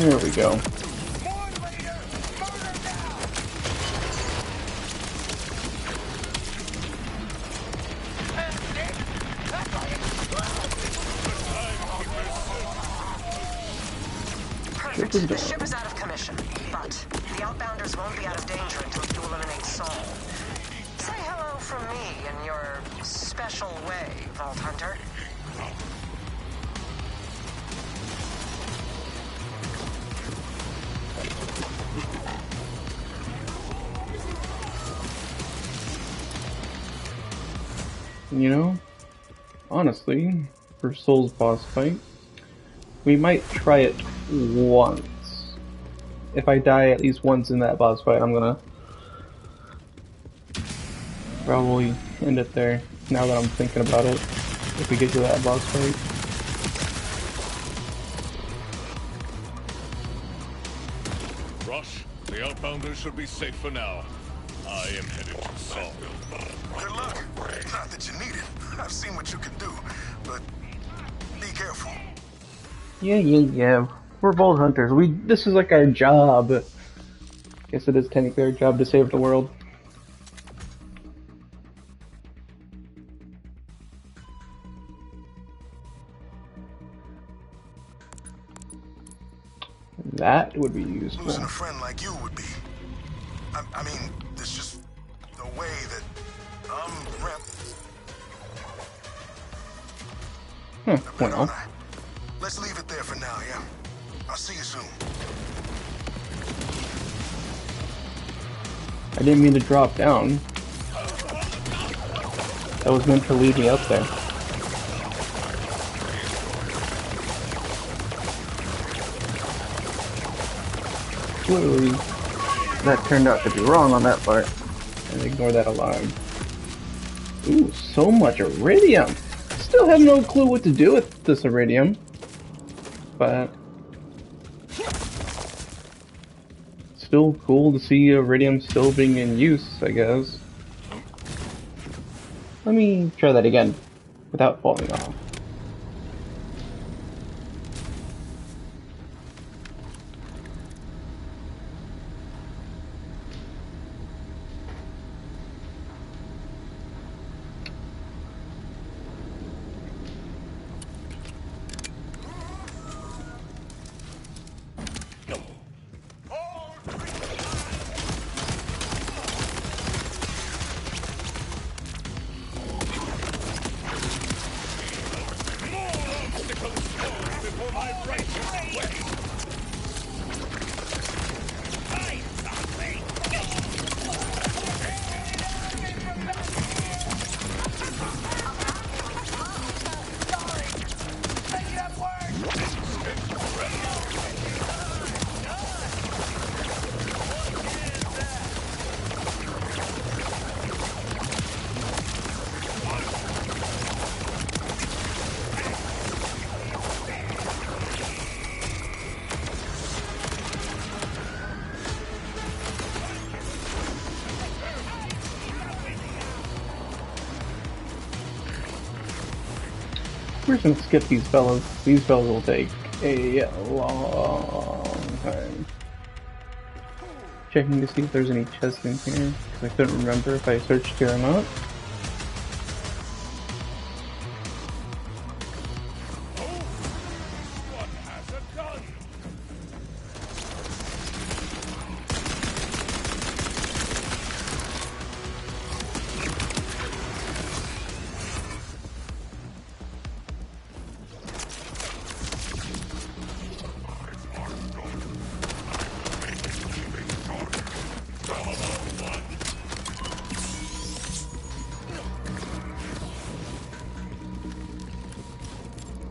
There we go. Perfect. The ship is out of commission, but the outbounders won't be out of danger until you eliminate Saul. Say hello from me in your special way, Vault Hunter. You know, honestly, for Soul's boss fight, we might try it once. If I die at least once in that boss fight, I'm gonna probably end it there, now that I'm thinking about it, if we get to that boss fight. Rush, the outbounders should be safe for now. I am headed to Saul. Good luck. Not that you need it. I've seen what you can do, but be careful. Yeah. We're Vault Hunters. This is like our job. Guess it is technically our job to save the world. That would be useful. Losing a friend like you would be. I mean, it's just the way that I'm Well. Let's leave it there for now, yeah? I'll see you soon. I didn't mean to drop down. That was meant to leave me up there. Clearly, that turned out to be wrong on that part. And ignore that alarm. Ooh, so much iridium! Still have no clue what to do with this iridium. But still cool to see iridium still being in use, I guess. Let me try that again without falling off. We're just gonna skip these fellows. These fellows will take a long time. Checking to see if there's any chests in here, because I couldn't remember if I searched here or not.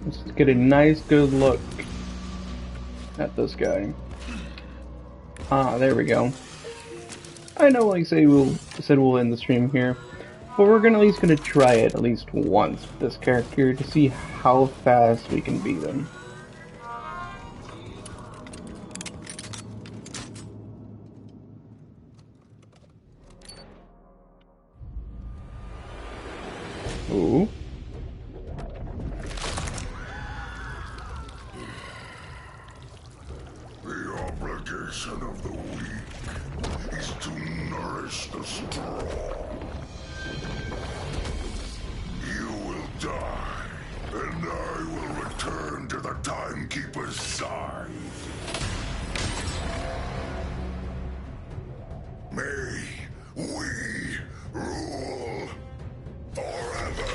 Let's get a nice good look at this guy. Ah, there we go. I know, like say we'll end the stream here, but we're at least gonna try it at least once with this character to see how fast we can beat him. Ooh. The obligation of the weak is to nourish the strong. You will die, and I will return to the Timekeeper's side. May we rule forever.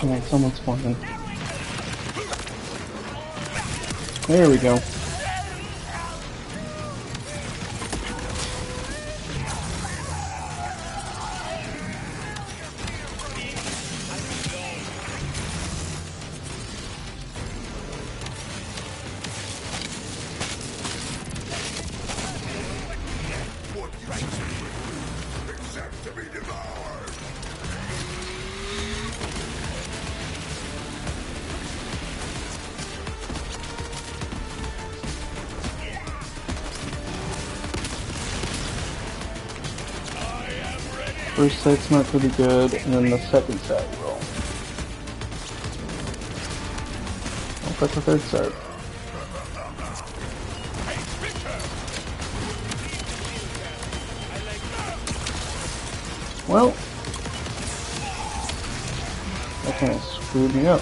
Come on, someone's spawning. There we go. First set's not pretty good, and then the second set will. Oh, that's the third set. Well, that kind of screwed me up.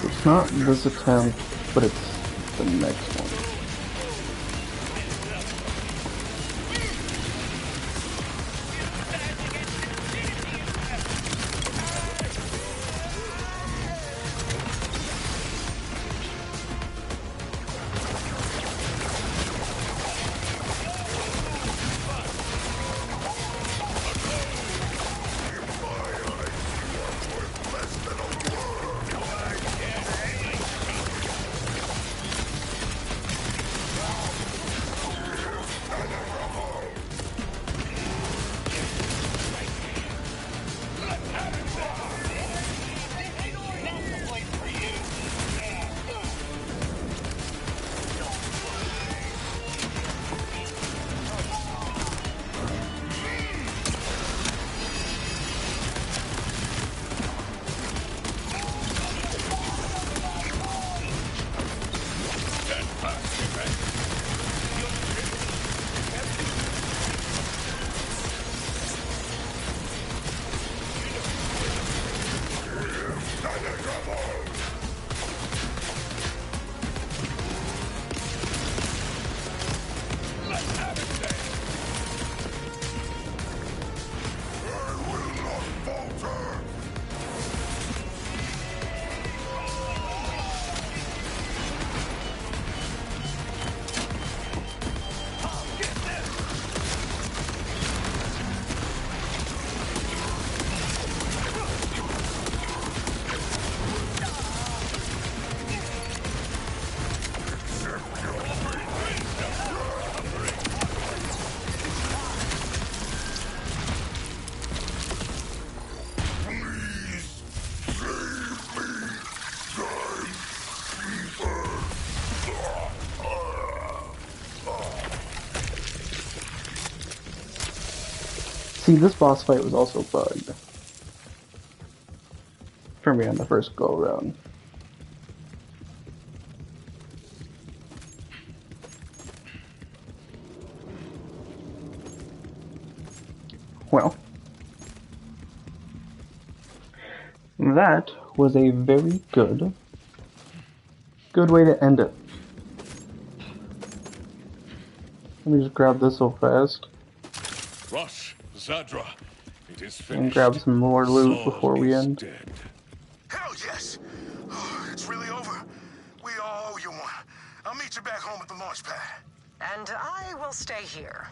It's not this attempt, but it's the next one. See, this boss fight was also bugged for me on the first go around. Well, that was a very good way to end it. Let me just grab this so fast. Rush, Zadra, it is finished. And grab some more loot before we end. Dead. Hell yes! Oh, it's really over. We all owe you one. I'll meet you back home at the launch pad. And I will stay here.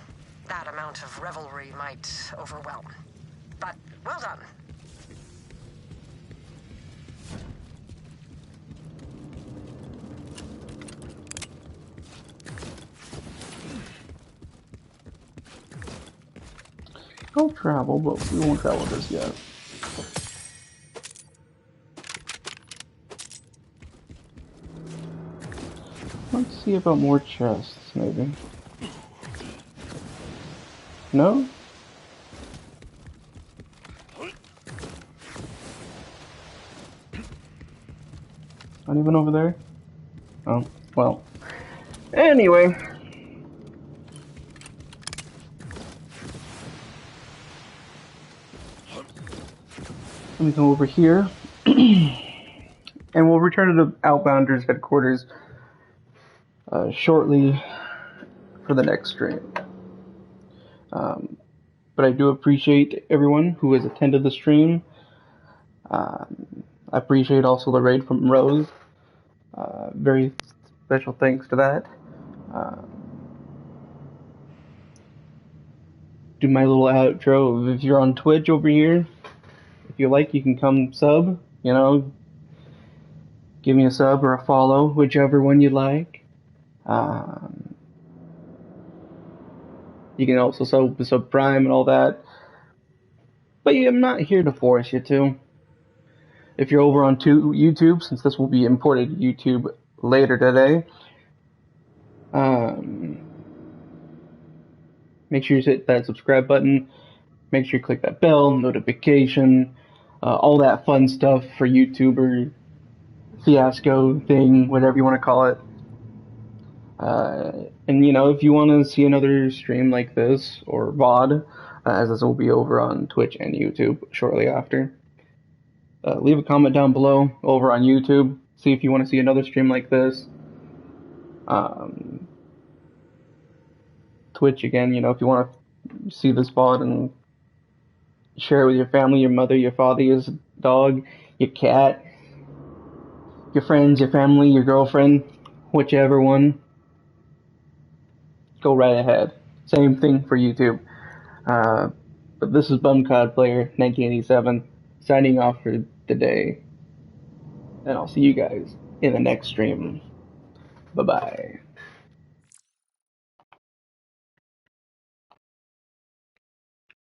That amount of revelry might overwhelm. But well done. I'll travel, but we won't travel this yet. Let's see about more chests, maybe. No? Not even over there? Oh, well. Anyway. Let me go over here. And we'll return to the Outbounders headquarters shortly for the next stream. But I do appreciate everyone who has attended the stream. I appreciate also the raid from Rose. Very special thanks to that. Do my little outro. If you're on Twitch over here, if you like, you can come sub. You know, give me a sub or a follow, whichever one you like. You can also sub Prime and all that. But I'm not here to force you to. If you're over on YouTube, since this will be imported to YouTube later today, make sure you hit that subscribe button. Make sure you click that bell, notification, all that fun stuff for YouTuber fiasco thing, whatever you want to call it. And you know, if you want to see another stream like this, or VOD, as this will be over on Twitch and YouTube shortly after, leave a comment down below over on YouTube. See if you want to see another stream like this. Twitch again, you know, if you want to see this VOD and share it with your family, your mother, your father, your dog, your cat, your friends, your family, your girlfriend, whichever one, go right ahead. Same thing for YouTube. But this is BumCod Player 1987 signing off for the day. And I'll see you guys in the next stream. Bye-bye.